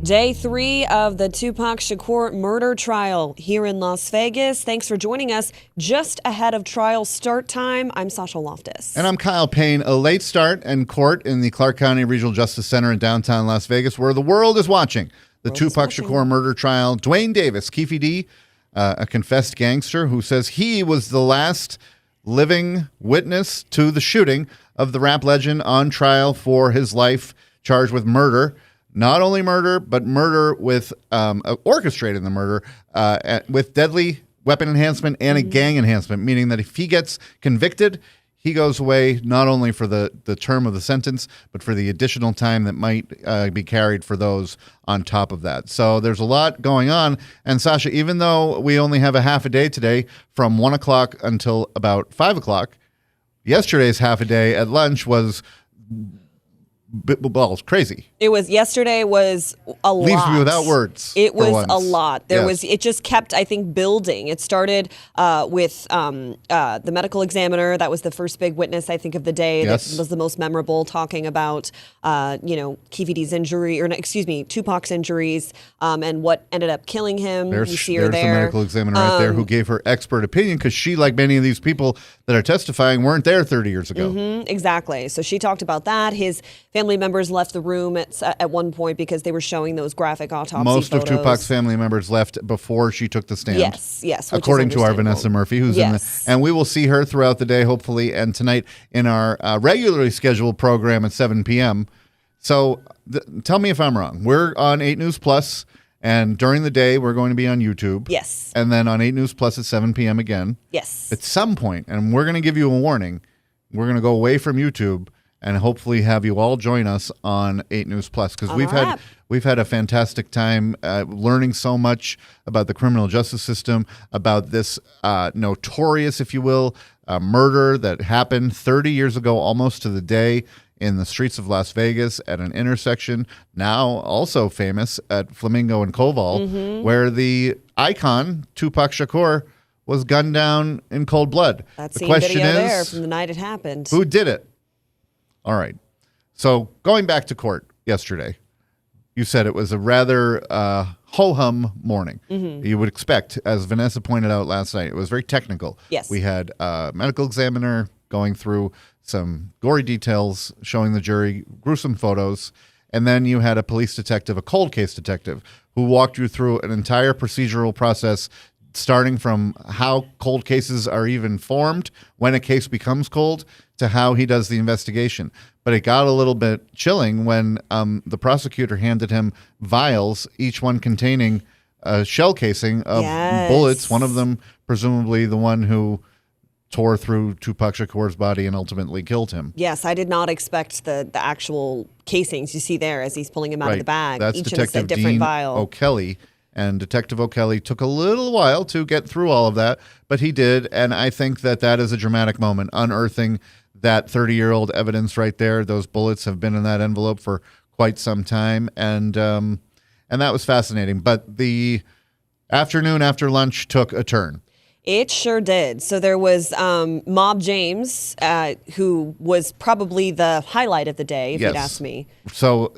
Day 3 of the Tupac Shakur murder trial here in Las Vegas. Thanks for joining us just ahead of trial start time. I'm Sasha Loftus. And I'm Kyle Payne. A late start in court in the Clark County Regional Justice Center in downtown Las Vegas, where the world is watching the Tupac Shakur murder trial. Duane Davis, Keffe D, a confessed gangster who says he was the last living witness to the shooting of the rap legend, on trial for his life, charged with murder. Not only murder, but murder with orchestrating the murder with deadly weapon enhancement and a gang enhancement, meaning that if he gets convicted, he goes away not only for the term of the sentence, but for the additional time that might be carried for those on top of that. So there's a lot going on. And Sasha, even though we only have a half a day today from 1 o'clock until about 5 o'clock, yesterday's half a day at lunch was... Well, it's crazy. Yesterday was a lot. Leaves me without words. It was a lot. It just kept, I think, building. It started with the medical examiner. That was the first big witness, I think, of the day. Yes. That was the most memorable, talking about, Keffe D's Tupac's injuries, and what ended up killing him. There's there. the medical examiner right there who gave her expert opinion, because she, like many of these people that are testifying, weren't there 30 years ago. Exactly. So she talked about that. His family members left the room at one point because they were showing those graphic autopsy Most photos. of Tupac's family members left before she took the stand. Yes. According to our Vanessa Murphy, who's in and we will see her throughout the day, hopefully, and tonight in our regularly scheduled program at 7 p.m. So tell me if I'm wrong. We're on 8 News Plus, and during the day we're going to be on YouTube. Yes. And then on 8 News Plus at 7 p.m. again. Yes. At some point, and we're going to give you a warning, we're going to go away from YouTube and hopefully have you all join us on 8 News Plus, because we've had a fantastic time learning so much about the criminal justice system, about this notorious, if you will, murder that happened 30 years ago, almost to the day, in the streets of Las Vegas at an intersection, now also famous at Flamingo and Koval, where the icon, Tupac Shakur, was gunned down in cold blood. That same video there from the night it happened. Who did it? All right. So going back to court yesterday, you said it was a rather ho-hum morning. You would expect, as Vanessa pointed out last night, it was very technical. Yes. We had a medical examiner going through some gory details, showing the jury gruesome photos, and then you had a police detective, a cold case detective, who walked you through an entire procedural process, starting from how cold cases are even formed, when a case becomes cold, to how he does the investigation. But it got a little bit chilling when the prosecutor handed him vials, each one containing a shell casing of bullets, one of them presumably the one who tore through Tupac Shakur's body and ultimately killed him. Yes, I did not expect the actual casings you see there as he's pulling him out of the bag. That's each Detective in a different Dean vial. O'Kelly. And Detective O'Kelly took a little while to get through all of that, but he did. And I think that is a dramatic moment, unearthing that 30-year-old evidence right there. Those bullets have been in that envelope for quite some time. And that was fascinating. But the afternoon after lunch took a turn. It sure did. So there was Mob James, who was probably the highlight of the day, if you'd ask me. So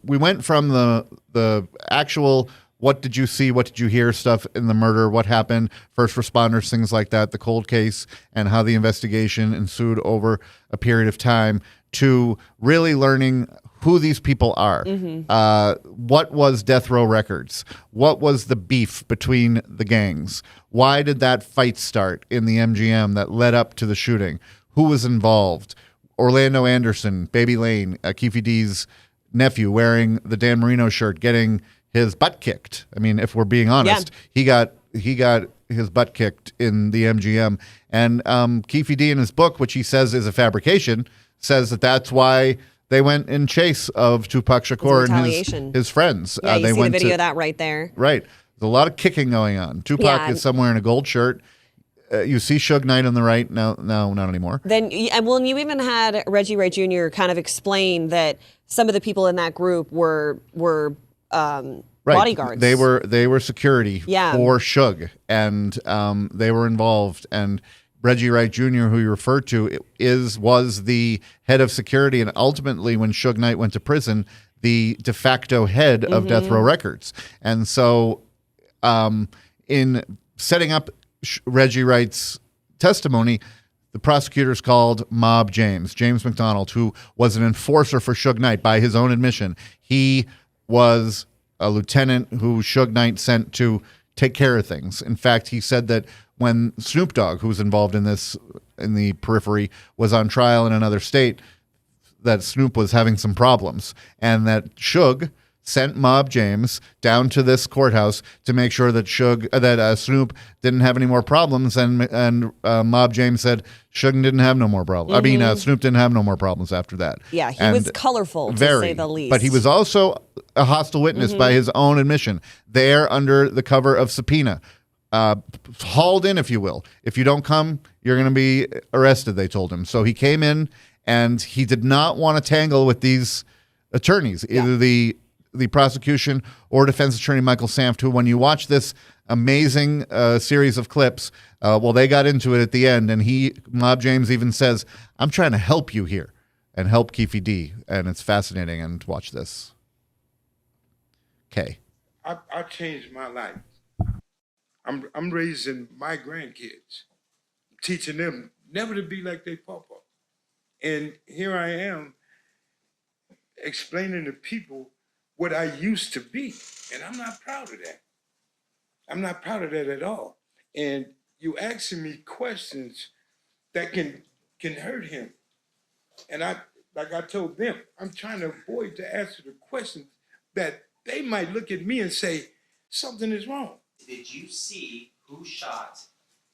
we went from the actual what did you see, what did you hear stuff in the murder, what happened, first responders, things like that, the cold case, and how the investigation ensued over a period of time, to really learning who these people are. What was Death Row Records? What was the beef between the gangs? Why did that fight start in the MGM that led up to the shooting? Who was involved? Orlando Anderson, Baby Lane, Keffe D's nephew, wearing the Dan Marino shirt, getting his butt kicked. I mean, if we're being honest, he got his butt kicked in the MGM. And Keffe D, in his book, which he says is a fabrication, says that's why they went in chase of Tupac Shakur and his friends. Yeah, they see went the video of that right there. Right. There's a lot of kicking going on. Tupac is somewhere in a gold shirt. You see Suge Knight on the right. No, not anymore. And you even had Reggie Wright Jr. kind of explain that some of the people in that group were bodyguards. They were security for Suge, and they were involved. And Reggie Wright Jr., who you referred to, was the head of security, and ultimately, when Suge Knight went to prison, the de facto head of Death Row Records. And so in setting up Reggie Wright's testimony, the prosecutors called Mob James McDonald, who was an enforcer for Suge Knight by his own admission. He was a lieutenant who Suge Knight sent to take care of things. In fact, he said that when Snoop Dogg, who was involved in this in the periphery, was on trial in another state, that Snoop was having some problems, and that Suge sent Mob James down to this courthouse to make sure that Snoop didn't have any more problems, and Mob James said Suge didn't have no more problems. I mean, Snoop didn't have no more problems after that. Yeah, he was colorful, to say the least. But he was also a hostile witness by his own admission, there under the cover of subpoena. Hauled in, if you will. If you don't come, you're going to be arrested, they told him. So he came in, and he did not want to tangle with these attorneys, either the prosecution or defense attorney Michael Samft, who, when you watch this amazing series of clips, they got into it at the end, and Mob James even says, "I'm trying to help you here," and help Keffe D, and it's fascinating. And watch this. Okay. I changed my life. I'm raising my grandkids, teaching them never to be like their papa. And here I am explaining to people what I used to be. And I'm not proud of that. I'm not proud of that at all. And you asking me questions that can hurt him. And like I told them, I'm trying to avoid to answer the questions that they might look at me and say, something is wrong. Did you see who shot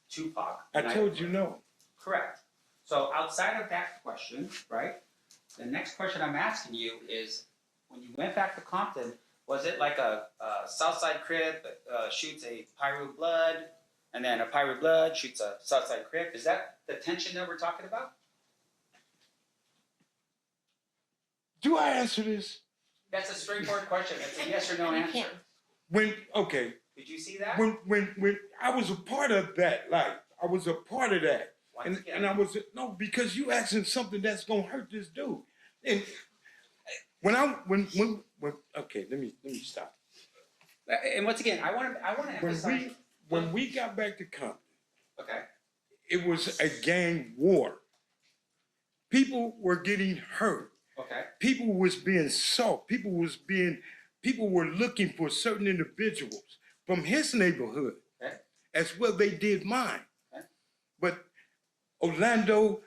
Tupac? I told you no. Correct. So outside of that question, right, the next question I'm asking you is, when you went back to Compton, was it like a Southside Crip that shoots a Pyro Blood, and then a Pyro Blood shoots a Southside Crip? Is that the tension that we're talking about? Do I answer this? That's a straightforward question. It's a yes or no answer. Okay. Did you see that? When I was a part of that life, I was a part of that. And I was, no, because you asking something that's gonna hurt this dude. And okay, let me stop. And once again, I want to emphasize when we got back to Compton, okay, it was a gang war. People were getting hurt. Okay. People was being sought. People were looking for certain individuals from his neighborhood, okay, as well they did mine. Okay. But Orlando,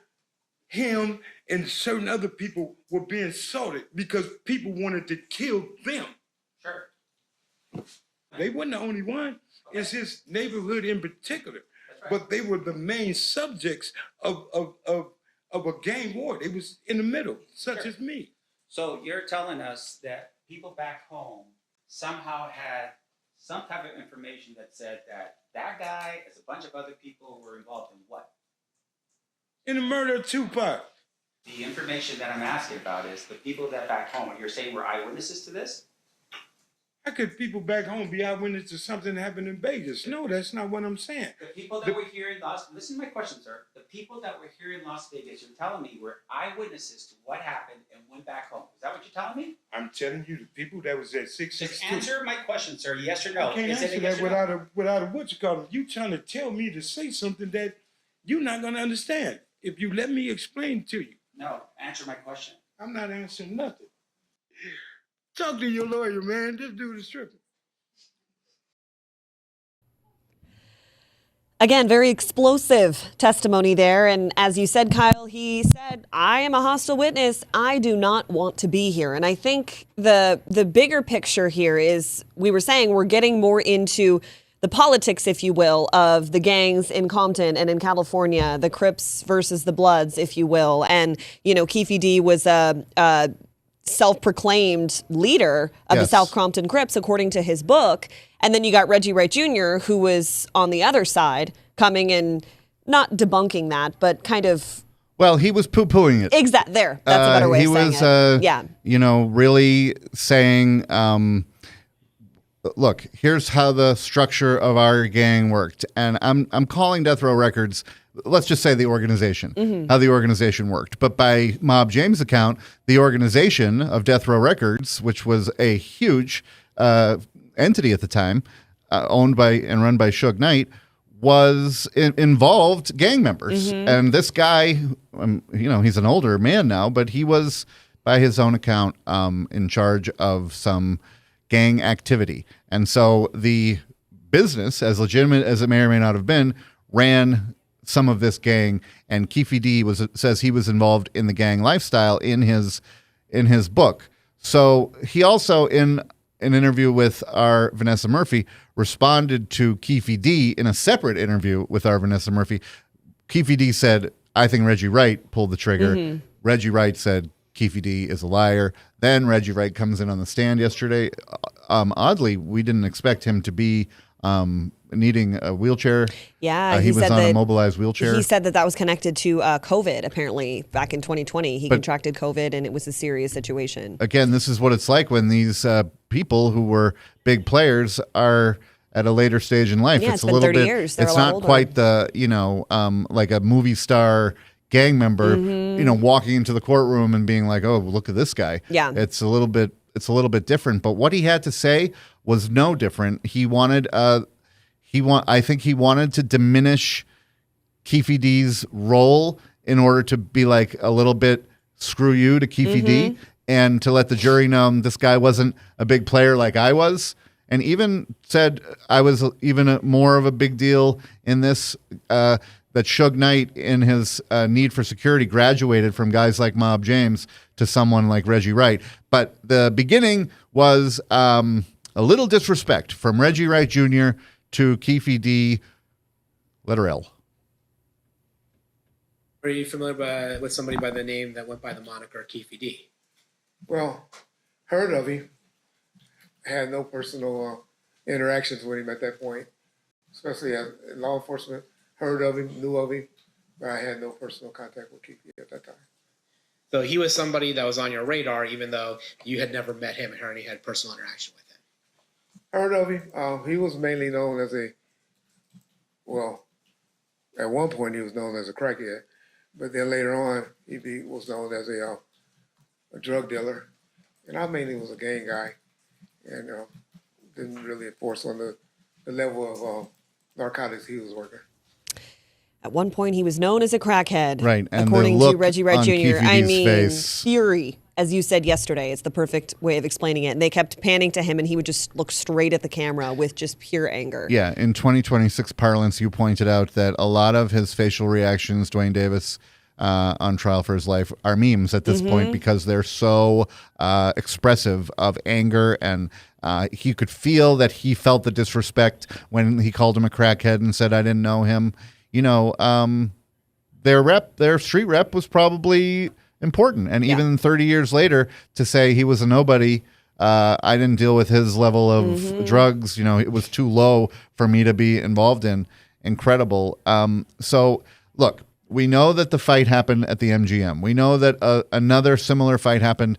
him, and certain other people were being sorted because people wanted to kill them. Sure. They weren't the only one. Okay. It's his neighborhood in particular. That's right. But they were the main subjects of a gang war. They was in the middle, such Sure. as me. So you're telling us that people back home somehow had some type of information that said that guy, as a bunch of other people, were involved in what? In the murder of Tupac. The information that I'm asking about is the people that back home, you're saying were eyewitnesses to this? How could people back home be eyewitnesses to something that happened in Vegas? No, that's not what I'm saying. The people that were here in listen to my question, sir. The people that were here in Las Vegas, you're telling me, were eyewitnesses to what happened and went back home. Is that what you're telling me? I'm telling you, the people that was at 662. Just answer my question, sir. Yes or no. I can't answer that without a what you call them. You trying to tell me to say something that you're not going to understand. If you let me explain to you. No, answer my question. I'm not answering nothing. Talk to your lawyer, man. This dude is tripping. Again, very explosive testimony there. And as you said, Kyle, he said, I am a hostile witness. I do not want to be here. And I think the bigger picture here is, we were saying, we're getting more into the politics, if you will, of the gangs in Compton and in California, the Crips versus the Bloods, if you will. And, Keffe D was a self-proclaimed leader of the South Compton Crips, according to his book. And then you got Reggie Wright Jr., who was on the other side, coming and not debunking that, but kind of... Well, he was poo-pooing it. Exactly. There. That's a better way of saying it. He was, really saying... look, here's how the structure of our gang worked. And I'm calling Death Row Records, let's just say the organization, how the organization worked. But by Mob James' account, the organization of Death Row Records, which was a huge entity at the time, owned by and run by Suge Knight, was involved gang members. And this guy, he's an older man now, but he was, by his own account, in charge of some gang activity. And so the business, as legitimate as it may or may not have been, ran some of this gang, and Keffe D says he was involved in the gang lifestyle in his book. So he also, in an interview with our Vanessa Murphy, responded to Keffe D in a separate interview with our Vanessa Murphy. Keffe D said, I think Reggie Wright pulled the trigger. Reggie Wright said Keffe D is a liar. Then Reggie Wright comes in on the stand yesterday. Oddly, we didn't expect him to be needing a wheelchair. Yeah, he was on a mobilized wheelchair. He said that was connected to COVID, apparently, back in 2020. He contracted COVID, and it was a serious situation. Again, this is what it's like when these people who were big players are at a later stage in life. Yeah, it's been 30 years. They're it's not older. Quite the, like a movie star gang member, walking into the courtroom and being like, oh, look at this guy. Yeah. It's a little bit different. But what he had to say was no different. He wanted I think he wanted to diminish Keffe D's role in order to be like a little bit screw you to Keffe D, and to let the jury know this guy wasn't a big player like I was. And even said I was even more of a big deal in this, that Suge Knight, in his need for security, graduated from guys like Mob James to someone like Reggie Wright. But the beginning was a little disrespect from Reggie Wright Jr. to Keffe D, letter L. Are you familiar with somebody by the name that went by the moniker Keffe D? Well, heard of him. Had no personal interactions with him at that point, especially in law enforcement. Heard of him, knew of him, but I had no personal contact with Keffe at that time. So he was somebody that was on your radar, even though you had never met him or had personal interaction with him. Heard of him. He was mainly known as at one point he was known as a crackhead, but then later on he was known as a drug dealer, and I mainly was a gang guy, and didn't really enforce on the level of narcotics he was working. At one point, he was known as a crackhead, right? And according to Reggie Wright Jr. I mean, fury, as you said yesterday. It's the perfect way of explaining it. And they kept panning to him, and he would just look straight at the camera with just pure anger. Yeah, in 2026 parlance, you pointed out that a lot of his facial reactions, Duane Davis, on trial for his life, are memes at this point because they're so expressive of anger, and he could feel that he felt the disrespect when he called him a crackhead and said, I didn't know him. Their street rep was probably important. And even 30 years later, to say he was a nobody, I didn't deal with his level of drugs. It was too low for me to be involved in. Incredible. So, look, we know that the fight happened at the MGM. We know that another similar fight happened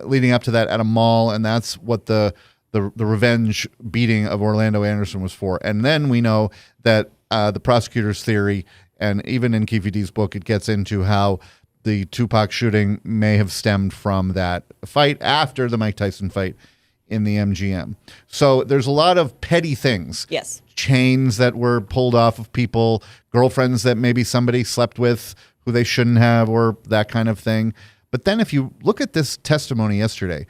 leading up to that at a mall, and that's what the revenge beating of Orlando Anderson was for. And then we know that the prosecutor's theory, and even in Keffe D's book, it gets into how the Tupac shooting may have stemmed from that fight after the Mike Tyson fight in the MGM. So there's a lot of petty things. Yes. Chains that were pulled off of people, girlfriends that maybe somebody slept with who they shouldn't have, or that kind of thing. But then if you look at this testimony yesterday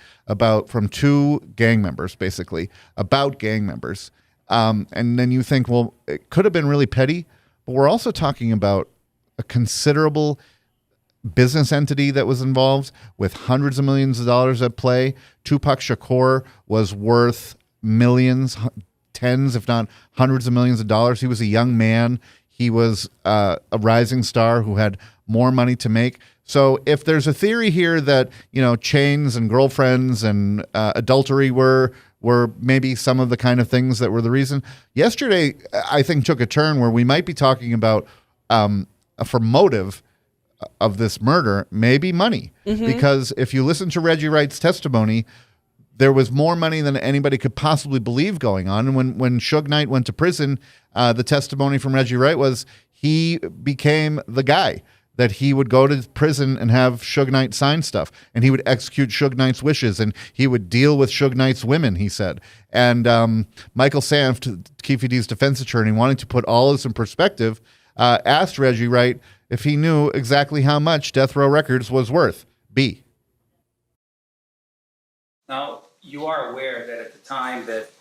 from two gang members, basically, about gang members, and then you think, well, it could have been really petty, but we're also talking about a considerable business entity that was involved with hundreds of millions of dollars at play. Tupac Shakur was worth millions, tens, if not hundreds of millions of dollars. He was a young man. He was a rising star who had more money to make. So if there's a theory here that, chains and girlfriends and adultery were maybe some of the kind of things that were the reason, yesterday I think took a turn where we might be talking about for motive of this murder, maybe money. Because if you listen to Reggie Wright's testimony, there was more money than anybody could possibly believe going on. And when Suge Knight went to prison, the testimony from Reggie Wright was he became the guy, that he would go to prison and have Suge Knight sign stuff, and he would execute Suge Knight's wishes, and he would deal with Suge Knight's women, he said. And Michael Sanft, Keffe D's defense attorney, wanting to put all this in perspective, asked Reggie Wright if he knew exactly how much Death Row Records was worth. B. Now, you are aware that at the time that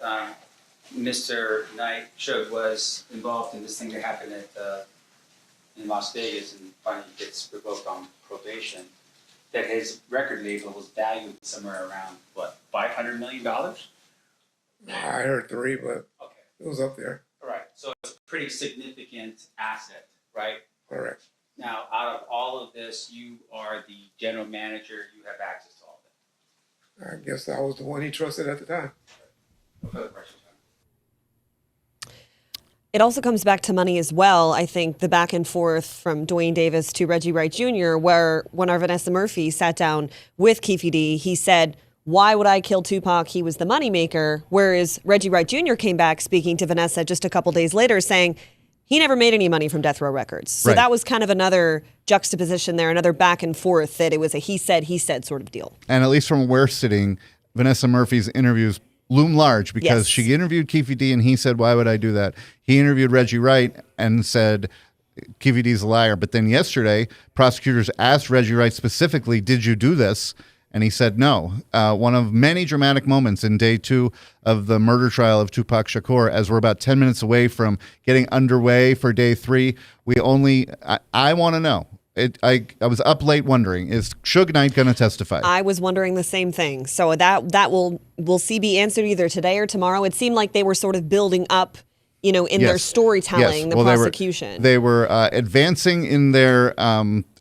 Mr. Knight Suge was involved in this thing that happened in Las Vegas and finally gets revoked on probation, that his record label was valued somewhere around, what, $500 million? I heard 3, but Okay. it was up there. All right. So it's a pretty significant asset, right? Correct. Now, out of all of this, you are the general manager. You have access to all of it. I guess I was the one he trusted at the time. No further questions? It also comes back to money as well. I think the back and forth from Duane Davis to Reggie Wright Jr., where when our Vanessa Murphy sat down with Keffe D, he said, why would I kill Tupac? He was the moneymaker. Whereas Reggie Wright Jr. came back speaking to Vanessa just a couple days later saying he never made any money from Death Row Records. So Right. that was kind of another juxtaposition there, another back and forth, that it was a he said sort of deal. And at least from where we're sitting, Vanessa Murphy's interviews loom large because Yes. she interviewed Keffe D and he said, why would I do that? He interviewed Reggie Wright and said, Keffe D's a liar. But then yesterday, prosecutors asked Reggie Wright specifically, did you do this? And he said no. One of many dramatic moments in day 2 of the murder trial of Tupac Shakur, as we're about 10 minutes away from getting underway for day 3. I want to know. I was up late wondering, is Suge Knight going to testify? I was wondering the same thing. So that we'll see be answered either today or tomorrow. It seemed like they were sort of building up, in their Yes. storytelling, Yes. the prosecution. They were advancing in their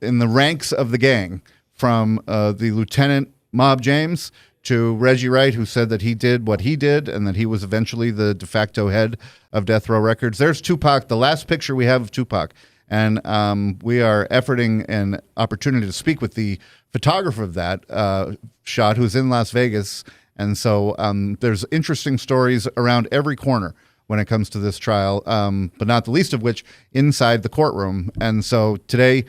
in the ranks of the gang from the Lieutenant Mob James to Reggie Wright, who said that he did what he did and that he was eventually the de facto head of Death Row Records. There's Tupac, the last picture we have of Tupac. And we are efforting an opportunity to speak with the photographer of that shot, who's in Las Vegas. And so there's interesting stories around every corner when it comes to this trial, but not the least of which inside the courtroom. And so today,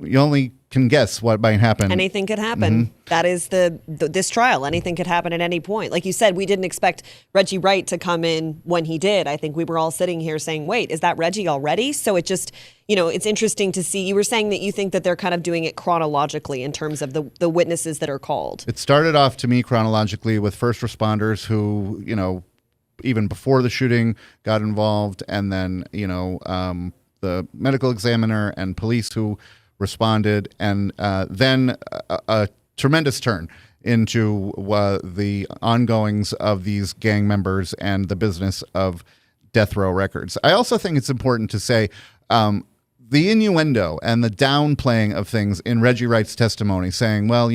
you only can guess what might happen. Anything could happen. Mm-hmm. That is this trial. Anything could happen at any point. Like you said, we didn't expect Reggie Wright to come in when he did. I think we were all sitting here saying, wait, is that Reggie already? So it just, it's interesting to see. You were saying that you think that they're kind of doing it chronologically in terms of the witnesses that are called. It started off to me chronologically with first responders who, even before the shooting got involved, and then, the medical examiner and police who responded, and then a tremendous turn into the ongoings of these gang members and the business of Death Row Records. I also think it's important to say the innuendo and the downplaying of things in Reggie Wright's testimony, saying, well,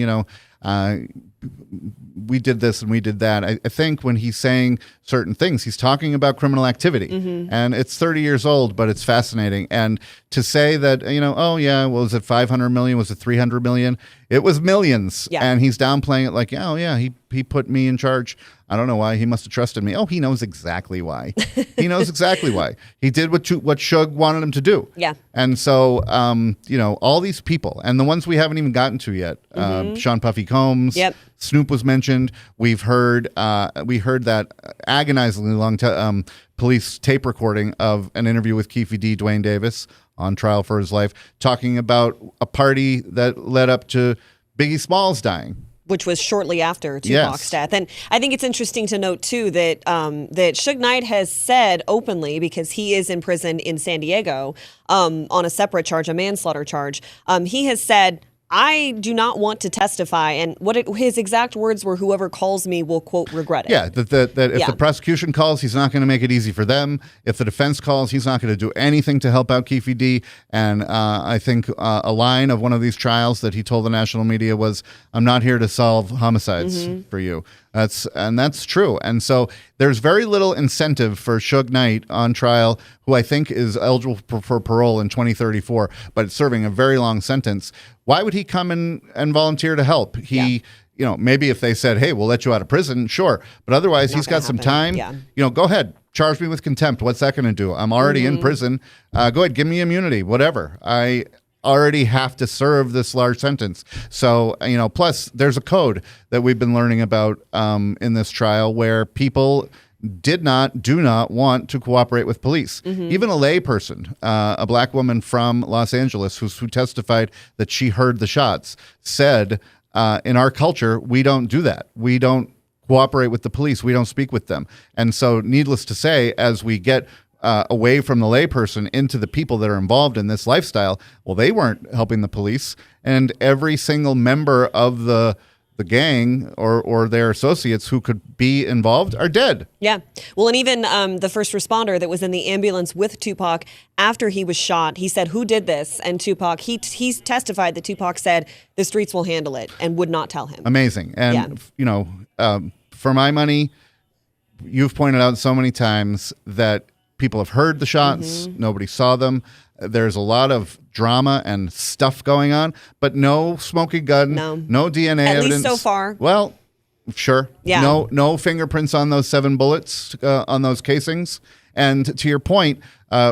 we did this and we did that. I think when he's saying certain things, he's talking about criminal activity. Mm-hmm. And it's 30 years old, but it's fascinating. And to say that, oh yeah, was it 500 million? Was it 300 million? It was millions. Yeah. And he's downplaying it like, oh yeah, he put me in charge. I don't know why. He must have trusted me. Oh, he knows exactly why. He knows exactly why. He did what Suge wanted him to do. Yeah. And so, all these people, and the ones we haven't even gotten to yet, Sean Puffy Combs, Yep. Snoop was mentioned. We heard that agonizingly long police tape recording of an interview with Keffe D, Duane Davis, on trial for his life, talking about a party that led up to Biggie Smalls dying. Which was shortly after Tupac's Yes. death. And I think it's interesting to note, too, that that Suge Knight has said openly, because he is in prison in San Diego on a separate charge, a manslaughter charge, he has said, I do not want to testify. And his exact words were, whoever calls me will, quote, regret it. Yeah, that if the prosecution calls, he's not going to make it easy for them. If the defense calls, he's not going to do anything to help out Keffe D. And I think a line of one of these trials that he told the national media was, I'm not here to solve homicides for you. That's true. And so there's very little incentive for Suge Knight on trial, who I think is eligible for parole in 2034, but serving a very long sentence. Why would he come and volunteer to help? Maybe if they said, hey, we'll let you out of prison, sure. But otherwise, he's got some time. Yeah. Go ahead. Charge me with contempt. What's that going to do? I'm already in prison. Go ahead. Give me immunity, whatever. I already have to serve this large sentence. So, plus there's a code that we've been learning about in this trial where people do not want to cooperate with police. Even a lay person, a black woman from Los Angeles who testified that she heard the shots, said, in our culture, we don't do that. We don't cooperate with the police. We don't speak with them. And so needless to say, as we get away from the layperson into the people that are involved in this lifestyle, well, they weren't helping the police. And every single member of the gang or their associates who could be involved are dead. Yeah. Well, and even the first responder that was in the ambulance with Tupac after he was shot, he said, who did this? And Tupac, he's testified that Tupac said the streets will handle it and would not tell him. Amazing. And, for my money, you've pointed out so many times that people have heard the shots. Nobody saw them. There's a lot of drama and stuff going on, but no smoking gun, no DNA At evidence. least so far. Well, sure. Yeah. No fingerprints on those 7 bullets on those casings. And to your point,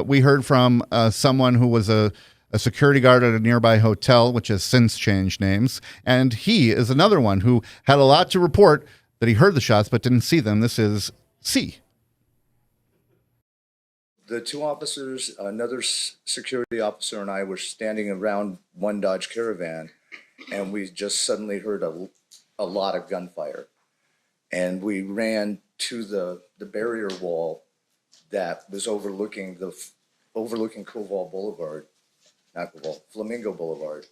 we heard from someone who was a security guard at a nearby hotel, which has since changed names. And he is another one who had a lot to report that he heard the shots but didn't see them. This is C. The 2 officers, another security officer and I were standing around one Dodge Caravan, and we just suddenly heard a lot of gunfire. And we ran to the barrier wall that was overlooking Flamingo Boulevard.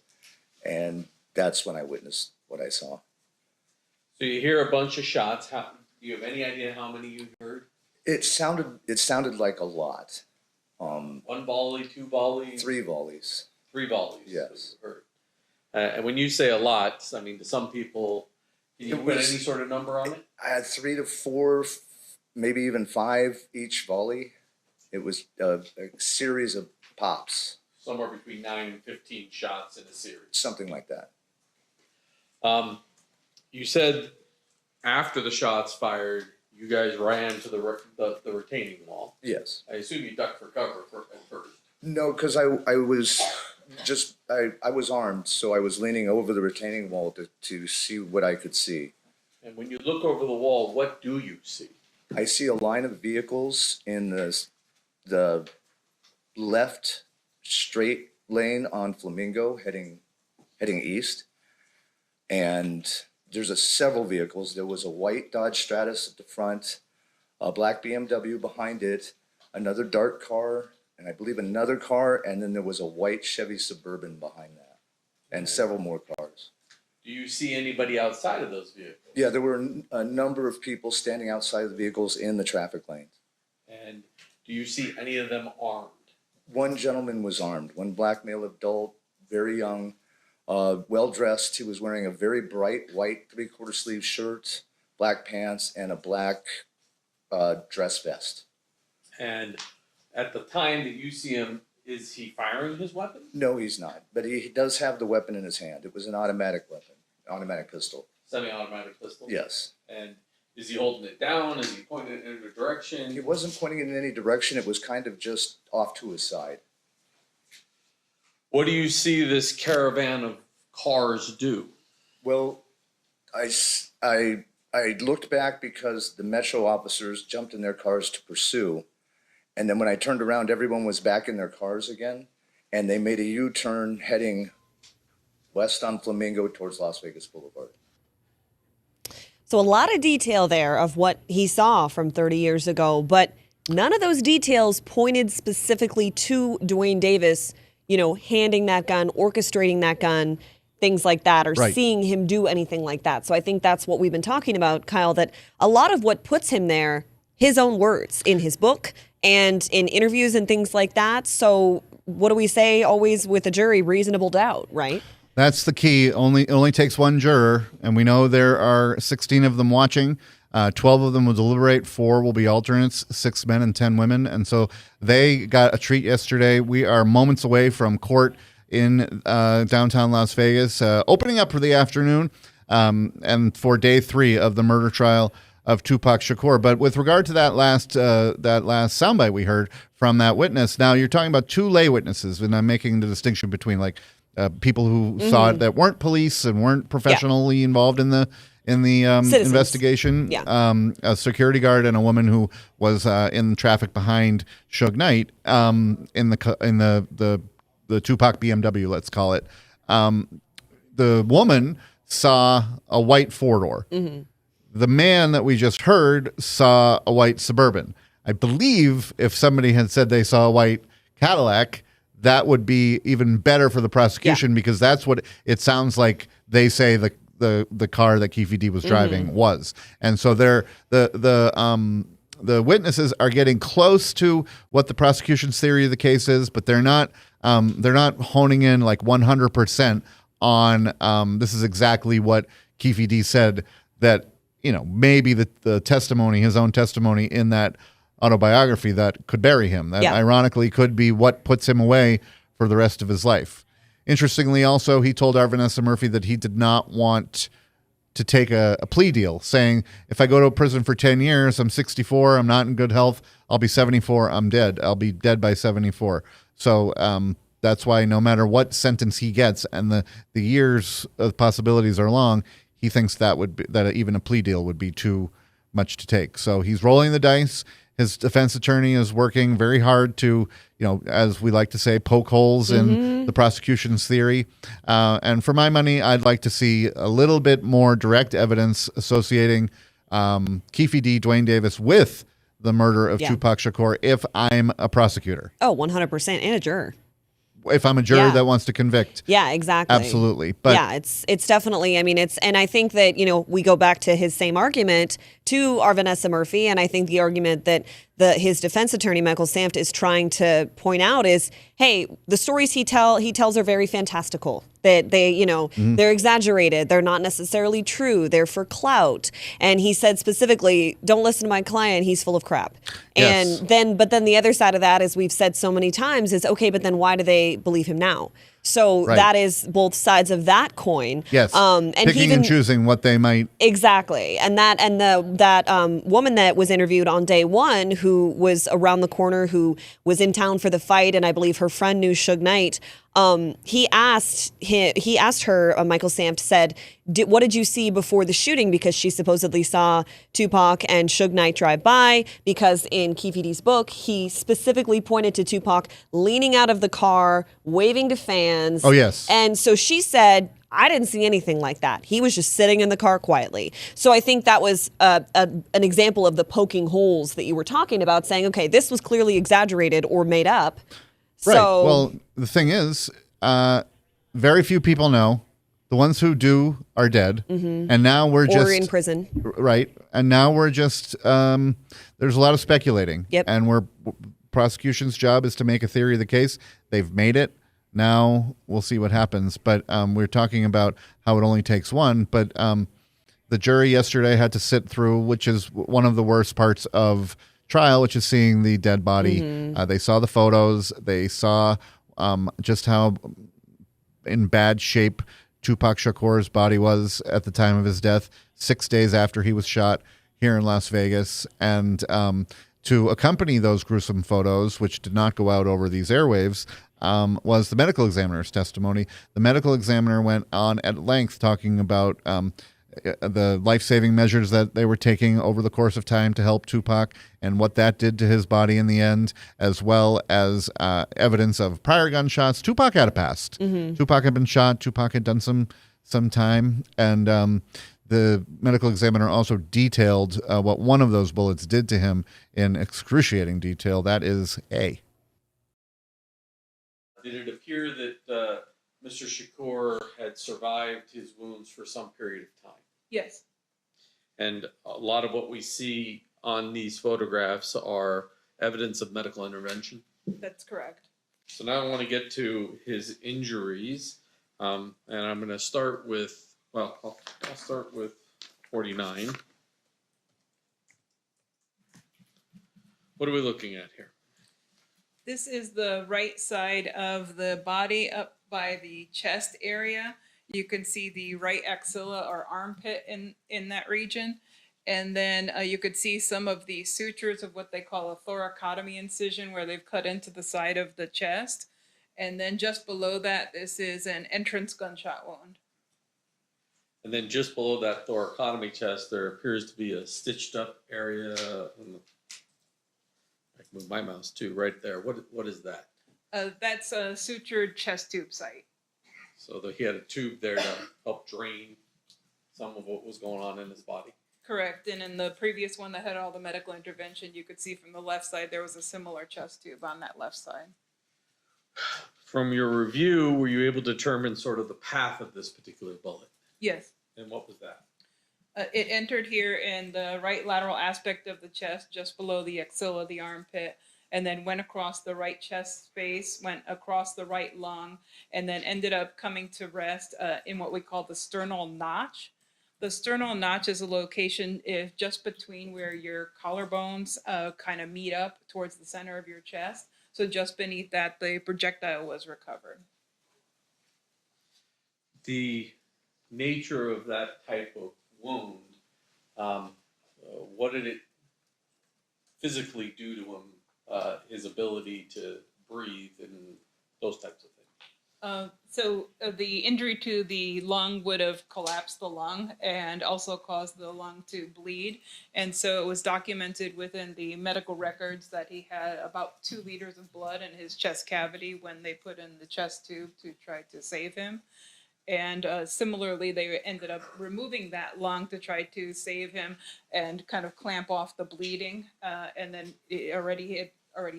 And that's when I witnessed what I saw. So you hear a bunch of shots. Do you have any idea how many you heard? It sounded like a lot. 1 volley, 2 volleys? 3 volleys. 3 volleys. Yes. Heard. And when you say a lot, I mean, to some people, can you put any sort of number on it? I had 3 to 4, maybe even 5 each volley. It was a series of pops. Somewhere between 9 and 15 shots in a series. Something like that. You said after the shots fired, you guys ran to the retaining wall. Yes. I assume you ducked for cover at first. No, because I was armed, so I was leaning over the retaining wall to see what I could see. And when you look over the wall, what do you see? I see a line of vehicles in the left straight lane on Flamingo heading east, and there's several vehicles. There was a white Dodge Stratus at the front, a black BMW behind it, another dark car, and I believe another car, and then there was a white Chevy Suburban behind that, and several more cars. Do you see anybody outside of those vehicles? Yeah, there were a number of people standing outside of the vehicles in the traffic lanes. And do you see any of them armed? One gentleman was armed, one black male adult, very young, well-dressed. He was wearing a very bright white 3/4 sleeve shirt, black pants, and a black dress vest. And at the time that you see him, is he firing his weapon? No, he's not. But he does have the weapon in his hand. It was an automatic weapon, automatic pistol. Semi-automatic pistol? Yes. And is he holding it down? Is he pointing it in a direction? He wasn't pointing it in any direction. It was kind of just off to his side. What do you see this caravan of cars do? Well, I looked back because the Metro officers jumped in their cars to pursue. And then when I turned around, everyone was back in their cars again. And they made a U-turn heading west on Flamingo towards Las Vegas Boulevard. So a lot of detail there of what he saw from 30 years ago, but none of those details pointed specifically to Duane Davis, handing that gun, orchestrating that gun, things like that, or seeing him do anything like that. So I think that's what we've been talking about, Kyle, that a lot of what puts him there, his own words in his book and in interviews and things like that. So what do we say always with a jury? Reasonable doubt, right? That's the key. Only takes one juror, and we know there are 16 of them watching. 12 of them will deliberate. 4 will be alternates, 6 men and 10 women. And so they got a treat yesterday. We are moments away from court in downtown Las Vegas, opening up for the afternoon and for day 3 of the murder trial of Tupac Shakur. But with regard to that last soundbite we heard from that witness, now you're talking about 2 lay witnesses, and I'm making the distinction between people who saw it that weren't police and weren't professionally involved in the investigation. Yeah. A security guard and a woman who was in traffic behind Suge Knight in the Tupac BMW, let's call it. The woman saw a white 4-door. Mm-hmm. The man that we just heard saw a white Suburban. I believe if somebody had said they saw a white Cadillac, that would be even better for the prosecution because that's what it sounds like they say the car that Keffe D was driving was. And so the witnesses are getting close to what the prosecution's theory of the case is, but they're not honing in like 100% on this is exactly what Keffe D said, that maybe the testimony, his own testimony in that autobiography that could bury him, that ironically could be what puts him away for the rest of his life. Interestingly, also, he told our Vanessa Murphy that he did not want to take a plea deal, saying, if I go to prison for 10 years, I'm 64, I'm not in good health, I'll be 74, I'm dead. I'll be dead by 74. So that's why no matter what sentence he gets, and the years of possibilities are long, he thinks that even a plea deal would be too much to take. So he's rolling the dice. His defense attorney is working very hard to, as we like to say, poke holes in the prosecution's theory. And for my money, I'd like to see a little bit more direct evidence associating Keffe D, Duane Davis with the murder of Tupac Shakur if I'm a prosecutor. Oh, 100%. And a juror. If I'm a juror that wants to convict. Yeah, exactly. Absolutely. But yeah, it's definitely, and I think that, we go back to his same argument to our Vanessa Murphy, and I think the argument that his defense attorney, Michael Samft, is trying to point out is, hey, the stories he tells are very fantastical. That they, they're exaggerated. They're not necessarily true. They're for clout. And he said specifically, don't listen to my client. He's full of crap. Yes. But then the other side of that, as we've said so many times, is okay, but then why do they believe him now? So that is both sides of that coin. Yes. And picking and choosing what they might. Exactly. And that woman that was interviewed on day 1, who was around the corner, who was in town for the fight, and I believe her friend knew Suge Knight. He asked her, Michael Samft said, what did you see before the shooting? Because she supposedly saw Tupac and Suge Knight drive by, because in Keffe D's book, he specifically pointed to Tupac leaning out of the car, waving to fans. Oh, yes. And so she said, I didn't see anything like that. He was just sitting in the car quietly. So I think that was an example of the poking holes that you were talking about, saying, okay, this was clearly exaggerated or made up. Right. So, well, the thing is, very few people know. The ones who do are dead, and now we're or in prison. Right, and now we're just there's a lot of speculating. Yep. And prosecution's job is to make a theory of the case. They've made it. Now we'll see what happens. But we're talking about how it only takes one. But the jury yesterday had to sit through, which is one of the worst parts of trial, which is seeing the dead body. They saw the photos. They saw just how in bad shape Tupac Shakur's body was at the time of his death, 6 days after he was shot here in Las Vegas. And to accompany those gruesome photos, which did not go out over these airwaves, was the medical examiner's testimony. The medical examiner went on at length talking about the life-saving measures that they were taking over the course of time to help Tupac and what that did to his body in the end, as well as evidence of prior gunshots. Tupac had a past. Tupac had been shot. Tupac had done some time. And the medical examiner also detailed what one of those bullets did to him in excruciating detail. That is A. Did it appear that Mr. Shakur had survived his wounds for some period of time? Yes. And a lot of what we see on these photographs are evidence of medical intervention. That's correct. So now I want to get to his injuries. And I'm going to start with, I'll start with 49. What are we looking at here? This is the right side of the body up by the chest area. You can see the right axilla or armpit in that region. And then you could see some of the sutures of what they call a thoracotomy incision, where they've cut into the side of the chest. And then just below that, this is an entrance gunshot wound. And then just below that thoracotomy chest, there appears to be a stitched up area. I can move my mouse too, right there. What is that? That's a sutured chest tube site. So he had a tube there to help drain some of what was going on in his body. Correct. And in the previous one that had all the medical intervention, you could see from the left side there was a similar chest tube on that left side. From your review, were you able to determine sort of the path of this particular bullet? Yes. And what was that? It entered here in the right lateral aspect of the chest, just below the axilla, the armpit, and then went across the right chest space, went across the right lung, and then ended up coming to rest in what we call the sternal notch. The sternal notch is a location just between where your collarbones kind of meet up towards the center of your chest. So just beneath that, the projectile was recovered. The nature of that type of wound, what did it physically do to him, his ability to breathe and those types of things? So the injury to the lung would have collapsed the lung and also caused the lung to bleed. And so it was documented within the medical records that he had about 2 liters of blood in his chest cavity when they put in the chest tube to try to save him. And similarly, they ended up removing that lung to try to save him and kind of clamp off the bleeding. And then it already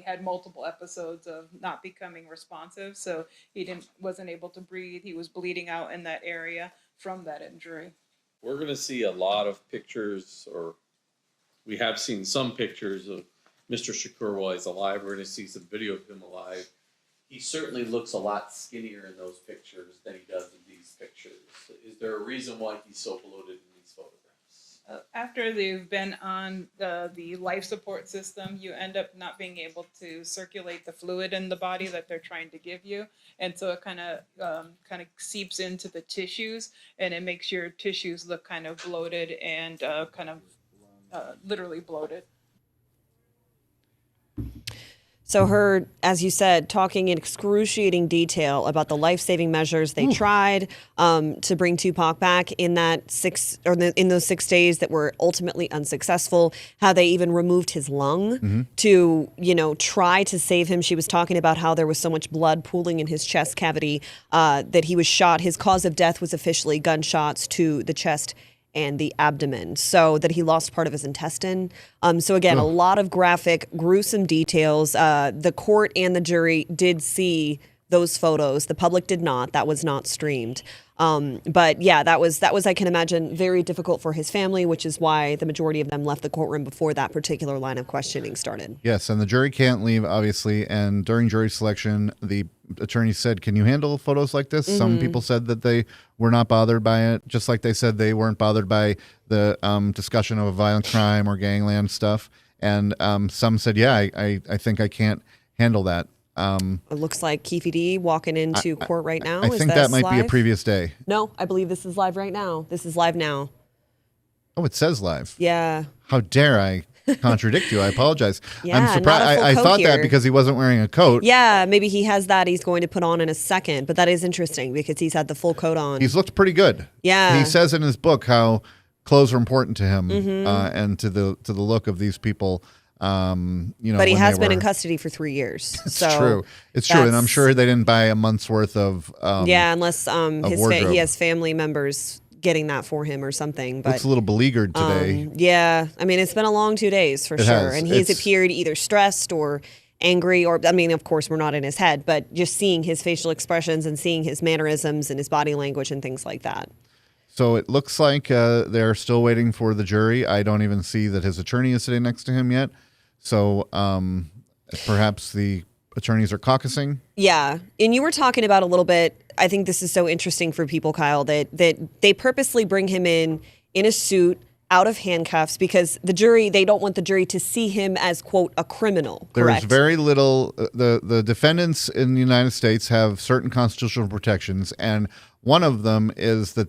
had multiple episodes of not becoming responsive. So he wasn't able to breathe. He was bleeding out in that area from that injury. We're going to see a lot of pictures, or we have seen some pictures of Mr. Shakur while he's alive. We're going to see some video of him alive. He certainly looks a lot skinnier in those pictures than he does in these pictures. Is there a reason why he's so bloated in these photographs? After they've been on the life support system, you end up not being able to circulate the fluid in the body that they're trying to give you, and so it kind of seeps into the tissues, and it makes your tissues look kind of bloated and literally bloated. So her, as you said, talking in excruciating detail about the life-saving measures they tried to bring Tupac back in in those 6 days that were ultimately unsuccessful. How they even removed his lung to, try to save him. She was talking about how there was so much blood pooling in his chest cavity that he was shot. His cause of death was officially gunshots to the chest and the abdomen, so that he lost part of his intestine. So again, a lot of graphic, gruesome details. The court and the jury did see those photos. The public did not. That was not streamed. But yeah, that was, I can imagine, very difficult for his family, which is why the majority of them left the courtroom before that particular line of questioning started. Yes, and the jury can't leave, obviously. And during jury selection, the attorney said, can you handle photos like this? Some people said that they were not bothered by it, just like they said they weren't bothered by the discussion of a violent crime or gangland stuff. And some said, yeah, I think I can't handle that. It looks like Keffe D walking into court right now. I think that might be a previous day. No, I believe this is live right now. This is live now. Oh, it says live. Yeah. How dare I contradict you? I apologize. Yeah, I'm surprised. I thought here. that because he wasn't wearing a coat. Yeah, maybe he has that he's going to put on in a second, but that is interesting because he's had the full coat on. He's looked pretty good. Yeah. He says in his book how clothes are important to him and to the look of these people. But he has been in custody for 3 years. It's true. It's true. And I'm sure they didn't buy a month's worth of unless he has family members getting that for him or something. But looks a little beleaguered today. Yeah. I mean, it's been a long 2 days for sure. And he's appeared either stressed or angry, or, I mean, of course, we're not in his head, but just seeing his facial expressions and seeing his mannerisms and his body language and things like that. So it looks like they're still waiting for the jury. I don't even see that his attorney is sitting next to him yet. So perhaps the attorneys are caucusing. Yeah. And you were talking about a little bit, I think this is so interesting for people, Kyle, that they purposely bring him in a suit, out of handcuffs, because the jury, they don't want the jury to see him as, quote, a criminal. Correct? There's very little, the defendants in the United States have certain constitutional protections, and one of them is that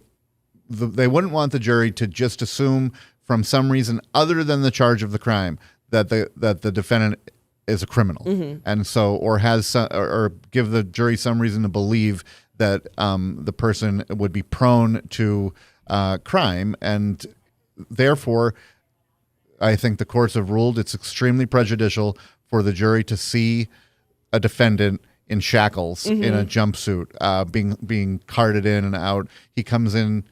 they wouldn't want the jury to just assume from some reason other than the charge of the crime that the defendant is a criminal, and so or give the jury some reason to believe that the person would be prone to crime, and therefore, I think the courts have ruled it's extremely prejudicial for the jury to see a defendant in shackles in a jumpsuit, being carted in and out. He comes in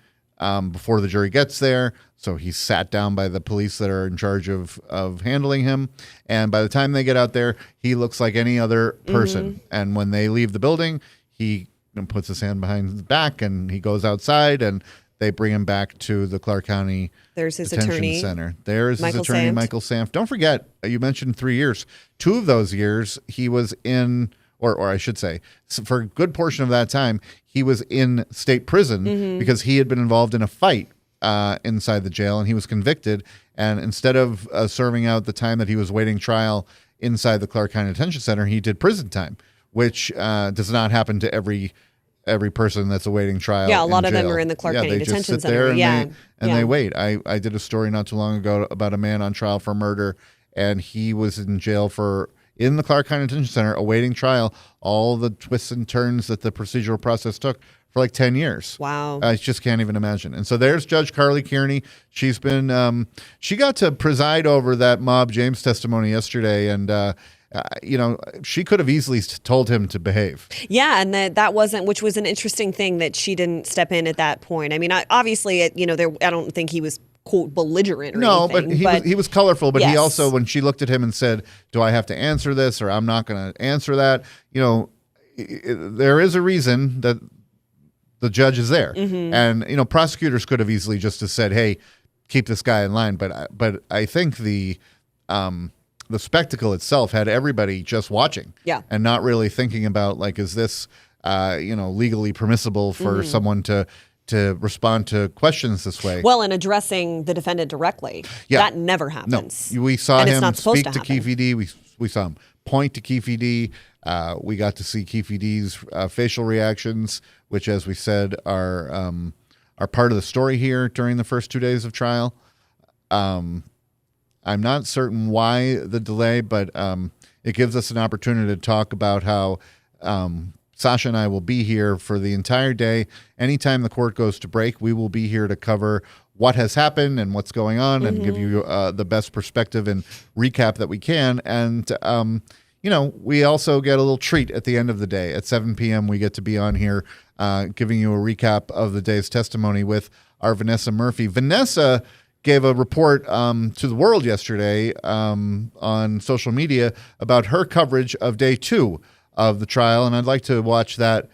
before the jury gets there, so he's sat down by the police that are in charge of handling him. And by the time they get out there, he looks like any other person. And when they leave the building, he puts his hand behind his back and he goes outside, and they bring him back to the Clark County Detention Center. There's his attorney, Michael Sanft. Don't forget, you mentioned 3 years. 2 of those years, he was in, or I should say, for a good portion of that time, he was in state prison because he had been involved in a fight inside the jail, and he was convicted. And instead of serving out the time that he was waiting trial inside the Clark County Detention Center, he did prison time, which does not happen to every person that's awaiting trial. Yeah, a lot of jail. them are in the Clark County Detention Center. They just sit Center. there and they wait. I did a story not too long ago about a man on trial for murder, and he was in jail in the Clark County Detention Center awaiting trial, all the twists and turns that the procedural process took for like 10 years. Wow. I just can't even imagine. And so there's Judge Carly Kearney. She's been, she got to preside over that Mob James testimony yesterday, and she could have easily told him to behave. Yeah, and that wasn't, which was an interesting thing that she didn't step in at that point. I mean, obviously, I don't think he was, quote, belligerent or anything. No, but he was colorful. But yes. He also, when she looked at him and said, "Do I have to answer this, or I'm not going to answer that?" There is a reason that the judge is there, and prosecutors could have easily just said, "Hey, keep this guy in line." But I think the spectacle itself had everybody just watching, and not really thinking about, like, is this legally permissible for someone to respond to questions this way? Well, and addressing the defendant directly, that never happens. No, we saw and him speak to happen. Keffe D. We saw him point to Keffe D. We got to see Keffe D's facial reactions, which, as we said, are part of the story here during the first 2 days of trial. I'm not certain why the delay, but it gives us an opportunity to talk about how Sasha and I will be here for the entire day. Anytime the court goes to break, we will be here to cover what has happened and what's going on, and give you the best perspective and recap that we can. And, we also get a little treat at the end of the day. At 7 p.m., we get to be on here giving you a recap of the day's testimony with our Vanessa Murphy. Vanessa gave a report to the world yesterday on social media about her coverage of day 2 of the trial, and I'd like to watch that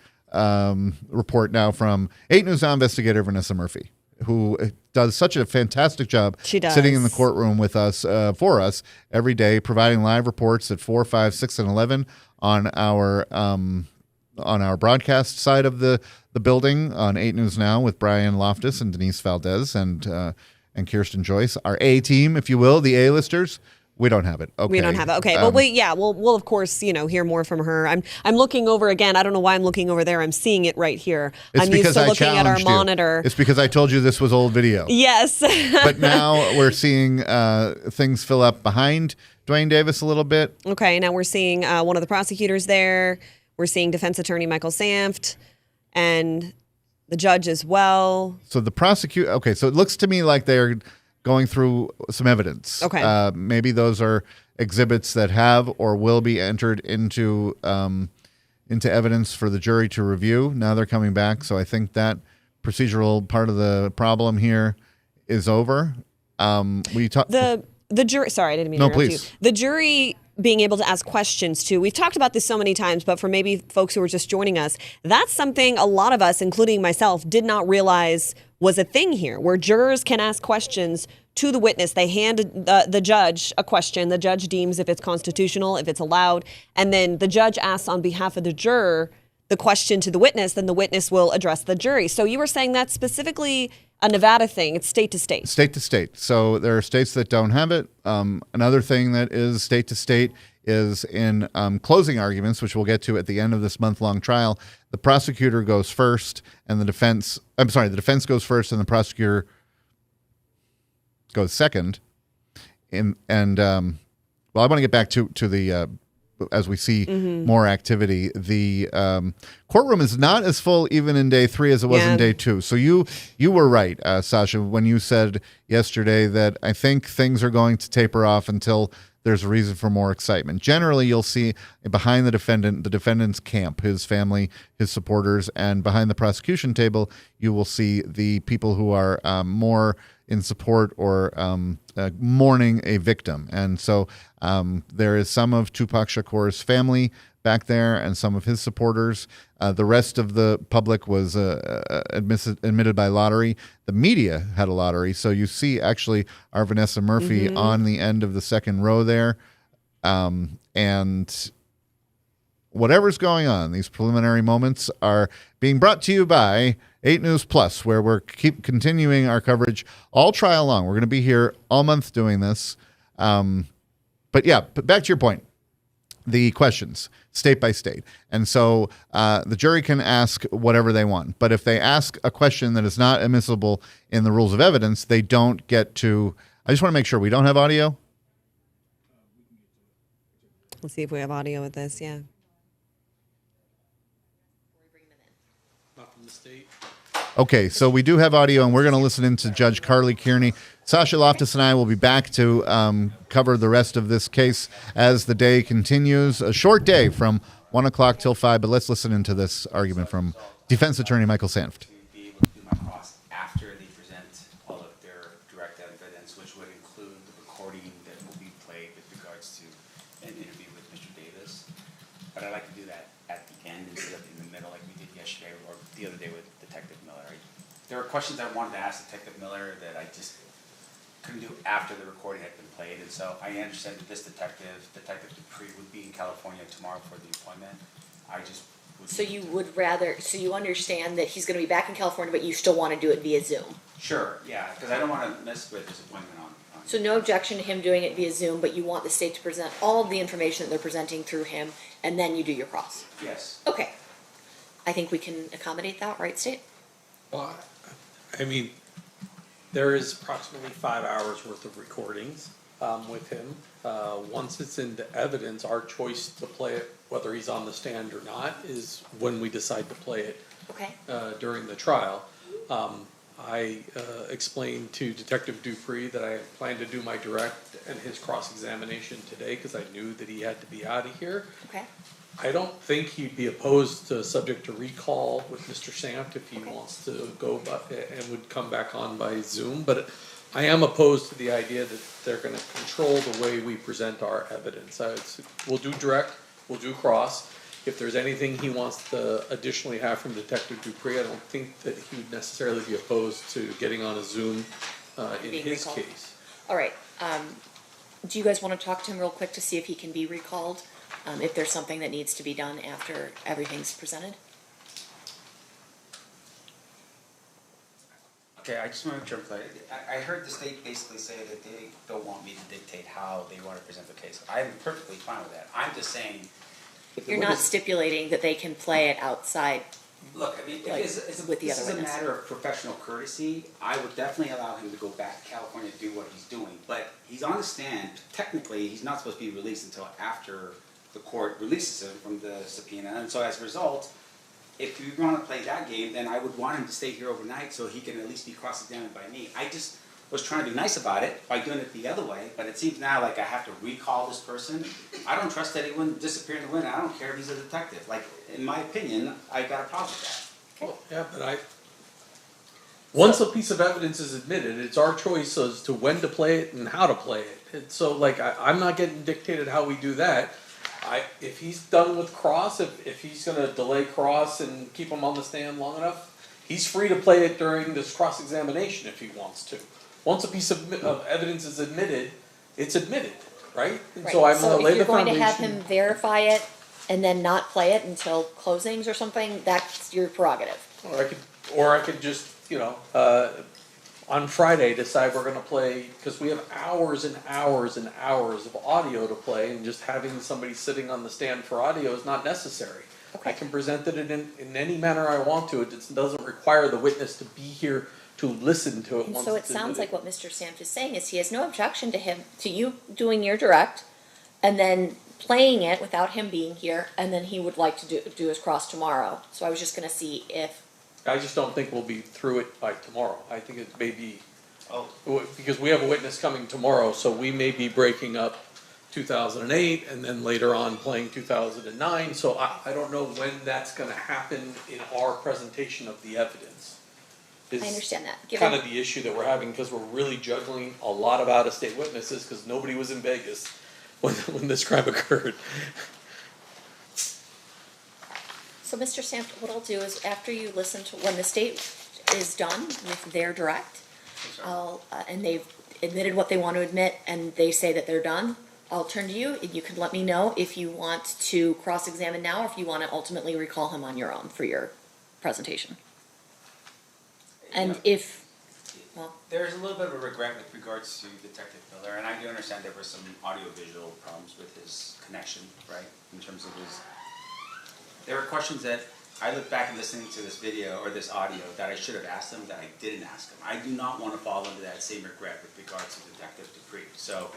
report now from 8 News Now investigator Vanessa Murphy, who does such a fantastic job sitting in the courtroom with us, for us, every day, providing live reports at 4, 5, 6, and 11 on our broadcast side of the building on 8 News Now with Brian Loftus and Denise Valdez and Kirsten Joyce, our A team, if you will, the A-listers. We don't have it. Okay. We don't have it. Okay. Well, we'll of course, hear more from her. I'm looking over again. I don't know why I'm looking over there. I'm seeing it right here. I'm used to looking at our monitor. It's because I told you this was old video. Yes. But now we're seeing things fill up behind Duane Davis a little bit. Okay. Now we're seeing one of the prosecutors there. We're seeing defense attorney Michael Sanft and the judge as well. So the prosecutor. Okay. So it looks to me like they're going through some evidence. Okay. Maybe those are exhibits that have or will be entered into evidence for the jury to review. Now they're coming back, so I think that procedural part of the problem here is over. The jury. Sorry, I didn't mean to interrupt you. The jury being able to ask questions too. We've talked about this so many times, but for maybe folks who are just joining us, that's something a lot of us, including myself, did not realize was a thing here, where jurors can ask questions to the witness. They hand the judge a question. The judge deems if it's constitutional, if it's allowed, and then the judge asks on behalf of the juror the question to the witness, then the witness will address the jury. So you were saying that's specifically a Nevada thing. It's state to state. State to state. So there are states that don't have it. Another thing that is state to state is in closing arguments, which we'll get to at the end of this month-long trial. The prosecutor goes first, and the defense goes first, and the prosecutor goes second. Well, I want to get back to the as we see more activity. The courtroom is not as full even in day 3 as it was in day 2. So you were right, Sasha, when you said yesterday that I think things are going to taper off until there's a reason for more excitement. Generally, you'll see behind the defendant's camp, his family, his supporters, and behind the prosecution table, you will see the people who are more in support or mourning a victim. And so there is some of Tupac Shakur's family back there and some of his supporters. The rest of the public was admitted by lottery. The media had a lottery. So you see actually our Vanessa Murphy on the end of the second row there. And whatever's going on, these preliminary moments are being brought to you by 8 News Plus, where we're continuing our coverage all trial long. We're going to be here all month doing this. But back to your point. The questions, state by state. And so the jury can ask whatever they want. But if they ask a question that is not admissible in the rules of evidence, they don't get to... I just want to make sure we don't have audio. Let's see if we have audio with this, yeah. Not from the state. Okay, so we do have audio, and we're going to listen into Judge Carly Kearney. Sasha Loftus and I will be back to cover the rest of this case as the day continues. A short day from 1 o'clock till 5, but let's listen into this argument from defense attorney Michael Sanft. Be able to do my cross after they present all of their direct evidence, which would include the recording that will be played with regards to an interview with Mr. Davis. But I'd like to do that at the end instead of in the middle like we did yesterday or the other day with Detective Miller. There were questions I wanted to ask Detective Miller that I just couldn't do after the recording had been played, and so I understand that this Detective Dupree, would be in California tomorrow for the appointment. I just would. So you understand that he's going to be back in California, but you still want to do it via Zoom? Sure, yeah, because I don't want to miss with this appointment on. So no objection to him doing it via Zoom, but you want the state to present all of the information that they're presenting through him, and then you do your cross? Yes. Okay. I think we can accommodate that, right, State? Well, I mean, there is approximately 5 hours worth of recordings with him. Once it's into evidence, our choice to play it, whether he's on the stand or not, is when we decide to play it. Okay. During the trial. I explained to Detective Dupree that I planned to do my direct and his cross-examination today because I knew that he had to be out of here. Okay. I don't think he'd be opposed to subject to recall with Mr. Sanft if he wants to go by, and would come back on by Zoom, but I am opposed to the idea that they're gonna control the way we present our evidence. We'll do direct, we'll do cross. If there's anything he wants to additionally have from Detective Dupree, I don't think that he would necessarily be opposed to getting on a Zoom in his case. All right. Do you guys want to talk to him real quick to see if he can be recalled? If there's something that needs to be done after everything's presented? Okay, I just want to make sure I'm clear. I heard the state basically say that they don't want me to dictate how they want to present the case. I'm perfectly fine with that. I'm just saying. You're not stipulating that they can play it outside. Look, I mean, this is a matter of professional courtesy. I would definitely allow him to go back to California to do what he's doing. But he's on the stand. Technically, he's not supposed to be released until after the court releases him from the subpoena. And so as a result, if you want to play that game, then I would want him to stay here overnight so he can at least be cross-examined by me. I just was trying to be nice about it by doing it the other way, but it seems now like I have to recall this person. I don't trust anyone disappearing to win. I don't care if he's a detective. Like, in my opinion, I've got a problem with that. Well, yeah, but once a piece of evidence is admitted, it's our choice as to when to play it and how to play it. And so, like, I'm not getting dictated how we do that. If he's done with cross, if he's gonna delay cross and keep him on the stand long enough, he's free to play it during this cross-examination if he wants to. once a piece of evidence is admitted, it's admitted, right? And Right. so I'm going to lay if the you're going to foundation. have him verify it and then not play it until closings or something, that's your prerogative. Or I could just, on Friday decide we're gonna play, because we have hours and hours and hours of audio to play, and just having somebody sitting on the stand for audio is not necessary. Okay. I can present it in any manner I want to. It just doesn't require the witness to be here to listen to it And once so it it's sounds like admitted. what Mr. Samp is saying is he has no objection to you doing your direct and then playing it without him being here, and then he would like to do his cross tomorrow. So I was just gonna see if, I just don't think we'll be through it by tomorrow. I think it may be, because we have a witness coming tomorrow, so we may be breaking up 2008 and then later on playing 2009. So I don't know when that's gonna happen in our presentation of the evidence. I understand that. Kind of the issue that we're having, because we're really juggling a lot of out-of-state witnesses, because nobody was in Vegas when this crime occurred. So Mr. Samp, what I'll do is after you listen to, when the state is done with their direct, and they've admitted what they want to admit and they say that they're done, I'll turn to you and you can let me know if you want to cross-examine now or if you want to ultimately recall him on your own for your presentation. And if, well, There's a little bit of a regret with regards to Detective Miller, and I do understand there were some audio-visual problems with his connection, right? In terms of his, there were questions that I look back and listening to this video or this audio that I should have asked him that I didn't ask him. I do not want to fall into that same regret with regards to Detective Dupree. So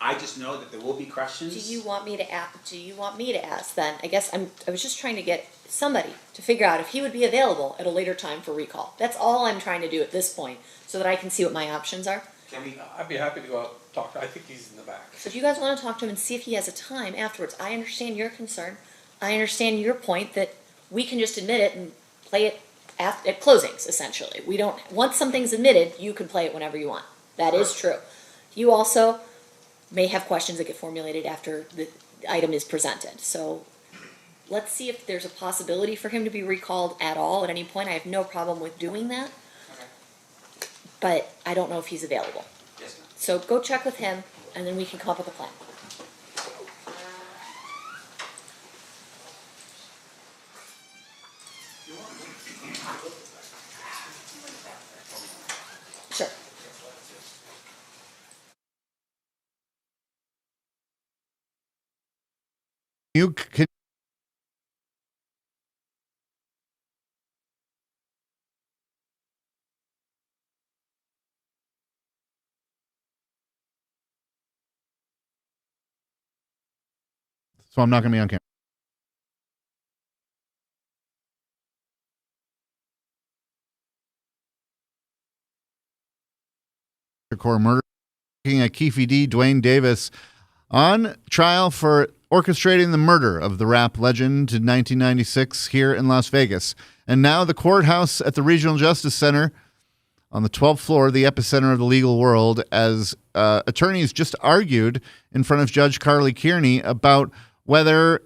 I just know that there will be questions. do you want me to ask then? I guess I was just trying to get somebody to figure out if he would be available at a later time for recall. That's all I'm trying to do at this point, so that I can see what my options are. I'd be happy to go out and talk. I think he's in the back. So if you guys want to talk to him and see if he has a time afterwards, I understand your concern. I understand your point that we can just admit it and play it at closings, essentially. We don't, once something's admitted, you can play it whenever you want. That is true. You also may have questions that get formulated after the item is presented. So let's see if there's a possibility for him to be recalled at all at any point. I have no problem with doing that. Okay. But I don't know if he's available. Yes, ma'am. So go check with him and then we can come up with a plan. Sure. You can. So I'm not going to be on camera. Shakur murder. Looking at Keffe D, Duane Davis on trial for orchestrating the murder of the rap legend in 1996 here in Las Vegas. And now the courthouse at the Regional Justice Center on the 12th floor, the epicenter of the legal world, as attorneys just argued in front of Judge Carly Kearney about whether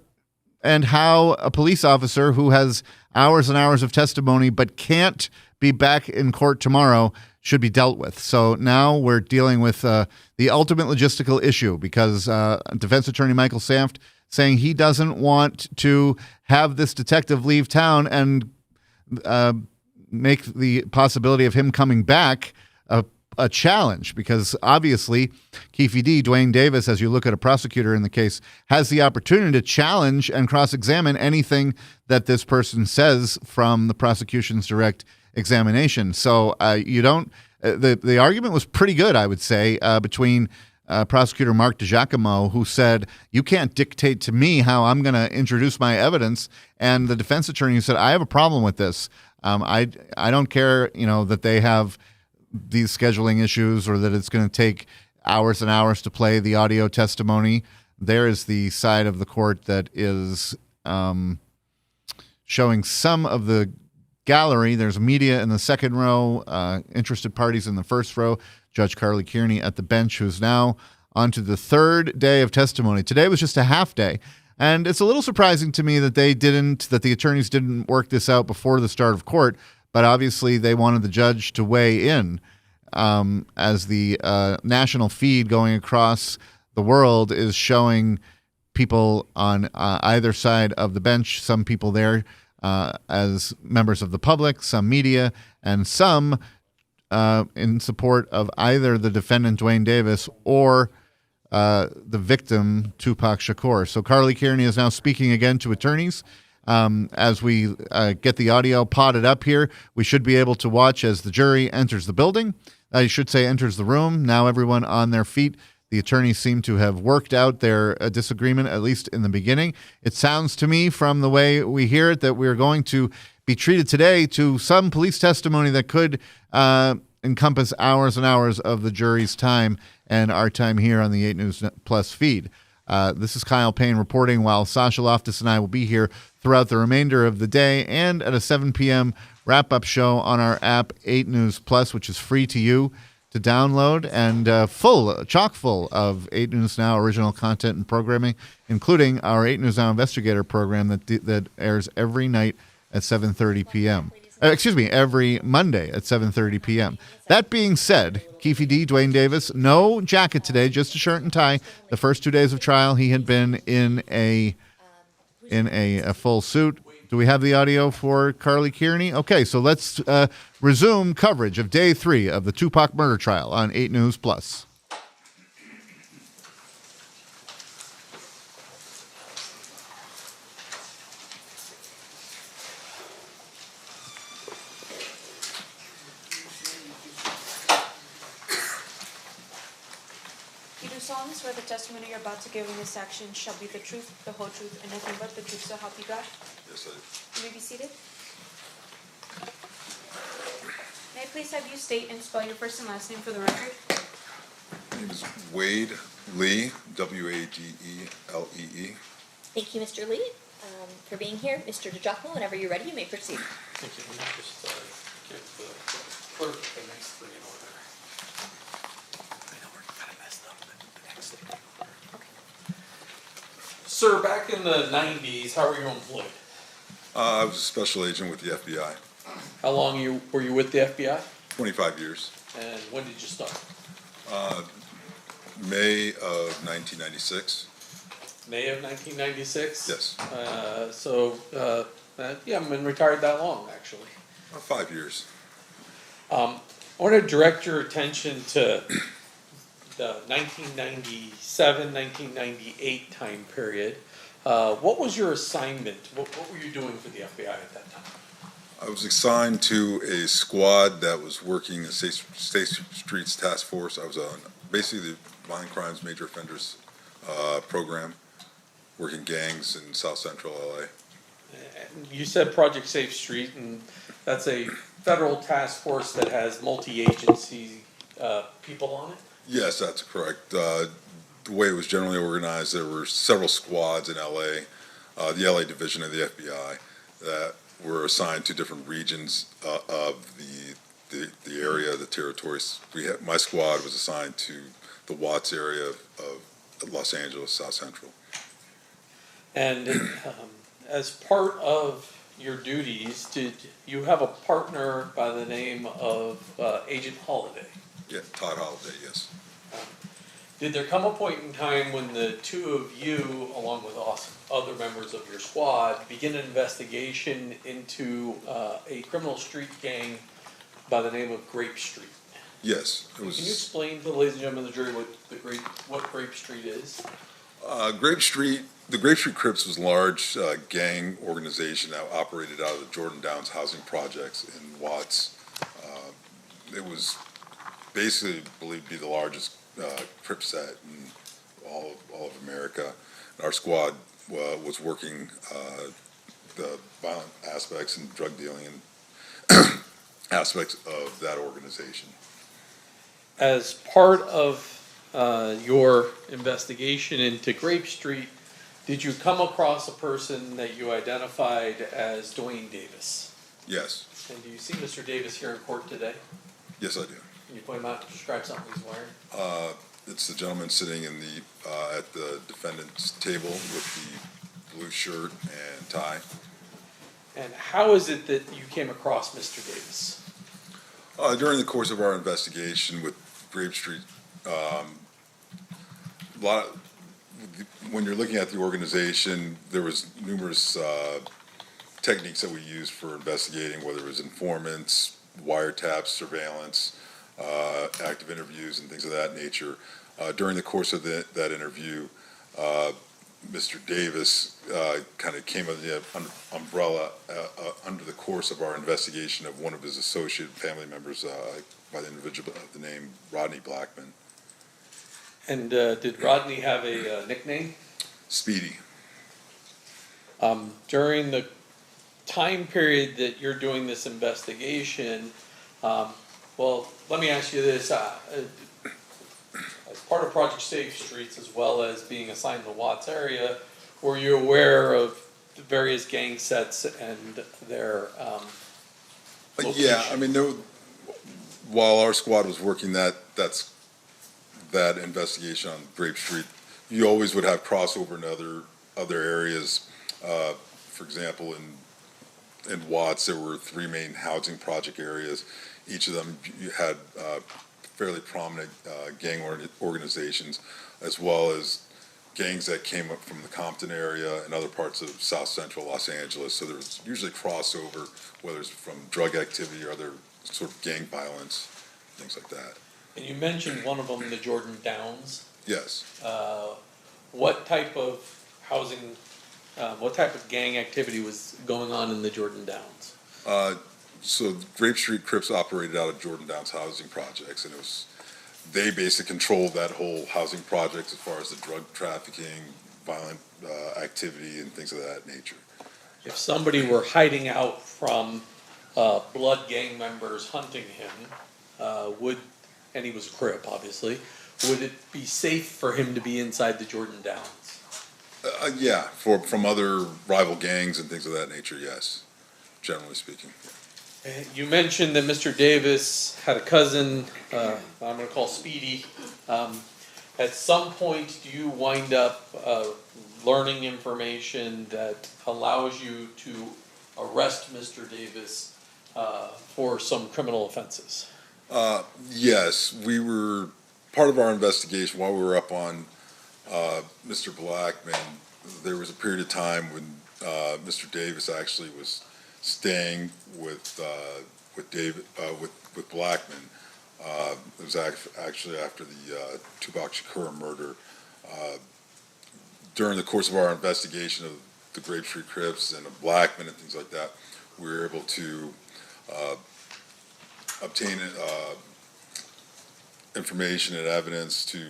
and how a police officer who has hours and hours of testimony but can't be back in court tomorrow should be dealt with. So now we're dealing with the ultimate logistical issue because defense attorney Michael Samft saying he doesn't want to have this detective leave town and make the possibility of him coming back a challenge, because obviously Keffe D, Duane Davis, as you look at a prosecutor in the case, has the opportunity to challenge and cross-examine anything that this person says from the prosecution's direct examination. So you don't. The argument was pretty good, I would say, between prosecutor Mark DiGiacomo, who said, "You can't dictate to me how I'm going to introduce my evidence," and the defense attorney said, "I have a problem with this. I don't care, that they have these scheduling issues or that it's going to take hours and hours to play the audio testimony." There is the side of the court that is showing some of the gallery. There's media in the second row, interested parties in the first row, Judge Carly Kearney at the bench, who's now on to the third day of testimony. Today was just a half day. And it's a little surprising to me that the attorneys didn't work this out before the start of court, but obviously they wanted the judge to weigh in. as the national feed going across the world is showing people on either side of the bench, some people there as members of the public, some media, and some in support of either the defendant, Duane Davis, or the victim, Tupac Shakur. So Carly Kearney is now speaking again to attorneys. As we get the audio potted up here, we should be able to watch as the jury enters the building. I should say enters the room. Now everyone on their feet. The attorneys seem to have worked out their disagreement, at least in the beginning. It sounds to me from the way we hear it that we're going to be treated today to some police testimony that could encompass hours and hours of the jury's time and our time here on the 8 News Plus feed. This is Kyle Payne reporting, while Sasha Loftus and I will be here throughout the remainder of the day and at a 7 p.m. wrap-up show on our app 8 News Plus, which is free to you to download and chock full of 8 News Now original content and programming, including our 8 News Now Investigator program that airs every night at 7:30 p.m. Every Monday at 7:30 p.m. That being said, Keffe D, Duane Davis, no jacket today, just a shirt and tie. The first 2 days of trial, he had been in a full suit. Do we have the audio for Carly Kearney? Okay, so let's resume coverage of day 3 of the Tupac murder trial on 8 News Plus. You do solemnly swear the testimony you're about to give in this section shall be the truth, the whole truth, and nothing but the truth, so help you God? Yes, I do. You may be seated. May I please have you state and spell your first and last name for the record? My name is Wade Lee, Wadelee. Thank you, Mr. Lee, for being here. Mr. DiGiacomo, whenever you're ready, you may proceed. Thank you. Let me just give the clerk the next thing in order. I know we're kind of messed up, but the next thing in order. Okay. Sir, back in the 90s, how were you employed? I was a special agent with the FBI. How long were you with the FBI? 25 years. And when did you start? May of 1996. May of 1996? Yes. You haven't been retired that long, actually. 5 years. I want to direct your attention to the 1997, 1998 time period. What was your assignment? What were you doing for the FBI at that time? I was assigned to a squad that was working at State Streets Task Force. I was on basically the Violent Crimes Major Offenders program, working gangs in South Central LA. And you said Project Safe Street, and that's a federal task force that has multi-agency people on it? Yes, that's correct. The way it was generally organized, there were several squads in LA, the LA division of the FBI, that were assigned to different regions of the area, the territories. My squad was assigned to the Watts area of Los Angeles, South Central. And as part of your duties, did you have a partner by the name of Agent Holiday? Yeah, Todd Holiday, yes. Did there come a point in time when the two of you, along with other members of your squad, begin an investigation into a criminal street gang by the name of Grape Street? Yes. It was. Can you explain to the ladies and gentlemen of the jury what Grape Street is? Grape Street, the Grape Street Crips was a large gang organization that operated out of the Jordan Downs housing projects in Watts. It was basically believed to be the largest Crip set in all of America. And our squad was working the violent aspects and drug dealing and aspects of that organization. As part of your investigation into Grape Street, did you come across a person that you identified as Duane Davis? Yes. And do you see Mr. Davis here in court today? Yes, I do. Can you point him out and describe something he's wearing? It's the gentleman sitting in the at the defendant's table with the blue shirt and tie. And how is it that you came across Mr. Davis? During the course of our investigation with Grape Street, when you're looking at the organization, there was numerous techniques that we used for investigating, whether it was informants, wiretaps, surveillance, active interviews, and things of that nature. During the course of that interview, Mr. Davis kind of came under the umbrella under the course of our investigation of one of his associate family members by the individual of the name Rodney Blackman. And did Rodney have a nickname? Speedy. During the time period that you're doing this investigation, well, let me ask you this. As part of Project Safe Streets, as well as being assigned to the Watts area, were you aware of the various gang sets and their Yeah, I mean, while our squad was working that investigation on Grape Street, you always would have crossover in other areas. For example, in Watts, there were 3 main housing project areas. Each of them you had fairly prominent gang organizations, as well as gangs that came up from the Compton area and other parts of South Central Los Angeles. So there was usually crossover, whether it's from drug activity or other sort of gang violence, things like that. And you mentioned one of them, the Jordan Downs. Yes. What type of housing, what type of gang activity was going on in the Jordan Downs? So Grape Street Crips operated out of Jordan Downs housing projects, and they basically controlled that whole housing project as far as the drug trafficking, violent activity, and things of that nature. If somebody were hiding out from blood gang members hunting him, and he was a Crip, obviously, would it be safe for him to be inside the Jordan Downs? Yeah, from other rival gangs and things of that nature, yes, generally speaking. You mentioned that Mr. Davis had a cousin, I'm going to call Speedy. At some point, do you wind up learning information that allows you to arrest Mr. Davis for some criminal offenses? Yes, we were part of our investigation while we were up on Mr. Blackman. There was a period of time when Mr. Davis actually was staying with Blackman. It was actually after the Tupac Shakur murder. During the course of our investigation of the Grape Street Crips and of Blackman and things like that, we were able to obtain information and evidence to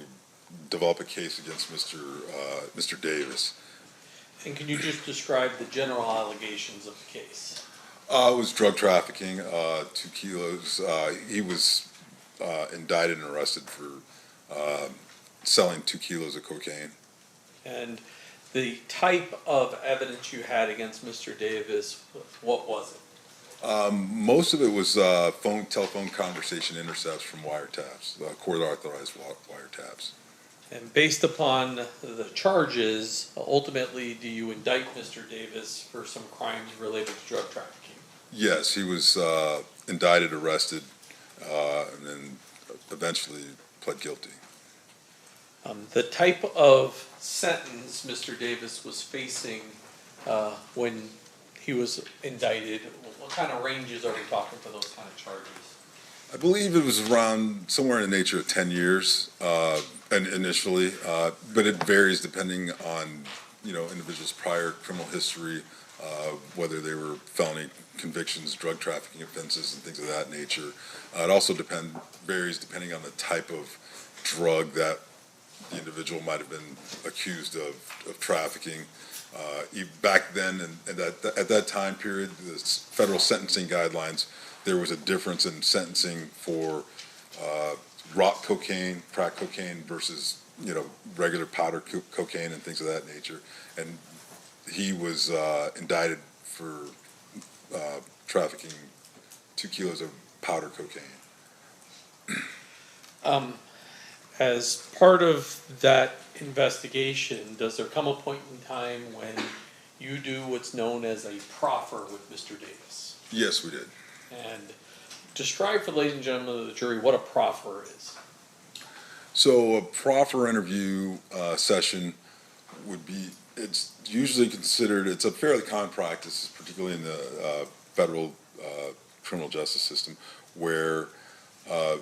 develop a case against Mr. Davis. And can you just describe the general allegations of the case? It was drug trafficking, 2 kilos. He was indicted and arrested for selling 2 kilos of cocaine. And the type of evidence you had against Mr. Davis, what was it? Most of it was telephone conversation intercepts from wiretaps, court-authorized wiretaps. And based upon the charges, ultimately, do you indict Mr. Davis for some crimes related to drug trafficking? Yes, he was indicted, arrested, and then eventually pled guilty. The type of sentence Mr. Davis was facing when he was indicted, what kind of ranges are we talking for those kind of charges? I believe it was around somewhere in the nature of 10 years and initially, but it varies depending on individuals' prior criminal history, whether they were felony convictions, drug trafficking offenses, and things of that nature. It also varies depending on the type of drug that the individual might have been accused of trafficking. Back then, and at that time period, the federal sentencing guidelines, there was a difference in sentencing for rock cocaine, crack cocaine versus regular powder cocaine and things of that nature. And he was indicted for trafficking 2 kilos of powder cocaine. As part of that investigation, does there come a point in time when you do what's known as a proffer with Mr. Davis? Yes, we did. And describe for the ladies and gentlemen of the jury what a proffer is. So a proffer interview session would be, it's usually considered, it's a fairly common practice, particularly in the federal criminal justice system, where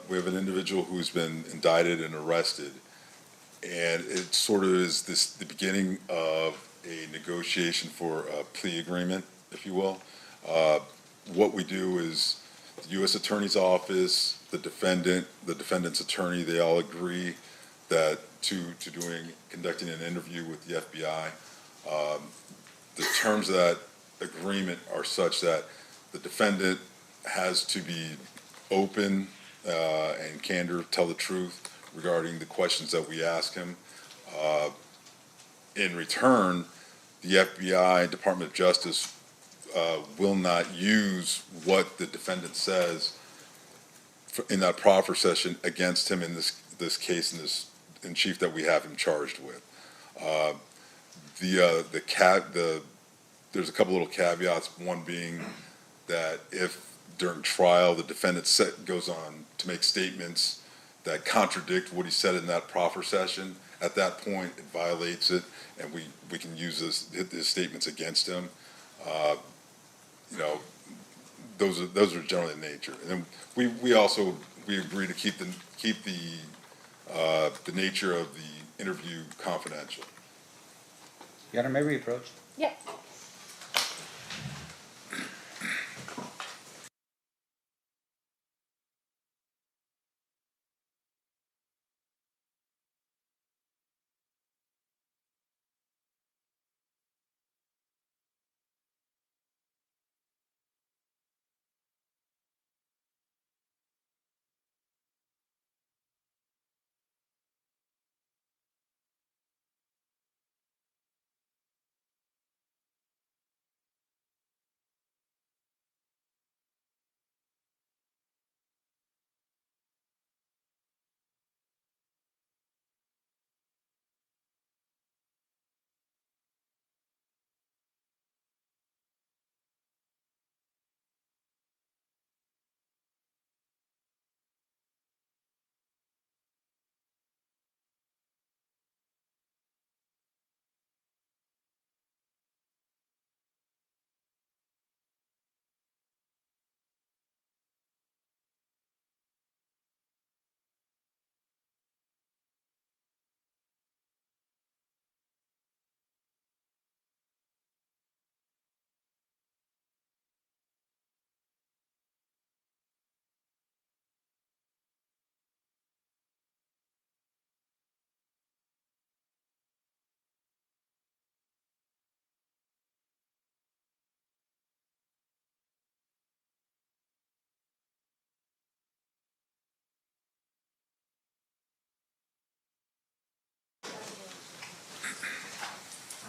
we have an individual who's been indicted and arrested, and it sort of is the beginning of a negotiation for a plea agreement, if you will. What we do is the U.S. Attorney's Office, the defendant's attorney, they all agree that conducting an interview with the FBI. The terms of that agreement are such that the defendant has to be open and candor, tell the truth regarding the questions that we ask him. In return, the FBI, Department of Justice, will not use what the defendant says in that proffer session against him in this case, in chief that we have him charged with. There's a couple little caveats. One being that if during trial the defendant goes on to make statements that contradict what he said in that proffer session, at that point it violates it, and we can use his statements against him. Those are generally in nature. And then we agree to keep the nature of the interview confidential. Your Honor, may we approach? Yep.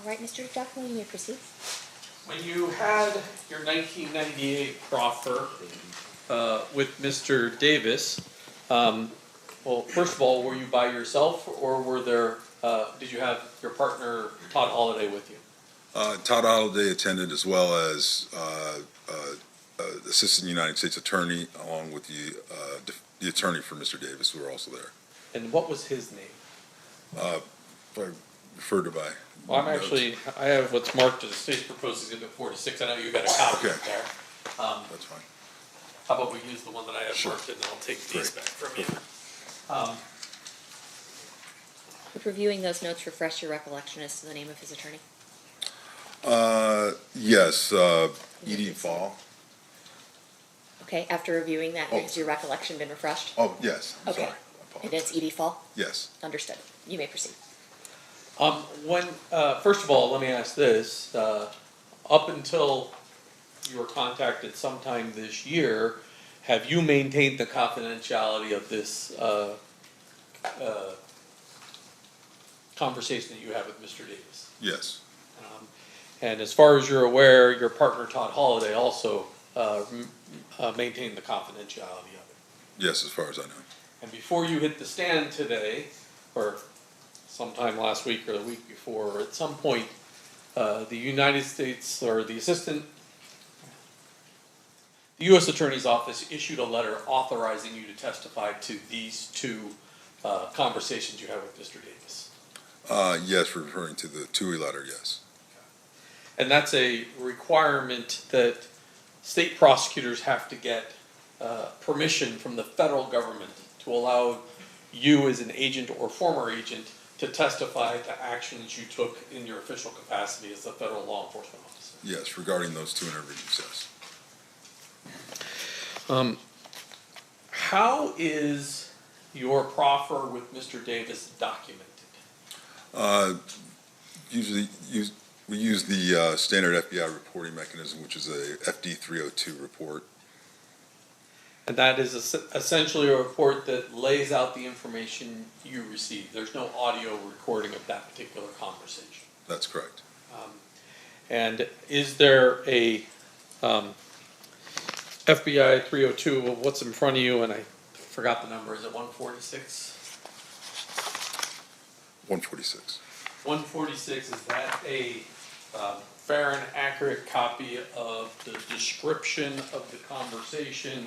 All right, Mr. Duffman, you may proceed. When you had your 1998 proffer with Mr. Davis, well, first of all, were you by yourself, or did you have your partner Todd Holliday with you? Todd Holliday attended, as well as Assistant United States Attorney, along with the attorney for Mr. Davis, who were also there. And what was his name? Referred to by. Well, I have what's marked as State's Proposed Exhibit 46. I know you got a copy Okay. there. That's fine. How about we use the one that I have Sure. marked, and I'll take these back from you. Would reviewing those notes refresh your recollection as to the name of his attorney? Yes, Edie Fall. Okay, after reviewing that, has your recollection been refreshed? Oh, yes. I'm Okay. sorry. And it's Edie Fall? Yes. Understood. You may proceed. First of all, let me ask this. Up until you were contacted sometime this year, have you maintained the confidentiality of this conversation that you had with Mr. Davis? Yes. And as far as you're aware, your partner Todd Holliday also maintained the confidentiality of it? Yes, as far as I know. And before you hit the stand today, or sometime last week or the week before, at some point, the United States, or the the U.S. Attorney's Office issued a letter authorizing you to testify to these two conversations you had with Mr. Davis. Yes, referring to the TUI letter, yes. And that's a requirement that state prosecutors have to get permission from the federal government to allow you as an agent or former agent to testify to actions you took in your official capacity as a federal law enforcement officer. Yes, regarding those two interviews, yes. How is your proffer with Mr. Davis documented? Usually we use the standard FBI reporting mechanism, which is a FD 302 report. And that is essentially a report that lays out the information you receive. There's no audio recording of that particular conversation. That's correct. And is there a FBI 302 of what's in front of you? And I forgot the number. Is it 146? 146. 146, is that a fair and accurate copy of the description of the conversation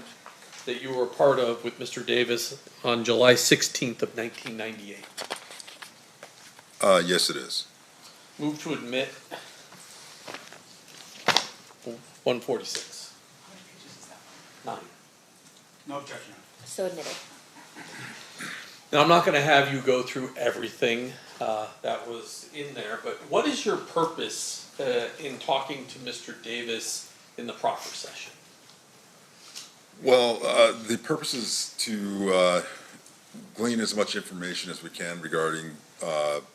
that you were a part of with Mr. Davis on July 16th of 1998? Yes, it is. Move to admit 146. How many pages is that? 9. No objection. So admitted. Now, I'm not going to have you go through everything that was in there, but what is your purpose in talking to Mr. Davis in the proffer session? Well, the purpose is to glean as much information as we can regarding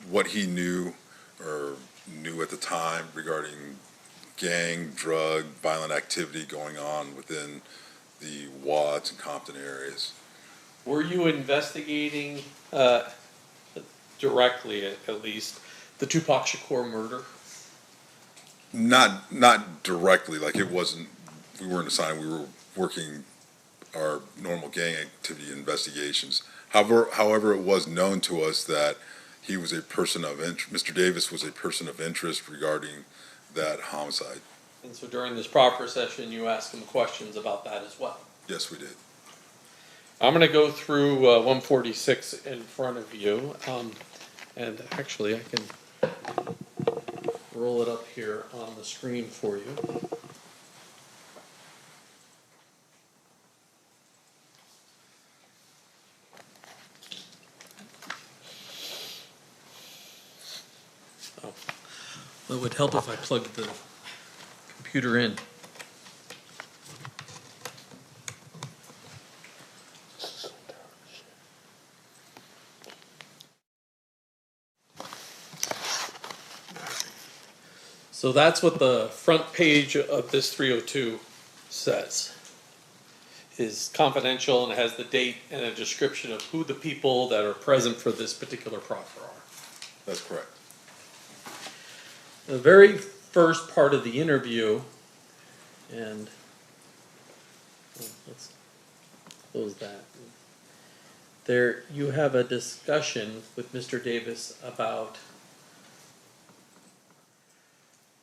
what he knew or knew at the time regarding gang, drug, violent activity going on within the Watts and Compton areas. Were you investigating directly, at least, the Tupac Shakur murder? Not directly, like it wasn't, we weren't assigned, we were working our normal gang activity investigations. However, it was known to us that he was a person of interest, Mr. Davis was a person of interest regarding that homicide. And so during this proffer session, you asked him questions about that as well? Yes, we did. I'm going to go through 146 in front of you, and actually I can roll it up here on the screen for you. Oh, well, it would help if I plugged the computer in. So that's what the front page of this 302 says. Is confidential and has the date and a description of who the people that are present for this particular proffer are. That's correct. The very first part of the interview, and let's close that. There you have a discussion with Mr. Davis about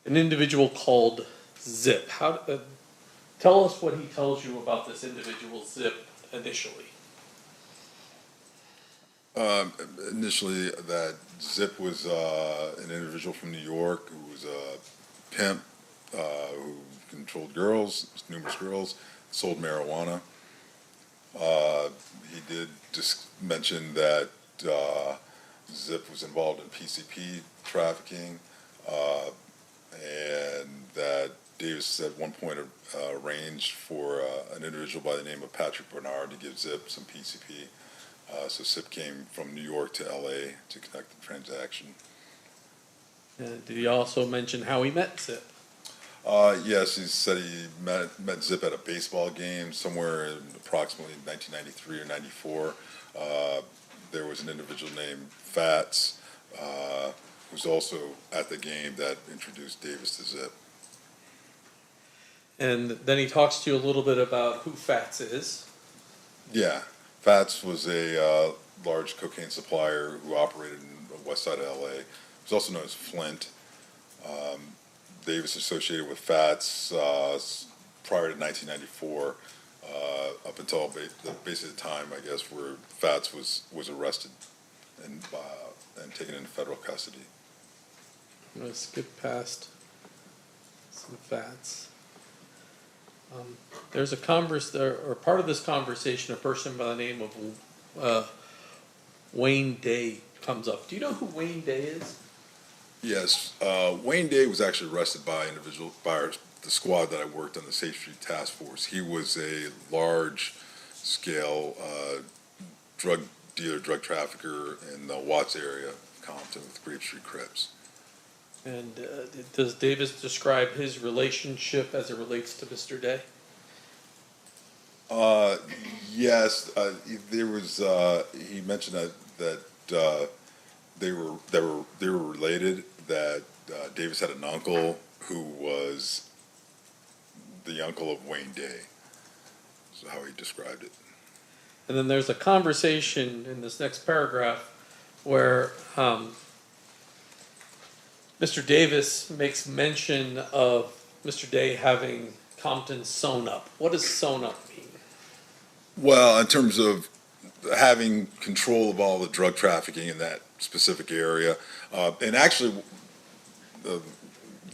an individual called Zip. Tell us what he tells you about this individual Zip initially. Initially, that Zip was an individual from New York who was a pimp who controlled girls, numerous girls, sold marijuana. He did just mention that Zip was involved in PCP trafficking, and that Davis at one point arranged for an individual by the name of Patrick Bernard to give Zip some PCP. So Zip came from New York to LA to conduct the transaction. Did he also mention how he met Zip? Yes, he said he met Zip at a baseball game somewhere in approximately 1993 or 94. There was an individual named Fats who was also at the game that introduced Davis to Zip. And then he talks to you a little bit about who Fats is. Yeah, Fats was a large cocaine supplier who operated in the west side of LA. He was also known as Flint. Davis associated with Fats prior to 1994, up until basically the time, I guess, where Fats was arrested and taken into federal custody. I'm going to skip past some Fats. There's a or part of this conversation, a person by the name of Wayne Day comes up. Do you know who Wayne Day is? Yes, Wayne Day was actually arrested by the squad that I worked on, the Safe Street Task Force. He was a large-scale drug dealer, drug trafficker in the Watts area of Compton with Grape Street Crips. And does Davis describe his relationship as it relates to Mr. Day? Yes, there was. He mentioned that they were related. That Davis had an uncle who was the uncle of Wayne Day. That's how he described it. And then there's a conversation in this next paragraph where Mr. Davis makes mention of Mr. Day having Compton sewn up. What does sewn up mean? Well, in terms of having control of all the drug trafficking in that specific area, and actually,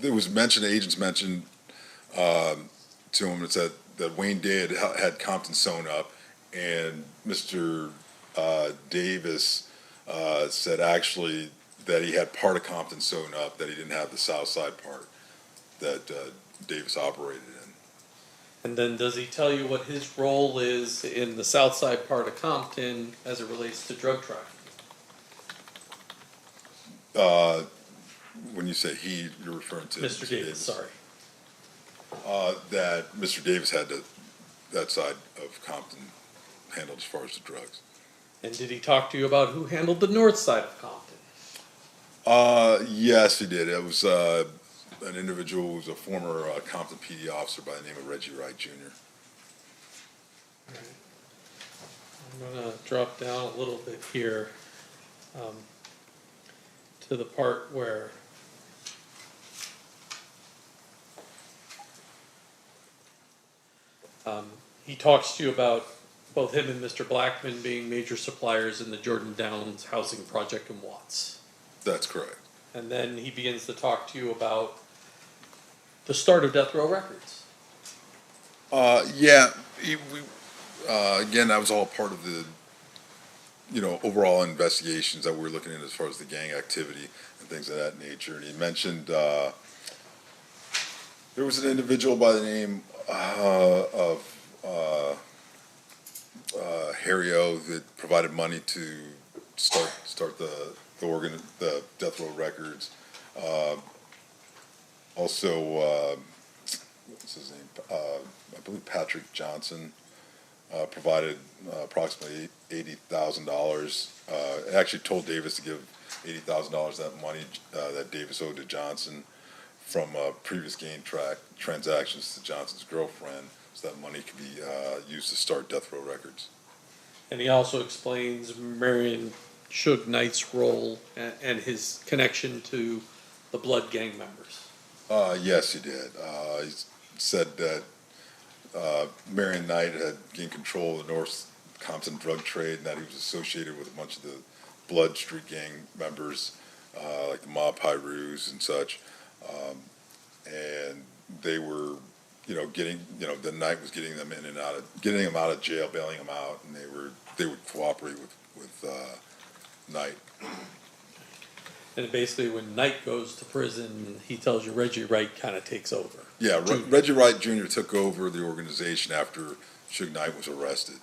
there was agents mentioned to him that said that Wayne Day had Compton sewn up, and Mr. Davis said actually that he had part of Compton sewn up, that he didn't have the south side part that Davis operated in. And then does he tell you what his role is in the south side part of Compton as it relates to drug trafficking? When you say he, you're referring to Mr. Davis, sorry. That Mr. Davis had that side of Compton handled as far as the drugs. And did he talk to you about who handled the north side of Compton? Yes, he did. It was an individual who was a former Compton PD officer by the name of Reggie Wright Jr. All right. I'm going to drop down a little bit here to the part where he talks to you about both him and Mr. Blackman being major suppliers in the Jordan Downs housing project in Watts. That's correct. And then he begins to talk to you about the start of Death Row Records. Yeah. Again, that was all part of the, overall investigations that we were looking at as far as the gang activity and things of that nature. And he mentioned there was an individual by the name of Harry O that provided money to start the Death Row Records. Also, what's his name? I believe Patrick Johnson provided approximately $80,000. Actually told Davis to give $80,000 that money that Davis owed to Johnson from previous gang transactions to Johnson's girlfriend, so that money could be used to start Death Row Records. And he also explains Marion Suge Knight's role and his connection to the Blood gang members. Yes, he did. He said that Marion Knight had gained control of the North Compton drug trade, and that he was associated with a bunch of the Blood Street gang members, like the Mob Pyrus and such. And they were, the Knight was getting them in and out of, getting them out of jail, bailing them out, and they would cooperate with Knight. And basically, when Knight goes to prison, he tells you Reggie Wright kind of takes over. Yeah, Reggie Wright Jr. took over the organization after Suge Knight was arrested.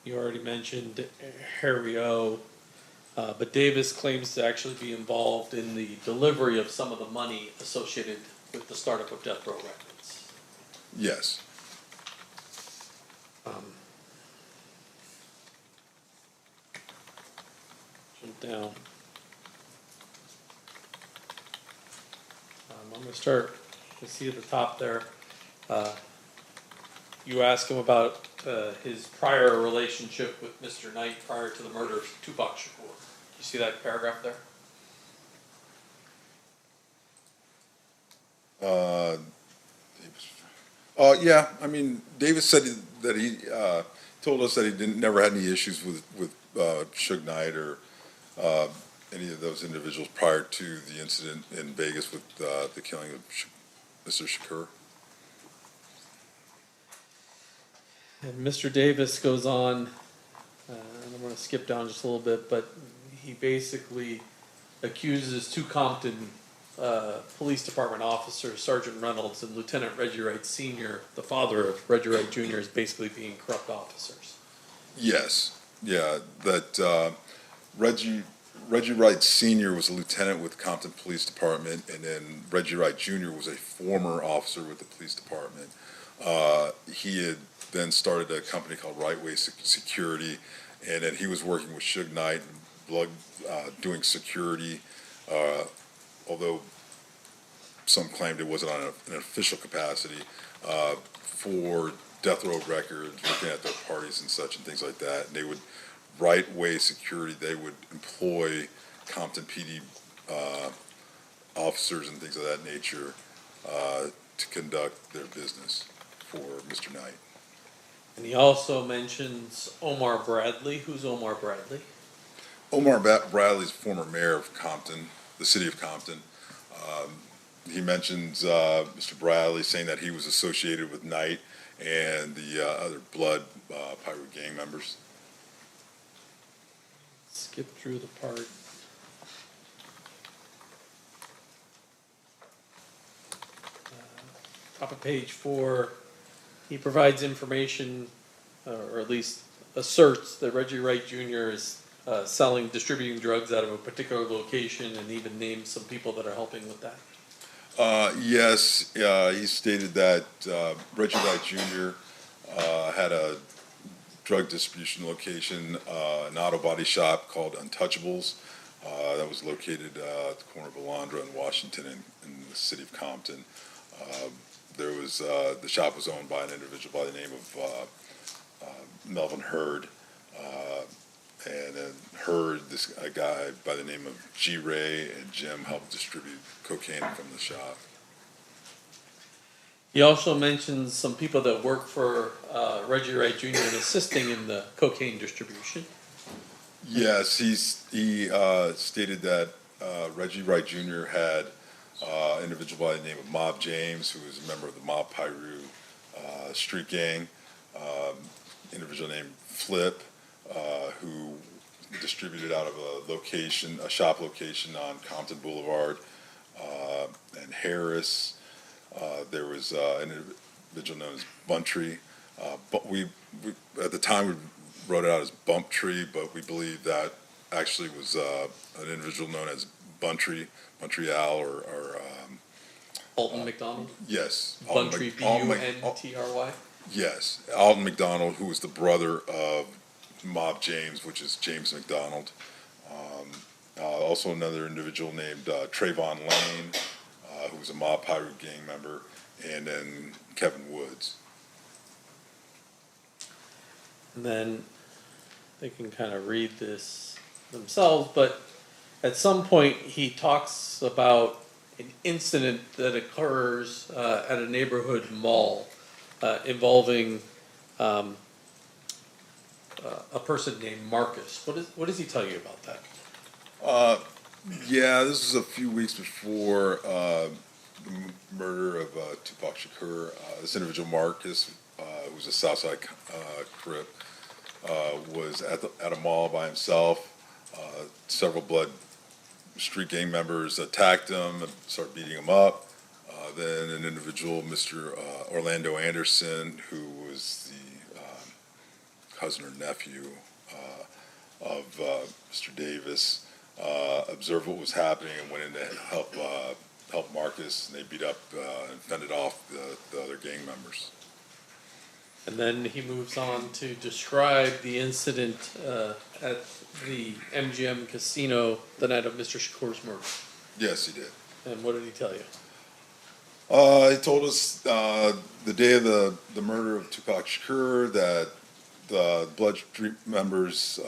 You already mentioned Harry O, but Davis claims to actually be involved in the delivery of some of the money associated with the startup of Death Row Records. Yes. Jump down. I'm going to start. You see at the top there. You ask him about his prior relationship with Mr. Knight prior to the murder of Tupac Shakur. You see that paragraph there? Yeah, I mean, Davis said that he told us that he never had any issues with Suge Knight or any of those individuals prior to the incident in Vegas with the killing of Mr. Shakur. And Mr. Davis goes on, and I'm going to skip down just a little bit, but he basically accuses two Compton Police Department officers, Sergeant Reynolds and Lieutenant Reggie Wright Sr., the father of Reggie Wright Jr., as basically being corrupt officers. Yes, yeah, that Reggie Wright Sr. was a lieutenant with Compton Police Department, and then Reggie Wright Jr. was a former officer with the police department. He had then started a company called Right Way Security, and then he was working with Suge Knight and Blood, doing security, although some claimed it wasn't on an official capacity, for Death Row Records, working at their parties and such and things like that. And they would, Right Way Security, they would employ Compton PD officers and things of that nature to conduct their business for Mr. Knight. And he also mentions Omar Bradley. Who's Omar Bradley? Omar Bradley's former mayor of Compton, the city of Compton. He mentions Mr. Bradley saying that he was associated with Knight and the other Blood Pyro gang members. Skip through the part. Top of page 4, he provides information, or at least asserts that Reggie Wright Jr. is distributing drugs out of a particular location, and even names some people that are helping with that. Yes, he stated that Reggie Wright Jr. Had a drug distribution location, an auto body shop called Untouchables, that was located at the corner of Alondra and Washington in the city of Compton. There was the shop was owned by an individual by the name of Melvin Hurd, and then Hurd, a guy by the name of G. Ray and Jim helped distribute cocaine from the shop. He also mentions some people that work for Reggie Wright Jr. and assisting in the cocaine distribution. Yes, he stated that Reggie Wright Jr. had an individual by the name of Mob James, who was a member of the Mob Pyru street gang, individual named Flip, who distributed out of a shop location on Compton Boulevard, and Harris. There was an individual known as Buntree. But we at the time we wrote it out as Bump Tree, but we believe that actually was an individual known as Buntree, Montreal, or Alton McDonald? Yes. Buntree, B-U-N-T-R-Y? Yes, Alton McDonald, who was the brother of Mob James, which is James McDonald. Also another individual named Trayvon Lane, who was a Mob Pirate gang member, and then Kevin Woods. And then they can kind of read this themselves, but at some point he talks about an incident that occurs at a neighborhood mall involving a person named Marcus. What does he tell you about that? Yeah, this was a few weeks before the murder of Tupac Shakur. This individual, Marcus, who was a Southside Crip, was at a mall by himself. Several Blood street gang members attacked him and started beating him up. Then an individual, Mr. Orlando Anderson, who was the cousin or nephew of Mr. Davis, observed what was happening and went in to help Marcus, and they beat up and fended off the other gang members. And then he moves on to describe the incident at the MGM casino the night of Mr. Shakur's murder. Yes, he did. And what did he tell you? He told us the day of the murder of Tupac Shakur that the Blood Street members,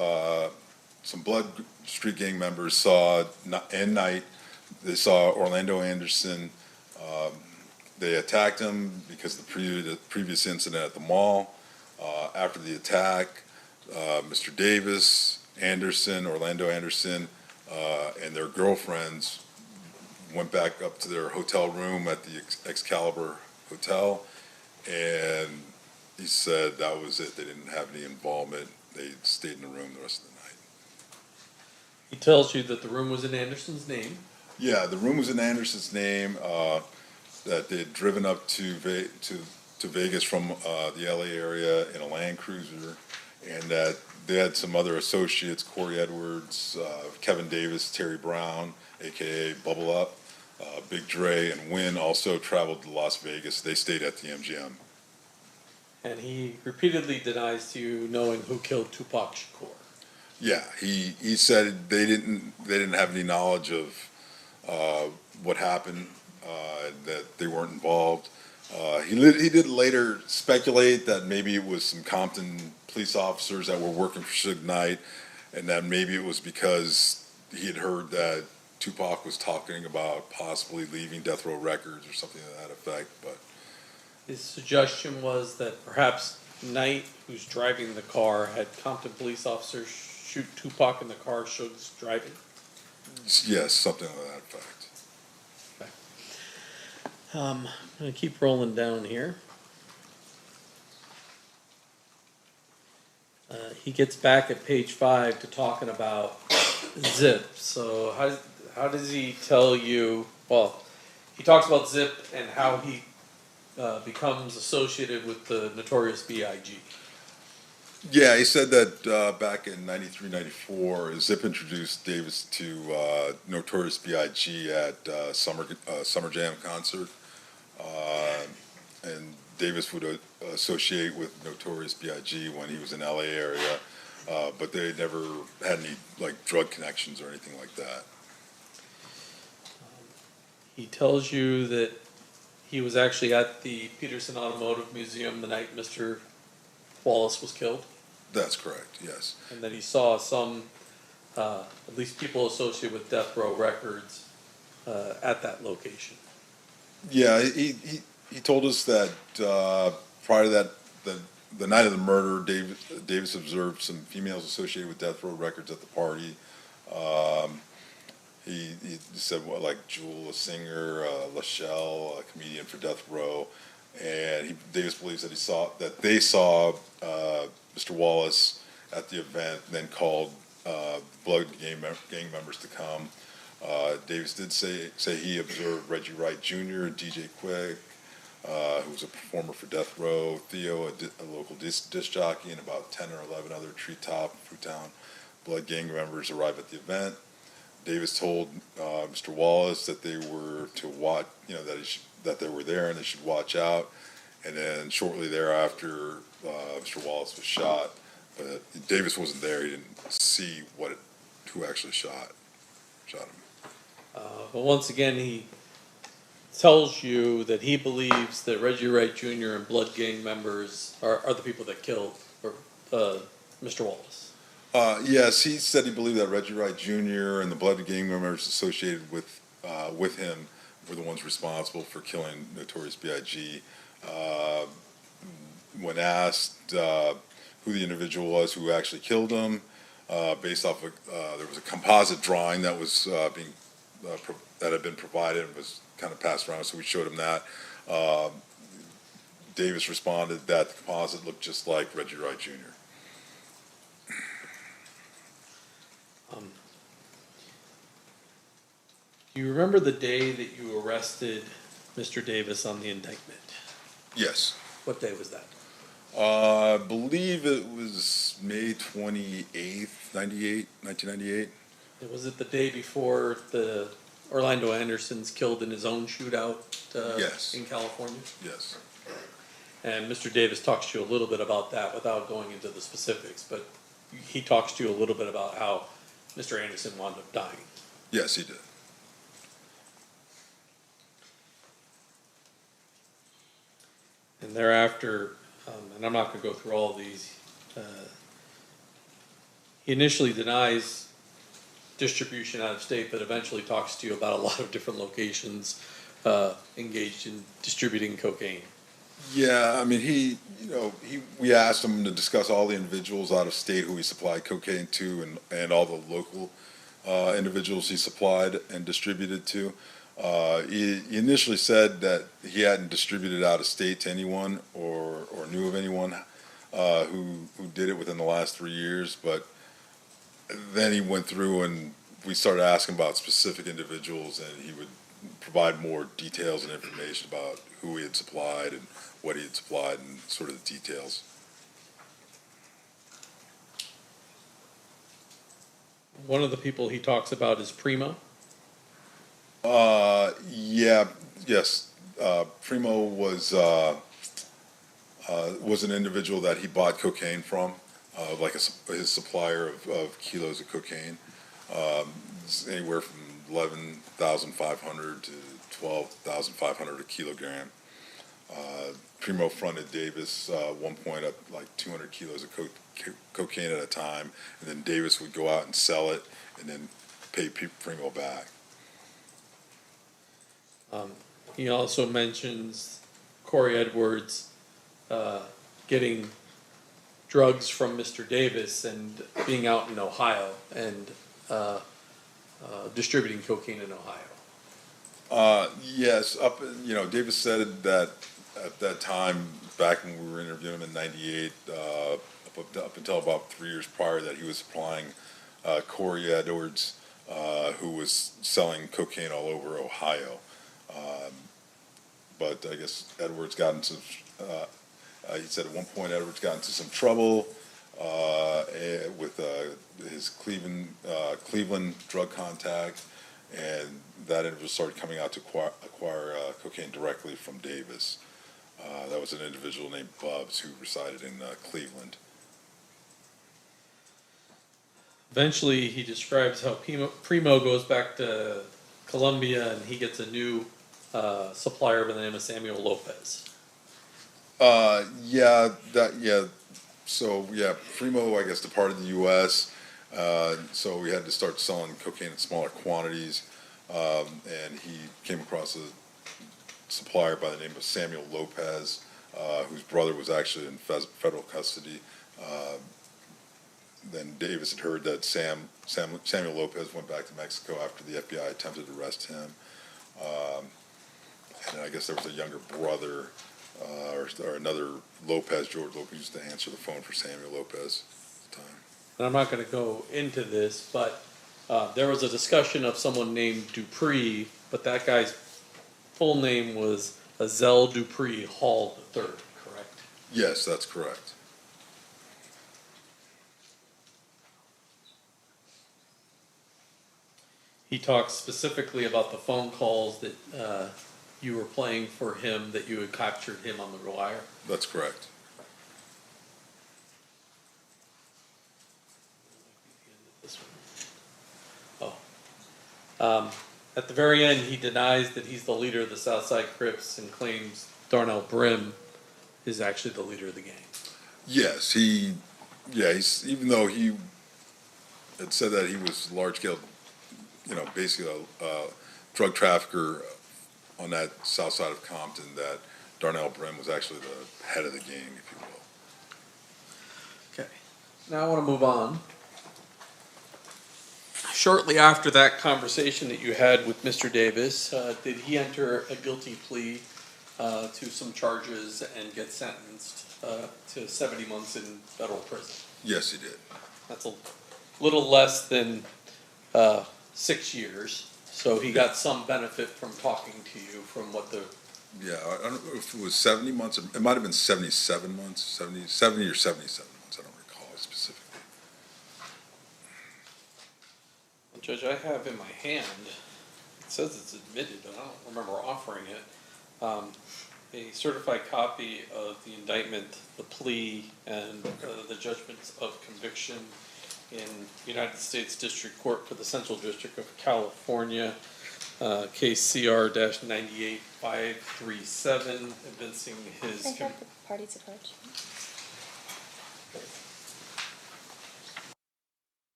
some Blood Street gang members saw at night, they saw Orlando Anderson they attacked him because of the previous incident at the mall. After the attack, Mr. Davis, Orlando Anderson, and their girlfriends went back up to their hotel room at the Excalibur Hotel, and he said that was it. They didn't have any involvement. They stayed in the room the rest of the night. He tells you that the room was in Anderson's name. Yeah, the room was in Anderson's name, that they had driven up to Vegas from the LA area in a Land Cruiser, and that they had some other associates, Corey Edwards, Kevin Davis, Terry Brown, a.k.a. Bubble Up, Big Dre, and Wynn also traveled to Las Vegas. They stayed at the MGM. And he repeatedly denies to you knowing who killed Tupac Shakur. Yeah, he said they didn't have any knowledge of what happened, that they weren't involved. He did later speculate that maybe it was some Compton police officers that were working for Suge Knight, and that maybe it was because he had heard that Tupac was talking about possibly leaving Death Row Records or something to that effect. But his suggestion was that perhaps Knight, who's driving the car, had Compton police officers shoot Tupac in the car Suge's driving? Yes, something to that effect. Okay. I'm going to keep rolling down here. He gets back at page 5 to talking about Zip. So how does he tell you? Well, he talks about Zip and how he becomes associated with the Notorious B.I.G. Yeah, he said that back in 93, 94, Zip introduced Davis to Notorious B.I.G. at Summer Jam concert, and Davis would associate with Notorious B.I.G. when he was in LA area, but they never had any like drug connections or anything like that. He tells you that he was actually at the Peterson Automotive Museum the night Mr. Wallace was killed. That's correct, yes. And that he saw some, at least people associated with Death Row Records at that location. Yeah, he told us that prior to that, the night of the murder, Davis observed some females associated with Death Row Records at the party. He said, well, like Jewel, a singer, Lachelle, a comedian for Death Row, and Davis believes that they saw Mr. Wallace at the event, and then called Blood gang members to come. Davis did say he observed Reggie Wright Jr., DJ Quick, who was a performer for Death Row, Theo, a local disc jockey, and about 10 or 11 other Treetop, Fruitown Blood gang members arrived at the event. Davis told Mr. Wallace that they were to watch, that they were there and they should watch out. And then shortly thereafter, Mr. Wallace was shot. But Davis wasn't there; he didn't see who actually shot him. But once again, he tells you that he believes that Reggie Wright Jr. and Blood gang members are the people that killed Mr. Wallace. Yes, he said he believed that Reggie Wright Jr. and the Blood gang members associated with him were the ones responsible for killing Notorious B.I.G. When asked who the individual was who actually killed him, based off of there was a composite drawing that was that had been provided and was kind of passed around, so we showed him that. Davis responded that the composite looked just like Reggie Wright Jr. Do you remember the day that you arrested Mr. Davis on the indictment? Yes. What day was that? I believe it was May 28th, 1998. Was it the day before the Orlando Anderson's killed in his own shootout Yes. in California? Yes. And Mr. Davis talks to you a little bit about that without going into the specifics, but he talks to you a little bit about how Mr. Anderson wound up dying. Yes, he did. And thereafter, and I'm not going to go through all of these, he initially denies distribution out of state, but eventually talks to you about a lot of different locations engaged in distributing cocaine. Yeah, I mean, we asked him to discuss all the individuals out of state who he supplied cocaine to, and all the local individuals he supplied and distributed to. He initially said that he hadn't distributed out of state to anyone or knew of anyone who did it within the last 3 years, but then he went through and we started asking about specific individuals, and he would provide more details and information about who he had supplied and what he had supplied and sort of the details. One of the people he talks about is Primo. Yes. Primo was an individual that he bought cocaine from, his supplier of kilos of cocaine, anywhere from 11,500 to 12,500 a kilogram. Primo fronted Davis one point up like 200 kilos of cocaine at a time, and then Davis would go out and sell it and then pay Primo back. He also mentions Corey Edwards getting drugs from Mr. Davis and being out in Ohio and distributing cocaine in Ohio. Yes, Davis said that at that time, back when we were interviewing him in '98, up until about 3 years prior, that he was supplying Corey Edwards, who was selling cocaine all over Ohio. But I guess Edwards got into, he said at one point Edwards got into some trouble with his Cleveland drug contact, and that individual started coming out to acquire cocaine directly from Davis. That was an individual named Bubs who resided in Cleveland. Eventually, he describes how Primo goes back to Colombia and he gets a new supplier by the name of Samuel Lopez. Primo, I guess, departed the U.S., so we had to start selling cocaine in smaller quantities, and he came across a supplier by the name of Samuel Lopez, whose brother was actually in federal custody. Then Davis had heard that Samuel Lopez went back to Mexico after the FBI attempted to arrest him. And I guess there was a younger brother, or another Lopez, George Lopez, used to answer the phone for Samuel Lopez at the time. And I'm not going to go into this, but there was a discussion of someone named Dupree, but that guy's full name was Azel Dupree Hall III, correct? Yes, that's correct. He talks specifically about the phone calls that you were playing for him, that you had captured him on the wire. That's correct. At the very end, he denies that he's the leader of the Southside Crips and claims Darnell Brim is actually the leader of the gang. Yes, he's even though he had said that he was large-scale, basically a drug trafficker on that south side of Compton, that Darnell Brim was actually the head of the gang, if you will. Okay. Now I want to move on. Shortly after that conversation that you had with Mr. Davis, did he enter a guilty plea to some charges and get sentenced to 70 months in federal prison? Yes, he did. That's a little less than 6 years. So he got some benefit from talking to you from what the... Yeah, I don't know if it was 70 months. It might have been 77 months, 70 or 77 months. I don't recall specifically. Well, Judge, I have in my hand, it says it's admitted, but I don't remember offering it, a certified copy of the indictment, the plea, and the judgments of conviction in United States District Court for the Central District of California, case CR-98537, evincing his... I have the parties approach.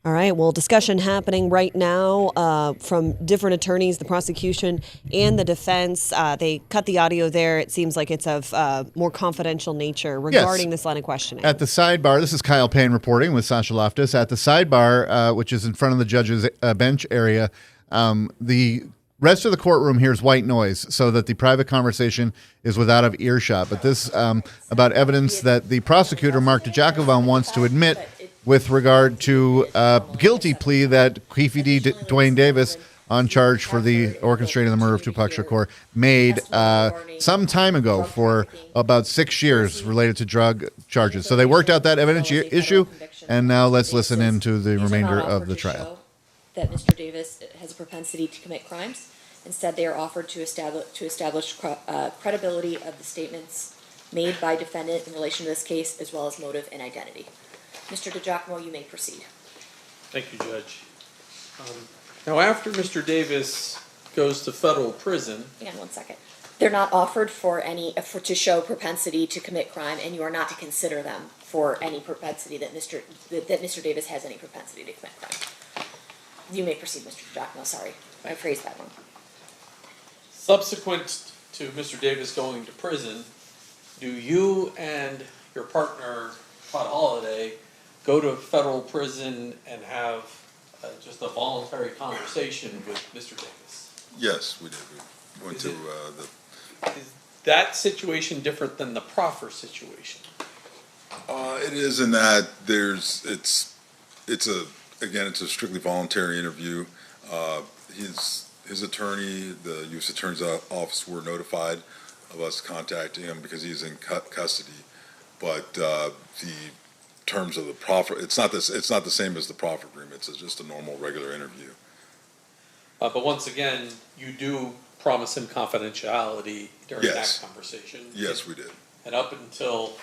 All right, well, discussion happening right now from different attorneys, the prosecution and the defense. They cut the audio there. It seems like it's of more confidential nature regarding this line of questioning. At the sidebar, this is Kyle Payne reporting with Sasha Loftus. At the sidebar, which is in front of the judge's bench area, the rest of the courtroom hears white noise so that the private conversation is without of earshot. But this about evidence that the prosecutor, Mark DeJacovan, wants to admit with regard to guilty plea that Keffe D. Duane Davis, on charge for the orchestrating the murder of Tupac Shakur, made some time ago for about 6 years related to drug charges. So they worked out that evidence issue, and now let's listen into the remainder of the trial. That Mr. Davis has a propensity to commit crimes. Instead, they are offered to establish credibility of the statements made by defendant in relation to this case, as well as motive and identity. Mr. DeGiacomo, you may proceed. Thank you, Judge. Now, after Mr. Davis goes to federal prison... Hang on 1 second. They're not offered to show propensity to commit crime, and you are not to consider them for any propensity that Mr. Davis has any propensity to commit crime. You may proceed, Mr. DeGiacomo. Sorry, I phrased that wrong. Subsequent to Mr. Davis going to prison, do you and your partner, Todd Holliday, go to federal prison and have just a voluntary conversation with Mr. Davis? Yes, we did. We went to Is that situation different than the proffer situation? It is in that it's a strictly voluntary interview. His attorney, the U.S. Attorney's Office, were notified of us contacting him because he's in custody. But the terms of the proffer, it's not the same as the proffer agreement. It's just a normal, regular interview. But once again, you do promise him confidentiality during that conversation. Yes, we did. And up until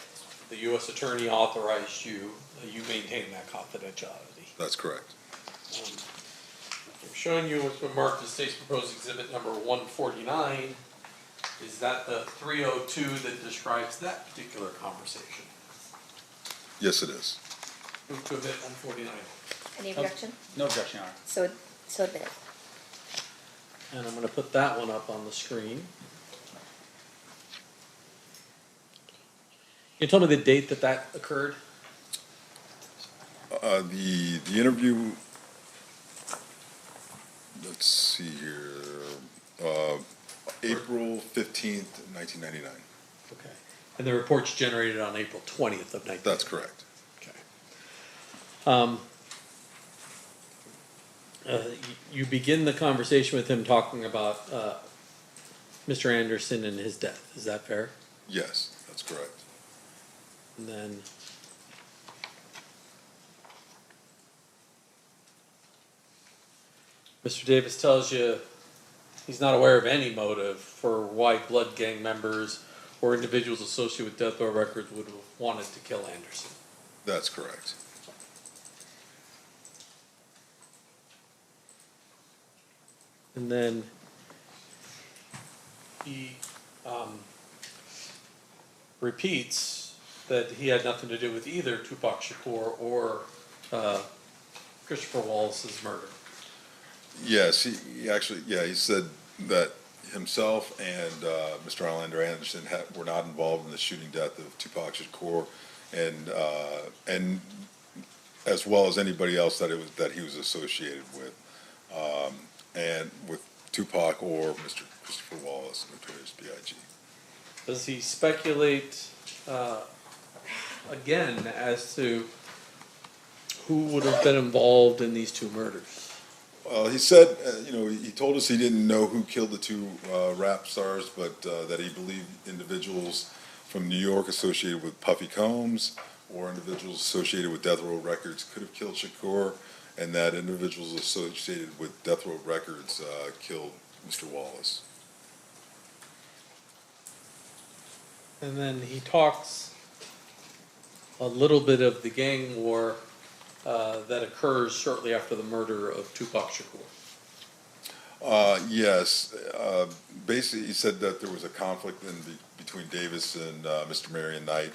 the U.S. Attorney authorized you, you maintain that confidentiality. That's correct. I'm showing you what's been marked as State's Proposed Exhibit number 149. Is that the 302 that describes that particular conversation? Yes, it is. Move to admit 149. Any objection? No objection, Your Honor. So admitted. And I'm going to put that one up on the screen. Can you tell me the date that occurred? The interview, let's see here, April 15th, 1999. Okay. And the report's generated on April 20th of 1999. That's correct. Okay. You begin the conversation with him talking about Mr. Anderson and his death. Is that fair? Yes, that's correct. And then Mr. Davis tells you he's not aware of any motive for why blood gang members or individuals associated with death row records would have wanted to kill Anderson. That's correct. And then he repeats that he had nothing to do with either Tupac Shakur or Christopher Wallace's murder. Yes, he actually, he said that himself and Mr. Orlando Anderson were not involved in the shooting death of Tupac Shakur, and as well as anybody else that he was associated with, and with Tupac or Mr. Christopher Wallace, Notorious B.I.G. Does he speculate again as to who would have been involved in these two murders? Well, he said, he told us he didn't know who killed the two rap stars, but that he believed individuals from New York associated with Puffy Combs or individuals associated with Death Row Records could have killed Shakur, and that individuals associated with Death Row Records killed Mr. Wallace. And then he talks a little bit of the gang war that occurs shortly after the murder of Tupac Shakur. Yes. Basically, he said that there was a conflict between Davis and Mr. Marion Knight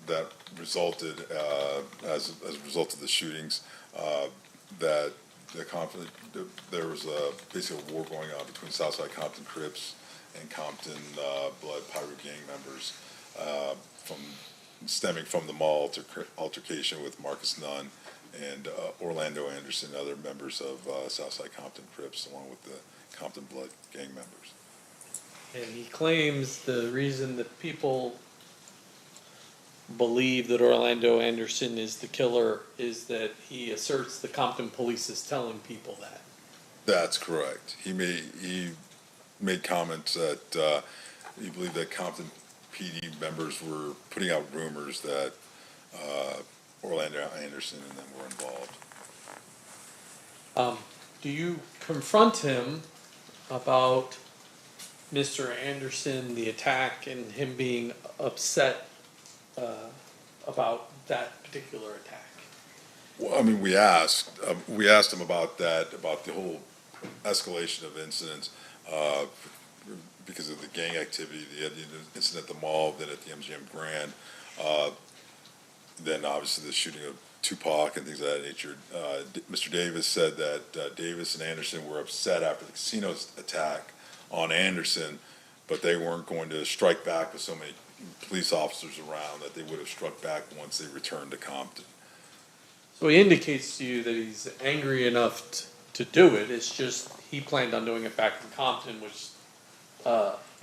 that resulted as a result of the shootings, that the conflict, there was basically a war going on between Southside Compton Crips and Compton Blood Pirate Gang members, stemming from the mall altercation with Marcus Nunn and Orlando Anderson, other members of Southside Compton Crips, along with the Compton Blood Gang members. And he claims the reason that people believe that Orlando Anderson is the killer is that he asserts the Compton police is telling people that. That's correct. He made comments that he believed that Compton PD members were putting out rumors that Orlando Anderson and them were involved. Do you confront him about Mr. Anderson, the attack, and him being upset about that particular attack? Well, I mean, we asked him about that, about the whole escalation of incidents because of the gang activity. They had the incident at the mall, then at the MGM Grand, then obviously the shooting of Tupac and things of that nature. Mr. Davis said that Davis and Anderson were upset after the casino's attack on Anderson, but they weren't going to strike back with so many police officers around that they would have struck back once they returned to Compton. So he indicates to you that he's angry enough to do it. It's just he planned on doing it back in Compton, which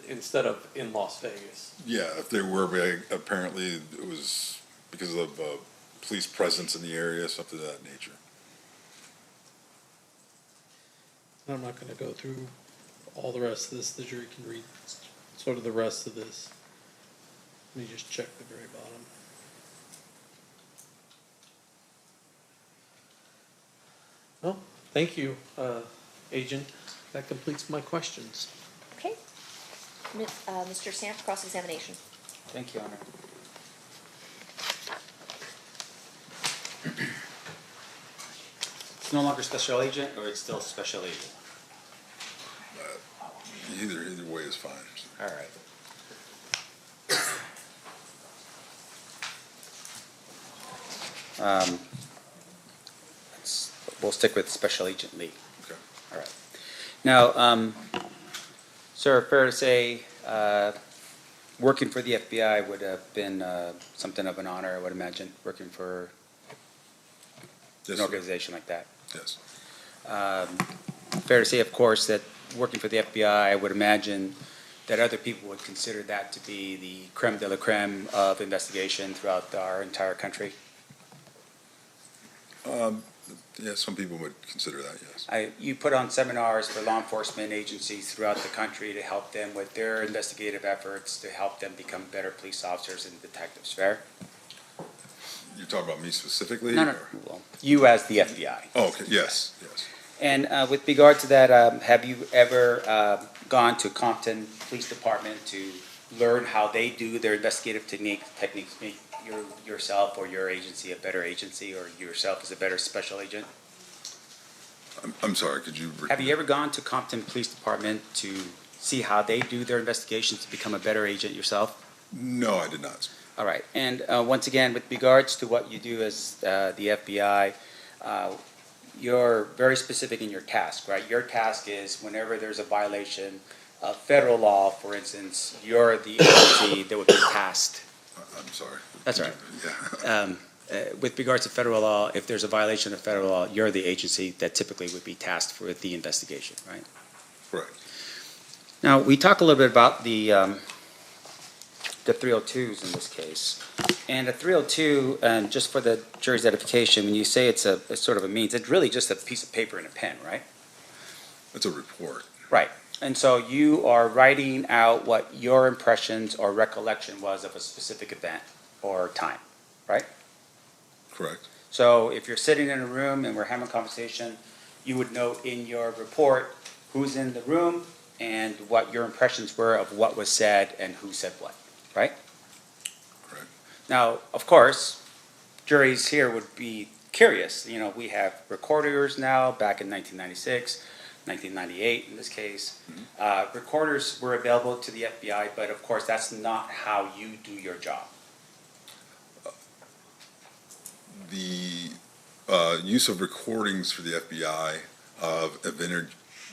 instead of in Las Vegas. Yeah, if they were, apparently it was because of police presence in the area, something of that nature. I'm not going to go through all the rest of this. The jury can read sort of the rest of this. Let me just check the very bottom. Well, thank you, Agent. That completes my questions. Okay. Mr. Samp, cross-examination. Thank you, Honor. It's no longer special agent, or it's still special agent? Either way is fine. All right. We'll stick with Special Agent Lee. Okay. All right. Now, sir, fair to say, working for the FBI would have been something of an honor, I would imagine, working for an organization like that. Yes. Fair to say, of course, that working for the FBI, I would imagine that other people would consider that to be the creme de la creme of investigation throughout our entire country. Yeah, some people would consider that, yes. You put on seminars for law enforcement agencies throughout the country to help them with their investigative efforts, to help them become better police officers and detectives, fair? You're talking about me specifically? No. Well, you as the FBI. Oh, okay, yes. And with regard to that, have you ever gone to Compton Police Department to learn how they do their investigative techniques, make yourself or your agency a better agency, or yourself as a better special agent? I'm sorry, could you repeat? Have you ever gone to Compton Police Department to see how they do their investigations to become a better agent yourself? No, I did not. All right. And once again, with regards to what you do as the FBI, you're very specific in your task, right? Your task is whenever there's a violation of federal law, for instance, you're the agency that would be tasked. I'm sorry. That's right. Yeah. With regards to federal law, if there's a violation of federal law, you're the agency that typically would be tasked with the investigation, right? Correct. Now, we talk a little bit about the 302s in this case. And a 302, just for the jury's edification, when you say it's a sort of a means, it's really just a piece of paper and a pen, right? It's a report. Right. And so you are writing out what your impressions or recollection was of a specific event or time, right? Correct. So if you're sitting in a room and we're having a conversation, you would note in your report who's in the room and what your impressions were of what was said and who said what, right? Correct. Now, of course, juries here would be curious. You know, we have recorders now, back in 1996, 1998 in this case. Mm-hmm. Recorders were available to the FBI, but of course that's not how you do your job. the use of recordings for the FBI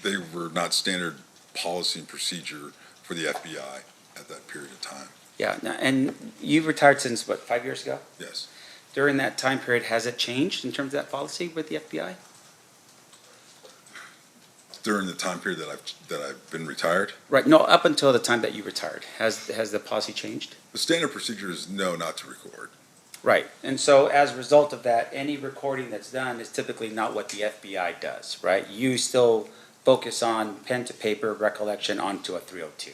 they were not standard policy and procedure for the FBI at that period of time. Yeah, and you've retired since, what, 5 years ago? Yes. During that time period, has it changed in terms of that policy with the FBI? During the time period that I've been retired, Right, no, up until the time that you retired, has the policy changed? the standard procedure is no, not to record. Right, and so as a result of that, any recording that's done is typically not what the FBI does, right? You still focus on pen to paper recollection onto a 302.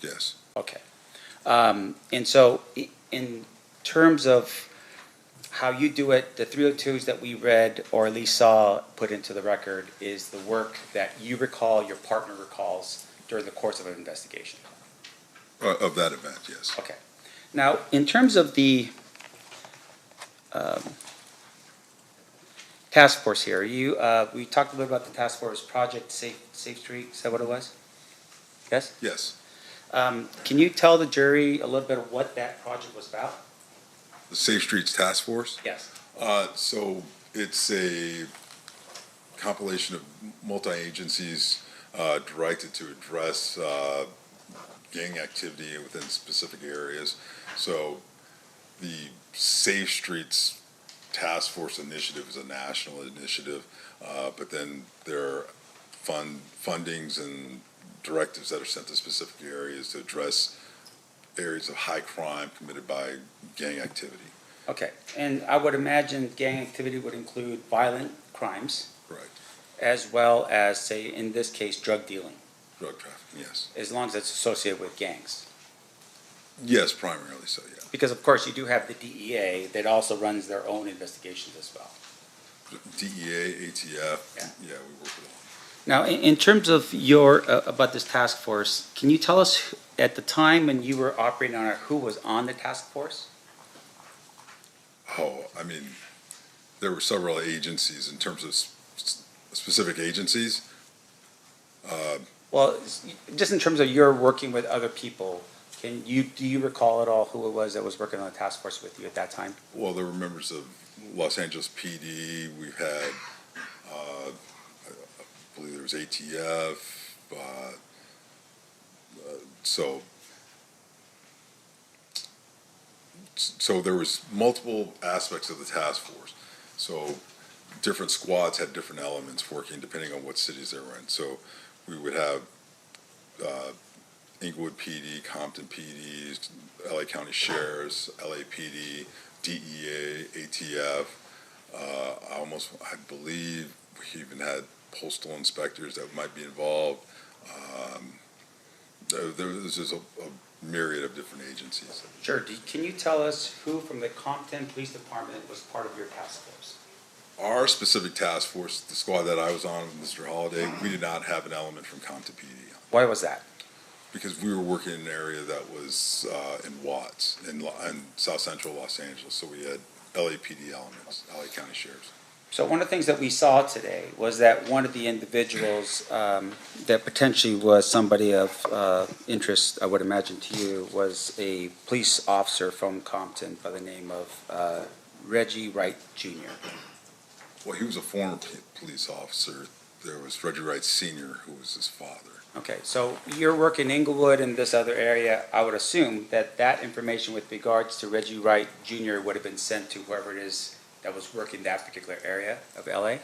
Yes. Okay. And so in terms of how you do it, the 302s that we read or at least saw put into the record is the work that you recall, your partner recalls during the course of an investigation. Of that event, yes. Okay. Now, in terms of the task force here, we talked a little about the task force project Safe Street. Is that what it was? Yes? Yes. Can you tell the jury a little bit of what that project was about? The Safe Streets Task Force? Yes. So it's a compilation of multi-agencies directed to address gang activity within specific areas. So the Safe Streets Task Force initiative is a national initiative, but then there are fundings and directives that are sent to specific areas to address areas of high crime committed by gang activity. Okay, and I would imagine gang activity would include violent crimes. Correct. As well as, say, in this case, drug dealing, Drug trafficking, yes. as long as it's associated with gangs. Yes, primarily so, yeah. Because of course you do have the DEA that also runs their own investigations as well. DEA, ATF, Yeah. we work with them. Now, in terms of your, about this task force, can you tell us at the time when you were operating on it, who was on the task force? Oh, I mean, there were several agencies in terms of specific agencies. Well, just in terms of your working with other people, do you recall at all who it was that was working on the task force with you at that time? Well, there were members of Los Angeles PD. We've had, I believe there was ATF. So there was multiple aspects of the task force. So different squads had different elements working depending on what cities they were in. So we would have Inglewood PD, Compton PD, LA County Sheriffs, LAPD, DEA, ATF. I believe we even had postal inspectors that might be involved. There was just a myriad of different agencies. Sure. Can you tell us who from the Compton Police Department was part of your task force? Our specific task force, the squad that I was on with Mr. Holliday, we did not have an element from Compton PD. Why was that? Because we were working in an area that was in Watts, in South Central Los Angeles, so we had LAPD elements, LA County Sheriffs. So one of the things that we saw today was that one of the individuals that potentially was somebody of interest, I would imagine to you, was a police officer from Compton by the name of Reggie Wright Jr. Well, he was a former police officer. There was Reggie Wright Sr., who was his father. Okay, so your work in Inglewood and this other area, I would assume that that information with regards to Reggie Wright Jr. would have been sent to whoever it is that was working that particular area of LA?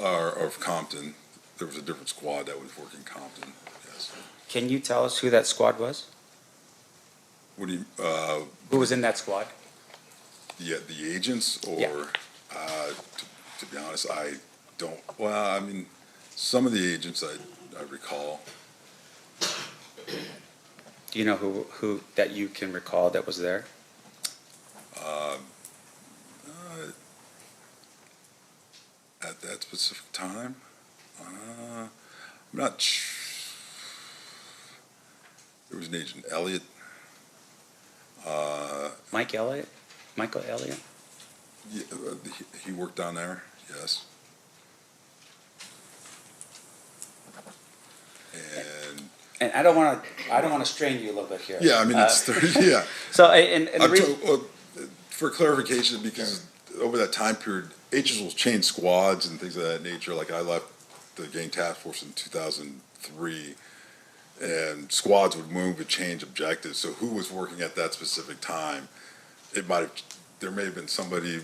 Or of Compton. There was a different squad that was working Compton, yes. Can you tell us who that squad was? What do you, Who was in that squad? the agents, or, Yeah. to be honest, I don't, well, I mean, some of the agents I recall. Do you know who that you can recall that was there? At that specific time, I'm not there was an agent, Elliott. Michael Elliott? Yeah, he worked down there, yes. And I don't want to strain you a little bit here. Yeah, I mean, it's, yeah. So and the reason, for clarification, because over that time period, H's will change squads and things of that nature. Like I left the gang task force in 2003, and squads would move and change objectives. So who was working at that specific time? There may have been somebody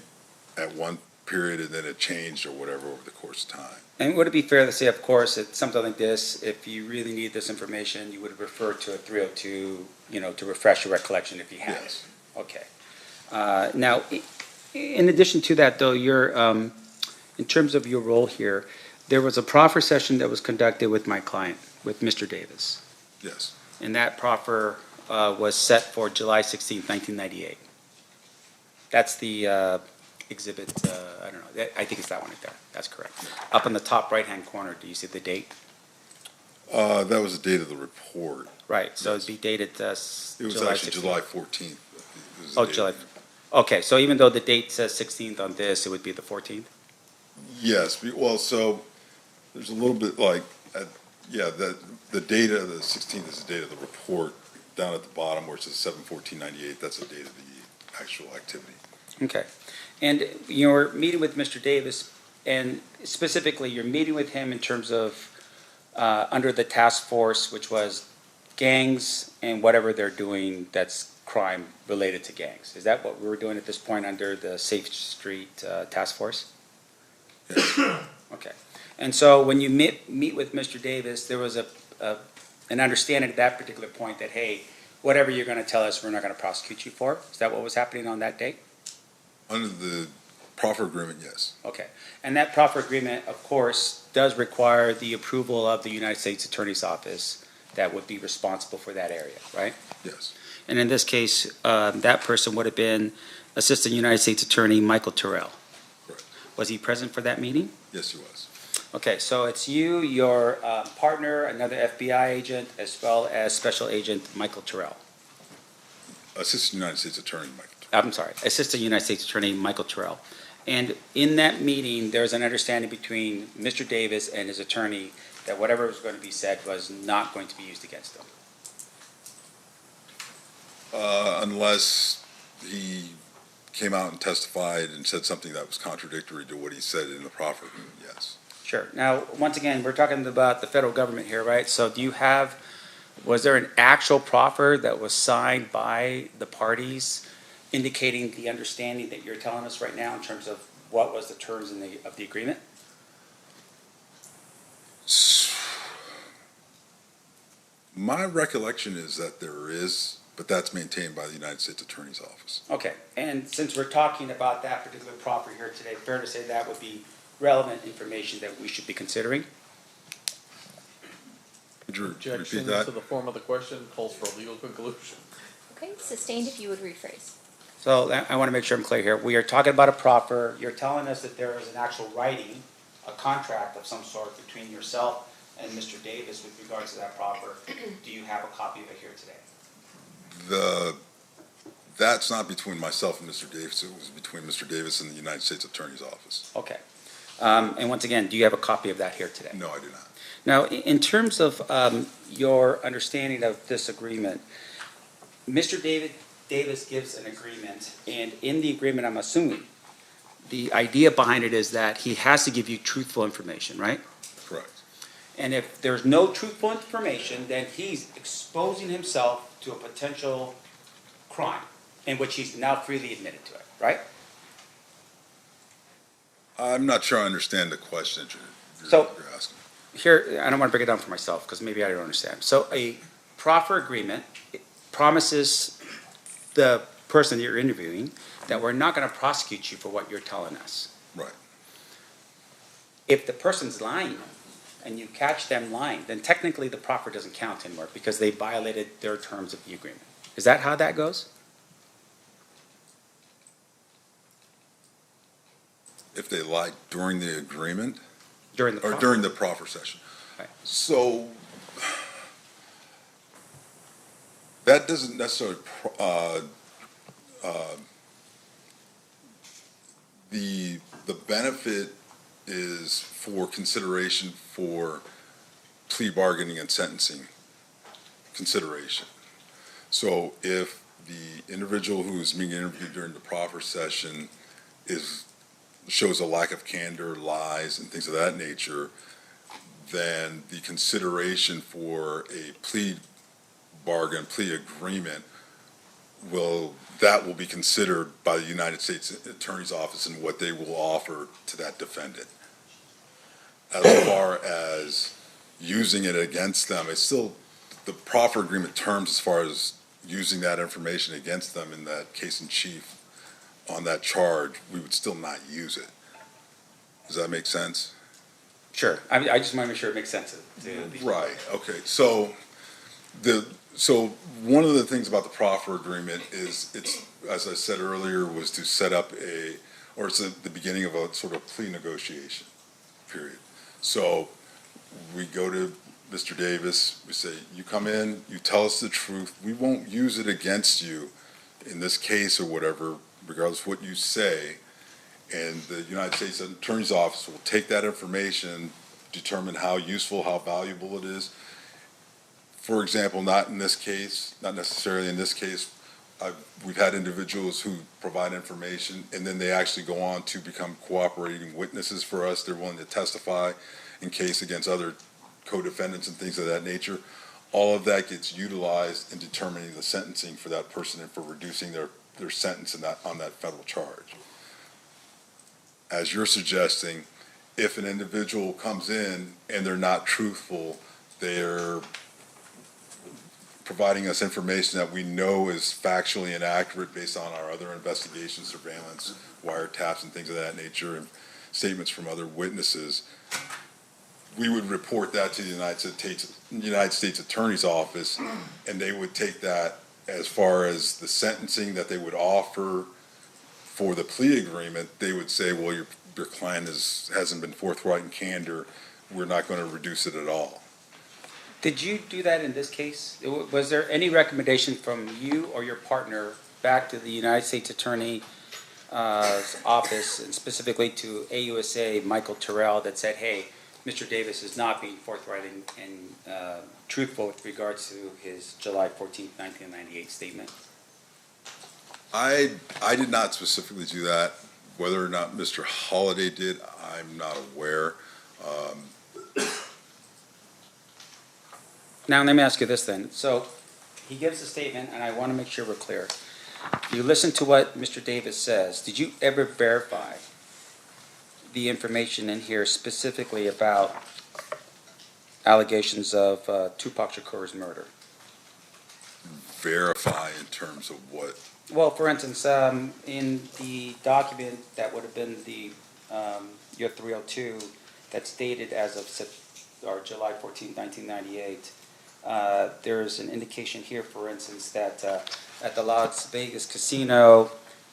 at one period and then it changed or whatever over the course of time. And would it be fair to say, of course, it's something like this, if you really need this information, you would refer to a 302, to refresh your recollection if you have Yes. it? Okay. Now, in addition to that, though, in terms of your role here, there was a proffer session that was conducted with my client, with Mr. Davis. Yes. And that proffer was set for July 16th, 1998. That's the exhibit, I don't know, I think it's that one right there. That's correct. Up in the top right-hand corner, do you see the date? That was the date of the report. Right, so it'd be dated It was July actually 16th. July 14th. Oh, July. Okay, so even though the date says 16th on this, it would be the 14th? Yes, well, so there's a little bit like, the date of the 16th is the date of the report. Down at the bottom where it says 7/14/98, that's the date of the actual activity. Okay. And you're meeting with Mr. Davis, and specifically, you're meeting with him in terms of under the task force, which was gangs and whatever they're doing that's crime related to gangs. Is that what we were doing at this point under the Safe Street Task Force? Yes. Okay. And so when you meet with Mr. Davis, there was an understanding at that particular point that, hey, whatever you're going to tell us, we're not going to prosecute you for. Is that what was happening on that date? Under the proffer agreement, yes. Okay. And that proffer agreement, of course, does require the approval of the United States Attorney's Office that would be responsible for that area, right? Yes. And in this case, that person would have been Assistant United States Attorney Michael Terrell. Correct. Was he present for that meeting? Yes, he was. Okay, so it's you, your partner, another FBI agent, as well as Special Agent Michael Terrell. Assistant United States Attorney Mike. I'm sorry, Assistant United States Attorney Michael Terrell. And in that meeting, there was an understanding between Mr. Davis and his attorney that whatever was going to be said was not going to be used against them. Unless he came out and testified and said something that was contradictory to what he said in the proffer agreement, yes. Sure. Now, once again, we're talking about the federal government here, right? So was there an actual proffer that was signed by the parties indicating the understanding that you're telling us right now in terms of what was the terms of the agreement? My recollection is that there is, but that's maintained by the United States Attorney's Office. Okay. And since we're talking about that particular proffer here today, fair to say that would be relevant information that we should be considering? Would you Objection repeat that? to the form of the question calls for a legal conclusion. Okay, sustained if you would rephrase. So I want to make sure I'm clear here. We are talking about a proffer. You're telling us that there is an actual writing, a contract of some sort between yourself and Mr. Davis with regards to that proffer. Do you have a copy of it here today? That's not between myself and Mr. Davis. It was between Mr. Davis and the United States Attorney's Office. Okay. And once again, do you have a copy of that here today? No, I do not. Now, in terms of your understanding of this agreement, Mr. Davis gives an agreement, and in the agreement, I'm assuming, the idea behind it is that he has to give you truthful information, right? Correct. And if there's no truthful information, then he's exposing himself to a potential crime in which he's now freely admitted to it, right? I'm not sure I understand the question that So- you're asking. Here, I don't want to break it down for myself because maybe I don't understand. So a proffer agreement promises the person that you're interviewing that we're not going to prosecute you for what you're telling us. Right. If the person's lying and you catch them lying, then technically the proffer doesn't count anymore because they violated their terms of the agreement. Is that how that goes? If they lied during the agreement? During the Or proffer. during the proffer session. Right. So that doesn't necessarily, the benefit is for consideration for plea bargaining and sentencing consideration. So if the individual who's being interviewed during the proffer session shows a lack of candor, lies, and things of that nature, then the consideration for a plea bargain, plea agreement, will be considered by the United States Attorney's Office and what they will offer to that defendant. As far as using it against them, it's still the proffer agreement terms as far as using that information against them in that case in chief on that charge, we would still not use it. Does that make sense? Sure. I just want to make sure it makes sense. Right. Okay. So one of the things about the proffer agreement is it's, as I said earlier, was to set up it's the beginning of a sort of plea negotiation period. So we go to Mr. Davis, we say, you come in, you tell us the truth, we won't use it against you in this case or whatever, regardless of what you say, and the United States Attorney's Office will take that information, determine how useful, how valuable it is. For example, not in this case, not necessarily in this case, we've had individuals who provide information and then they actually go on to become cooperating witnesses for us. They're willing to testify in case against other co-defendants and things of that nature. All of that gets utilized in determining the sentencing for that person and for reducing their sentence on that federal charge. As you're suggesting, if an individual comes in and they're not truthful, they're providing us information that we know is factually inaccurate based on our other investigations, surveillance, wiretaps, and things of that nature, and statements from other witnesses, we would report that to the United States Attorney's Office, and they would take that as far as the sentencing that they would offer for the plea agreement. They would say, well, your client hasn't been forthright in candor. We're not going to reduce it at all. Did you do that in this case? Was there any recommendation from you or your partner back to the United States Attorney's Office, and specifically to AUSA Michael Terrell, that said, hey, Mr. Davis is not being forthright and truthful with regards to his July 14th, 1998 statement? I did not specifically do that. Whether or not Mr. Holliday did, I'm not aware. Now, let me ask you this then. So he gives a statement, and I want to make sure we're clear. You listen to what Mr. Davis says. Did you ever verify the information in here specifically about allegations of Tupac Shakur's murder? Verify in terms of what? Well, for instance, in the document that would have been your 302 that's dated as of July 14, 1998, there's an indication here, for instance, that at the Las Vegas casino,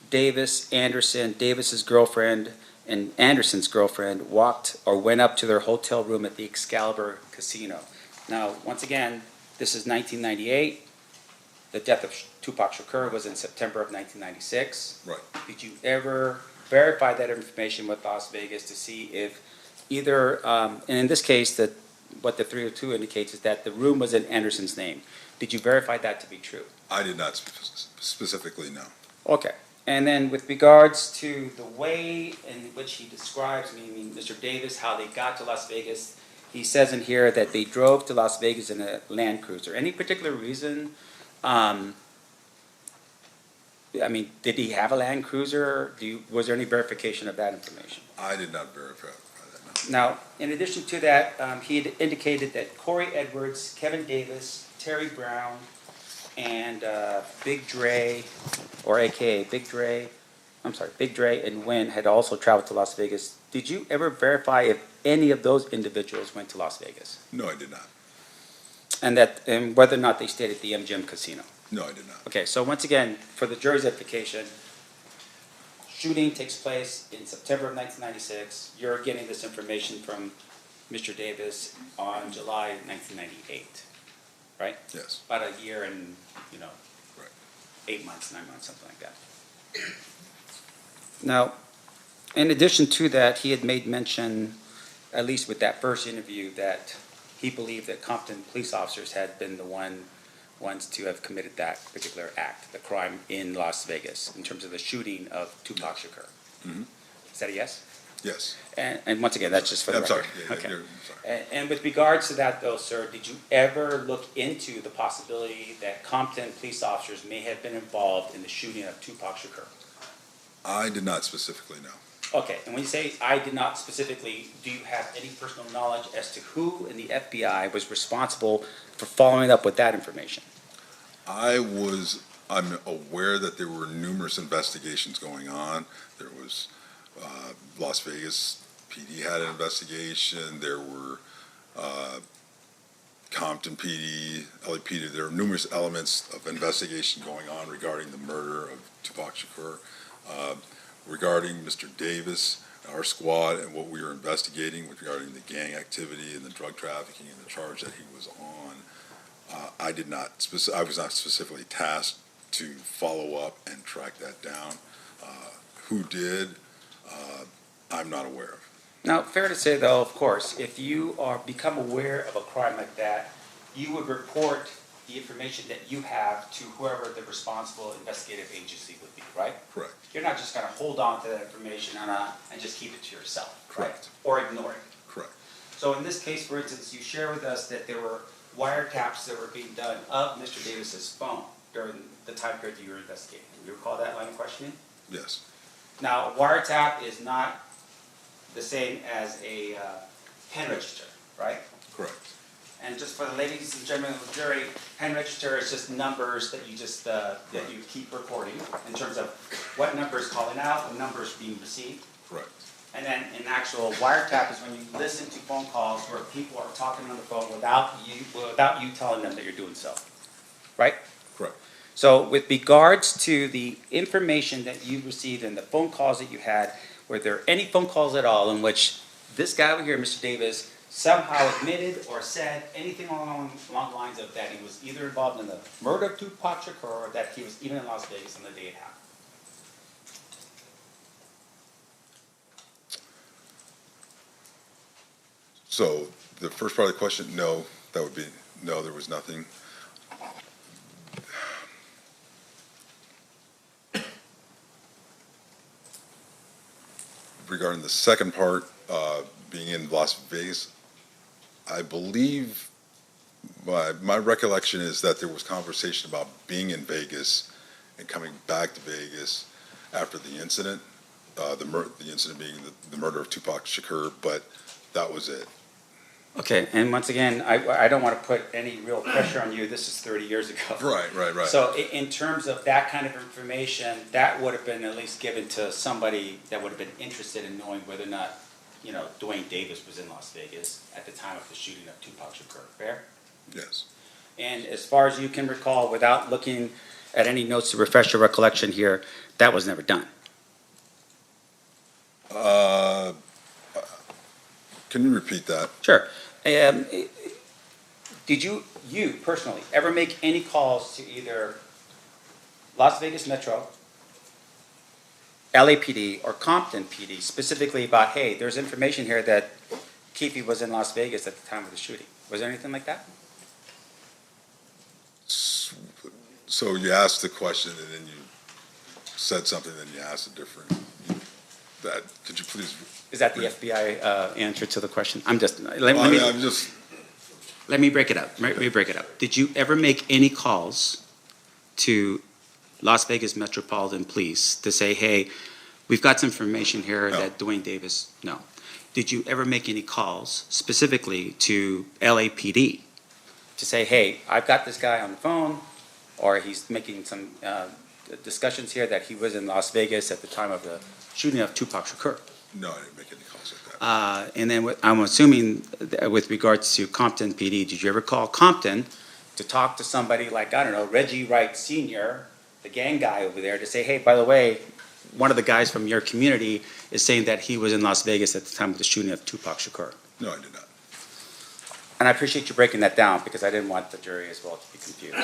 Davis's girlfriend, and Anderson's girlfriend went up to their hotel room at the Excalibur Casino. Now, once again, this is 1998. The death of Tupac Shakur was in September of 1996. Right. Did you ever verify that information with Las Vegas to see if either, and in this case, what the 302 indicates is that the room was in Anderson's name. Did you verify that to be true? I did not specifically, no. Okay. And then with regards to the way in which he describes, Mr. Davis, how they got to Las Vegas, he says in here that they drove to Las Vegas in a Land Cruiser. Any particular reason? Did he have a Land Cruiser? Was there any verification of that information? I did not verify that, no. Now, in addition to that, he had indicated that Corey Edwards, Kevin Davis, Terry Brown, and Big Dre, or AKA Big Dre and Wynn had also traveled to Las Vegas. Did you ever verify if any of those individuals went to Las Vegas? No, I did not. And whether or not they stayed at the MGM Casino? No, I did not. Okay, so once again, for the jury's edification, shooting takes place in September of 1996. You're getting this information from Mr. Davis on July 1998, right? Yes. About a year and, right. 8 months, 9 months, something like that. Now, in addition to that, he had made mention, at least with that first interview, that he believed that Compton police officers had been the one ones to have committed that particular act, the crime in Las Vegas, in terms of the shooting of Tupac Shakur. Mm-hmm. Is that a yes? Yes. And once again, that's just for the I'm record. sorry. Yeah, Okay. I'm sorry. And with regards to that though, sir, did you ever look into the possibility that Compton police officers may have been involved in the shooting of Tupac Shakur? I did not specifically know. Okay, and when you say I did not specifically, do you have any personal knowledge as to who in the FBI was responsible for following up with that information? I'm aware that there were numerous investigations going on. There was Las Vegas PD had an investigation. There were Compton PD, LAPD. There were numerous elements of investigation going on regarding the murder of Tupac Shakur. Regarding Mr. Davis, our squad, and what we were investigating regarding the gang activity and the drug trafficking and the charge that he was on, I was not specifically tasked to follow up and track that down. Who did, I'm not aware of. Now, fair to say though, of course, if you become aware of a crime like that, you would report the information that you have to whoever the responsible investigative agency would be, right? Correct. You're not just going to hold on to that information and just keep it to yourself, Correct. right? Or ignore it. Correct. So in this case, for instance, you share with us that there were wiretaps that were being done of Mr. Davis's phone during the time period that you were investigating. You recall that line of questioning? Yes. Now, a wiretap is not the same as a pen register, right? Correct. And just for the ladies and gentlemen of the jury, pen register is just numbers that you just that you keep recording in terms of what number is calling out, what number is being received. Correct. And then an actual wiretap is when you listen to phone calls where people are talking on the phone without you telling them that you're doing so, right? Correct. So with regards to the information that you received and the phone calls that you had, were there any phone calls at all in which this guy over here, Mr. Davis, somehow admitted or said anything along the lines of that he was either involved in the murder of Tupac Shakur or that he was even in Las Vegas on the day it happened? So the first part of the question, no, that would be, no, there was nothing. Regarding the second part, being in Las Vegas, I believe, my recollection is that there was conversation about being in Vegas and coming back to Vegas after the incident, the incident being the murder of Tupac Shakur, but that was it. Okay, and once again, I don't want to put any real pressure on you. This is 30 years ago. Right. So in terms of that kind of information, that would have been at least given to somebody that would have been interested in knowing whether or not, Duane Davis was in Las Vegas at the time of the shooting of Tupac Shakur. Fair? Yes. And as far as you can recall, without looking at any notes to refresh your recollection here, that was never done. Can you repeat that? Sure. Did you personally ever make any calls to either Las Vegas Metro, LAPD, or Compton PD specifically about, hey, there's information here that Keffe was in Las Vegas at the time of the shooting? Was there anything like that? So you asked the question and then you said something, then you asked a different. Could you please? Is that the FBI answer to the question? Let me break it up. Did you ever make any calls to Las Vegas Metropolitan Police to say, hey, we've got some information here that Duane Davis, no. Did you ever make any calls specifically to LAPD to say, hey, I've got this guy on the phone, or he's making some discussions here that he was in Las Vegas at the time of the shooting of Tupac Shakur? No, I didn't make any calls like that. And then I'm assuming with regards to Compton PD, did you ever call Compton to talk to somebody like, I don't know, Reggie Wright Sr., the gang guy over there, to say, hey, by the way, one of the guys from your community is saying that he was in Las Vegas at the time of the shooting of Tupac Shakur? No, I did not. And I appreciate you breaking that down because I didn't want the jury as well to be confused.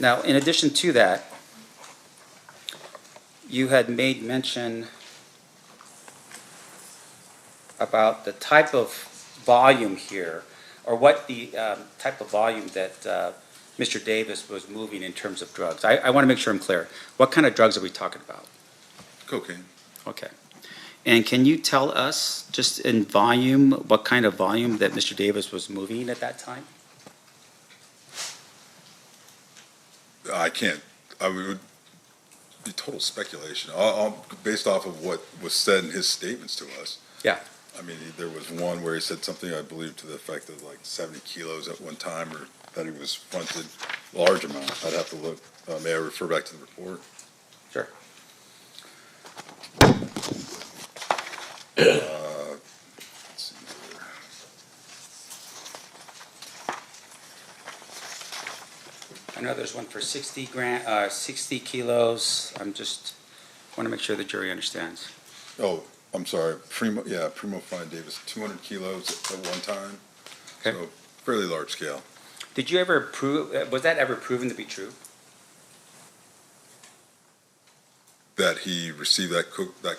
Now, in addition to that, you had made mention about the type of volume here, or what the type of volume that Mr. Davis was moving in terms of drugs? I want to make sure I'm clear. What kind of drugs are we talking about? Cocaine. Okay. And can you tell us, just in volume, what kind of volume that Mr. Davis was moving at that time? I can't. I would be total speculation. Based off of what was said in his statements to us. Yeah. I mean, there was one where he said something, I believe, to the effect of like 70 kilos at one time, or that he was fronted large amount. I'd have to look. May I refer back to the report? Sure. Let's see here. I know there's one for 60 kilos. I'm just want to make sure the jury understands. Oh, I'm sorry. Primo Fine Davis, 200 kilos at one time. Okay. So fairly large scale. Did you ever prove? Was that ever proven to be true? That he received that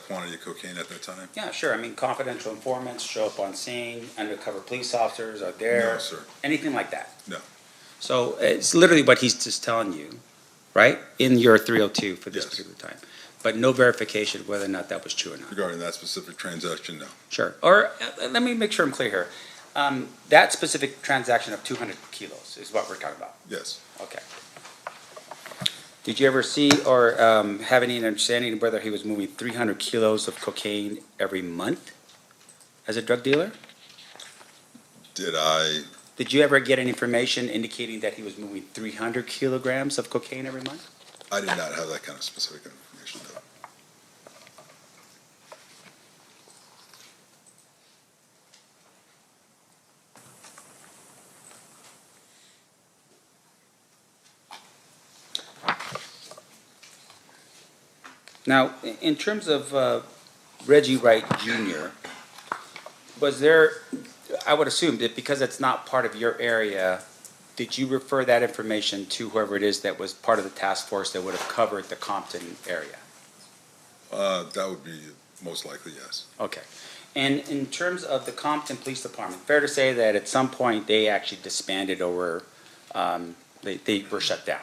quantity of cocaine at that time? Yeah, sure. I mean, confidential informants show up on scene. Undercover police officers are there. No, sir. Anything like that? No. So it's literally what he's just telling you, right? In your 302 for this Yes. particular time. But no verification of whether or not that was true or not. Regarding that specific transaction, no. Sure. Or let me make sure I'm clear here. That specific transaction of 200 kilos is what we're talking about. Yes. Okay. Did you ever see or have any understanding of whether he was moving 300 kilos of cocaine every month as a drug dealer? Did you ever get any information indicating that he was moving 300 kilograms of cocaine every month? I did not have that kind of specific information, though. Now, in terms of Reggie Wright Jr., was there, I would assume that because it's not part of your area, did you refer that information to whoever it is that was part of the task force that would have covered the Compton area? That would be most likely, yes. Okay. And in terms of the Compton Police Department, fair to say that at some point they actually disbanded or they were shut down?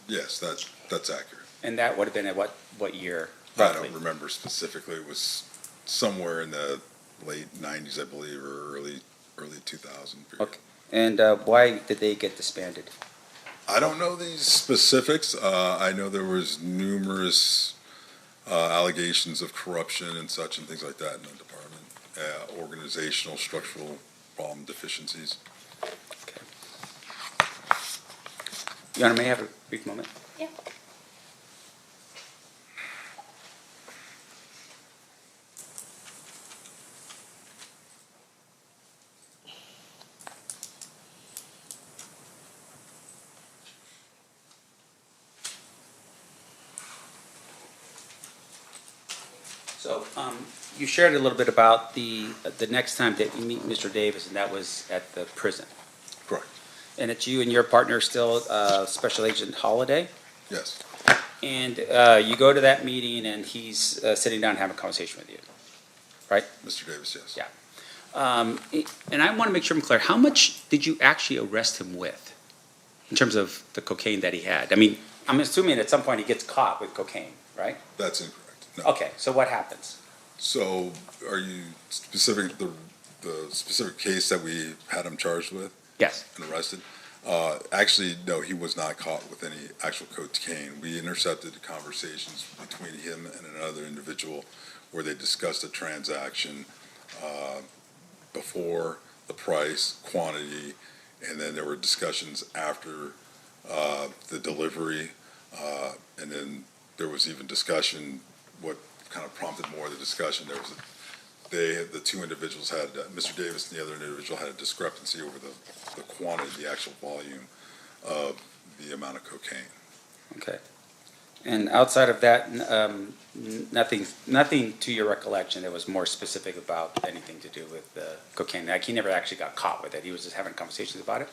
Yes, that's accurate. And that would have been at what year, roughly? I don't remember specifically. It was somewhere in the late 90s, I believe, or early 2000 period. Okay. And why did they get disbanded? I don't know these specifics. I know there was numerous allegations of corruption and such and things like that in the department. Organizational, structural problem deficiencies. Okay. Your Honor, may I have a brief moment? Yeah. So you shared a little bit about the next time that you meet Mr. Davis, and that was at the prison. Correct. And it's you and your partner still, Special Agent Holliday? Yes. And you go to that meeting, and he's sitting down and having a conversation with you, right? Mr. Davis, yes. Yeah. And I want to make sure I'm clear. How much did you actually arrest him with in terms of the cocaine that he had? I mean, I'm assuming at some point he gets caught with cocaine, right? That's incorrect. No. Okay, so what happens? So are you specific the specific case that we had him charged with? Yes. And arrested? Actually, no, he was not caught with any actual cocaine. We intercepted conversations between him and another individual where they discussed a transaction before, the price, quantity, and then there were discussions after the delivery, and then there was even discussion. What kind of prompted more of the discussion? There was the two individuals had Mr. Davis and the other individual had a discrepancy over the quantity, the actual volume of the amount of cocaine. Okay. And outside of that, nothing to your recollection that was more specific about anything to do with the cocaine. Like he never actually got caught with it. He was just having conversations about it?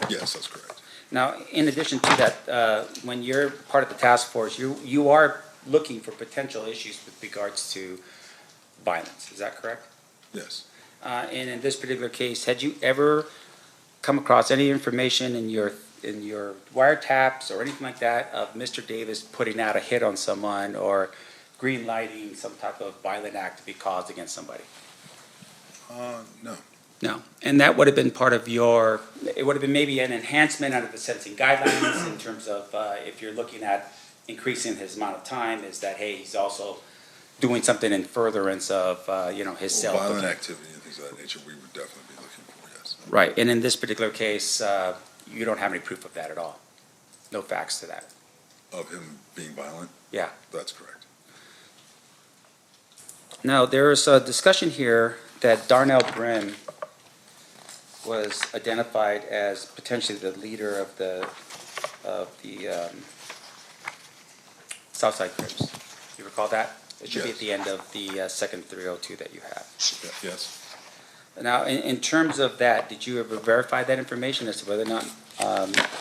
Yes, that's correct. Now, in addition to that, when you're part of the task force, you are looking for potential issues with regards to violence. Is that correct? Yes. And in this particular case, had you ever come across any information in your in your wiretaps or anything like that of Mr. Davis putting out a hit on someone or green lighting some type of violent act to be caused against somebody? No. No, and that would have been part of your, it would have been maybe an enhancement under the sentencing guidelines in terms of if you're looking at increasing his amount of time, is that, hey, he's also doing something in furtherance of, his self. Violent activity and things of that nature, we would definitely be looking for, yes. Right, and in this particular case, you don't have any proof of that at all? No facts to that? Of him being violent? Yeah. That's correct. Now, there's a discussion here that Darnell Brim was identified as potentially the leader of the Southside Crips. You recall that? It should be at the end of the second 302 that you have. Yes. Now, in terms of that, did you ever verify that information as to whether or not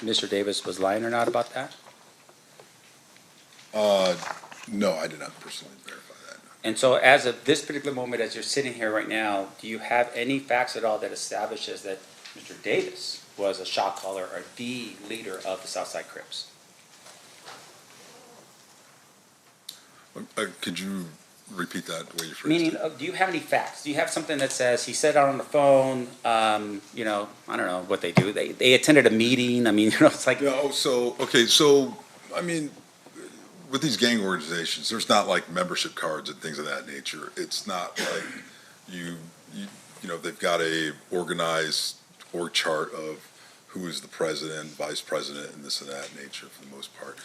Mr. Davis was lying or not about that? No, I did not personally verify that. No. And so as of this particular moment, as you're sitting here right now, do you have any facts at all that establishes that Mr. Davis was a shot caller or the leader of the Southside Crips? Could you repeat that the way you phrased Meaning, it? do you have any facts? Do you have something that says he said it on the phone? I don't know what they do. They attended a meeting. I mean, it's like. No, so I mean, with these gang organizations, there's not like membership cards and things of that nature. It's not like they've got a organized org chart of who is the president, vice president, and this and that nature for the most part.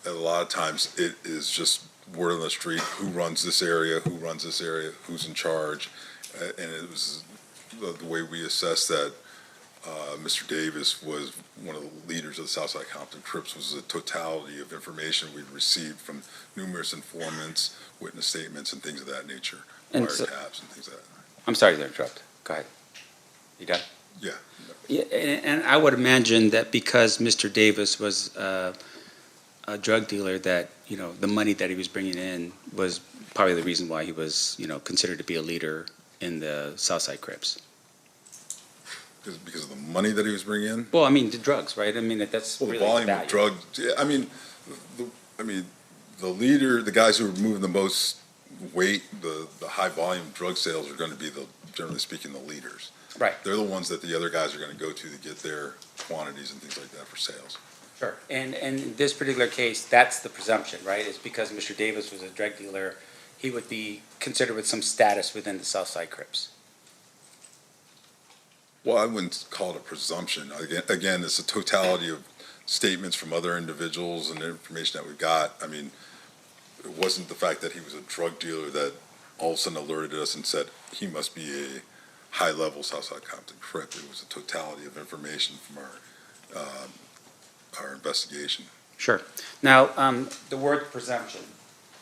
A lot of times it is just word on the street, who runs this area, who's in charge. And it was the way we assessed that Mr. Davis was one of the leaders of the Southside Compton Crips was the totality of information we'd received from numerous informants, witness statements, and things of that nature, wiretaps and things like that. I'm sorry to interrupt. Go ahead. You done? Yeah. Yeah, and I would imagine that because Mr. Davis was a drug dealer, that the money that he was bringing in was probably the reason why he was considered to be a leader in the Southside Crips. Because of the money that he was bringing in. Well, I mean the drugs, right? I mean that's really the volume value. of drugs. Yeah, I mean, the leader, the guys who are moving the most weight, the high volume drug sales are going to be generally speaking the leaders. Right. They're the ones that the other guys are going to go to get their quantities and things like that for sales. Sure. And in this particular case, that's the presumption, right? It's because Mr. Davis was a drug dealer, he would be considered with some status within the Southside Crips. Well, I wouldn't call it a presumption. Again, it's a totality of statements from other individuals and information that we got. I mean, it wasn't the fact that he was a drug dealer that all of a sudden alerted us and said he must be a high-level Southside Compton Crip. It was a totality of information from our investigation. Sure. Now, the word presumption,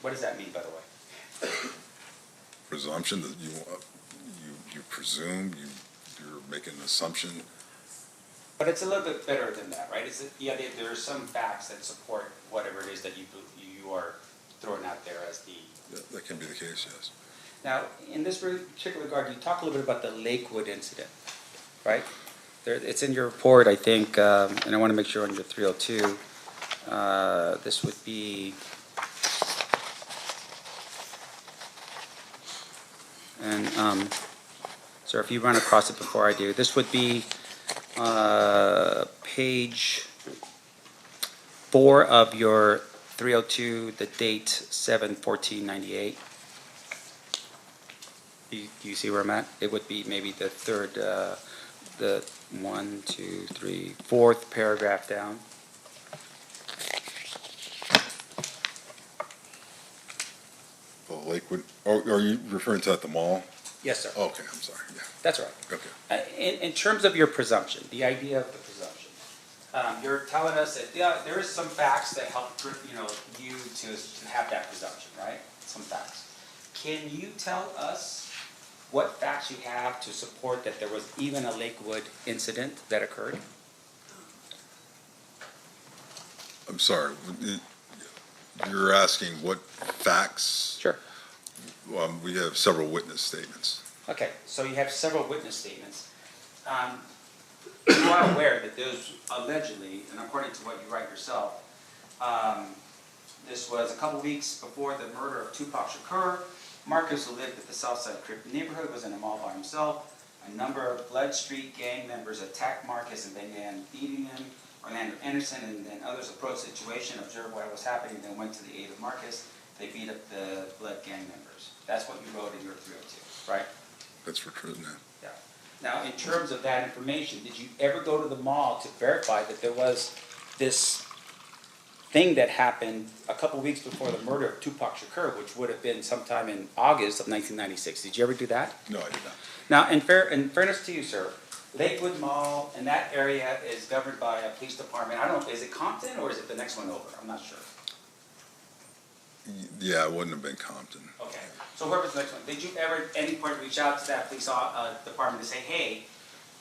what does that mean, by the way? Presumption that you presume, you're making an assumption. But it's a little bit better than that, right? There are some facts that support whatever it is that you are throwing out there as the... That can be the case, yes. Now, in this particular regard, you talk a little bit about the Lakewood incident, right? It's in your report, I think, and I want to make sure on your 302, this would be... And, sir, if you run across it before I do, this would be page 4 of your 302, the date 7/14/98. Do you see where I'm at? It would be maybe the third, the 1, 2, 3, 4th paragraph down. The Lakewood, are you referring to at the mall? Yes, sir. Okay, I'm sorry, yeah. That's right. Okay. In terms of your presumption, the idea of the presumption, you're telling us that there is some facts that help you to have that presumption, right? Some facts. Can you tell us what facts you have to support that there was even a Lakewood incident that occurred? I'm sorry. You're asking what facts? Sure. We have several witness statements. Okay, so you have several witness statements. you are aware that there's allegedly, and according to what you write yourself, this was a couple weeks before the murder of Tupac Shakur. Marcus, who lived at the Southside Crip neighborhood, was in a mall by himself. A number of Blood Street gang members attacked Marcus and began beating him. Orlando Anderson and then others approached the situation, observed what was happening, then went to the aid of Marcus. They beat up the Blood gang members. That's what you wrote in your 302, right? That's for true, man. Yeah. Now, in terms of that information, did you ever go to the mall to verify that there was this thing that happened a couple weeks before the murder of Tupac Shakur, which would have been sometime in August of 1996? Did you ever do that? No, I did not. Now, in fairness to you, sir, Lakewood Mall and that area is governed by a police department. I don't know, is it Compton or is it the next one over? I'm not sure. Yeah, it wouldn't have been Compton. Okay, so whoever's the next one, did you ever at any point reach out to that police department to say, hey,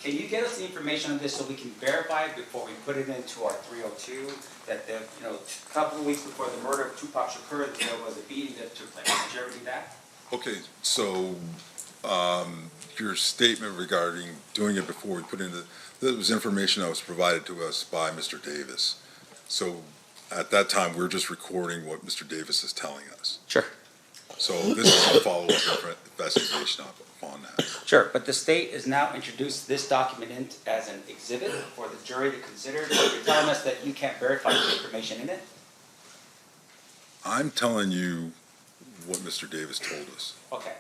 can you get us the information on this so we can verify it before we put it into our 302 that the, a couple of weeks before the murder of Tupac Shakur, there was a beating that took place? Did you ever do that? Okay, so your statement regarding doing it before we put in that was information that was provided to us by Mr. Davis. So at that time, we were just recording what Mr. Davis is telling us. Sure. So this is a follow-up investigation upon that. Sure, but the state has now introduced this document in as an exhibit for the jury to consider. So you're telling us that you can't verify the information in it? I'm telling you what Mr. Davis told us. Okay,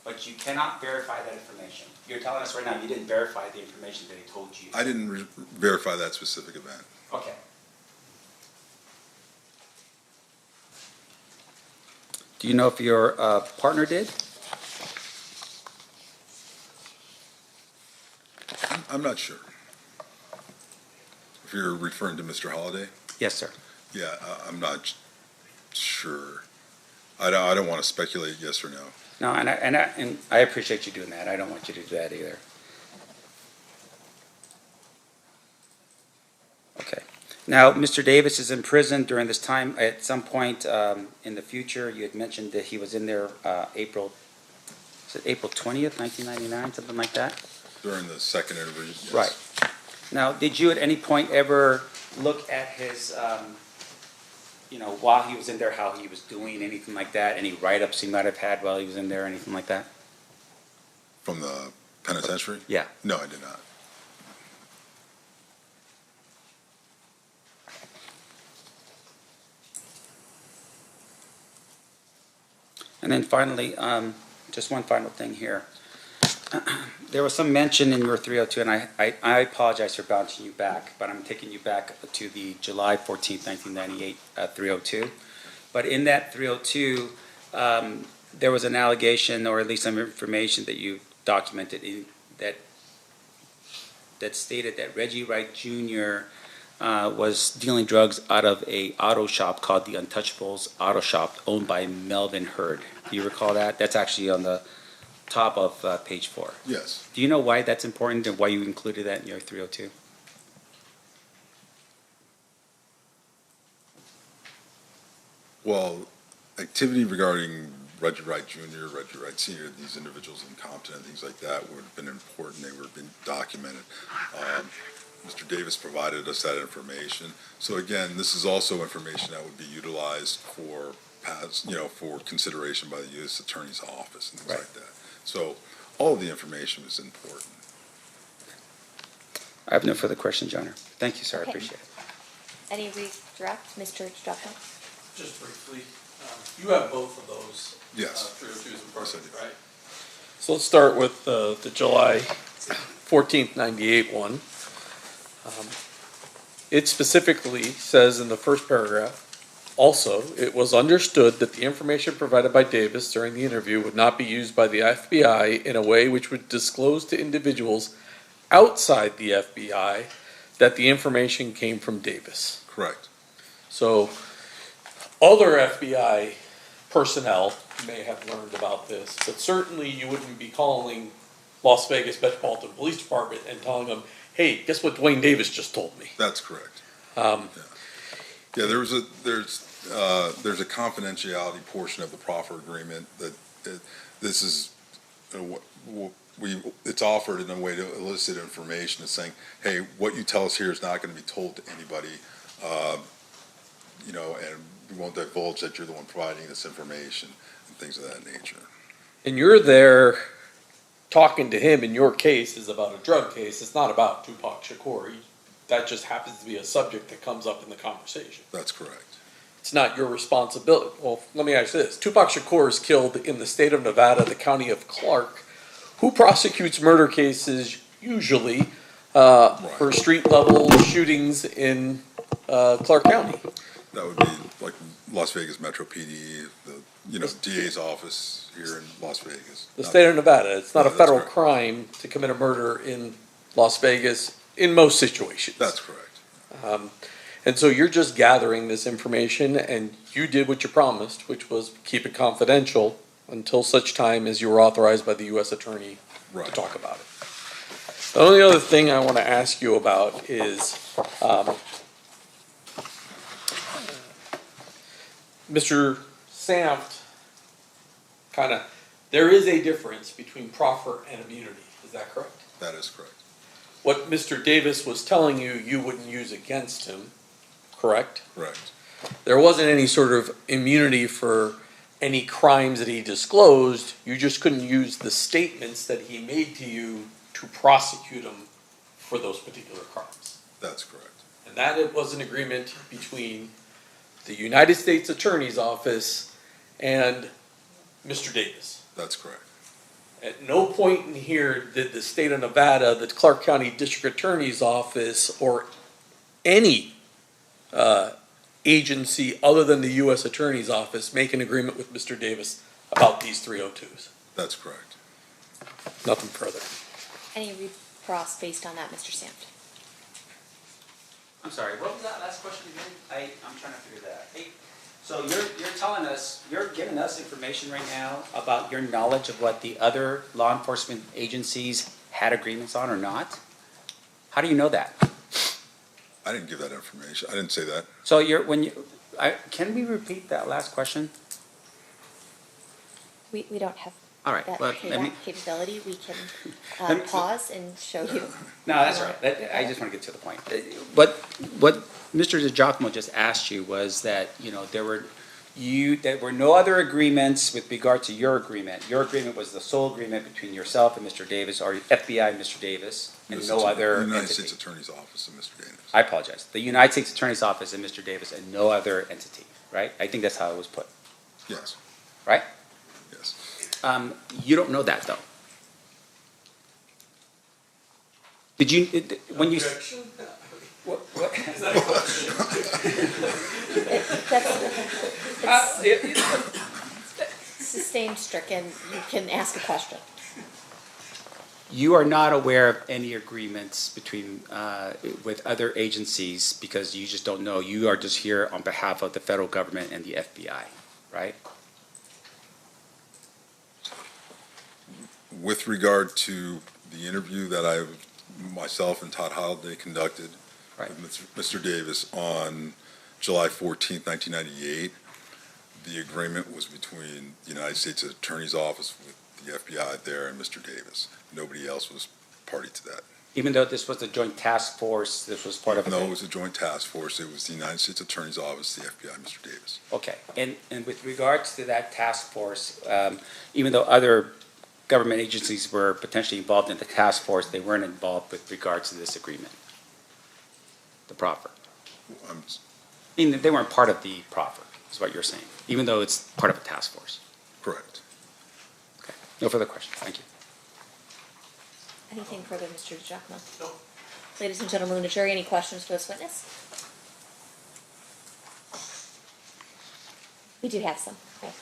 but you cannot verify that information. You're telling us right now you didn't verify the information that he told you. I didn't verify that specific event. Okay. Do you know if your partner did? I'm not sure. If you're referring to Mr. Holliday? Yes, sir. Yeah, I'm not sure. I don't want to speculate yes or no. No, and I appreciate you doing that. I don't want you to do that either. Okay. Now, Mr. Davis is in prison during this time. At some point in the future, you had mentioned that he was in there April 20th, 1999, something like that? During the second interview, yes. Right. Now, did you at any point ever look at his, while he was in there, how he was doing, anything like that? Any write-ups he might have had while he was in there, anything like that? From the penitentiary? Yeah. No, I did not. And then finally, just one final thing here. There was some mention in your 302, and I apologize for bouncing you back, but I'm taking you back to the July 14th, 1998 302. But in that 302, there was an allegation, or at least some information that you documented that stated that Reggie Wright Jr. Was dealing drugs out of a auto shop called the Untouchables Auto Shop, owned by Melvin Hurd. Do you recall that? That's actually on the top of page 4. Yes. Do you know why that's important and why you included that in your 302? Well, activity regarding Reggie Wright Jr., Reggie Wright Sr., these individuals in Compton and things like that would have been important. They would have been documented. Mr. Davis provided us that information. So again, this is also information that would be utilized for for consideration by the U.S. Attorney's Office and things like that. So all of the information is important. I have no further questions, Your Honor. Thank you, sir. Okay. I appreciate it. Any redirect, Mr. Straka? Just briefly, you have both of those. Yes. 302s in front of you, Yes, I right? So let's start with the July 14th, 98 one. It specifically says in the first paragraph, also, it was understood that the information provided by Davis during the interview would not be used by the FBI in a way which would disclose to individuals outside the FBI that the information came from Davis. Correct. So other FBI personnel may have learned about this, but certainly you wouldn't be calling Las Vegas Metropolitan Police Department and telling them, hey, guess what Duane Davis just told me? That's correct. Yeah, there's a confidentiality portion of the proffer agreement that this is it's offered in a way to elicit information. It's saying, hey, what you tell us here is not going to be told to anybody, and we won't divulge that you're the one providing this information and things of that nature. And you're there talking to him, in your case, is about a drug case. It's not about Tupac Shakur. That just happens to be a subject that comes up in the conversation. That's correct. It's not your responsibility. Well, let me ask you this. Tupac Shakur is killed in the state of Nevada, the county of Clark. Who prosecutes murder cases usually for street-level shootings in Clark County? That would be like Las Vegas Metro PD, the DA's office here in Las Vegas. The state of Nevada. It's not a federal crime to commit a murder in Las Vegas in most situations. That's correct. And so you're just gathering this information, and you did what you promised, which was keep it confidential until such time as you were authorized by the U.S. Attorney to talk about it. The only other thing I want to ask you about is Mr. Sampt, there is a difference between proffer and immunity. Is that correct? That is correct. What Mr. Davis was telling you, you wouldn't use against him, correct? Correct. There wasn't any sort of immunity for any crimes that he disclosed. You just couldn't use the statements that he made to you to prosecute him for those particular crimes. That's correct. And that it was an agreement between the United States Attorney's Office and Mr. Davis. That's correct. At no point in here did the state of Nevada, the Clark County District Attorney's Office, or any agency other than the U.S. Attorney's Office make an agreement with Mr. Davis about these 302s. That's correct. Nothing further. Any recross based on that, Mr. Sampt? I'm sorry, what was that last question again? I'm trying to figure that out. Hey, so you're telling us, you're giving us information right now about your knowledge of what the other law enforcement agencies had agreements on or not? How do you know that? I didn't give that information. I didn't say that. So can we repeat that last question? We don't have All right, that capability. We can pause and show you. No, that's all right. I just want to get to the point. What Mr. DiGiacomo just asked you was that, there were no other agreements with regard to your agreement. Your agreement was the sole agreement between yourself and Mr. Davis, or FBI and Mr. Davis, and no other The United entity. States Attorney's Office and Mr. Davis. I apologize. The United States Attorney's Office and Mr. Davis, and no other entity, right? I think that's how it was put, Yes. right? Yes. You don't know that, though. Did you, when you... What? Sustained stricken, you can ask a question. You are not aware of any agreements between, with other agencies because you just don't know. You are just here on behalf of the federal government and the FBI, right? With regard to the interview that myself and Todd Holiday conducted with Mr. Davis on July 14th, 1998, the agreement was between the United States Attorney's Office with the FBI there and Mr. Davis. Nobody else was party to that. Even though this was a joint task force, this was part of it? No, it was a joint task force. It was the United States Attorney's Office, the FBI, Mr. Davis. Okay. And with regards to that task force, even though other government agencies were potentially involved in the task force, they weren't involved with regards to this agreement, the proffer. I mean, they weren't part of the proffer, is what you're saying, even though it's part of a task force. Correct. Okay. No further questions. Thank you. Anything further, Mr. DiGiacomo? No. Ladies and gentlemen of the jury, any questions for this witness? We do have some. Okay.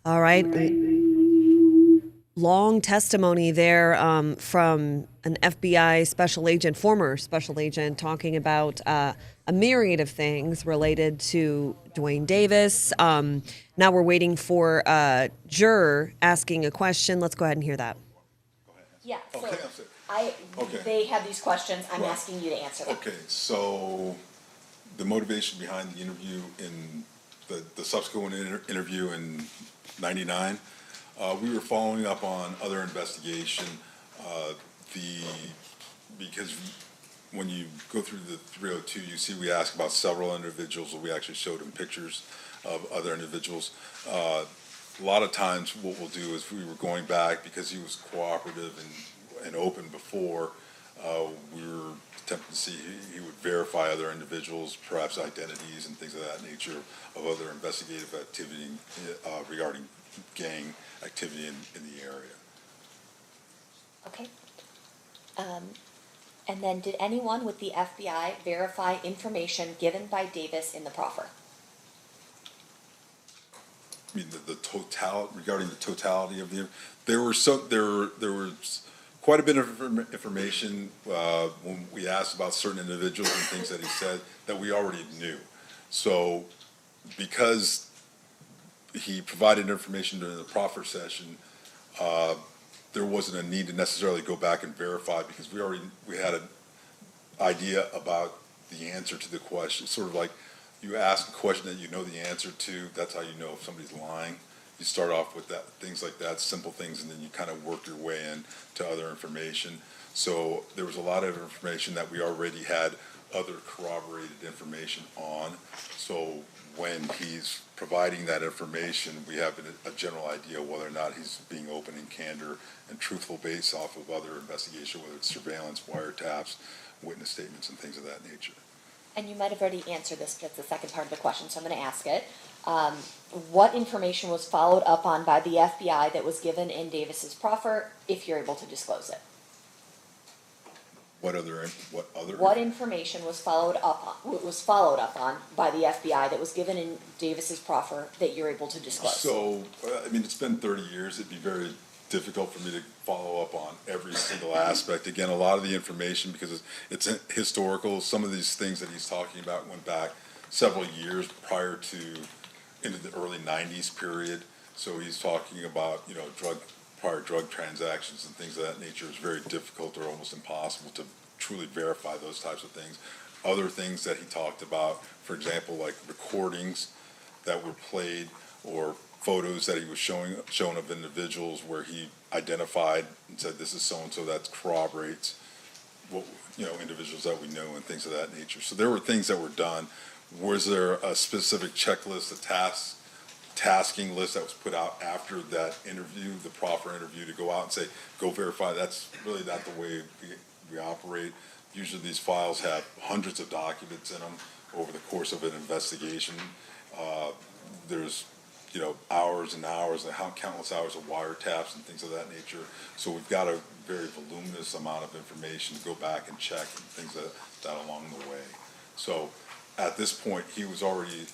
All right. Long testimony there from an FBI special agent, former special agent, talking about a myriad of things related to Duane Davis. Now we're waiting for a juror asking a question. Let's go ahead and hear that. Yeah, so Okay, Okay. they have these questions. I'm Right. asking you to answer them. Okay, so the motivation behind the interview in the subsequent interview in '99, we were following up on other investigation. Because when you go through the 302, you see we ask about several individuals, and we actually showed him pictures of other individuals. A lot of times what we'll do is we were going back because he was cooperative and open before, we were attempting to see he would verify other individuals, perhaps identities and things of that nature of other investigative activity regarding gang activity in the area. Okay. And then did anyone with the FBI verify information given by Davis in the proffer? I mean, the total regarding the totality of there was quite a bit of information when we asked about certain individuals and things that he said that we already knew. So because he provided information during the proffer session, there wasn't a need to necessarily go back and verify because we had an idea about the answer to the question. Sort of like you ask a question that you know the answer to, that's how you know if somebody's lying. You start off with that, things like that, simple things, and then you kind of work your way in to other information. So there was a lot of information that we already had other corroborated information on. So when he's providing that information, we have a general idea whether or not he's being open and candor and truthful based off of other investigation, whether it's surveillance, wiretaps, witness statements, and things of that nature. And you might have already answered this, but it's the second part of the question, so I'm going to ask it. What information was followed up on by the FBI that was given in Davis's proffer, if you're able to disclose it? What other? What information was followed up on by the FBI that was given in Davis's proffer that you're able to disclose? So, I mean, it's been 30 years. It'd be very difficult for me to follow up on every single aspect. Again, a lot of the information, because it's historical, some of these things that he's talking about went back several years prior to into the early 90s period. So he's talking about, prior drug transactions and things of that nature. It's very difficult or almost impossible to truly verify those types of things. Other things that he talked about, for example, like recordings that were played or photos that he was shown of individuals where he identified and said this is so and so, that corroborates what individuals that we know and things of that nature. So there were things that were done. Was there a specific checklist, tasking list that was put out after that interview, the proffer interview, to go out and say, go verify? That's really not the way we operate. Usually these files have hundreds of documents in them over the course of an investigation. There's hours and hours and countless hours of wiretaps and things of that nature. So we've got a very voluminous amount of information to go back and check and things that along the way. So at this point, he was already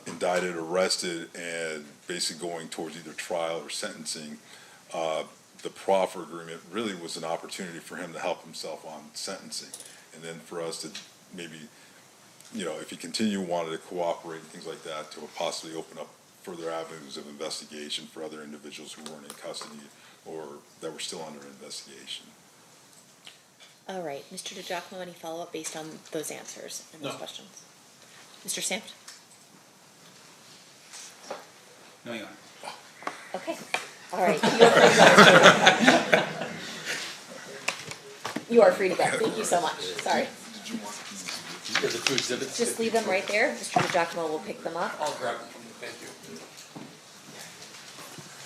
indicted, arrested, and basically going towards either trial or sentencing. The proffer agreement really was an opportunity for him to help himself on sentencing. And then for us to maybe, if he wanted to cooperate and things like that, to possibly open up further avenues of investigation for other individuals who weren't in custody or that were still under investigation. All right. Mr. DiGiacomo, any follow-up based on those answers and those questions? Mr. Sampt? No, you aren't. Okay. All right. You are free to go. Thank you so much. Sorry. Just leave them right there. Mr. DiGiacomo will pick them up. I'll grab them from you. Thank you.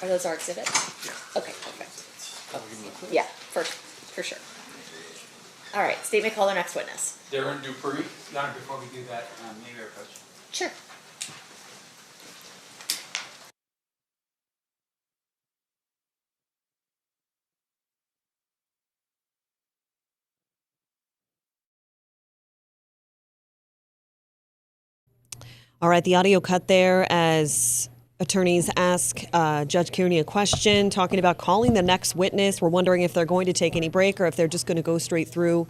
Are those our exhibits? Yeah. Okay, perfect. Yeah, for sure. All right, statement called our next witness. Darren Dupree. Your Honor, before we do that, maybe our coach. Sure. All right, the audio cut there as attorneys ask Judge Kearney a question, talking about calling the next witness. We're wondering if they're going to take any break or if they're just going to go straight through.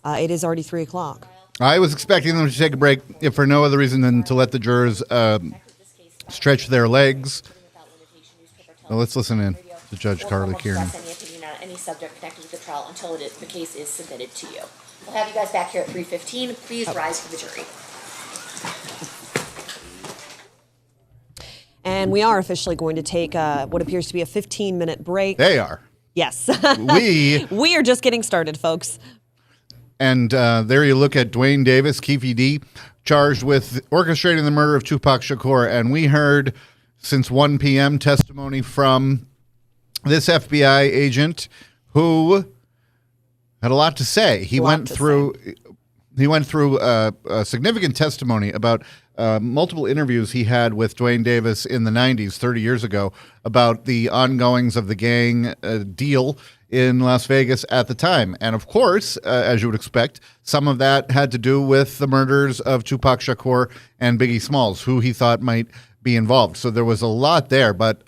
It is already 3 o'clock. I was expecting them to take a break, if for no other reason than to let the jurors stretch their legs. Well, let's listen in to Judge Carly Kearney. Any opinion on any subject connected with the trial until the case is submitted to you. We'll have you guys back here at 3:15. Please rise for the jury. And we are officially going to take what appears to be a 15-minute break. They are. Yes. We are just getting started, folks. And there you look at Duane Davis, Keffe D, charged with orchestrating the murder of Tupac Shakur. And we heard since 1 p.m. testimony from this FBI agent who had a lot to say. He went through a significant testimony about multiple interviews he had with Duane Davis in the 90s, 30 years ago, about the ongoings of the gang deal in Las Vegas at the time. And of course, as you would expect, some of that had to do with the murders of Tupac Shakur and Biggie Smalls, who he thought might be involved. So there was a lot there, but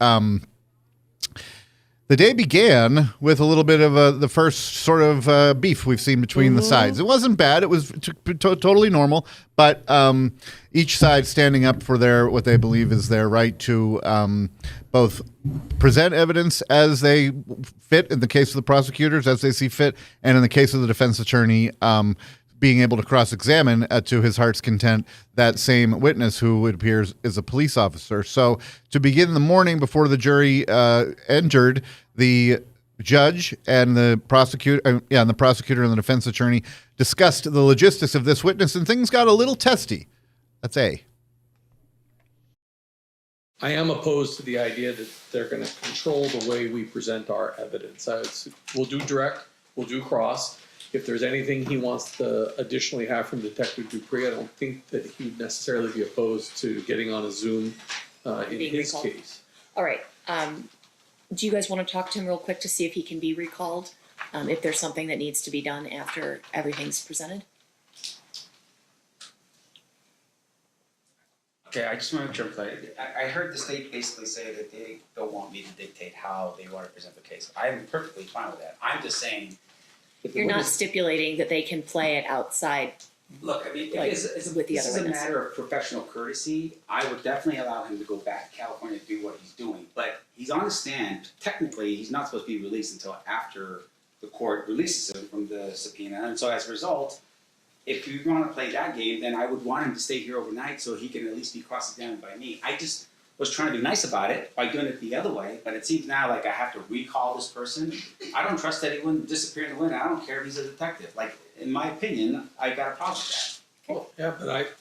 the day began with a little bit of the first sort of beef we've seen between the sides. It wasn't bad. It was totally normal, but each side standing up for what they believe is their right to both present evidence as they fit, in the case of the prosecutors, as they see fit, and in the case of the defense attorney, being able to cross-examine to his heart's content that same witness who it appears is a police officer. So to begin the morning before the jury entered, the judge and the prosecutor and the defense attorney discussed the logistics of this witness, and things got a little testy. That's A. I am opposed to the idea that they're going to control the way we present our evidence. We'll do direct, we'll do cross. If there's anything he wants to additionally have from Detective Dupree, I don't think that he'd necessarily be opposed to getting on a Zoom in his case. All right. Do you guys want to talk to him real quick to see if he can be recalled? If there's something that needs to be done after everything's presented? Okay, I just want to make sure I'm clear. I heard the state basically say that they don't want me to dictate how they want to present the case. I'm perfectly fine with that. I'm just saying. You're not stipulating that they can play it outside. Look, I mean, this is a matter of professional courtesy. I would definitely allow him to go back to California to do what he's doing. But he's on the stand. Technically, he's not supposed to be released until after the court releases him from the subpoena. And so as a result, if you want to play that game, then I would want him to stay here overnight so he can at least be cross-examined by me. I just was trying to be nice about it by doing it the other way, but it seems now like I have to recall this person. I don't trust that he wouldn't disappear in the wind. I don't care if he's a detective. Like, in my opinion, I got a problem with that. Well, yeah, but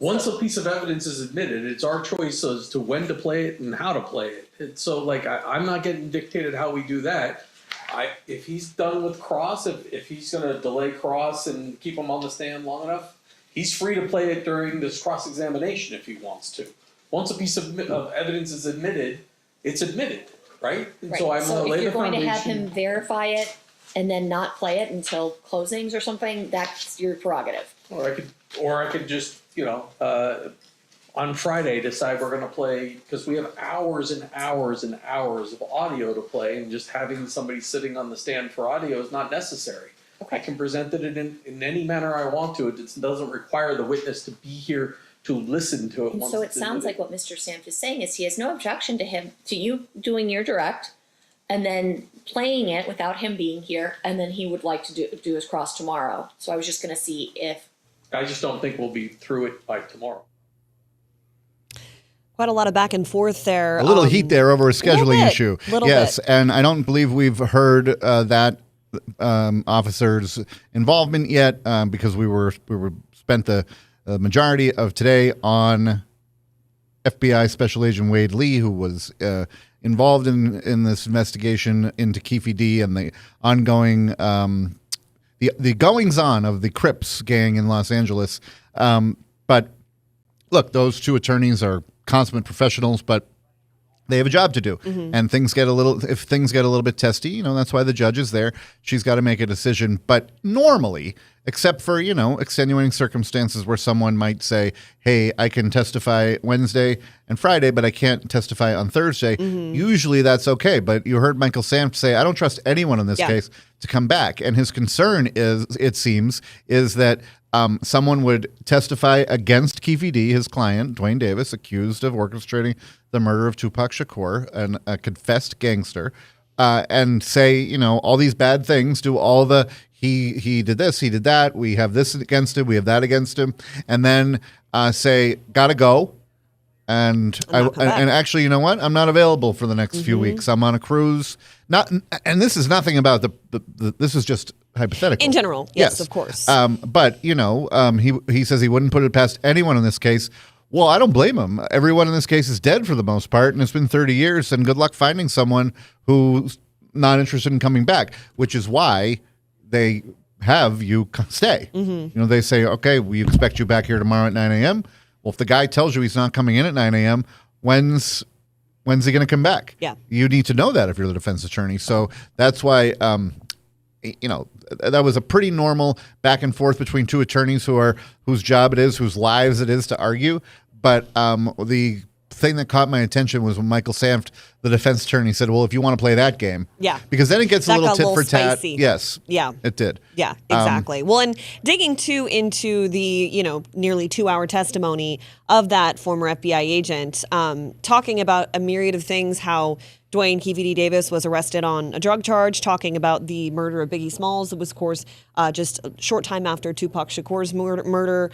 once a piece of evidence is admitted, it's our choice as to when to play it and how to play it. So, like, I'm not getting dictated how we do that. If he's done with cross, if he's going to delay cross and keep him on the stand long enough, he's free to play it during this cross-examination if he wants to. Once a piece of evidence is admitted, it's admitted, right? Right. So if you're going to have him verify it and then not play it until closings or something, that's your prerogative. Or I could just, on Friday decide we're going to play, because we have hours and hours and hours of audio to play, and just having somebody sitting on the stand for audio is not necessary. Okay. I can present it in any manner I want to. It doesn't require the witness to be here to listen to it. And so it sounds like what Mr. Samp is saying is he has no objection to you doing your direct and then playing it without him being here, and then he would like to do his cross tomorrow. So I was just going to see if... I just don't think we'll be through it by tomorrow. Quite a lot of back and forth there. A little heat there over a scheduling issue. Yes, bit. And I don't believe we've heard that officer's involvement yet because we were spent the majority of today on FBI Special Agent Wade Lee, who was involved in this investigation into Keffe D and the ongoing the goings-on of the Crips gang in Los Angeles. But look, those two attorneys are consummate professionals, but they have a job to do, and if things get a little bit testy, that's why the judge is there. She's got to make a decision. But normally, except for, extenuating circumstances where someone might say, hey, I can testify Wednesday and Friday, but I can't testify on Thursday. Usually that's okay. But you heard Michael Sanft say, I don't trust anyone in this case to come back. And his concern is, it seems, is that someone would testify against Keffe D, his client, Duane Davis, accused of orchestrating the murder of Tupac Shakur, a confessed gangster, and say, all these bad things, do all the, he did this, he did that, we have this against him, we have that against him, and then say, gotta go. And actually, you know what? I'm not available for the next few weeks. I'm on a cruise. And this is nothing about this is just hypothetical. In general, yes, of course. But he says he wouldn't put it past anyone in this case. Well, I don't blame him. Everyone in this case is dead for the most part, and it's been 30 years. And good luck finding someone who's not interested in coming back, which is why they have you stay. They say, okay, we expect you back here tomorrow at 9 a.m. Well, if the guy tells you he's not coming in at 9 a.m., when's he going to come back? Yeah. You need to know that if you're the defense attorney. So that's why, that was a pretty normal back and forth between two attorneys whose job it is, whose lives it is to argue. But the thing that caught my attention was when Michael Sanft, the defense attorney, said, well, if you want to play that game. Yeah. Because then it gets a little tit for tat. Spicy. Yes. Yeah. It did. Yeah, exactly. Well, and digging too into the, nearly 2-hour testimony of that former FBI agent, talking about a myriad of things, how Duane Keffe D. Davis was arrested on a drug charge, talking about the murder of Biggie Smalls. It was, of course, just a short time after Tupac Shakur's murder.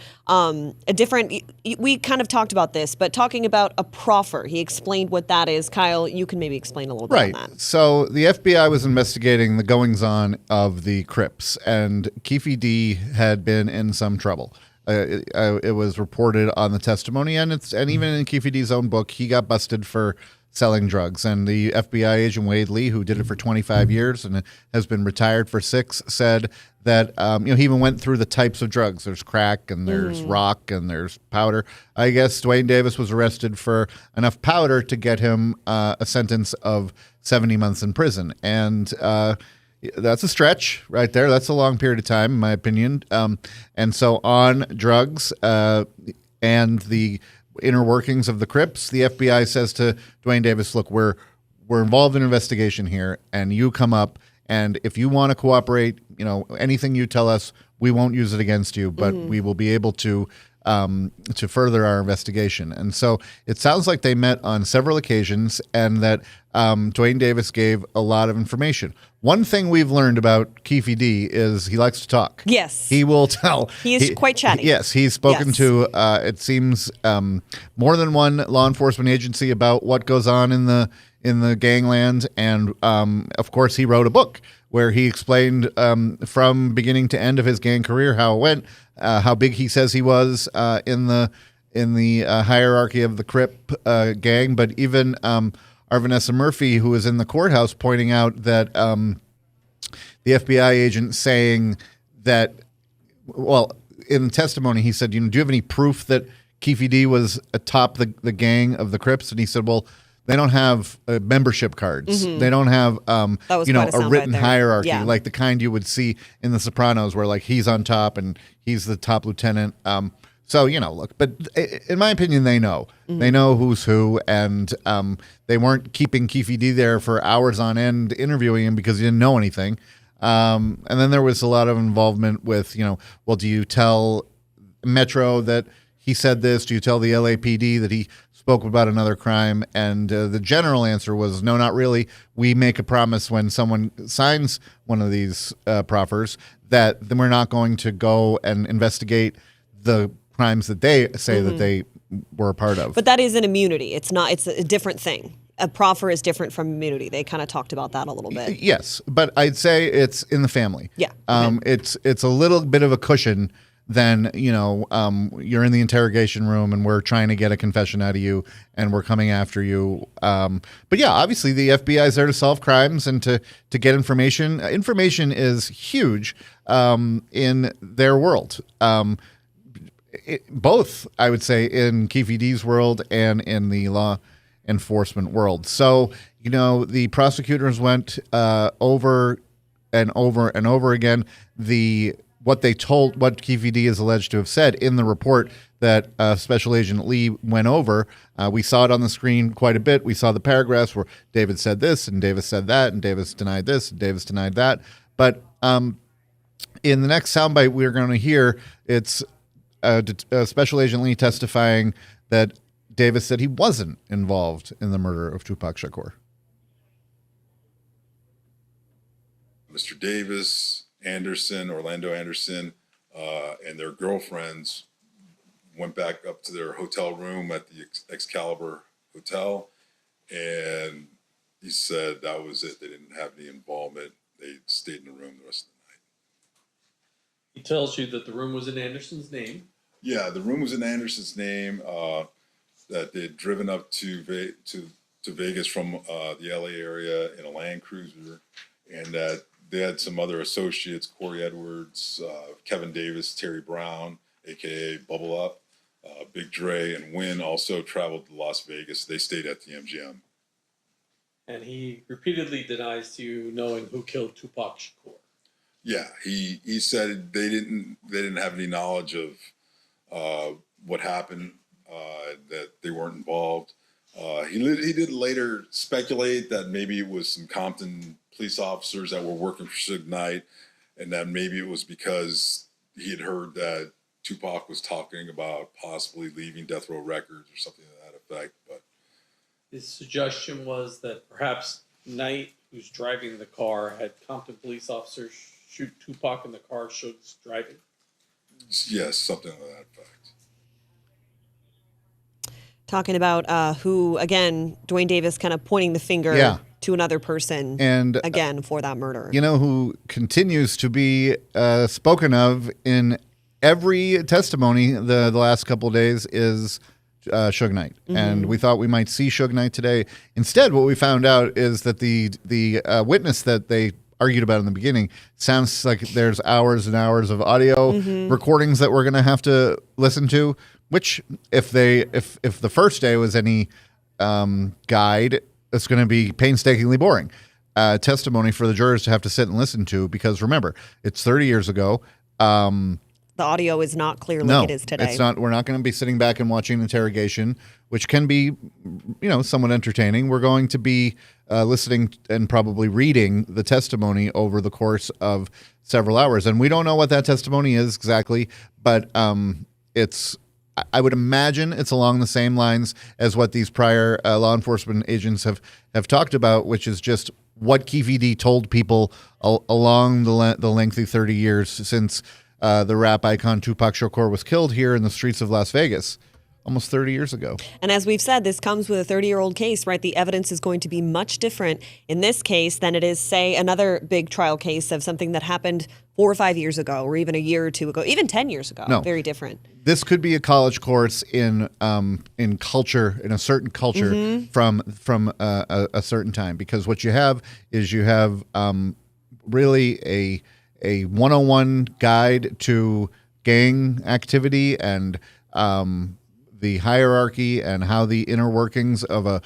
We kind of talked about this, but talking about a proffer. He explained what that is. Kyle, you can maybe explain a little bit on that. So the FBI was investigating the goings-on of the Crips, and Keffe D had been in some trouble. It was reported on the testimony, and even in Keffe D's own book, he got busted for selling drugs. And the FBI agent Wade Lee, who did it for 25 years and has been retired for 6, said that he even went through the types of drugs. There's crack and there's rock and there's powder. I guess Duane Davis was arrested for enough powder to get him a sentence of 70 months in prison. And that's a stretch right there. That's a long period of time, in my opinion. And so on drugs and the inner workings of the Crips, the FBI says to Duane Davis, look, we're involved in an investigation here, and you come up, and if you want to cooperate, anything you tell us, we won't use it against you, but we will be able to further our investigation. And so it sounds like they met on several occasions, and that Duane Davis gave a lot of information. One thing we've learned about Keffe D is he likes to talk. Yes. He will tell. He is quite chatty. Yes. He's spoken to, it seems, more than one law enforcement agency about what goes on in the gangland. And, of course, he wrote a book where he explained from beginning to end of his gang career how it went, how big he says he was in the hierarchy of the Crip gang, but even Vanessa Murphy, who was in the courthouse, pointing out that the FBI agent saying that, well, in the testimony, he said, do you have any proof that Keffe D was atop the gang of the Crips? And he said, well, they don't have membership cards. They don't have, a written hierarchy like the kind you would see in The Sopranos, where like he's on top and he's the top lieutenant. So, look, but in my opinion, they know. They know who's who, and they weren't keeping Keffe D there for hours on end interviewing him because he didn't know anything. And then there was a lot of involvement with, well, do you tell Metro that he said this? Do you tell the LAPD that he spoke about another crime? And the general answer was, no, not really. We make a promise when someone signs one of these proffers that then we're not going to go and investigate the crimes that they say that they were a part of. But that is an immunity. It's a different thing. A proffer is different from immunity. They kind of talked about that a little bit. Yes, but I'd say it's in the family. Yeah. It's a little bit of a cushion than, you're in the interrogation room and we're trying to get a confession out of you and we're coming after you. But yeah, obviously the FBI is there to solve crimes and to get information. Information is huge in their world. Both, I would say, in Keffe D's world and in the law enforcement world. So, the prosecutors went over and over and over again what Keffe D is alleged to have said in the report that Special Agent Lee went over. We saw it on the screen quite a bit. We saw the paragraphs where David said this and Davis said that and Davis denied this and Davis denied that. But in the next soundbite we're going to hear, it's Special Agent Lee testifying that Davis said he wasn't involved in the murder of Tupac Shakur. Mr. Davis, Orlando Anderson, and their girlfriends went back up to their hotel room at the Excalibur Hotel, and he said that was it. They didn't have any involvement. They stayed in the room the rest of the night. He tells you that the room was in Anderson's name. Yeah, the room was in Anderson's name. That they had driven up to Vegas from the LA area in a Land Cruiser, and that they had some other associates, Corey Edwards, Kevin Davis, Terry Brown, aka Bubble Up, Big Dre, and Wynn also traveled to Las Vegas. They stayed at the MGM. And he repeatedly denies to you knowing who killed Tupac Shakur. Yeah, he said they didn't have any knowledge of what happened, that they weren't involved. He did later speculate that maybe it was some Compton police officers that were working for Suge Knight, and that maybe it was because he had heard that Tupac was talking about possibly leaving Death Row Records or something to that effect. But his suggestion was that perhaps Knight, who's driving the car, had Compton police officers shoot Tupac in the car Suge's driving. Yes, something to that effect. Talking about who, again, Duane Davis kind of pointing the finger to another person, and again, for that murder. Who continues to be spoken of in every testimony the last couple of days is Suge Knight. Mm-hmm. And we thought we might see Suge Knight today. Instead, what we found out is that the witness that they argued about in the beginning sounds like there's hours and hours of audio recordings that we're going to have to listen to, which if the first day was any guide, it's going to be painstakingly boring testimony for the jurors to have to sit and listen to, because remember, it's 30 years ago. The audio is not clear like it is today. It's not. We're not going to be sitting back and watching an interrogation, which can be, somewhat entertaining. We're going to be listening and probably reading the testimony over the course of several hours. And we don't know what that testimony is exactly, but I would imagine it's along the same lines as what these prior law enforcement agents have talked about, which is just what Keffe D told people along the lengthy 30 years since the rap icon Tupac Shakur was killed here in the streets of Las Vegas almost 30 years ago. And as we've said, this comes with a 30-year-old case, right? The evidence is going to be much different in this case than it is, say, another big trial case of something that happened 4 or 5 years ago, or even a year or two ago, even 10 years ago. No. Very different. This could be a college course in culture, in a certain culture from a certain time, because what you have is really a 101 guide to gang activity and the hierarchy and how the inner workings of a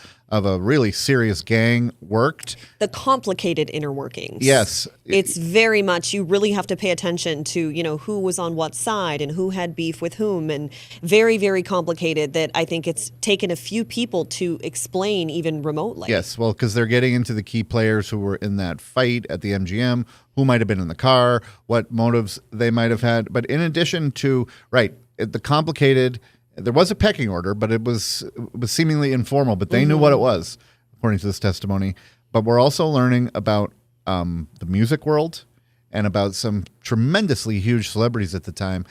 really serious gang worked. The complicated inner workings. Yes. It's very much, you really have to pay attention to, who was on what side and who had beef with whom, and very, very complicated that I think it's taken a few people to explain even remotely. Yes, well, because they're getting into the key players who were in that fight at the MGM, who might have been in the car, what motives they might have had. But in addition to, the complicated, there was a pecking order, but it was seemingly informal, but they knew what it was, according to this testimony. But we're also learning about the music world and about some tremendously huge celebrities at the time,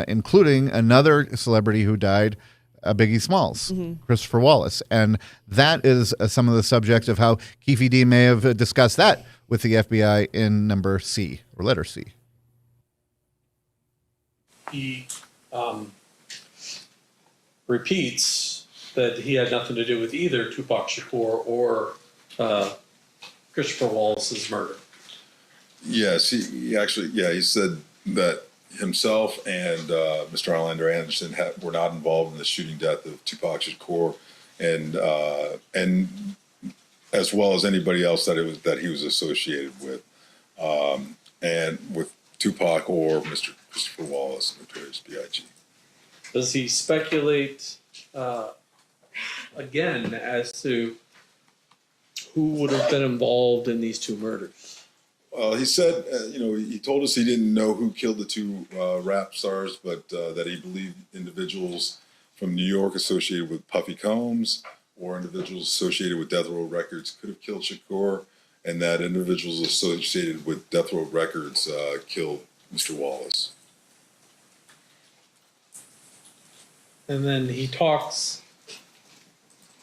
including another celebrity who died, Biggie Smalls, Christopher Wallace. And that is some of the subject of how Keffe D may have discussed that with the FBI in number C, or letter C. He repeats that he had nothing to do with either Tupac Shakur or Christopher Wallace's murder. Yes, he actually, he said that himself and Mr. Orlando Anderson were not involved in the shooting death of Tupac Shakur, and as well as anybody else that he was associated with, and with Tupac or Mr. Christopher Wallace, Notorious B.I.G. Does he speculate again as to who would have been involved in these two murders? Well, he said, he told us he didn't know who killed the two rap stars, but that he believed individuals from New York associated with Puffy Combs or individuals associated with Death Row Records could have killed Shakur, and that individuals associated with Death Row Records killed Mr. Wallace. And then he talks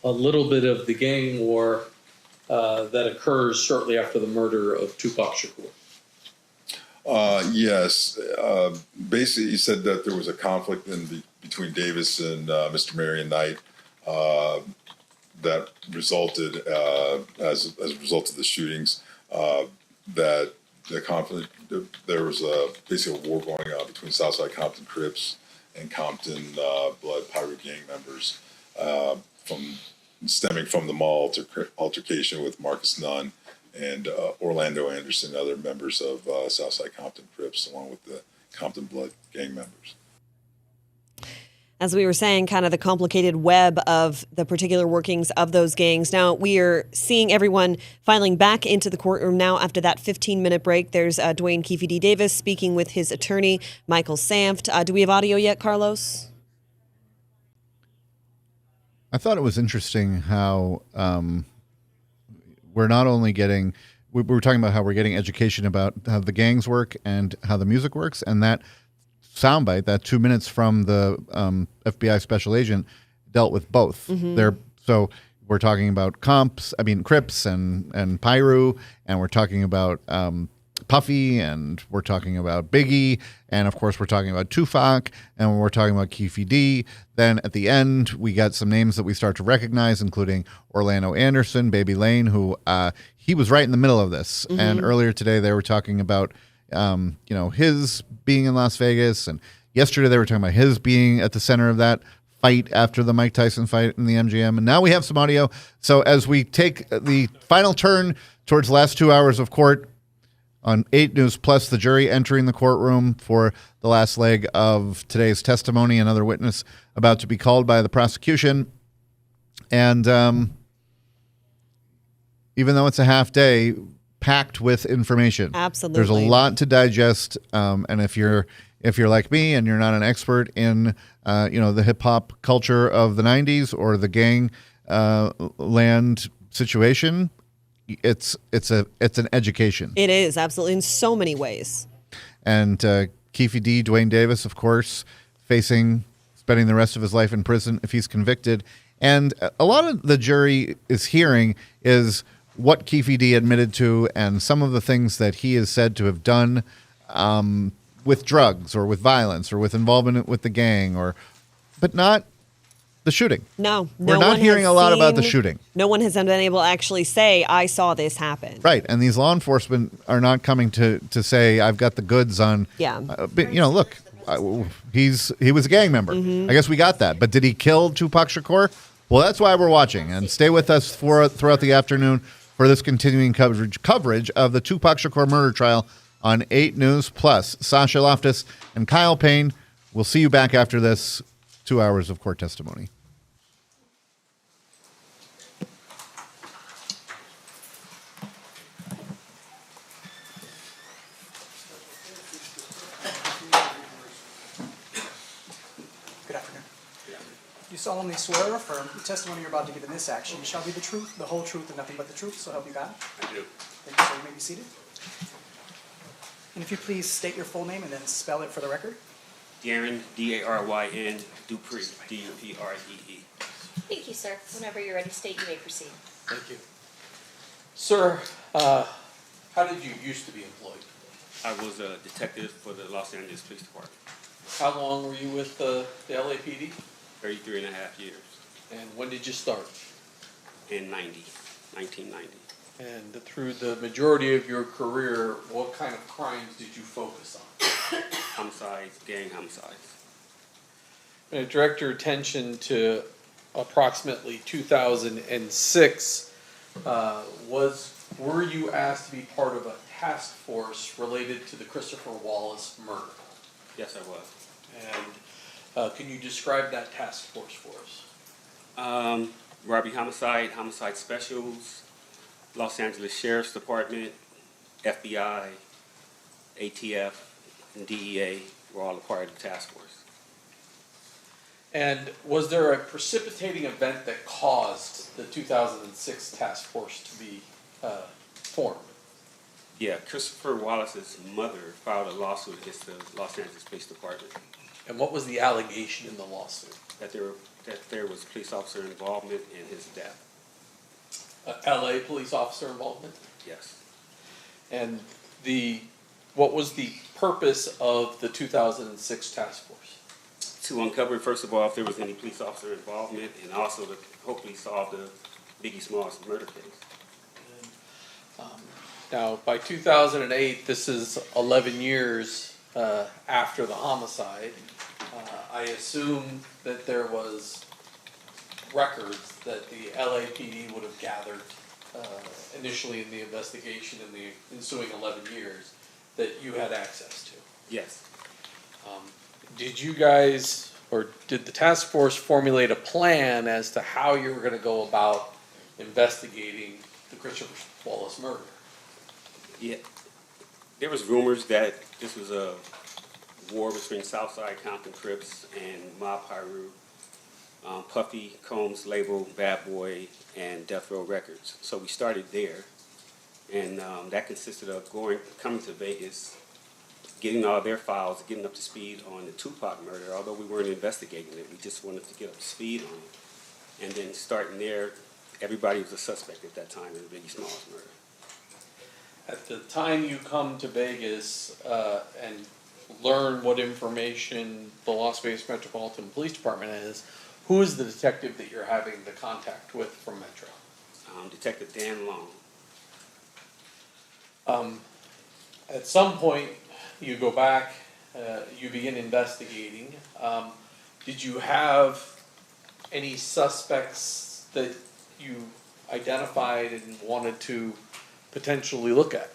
a little bit of the gang war that occurs shortly after the murder of Tupac Shakur. Yes. Basically, he said that there was a conflict between Davis and Mr. Marion Knight that resulted, as a result of the shootings, that the conflict, there was basically a war going on between Southside Compton Crips and Compton Blood Pirate gang members, stemming from the mall altercation with Marcus Nunn and Orlando Anderson, other members of Southside Compton Crips, along with the Compton Blood gang members. As we were saying, kind of the complicated web of the particular workings of those gangs. Now, we are seeing everyone filing back into the courtroom now after that 15-minute break. There's Duane Keffe D. Davis speaking with his attorney, Michael Samft. Do we have audio yet, Carlos? I thought it was interesting how we're not only getting, we were talking about how we're getting education about how the gangs work and how the music works, and that soundbite, that 2 minutes from the FBI special agent, dealt with both. So we're talking about Crips and Pyru, and we're talking about Puffy, and we're talking about Biggie, and of course we're talking about Tupac, and we're talking about Keffe D. Then at the end, we got some names that we start to recognize, including Orlando Anderson, Baby Lane, who he was right in the middle of this. And earlier today, they were talking about his being in Las Vegas, and yesterday they were talking about his being at the center of that fight after the Mike Tyson fight in the MGM. And now we have some audio. So as we take the final turn towards the last 2 hours of court on 8 News Plus, the jury entering the courtroom for the last leg of today's testimony, another witness about to be called by the prosecution. And even though it's a half day, packed with information. Absolutely. There's a lot to digest. And if you're like me and you're not an expert in the hip hop culture of the 90s or the gang land situation, it's an education. It is, absolutely, in so many ways. And Keffe D, Duane Davis, of course, spending the rest of his life in prison if he's convicted. And a lot of the jury is hearing is what Keffe D admitted to and some of the things that he is said to have done with drugs or with violence or with involvement with the gang, but not the shooting. No we're not hearing a lot about the shooting. No one has been able to actually say, I saw this happen. Right, and these law enforcement are not coming to say, I've got the goods on. Yeah. But, look, he was a gang member. I guess we got that. But did he kill Tupac Shakur? Well, that's why we're watching. And stay with us throughout the afternoon for this continuing coverage of the Tupac Shakur murder trial on 8 News Plus. Sasha Loftus and Kyle Payne. We'll see you back after this 2 hours of court testimony. Good afternoon. You solemnly swear or affirm the testimony you're about to give in this action shall be the truth, the whole truth, and nothing but the truth, so help you God? I do. Thank you, sir. You may be seated. And if you please state your full name and then spell it for the record. Daryn, D-A-R-Y-N, Dupree, D-U-P-R-E-E. Thank you, sir. Whenever you're ready, state, you may proceed. Thank you. Sir, how did you used to be employed? I was a detective for the Los Angeles Police Department. How long were you with the LAPD? 33 and a half years. And when did you start? In 1990. And through the majority of your career, what kind of crimes did you focus on? Homicides, gang homicides. I'm going to direct your attention to approximately 2006, were you asked to be part of a task force related to the Christopher Wallace murder? Yes, I was. And can you describe that task force for us? Robbery homicide, homicide specials, Los Angeles Sheriff's Department, FBI, ATF, and DEA were all a part of the task force. And was there a precipitating event that caused the 2006 task force to be formed? Yeah, Christopher Wallace's mother filed a lawsuit against the Los Angeles Police Department. And what was the allegation in the lawsuit? That there was police officer involvement in his death. LA police officer involvement? Yes. And what was the purpose of the 2006 task force? To uncover, first of all, if there was any police officer involvement, and also to hopefully solve the Biggie Smalls murder case. Now, by 2008, this is 11 years after the homicide. I assume that there was records that the LAPD would have gathered initially in the investigation in the ensuing 11 years that you had access to. Yes. Did you guys, or did the task force formulate a plan as to how you were going to go about investigating the Christopher Wallace murder? Yeah. There was rumors that this was a war between Southside Compton Crips and Mob Piru. Puffy Combs label Bad Boy and Death Row Records. So we started there, and that consisted of coming to Vegas, getting all their files, getting up to speed on the Tupac murder. Although we weren't investigating it, we just wanted to get up to speed on it. And then starting there, everybody was a suspect at that time in the Biggie Smalls murder. At the time you come to Vegas and learn what information the Las Vegas Metropolitan Police Department is, who is the detective that you're having the contact with from Metro? Detective Dan Long. At some point, you go back, you begin investigating. Did you have any suspects that you identified and wanted to potentially look at?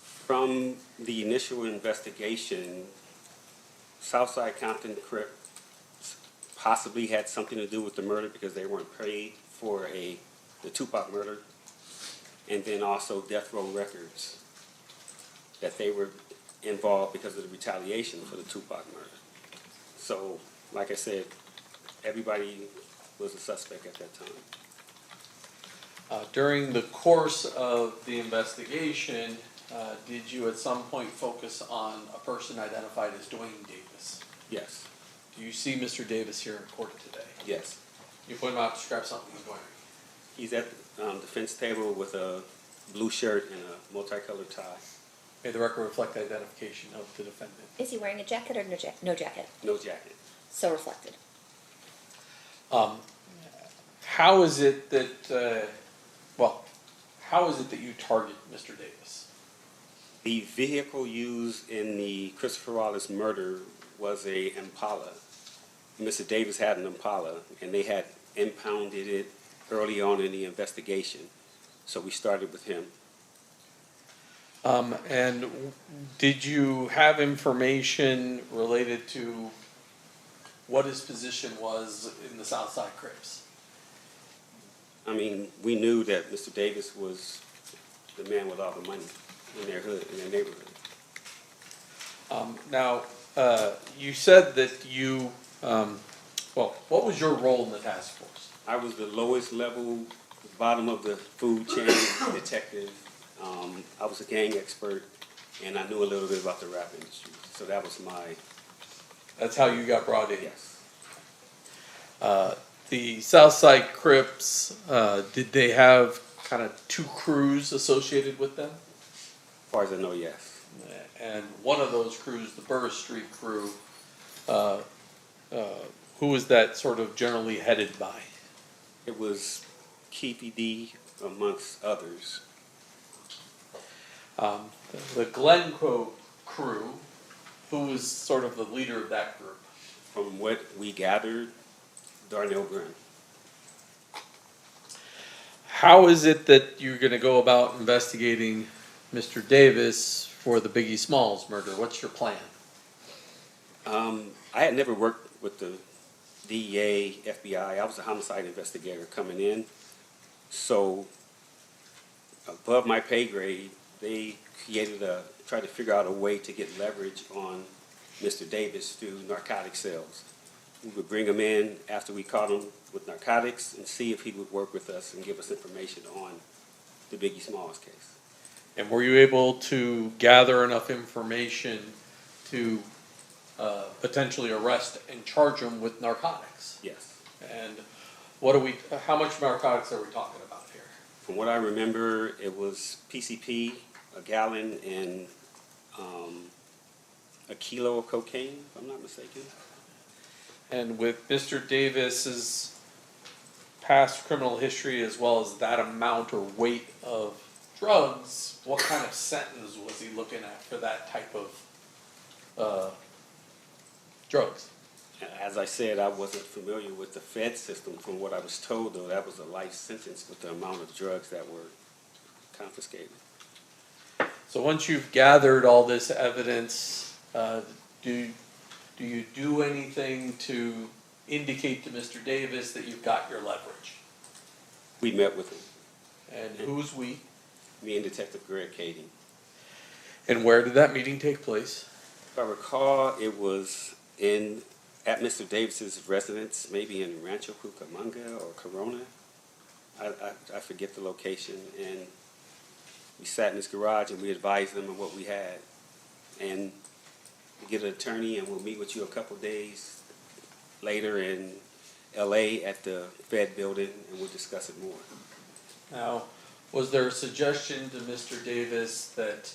From the initial investigation, Southside Compton Crips possibly had something to do with the murder because they weren't paid for the Tupac murder, and then also Death Row Records, that they were involved because of the retaliation for the Tupac murder. So, like I said, everybody was a suspect at that time. During the course of the investigation, did you at some point focus on a person identified as Duane Davis? Yes. Do you see Mr. Davis here in court today? Yes. You point him out, describe something he's wearing. He's at the defense table with a blue shirt and a multicolored tie. May the record reflect the identification of the defendant. Is he wearing a jacket or no jacket? No jacket. No jacket. So reflected. How is it that, how is it that you target Mr. Davis? The vehicle used in the Christopher Wallace murder was a Impala. Mr. Davis had an Impala, and they had impounded it early on in the investigation. So we started with him. And did you have information related to what his position was in the Southside Crips? I mean, we knew that Mr. Davis was the man with all the money in their hood, in their neighborhood. Now, you said that you, what was your role in the task force? I was the lowest level, bottom of the food chain detective. I was a gang expert, and I knew a little bit about the rap industry. So that was That's how you got brought in? Yes. The Southside Crips, did they have kind of two crews associated with them? As far as I know, yes. And one of those crews, the Burr Street crew, who was that sort of generally headed by? It was Keffe D, amongst others. The Glencoe crew, who was sort of the leader of that group? From what we gathered, Darnell Graham. How is it that you're gonna go about investigating Mr. Davis for the Biggie Smalls murder? What's your plan? I had never worked with the DEA, FBI. I was a homicide investigator coming in. So above my pay grade, they tried to figure out a way to get leverage on Mr. Davis through narcotic sales. We would bring him in after we caught him with narcotics and see if he would work with us and give us information on the Biggie Smalls case. And were you able to gather enough information to potentially arrest and charge him with narcotics? Yes. And how much narcotics are we talking about here? From what I remember, it was PCP, a gallon, and a kilo of cocaine, if I'm not mistaken. And with Mr. Davis's past criminal history as well as that amount or weight of drugs, what kind of sentence was he looking at for that type of drugs? As I said, I wasn't familiar with the Fed system. From what I was told, though, that was a life sentence with the amount of drugs that were confiscated. So once you've gathered all this evidence, do you do anything to indicate to Mr. Davis that you've got your leverage? We met with him. And who's we? Me and Detective Greg Cady. And where did that meeting take place? If I recall, it was at Mr. Davis's residence, maybe in Rancho Cucamonga or Corona. I forget the location. And we sat in his garage and we advised him of what we had. And we get an attorney and we'll meet with you a couple days later in LA at the Fed building and we'll discuss it more. Now, was there a suggestion to Mr. Davis that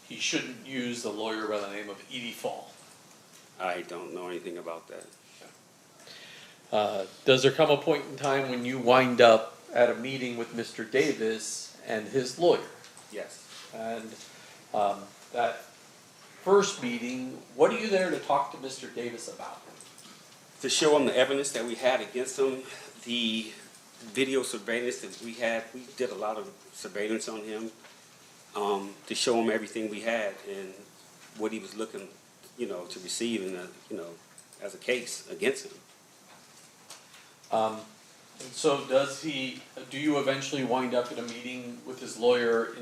he shouldn't use a lawyer by the name of Edie Fall? I don't know anything about that. Does there come a point in time when you wind up at a meeting with Mr. Davis and his lawyer? Yes. And that first meeting, what are you there to talk to Mr. Davis about? To show him the evidence that we had against him, the video surveillance that we had. We did a lot of surveillance on him to show him everything we had and what he was looking, to receive as a case against him. So do you eventually wind up in a meeting with his lawyer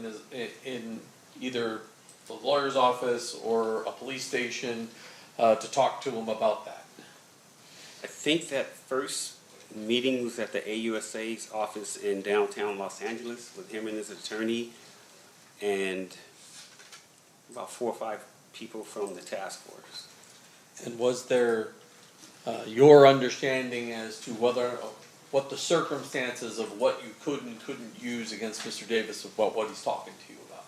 in either the lawyer's office or a police station to talk to him about that? I think that first meeting was at the AUSA's office in downtown Los Angeles with him and his attorney and about 4 or 5 people from the task force. And was there your understanding as to what the circumstances of what you could and couldn't use against Mr. Davis about what he's talking to you about?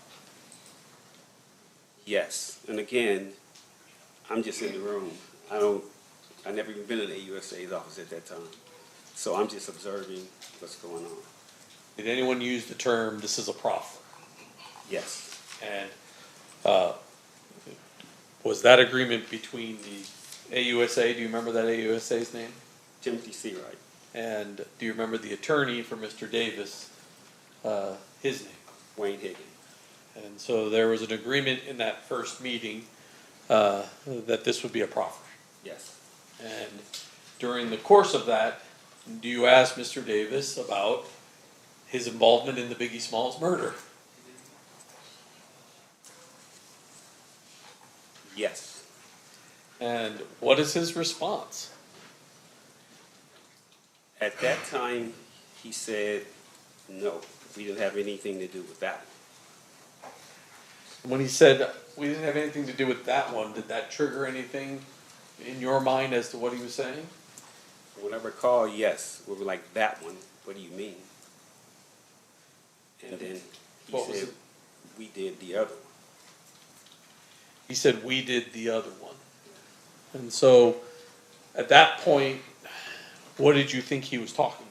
Yes, and again, I'm just in the room. I never even been in the AUSA's office at that time. So I'm just observing what's going on. Did anyone use the term, this is a proffer? Yes. And was that agreement between the AUSA, do you remember that AUSA's name? Timothy Seawright. And do you remember the attorney for Mr. Davis, his name? Wayne Higgins. And so there was an agreement in that first meeting that this would be a proffer. Yes. And during the course of that, do you ask Mr. Davis about his involvement in the Biggie Smalls murder? Yes. And what is his response? At that time, he said, no, we didn't have anything to do with that. When he said, we didn't have anything to do with that one, did that trigger anything in your mind as to what he was saying? When I recall, yes. We were like, that one, what do you mean? And then he said, we did the other one. He said, we did the other one. And so, at that point, what did you think he was talking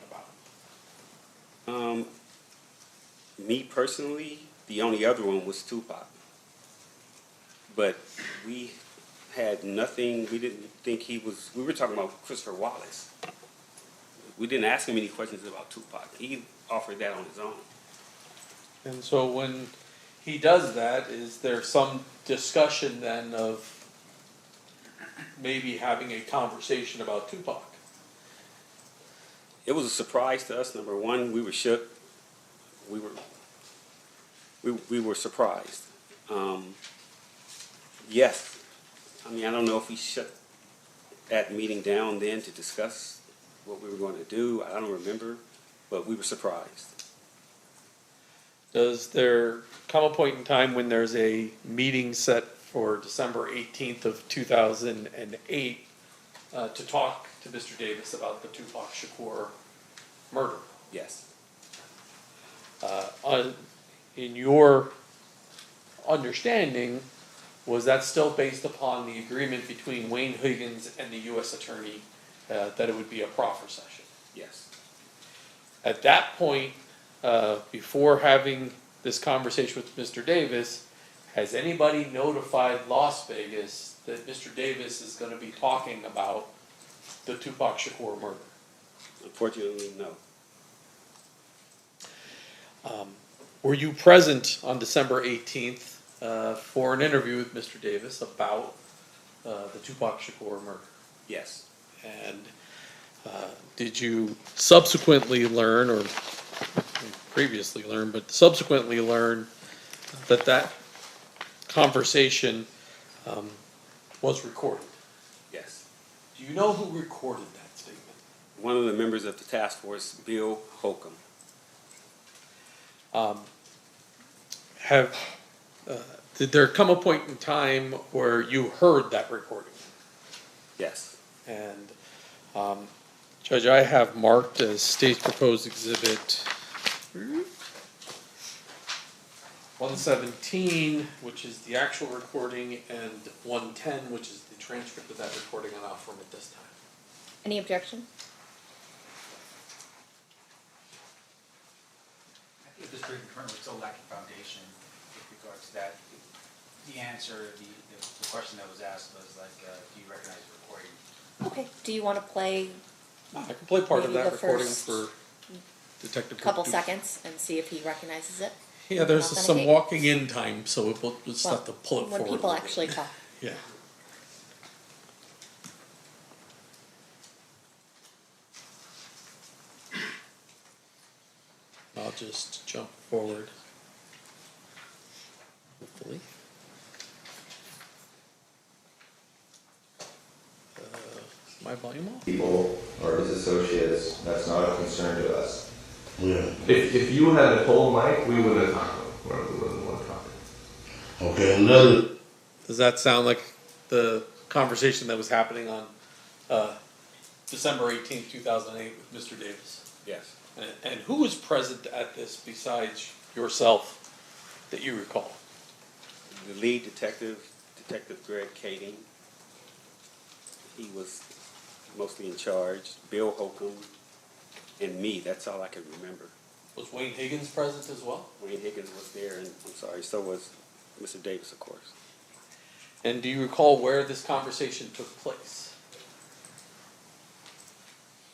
about? Me personally, the only other one was Tupac. But we had nothing, we didn't think we were talking about Christopher Wallace. We didn't ask him any questions about Tupac. He offered that on his own. And so when he does that, is there some discussion then of maybe having a conversation about Tupac? It was a surprise to us. Number one, we were shook. We were surprised. Yes. I mean, I don't know if we shut that meeting down then to discuss what we were going to do. I don't remember, but we were surprised. Does there come a point in time when there's a meeting set for December 18th of 2008 to talk to Mr. Davis about the Tupac Shakur murder? Yes. In your understanding, was that still based upon the agreement between Wayne Higgins and the U.S. Attorney that it would be a proffer session? Yes. At that point, before having this conversation with Mr. Davis, has anybody notified Las Vegas that Mr. Davis is going to be talking about the Tupac Shakur murder? Unfortunately, no. Were you present on December 18th for an interview with Mr. Davis about the Tupac Shakur murder? Yes. And did you subsequently learn, or previously learn, but subsequently learn that that conversation was recorded? Yes. Do you know who recorded that statement? One of the members of the task force, Bill Holcomb. Did there come a point in time where you heard that recording? Yes. And Judge, I have marked as State's Proposed Exhibit 117, which is the actual recording, and 110, which is the transcript of that recording, and I'll form it this time. Any objection? I think this briefing currently still lacking foundation with regards to that. The answer, the question that was asked was like, do you recognize the recording? Okay, do you want to play I can play part of maybe that the recording first for Detective couple Duke. seconds and see if he recognizes it? Yeah, there's some Authenticate? walking in time, so we'll just Well, have to pull it when forward. people actually talk. Yeah. I'll just jump forward. Hopefully. My volume off? People or his associates, that's not a concern to us. Yeah. If you had told Mike, we would have talked to him. We wouldn't want to talk to him. Okay, another. Does that sound like the conversation that was happening on December 18th, 2008 with Mr. Davis? Yes. And who was present at this besides yourself that you recall? The lead detective, Detective Greg Kading. He was mostly in charge. Bill Holcomb and me. That's all I can remember. Was Wayne Higgins present as well? Wayne Higgins was there, and I'm sorry, so was Mr. Davis, of course. And do you recall where this conversation took place?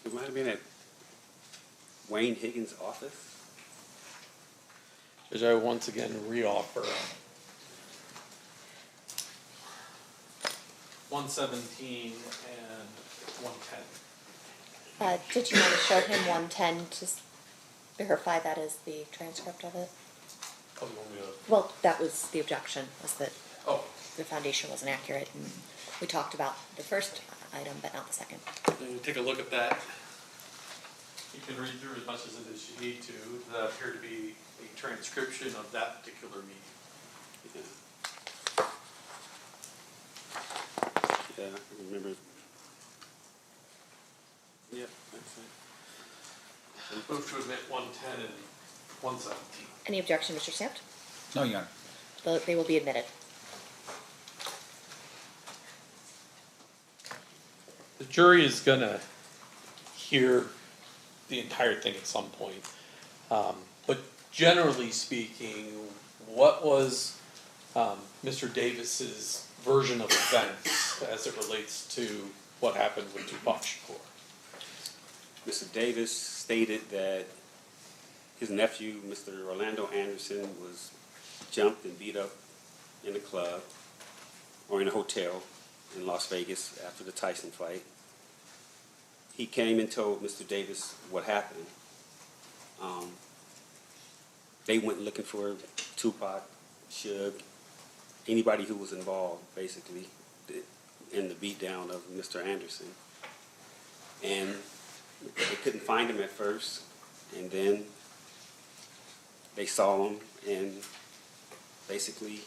It might have been at Wayne Higgins' office. As I once again reoffer 117 and 110. Did you want to show him 110 to verify that is the transcript of it? Oh, you want me to? Well, that was the objection, was that Oh. the foundation wasn't accurate, and we talked about the first item, but not the second. You take a look at that. You can read through as much as it is you need to. That appear to be a transcription of that particular meeting. Yeah, I remember. Yeah, that's it. Move to admit 110 and 117. Any objection, Mr. Stampt? No, Your Honor. They will be admitted. The jury is going to hear the entire thing at some point. But generally speaking, what was Mr. Davis's version of events as it relates to what happened with Tupac Shakur? Mr. Davis stated that his nephew, Mr. Orlando Anderson, was jumped and beat up in a club or in a hotel in Las Vegas after the Tyson fight. He came and told Mr. Davis what happened. They went looking for Tupac, Suge, anybody who was involved, basically, in the beatdown of Mr. Anderson. And they couldn't find him at first, and then they saw him, and basically,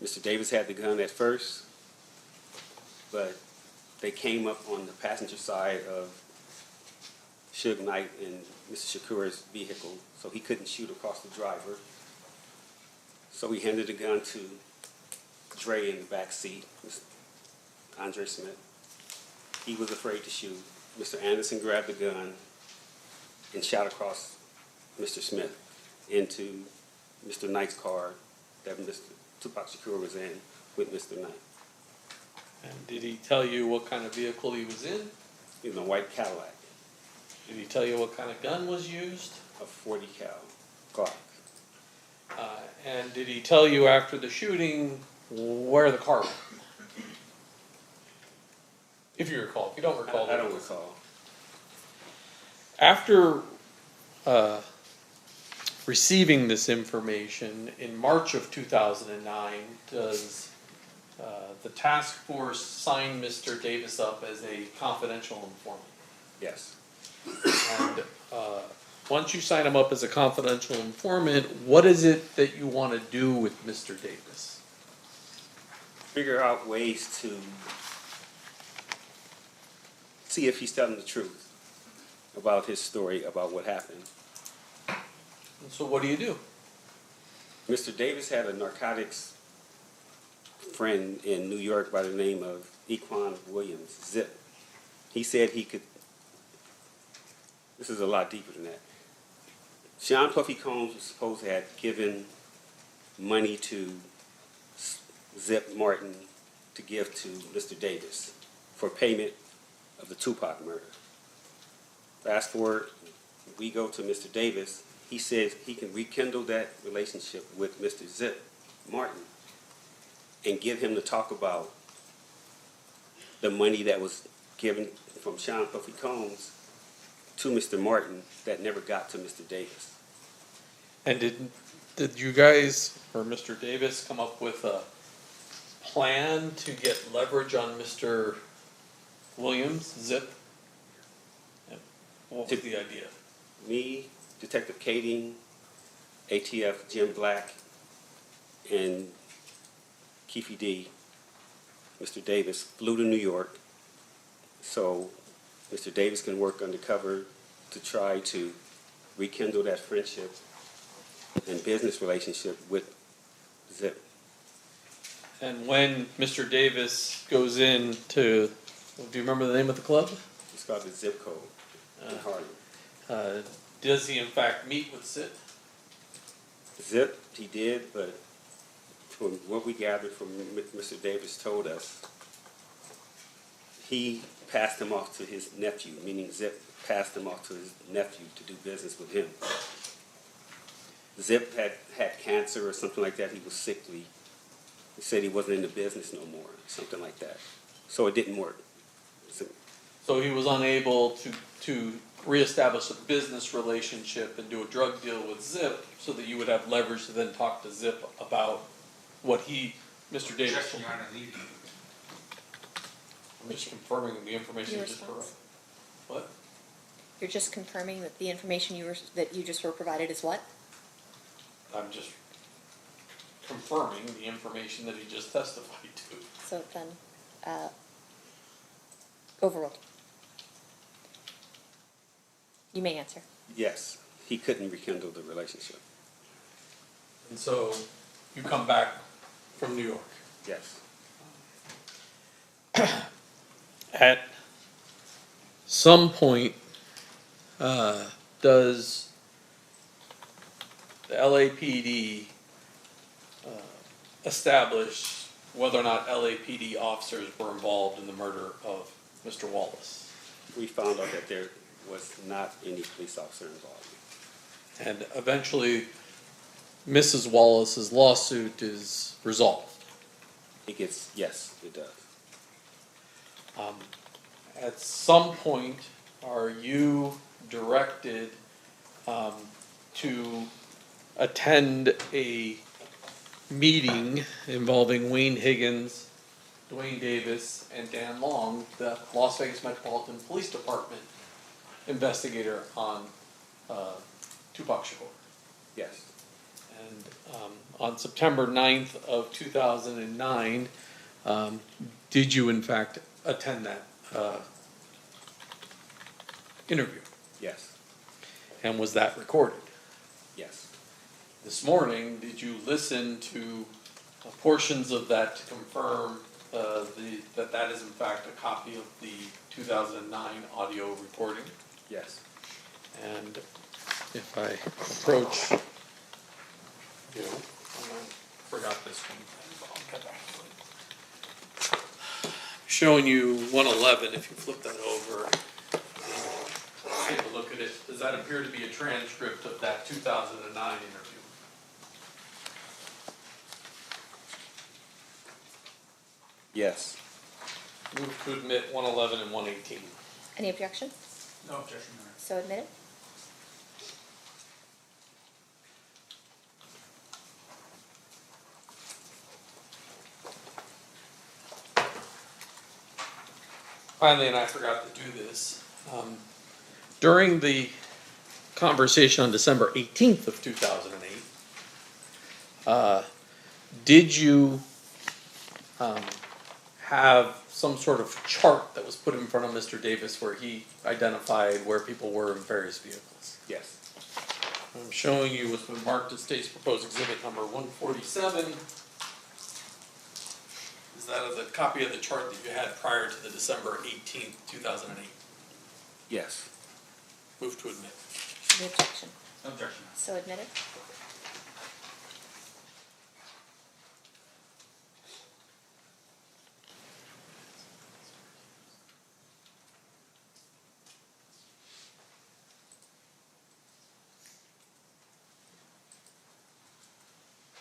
Mr. Davis had the gun at first, but they came up on the passenger side of Suge Knight and Mr. Shakur's vehicle, so he couldn't shoot across the driver. So he handed the gun to Dre in the back seat, Andre Smith. He was afraid to shoot. Mr. Anderson grabbed the gun and shot across Mr. Smith into Mr. Knight's car that Mr. Tupac Shakur was in with Mr. Knight. And did he tell you what kind of vehicle he was in? He was in a white Cadillac. Did he tell you what kind of gun was used? A .40 cal Glock. And did he tell you after the shooting where the car went? If you recall. If you don't recall. I don't recall. After receiving this information in March of 2009, does the task force sign Mr. Davis up as a confidential informant? Yes. And once you sign him up as a confidential informant, what is it that you want to do with Mr. Davis? Figure out ways to see if he's telling the truth about his story, about what happened. And so what do you do? Mr. Davis had a narcotics friend in New York by the name of Equan Williams, Zip. He said he could, this is a lot deeper than that. Sean Puffy Combs was supposed to have given money to Zip Martin to give to Mr. Davis for payment of the Tupac murder. Fast forward, we go to Mr. Davis. He says he can rekindle that relationship with Mr. Zip Martin and get him to talk about the money that was given from Sean Puffy Combs to Mr. Martin that never got to Mr. Davis. And did you guys, or Mr. Davis, come up with a plan to get leverage on Mr. Williams, Zip? What was the idea? Me, Detective Kading, ATF Jim Black, and Keffe D, Mr. Davis, flew to New York so Mr. Davis can work undercover to try to rekindle that friendship and business relationship with Zip. And when Mr. Davis goes in to, do you remember the name of the club? It's called the Zip Code in Harlem. Does he in fact meet with Zip? Zip, he did, but from what we gathered from Mr. Davis told us, he passed him off to his nephew, meaning Zip passed him off to his nephew to do business with him. Zip had cancer or something like that. He was sickly. He said he wasn't in the business no more, something like that. So it didn't work. So he was unable to reestablish a business relationship and do a drug deal with Zip so that you would have leverage to then talk to Zip about what Mr. Davis told. I'm just confirming the information you just provided. What? You're just confirming that the information that you just were provided is what? I'm just confirming the information that he just testified to. So then, overruled. You may answer. Yes, he couldn't rekindle the relationship. And so you come back from New York. Yes. At some point, does the LAPD establish whether or not LAPD officers were involved in the murder of Mr. Wallace? We found out that was not any police officer involved. And eventually, Mrs. Wallace's lawsuit is resolved. Yes, it does. At some point, are you directed to attend a meeting involving Wayne Higgins, Duane Davis, and Dan Long, the Las Vegas Metropolitan Police Department investigator on Tupac Shakur? Yes. And on September 9th of 2009, did you in fact attend that interview? Yes. And was that recorded? Yes. This morning, did you listen to portions of that to confirm that is in fact a copy of the 2009 audio recording? Yes. And if I approach you, I forgot this one. Showing you 111, if you flip that over, take a look at it. Does that appear to be a transcript of that 2009 interview? Yes. Move to admit 111 and 118. Any objection? No objection, Your Honor. So admitted. Finally, and I forgot to do this, during the conversation on December 18th of 2008, did you have some sort of chart that was put in front of Mr. Davis where he identified where people were in various vehicles? Yes. I'm showing you what's been marked as state's proposed exhibit number 147. Is that the copy of the chart that you had prior to the December 18th, 2008? Yes. Move to admit. Any objection? No objection. So admitted.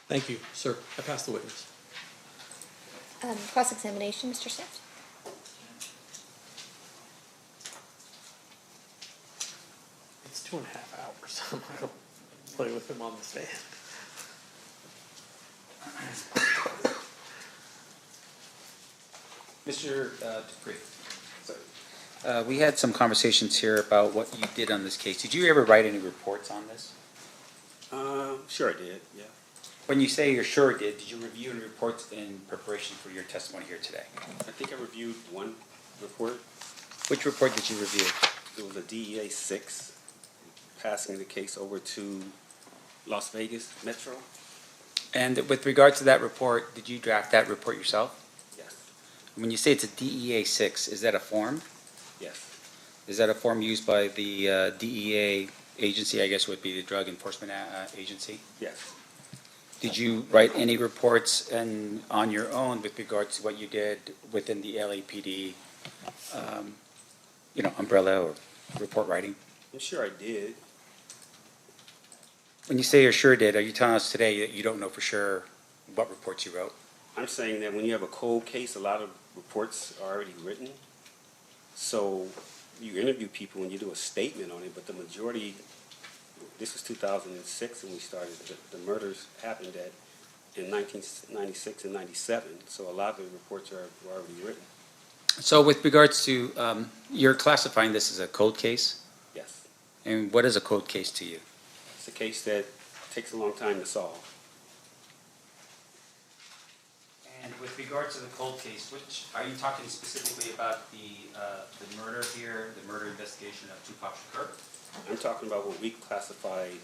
Thank you, sir. I passed the witness. Cross-examination, Mr. Smith. It's 2.5 hours. I don't play with him on the stand. Mr. Dupree, we had some conversations here about what you did on this case. Did you ever write any reports on this? Sure I did, yeah. When you say you're sure did you review any reports in preparation for your testimony here today? I think I reviewed one report. Which report did you review? It was a DEA 6 passing the case over to Las Vegas Metro. And with regard to that report, did you draft that report yourself? Yes. When you say it's a DEA 6, is that a form? Yes. Is that a form used by the DEA agency, I guess would be the Drug Enforcement Agency? Yes. Did you write any reports on your own with regard to what you did within the LAPD, umbrella or report writing? I'm sure I did. When you say you're sure did, are you telling us today that you don't know for sure what reports you wrote? I'm saying that when you have a cold case, a lot of reports are already written. So you interview people and you do a statement on it, but the majority, this was 2006 when we started, the murders happened in 1996 and 97. So a lot of the reports were already written. So with regards to, you're classifying this as a cold case? Yes. And what is a cold case to you? It's a case that takes a long time to solve. And with regard to the cold case, which are you talking specifically about the murder here, the murder investigation of Tupac Shakur? I'm talking about what we classified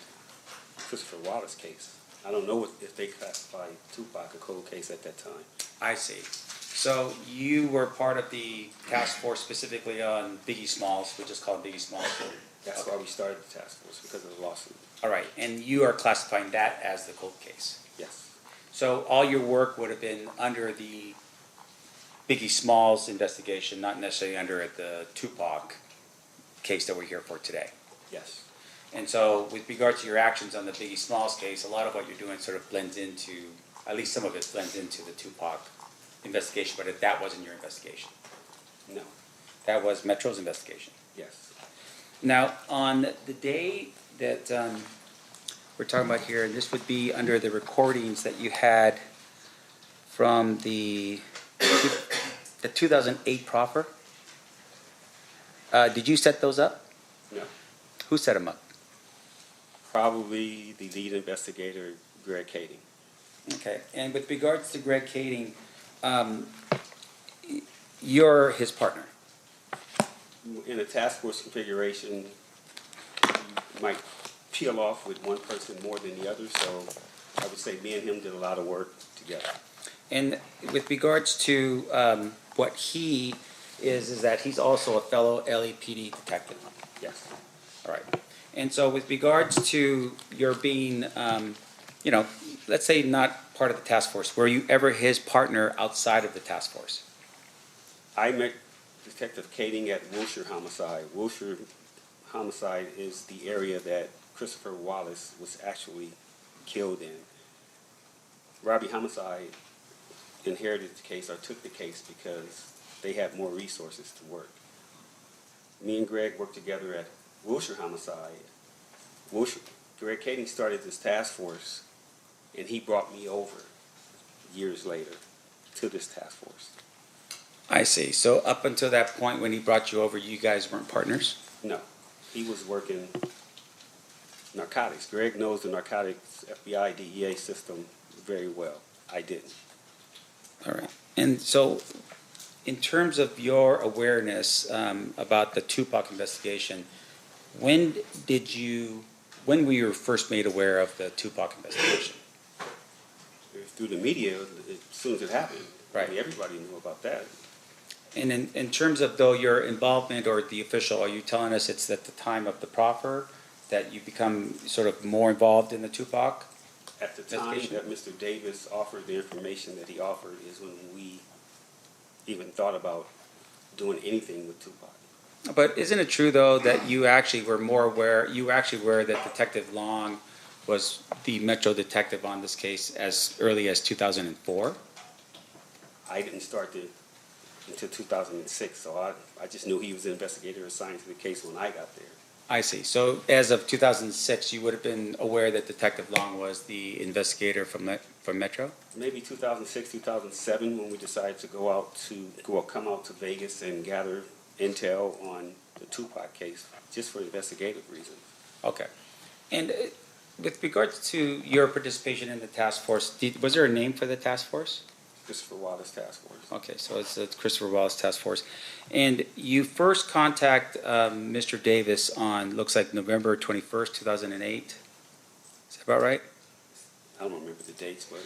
Christopher Wallace's case. I don't know if they classified Tupac a cold case at that time. I see. So you were part of the task force specifically on Biggie Smalls, which is called Biggie Smalls. That's why we started the task force, because of the lawsuit. All right, and you are classifying that as the cold case? Yes. So all your work would have been under the Biggie Smalls investigation, not necessarily under the Tupac case that we're here for today. Yes. And so with regard to your actions on the Biggie Smalls case, a lot of what you're doing sort of blends into, at least some of it blends into the Tupac investigation, but that wasn't your investigation. No. That was Metro's investigation. Yes. Now, on the day that we're talking about here, and this would be under the recordings that you had from the 2008 proffer, did you set those up? No. Who set them up? Probably the lead investigator, Greg Kading. Okay, and with regards to Greg Kading, you're his partner. In a task force configuration, you might peel off with one person more than the other, so I would say me and him did a lot of work together. And with regards to what he is that he's also a fellow LAPD detective. Yes. All right. And so with regards to your being, you know, let's say not part of the task force, were you ever his partner outside of the task force? I met Detective Kading at Wilshire Homicide. Wilshire Homicide is the area that Christopher Wallace was actually killed in. Robbie Homicide inherited the case or took the case because they had more resources to work. Me and Greg worked together at Wilshire Homicide. Greg Kading started this task force, and he brought me over years later to this task force. I see. So up until that point when he brought you over, you guys weren't partners? No. He was working narcotics. Greg knows the narcotics FBI DEA system very well. I didn't. All right. And so in terms of your awareness about the Tupac investigation, when were you first made aware of the Tupac investigation? Through the media, as soon as it happened. Right. I mean, everybody knew about that. And in terms of though your involvement or the official, are you telling us it's at the time of the proffer that you become sort of more involved in the Tupac? At the time that Mr. Davis offered the information that he offered is when we even thought about doing anything with Tupac. But isn't it true though that you actually were more aware, you actually were that Detective Long was the Metro detective on this case as early as 2004? I didn't start until 2006, so I just knew he was the investigator assigned to the case when I got there. I see. So as of 2006, you would have been aware that Detective Long was the investigator from Metro? Maybe 2006, 2007, when we decided to come out to Vegas and gather intel on the Tupac case, just for investigative reasons. Okay. And with regards to your participation in the task force, was there a name for the task force? Christopher Wallace Task Force. Okay, so it's the Christopher Wallace Task Force. And you first contact Mr. Davis on, looks like November 21st, 2008. Is that about right? I don't remember the dates, but...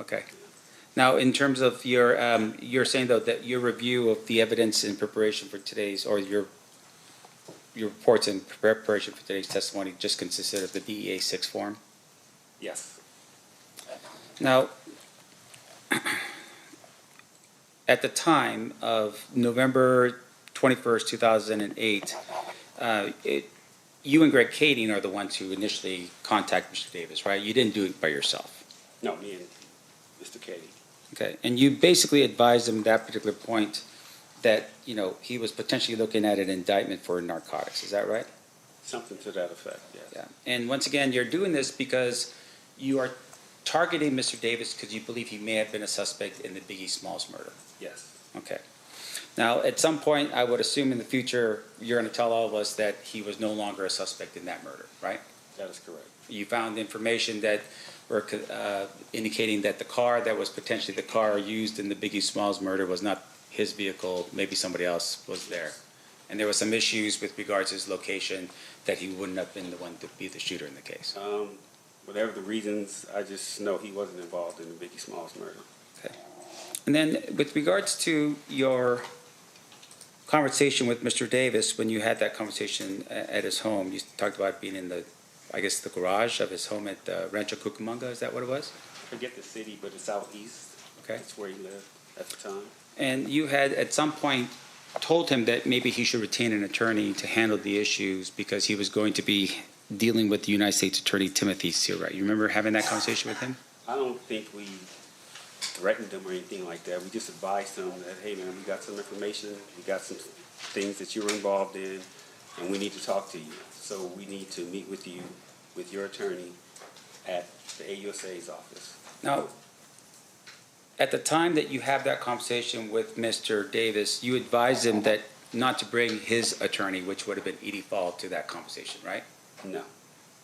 Okay. Now, in terms of your, you're saying though that your review of the evidence in preparation for today's, or your reports in preparation for today's testimony just consisted of the DEA 6 form? Yes. Now, at the time of November 21st, 2008, you and Greg Kading are the ones who initially contacted Mr. Davis, right? You didn't do it by yourself. No, me and Mr. Kading. Okay, and you basically advised him at that particular point that, you know, he was potentially looking at an indictment for narcotics. Is that right? Something to that effect, yes. Yeah. And once again, you're doing this because you are targeting Mr. Davis because you believe he may have been a suspect in the Biggie Smalls murder. Yes. Okay. Now, at some point, I would assume in the future, you're going to tell all of us that he was no longer a suspect in that murder, right? That is correct. You found information that were indicating that the car that was potentially the car used in the Biggie Smalls murder was not his vehicle, maybe somebody else was there. And there were some issues with regards to his location that he wouldn't have been the one to be the shooter in the case. Whatever the reasons, I just know he wasn't involved in the Biggie Smalls murder. Okay. And then with regards to your conversation with Mr. Davis, when you had that conversation at his home, you talked about being in the, I guess, the garage of his home at Rancho Cucamonga. Is that what it was? I forget the city, but it's out east. Okay. That's where he lived at the time. And you had at some point told him that maybe he should retain an attorney to handle the issues because he was going to be dealing with the United States Attorney Timothy Seawright. You remember having that conversation with him? I don't think we threatened him or anything like that. We just advised him that, hey man, we got some information, we got some things that you were involved in, and we need to talk to you. So we need to meet with you, with your attorney, at the AUSA's office. Now, at the time that you have that conversation with Mr. Davis, you advised him that not to bring his attorney, which would have been Edie Fall, to that conversation, right? No.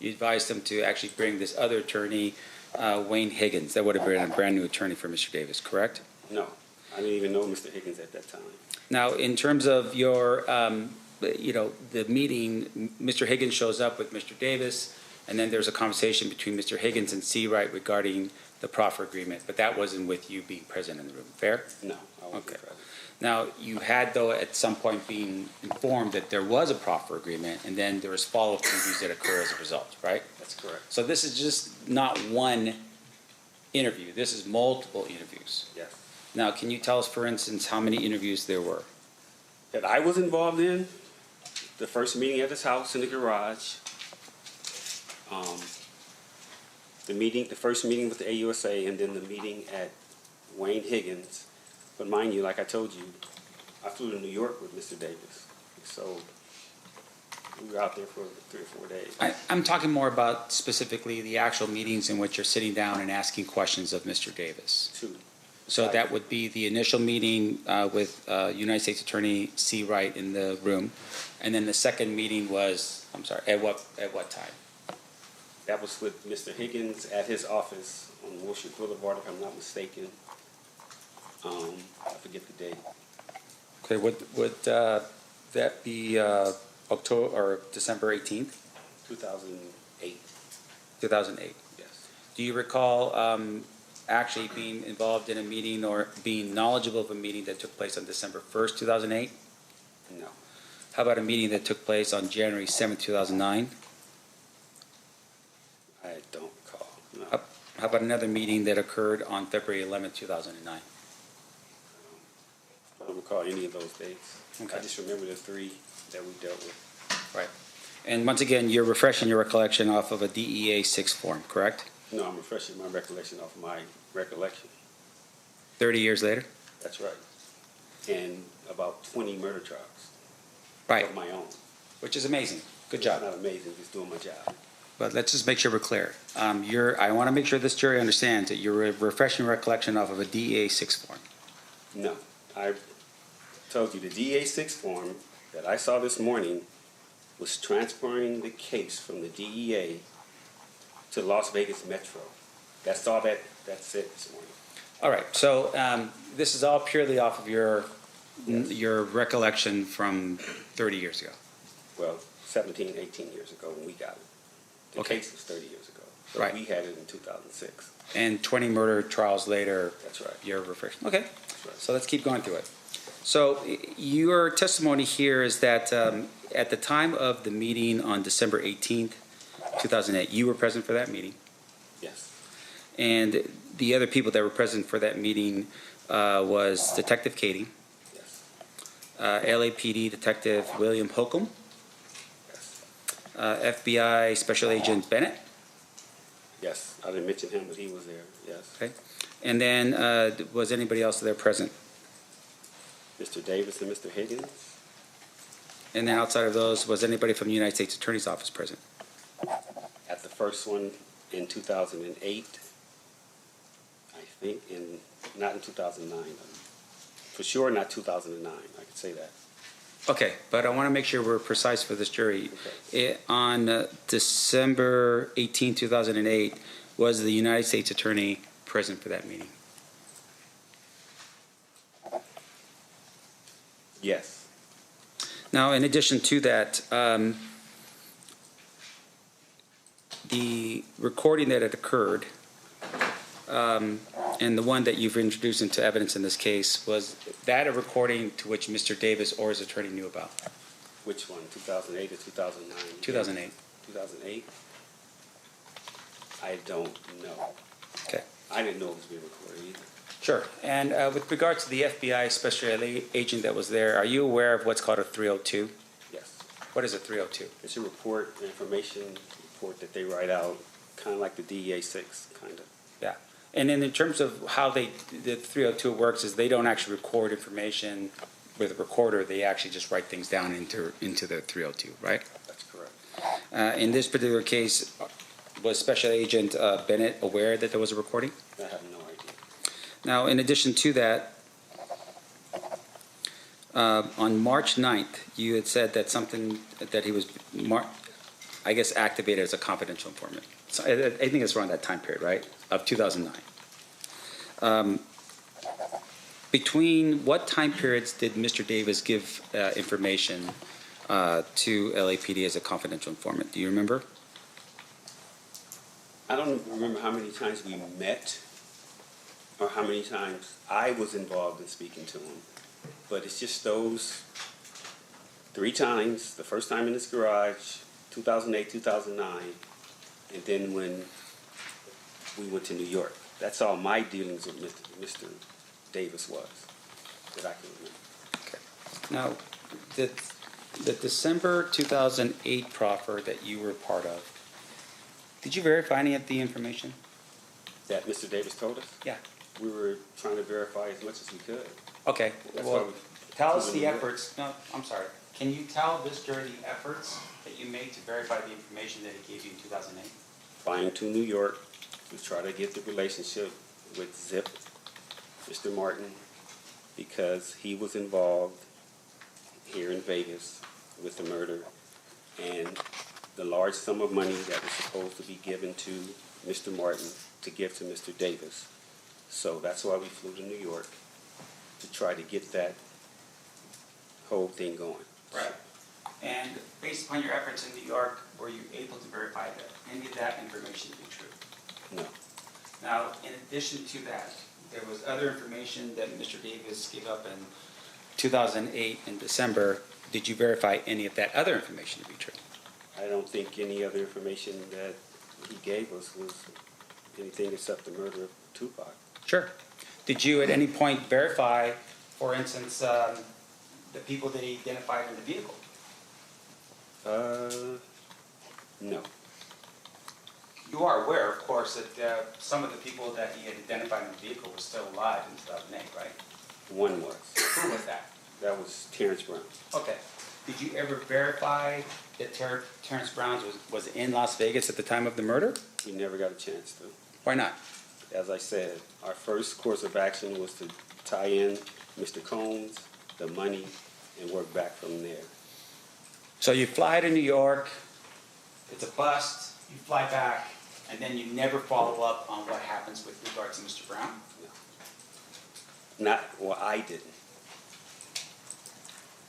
You advised him to actually bring this other attorney, Wayne Higgins. That would have been a brand new attorney for Mr. Davis, correct? No. I didn't even know Mr. Higgins at that time. Now, in terms of your, the meeting, Mr. Higgins shows up with Mr. Davis, and then there's a conversation between Mr. Higgins and Seawright regarding the proffer agreement, but that wasn't with you being present in the room, fair? No, I wasn't present. Now, you had, though, at some point being informed that there was a proffer agreement, and then there was follow-up interviews that occur as a result, right? That's correct. So this is just not one interview. This is multiple interviews. Yes. Now, can you tell us, for instance, how many interviews there were? That I was involved in, the first meeting at his house in the garage, the first meeting with the AUSA, and then the meeting at Wayne Higgins. But mind you, like I told you, I flew to New York with Mr. Davis. So we were out there for 3 or 4 days. I'm talking more about specifically the actual meetings in which you're sitting down and asking questions of Mr. Davis. 2. So that would be the initial meeting with United States Attorney Seawright in the room, and then the second meeting was, I'm sorry, at what time? That was with Mr. Higgins at his office on Wilshire Boulevard, if I'm not mistaken. I forget the date. Okay, would that be October or December 18th? 2008. 2008. Yes. Do you recall actually being involved in a meeting or being knowledgeable of a meeting that took place on December 1st, 2008? No. How about a meeting that took place on January 7th, 2009? I don't recall. No. How about another meeting that occurred on February 11th, 2009? I don't recall any of those dates. Okay. I just remember the 3 that we dealt with. Right. And once again, you're refreshing your recollection off of a DEA 6 form, correct? No, I'm refreshing my recollection off of my recollection. 30 years later? That's right. And about 20 murder trials. Right. Of my own. Which is amazing. Good job. It's not amazing, just doing my job. But let's just make sure we're clear. I want to make sure this jury understands that you're refreshing recollection off of a DEA 6 form. No. I told you the DEA 6 form that I saw this morning was transferring the case from the DEA to Las Vegas Metro. That's all that said this morning. All right. So this is all purely off of your recollection from 30 years ago. Well, 17, 18 years ago when we got it. The case was 30 years ago. So Right. we had it in 2006. And 20 murder trials later. That's right. You're refreshing. Okay. That's right. So let's keep going through it. So your testimony here is that at the time of the meeting on December 18th, 2008, you were present for that meeting. Yes. And the other people that were present for that meeting was Detective Katie, Yes. LAPD Detective William Holcomb, Yes. FBI Special Agent Bennett. Yes. I didn't mention him, but he was there. Yes. Okay. And then was anybody else there present? Mr. Davis and Mr. Higgins. And then outside of those, was anybody from the United States Attorney's Office present? At the first one in 2008, I think, and not in 2009. For sure, not 2009. I can say that. Okay, but I want to make sure we're precise for this jury. On December 18, 2008, was the United States Attorney present for that meeting? Yes. Now, in addition to that, the recording that had occurred and the one that you've introduced into evidence in this case, was that a recording to which Mr. Davis or his attorney knew about? Which one, 2008 or 2009? 2008. 2008? I don't know. Okay. I didn't know it was being recorded either. Sure. And with regard to the FBI special agent that was there, are you aware of what's called a 302? Yes. What is a 302? It's a report, information report that they write out, kind of like the DEA 6, kind of. Yeah. And then in terms of how the 302 works is they don't actually record information with a recorder. They actually just write things down into the 302, right? That's correct. In this particular case, was Special Agent Bennett aware that there was a recording? I have no idea. Now, in addition to that, on March 9th, you had said that he was, I guess, activated as a confidential informant. So I think it's around that time period, right, of 2009. Between what time periods did Mr. Davis give information to LAPD as a confidential informant? Do you remember? I don't remember how many times we met or how many times I was involved in speaking to him. But it's just those 3 times, the first time in his garage, 2008, 2009, and then when we went to New York. That's all my dealings with Mr. Davis was, that I can remember. Okay. Now, the December 2008 proffer that you were part of, did you verify any of the information? That Mr. Davis told us? Yeah. We were trying to verify as much as we could. Okay. That's Well, why we tell us put it the in efforts. No, I'm sorry. Can you tell this jury the efforts that you made to verify the information that he gave you in 2008? Flying to New York to try to get the relationship with Zip, Mr. Martin, because he was involved here in Vegas with the murder, and the large sum of money that was supposed to be given to Mr. Martin to give to Mr. Davis. So that's why we flew to New York, to try to get that whole thing going. Right. And based upon your efforts in New York, were you able to verify that any of that information to be true? No. Now, in addition to that, there was other information that Mr. Davis gave up in 2008 in December. Did you verify any of that other information to be true? I don't think any other information that he gave us was anything except the murder of Tupac. Sure. Did you at any point verify, for instance, the people that he identified in the vehicle? No. You are aware, of course, that some of the people that he had identified in the vehicle were still alive in 2008, right? One was. Who was that? That was Terrence Brown. Okay. Did you ever verify that Terrence Brown was in Las Vegas at the time of the murder? We never got a chance to. Why not? As I said, our first course of action was to tie in Mr. Combs, the money, and work back from there. So you fly to New York, it's a bust, you fly back, and then you never follow up on what happens with regard to Mr. Brown? No. I didn't.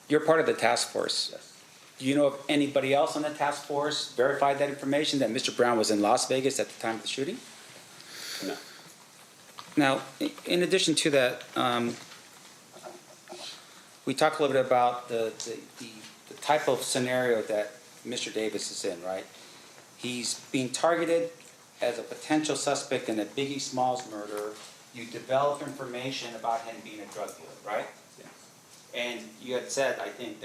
You're part of the task force. Yes. Do you know if anybody else on the task force verified that information, that Mr. Brown was in Las Vegas at the time of the shooting? No. Now, in addition to that, we talked a little bit about the type of scenario that Mr. Davis is in, right? He's being targeted as a potential suspect in a Biggie Smalls murder. You develop information about him being a drug dealer, right? Yes. And you had said, I think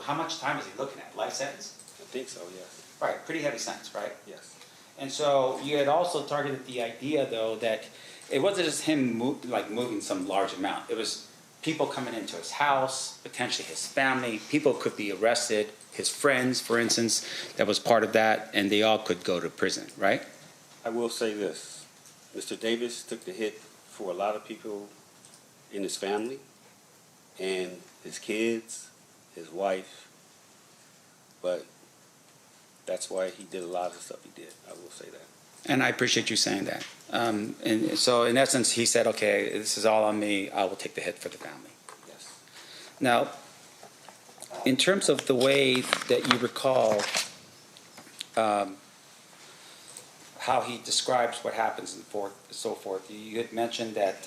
how much time was he looking at? Life sentence? I think so, yes. Right, pretty heavy sentence, right? Yes. And so you had also targeted the idea, though, that it wasn't just him moving some large amount. It was people coming into his house, potentially his family. People could be arrested, his friends, for instance, that was part of that, and they all could go to prison, right? I will say this. Mr. Davis took the hit for a lot of people in his family and his kids, his wife, but that's why he did a lot of the stuff he did. I will say that. And I appreciate you saying that. And so in essence, he said, okay, this is all on me. I will take the hit for the family. Yes. Now, in terms of the way that you recall how he describes what happens and so forth, you had mentioned that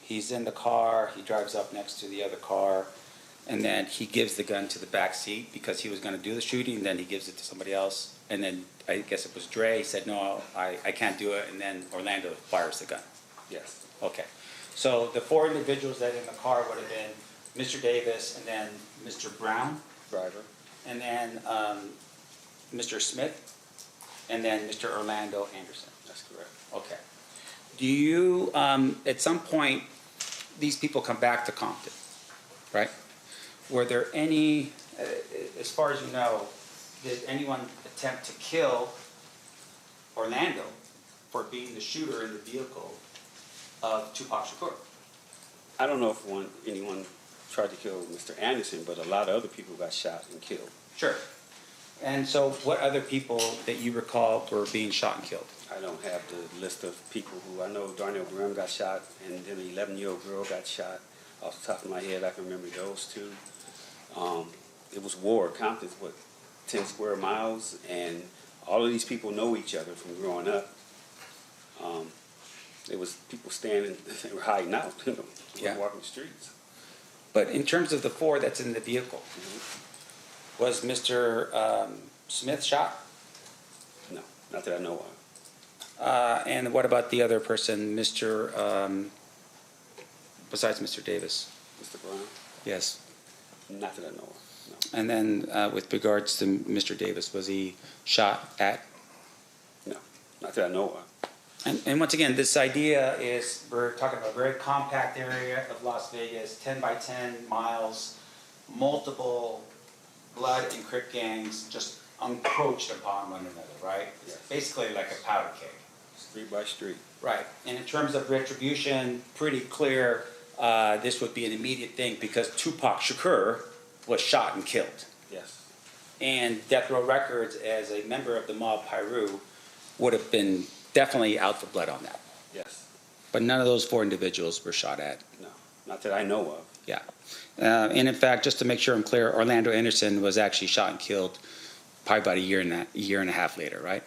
he's in the car, he drives up next to the other car, and then he gives the gun to the back seat because he was going to do the shooting, and then he gives it to somebody else. And then I guess it was Dre said, no, I can't do it, and then Orlando fires the gun. Yes. Okay. So the four individuals that in the car would have been Mr. Davis, and then Mr. Brown, Driver. and then Mr. Smith, and then Mr. Orlando Anderson. That's correct. Okay. Do you, at some point, these people come back to Compton, right? Were there any, as far as you know, did anyone attempt to kill Orlando for being the shooter in the vehicle of Tupac Shakur? I don't know if anyone tried to kill Mr. Anderson, but a lot of other people got shot and killed. Sure. And so what other people that you recall were being shot and killed? I don't have the list of people who, I know Darnell Graham got shot, and then an 11-year-old girl got shot. Off the top of my head, I can remember those two. It was war. Compton's, 10 square miles, and all of these people know each other from growing up. It was people standing, they were hiding out, walking the streets. But in terms of the four that's in the vehicle, was Mr. Smith shot? No, not that I know of. And what about the other person, Mr. Besides Mr. Davis? Mr. Brown? Yes. Not that I know of. No. And then with regards to Mr. Davis, was he shot at? No, not that I know of. And once again, this idea is, we're talking about a very compact area of Las Vegas, 10 by 10 miles, multiple blood and Crip gangs just encroached upon one another, right? It's basically like a powder keg. Street by street. Right. And in terms of retribution, pretty clear this would be an immediate thing because Tupac Shakur was shot and killed. Yes. And Death Row Records, as a member of the mob Piru, would have been definitely out for blood on that. Yes. But none of those four individuals were shot at. No, not that I know of. Yeah. And in fact, just to make sure I'm clear, Orlando Anderson was actually shot and killed probably about a year and a half later, right?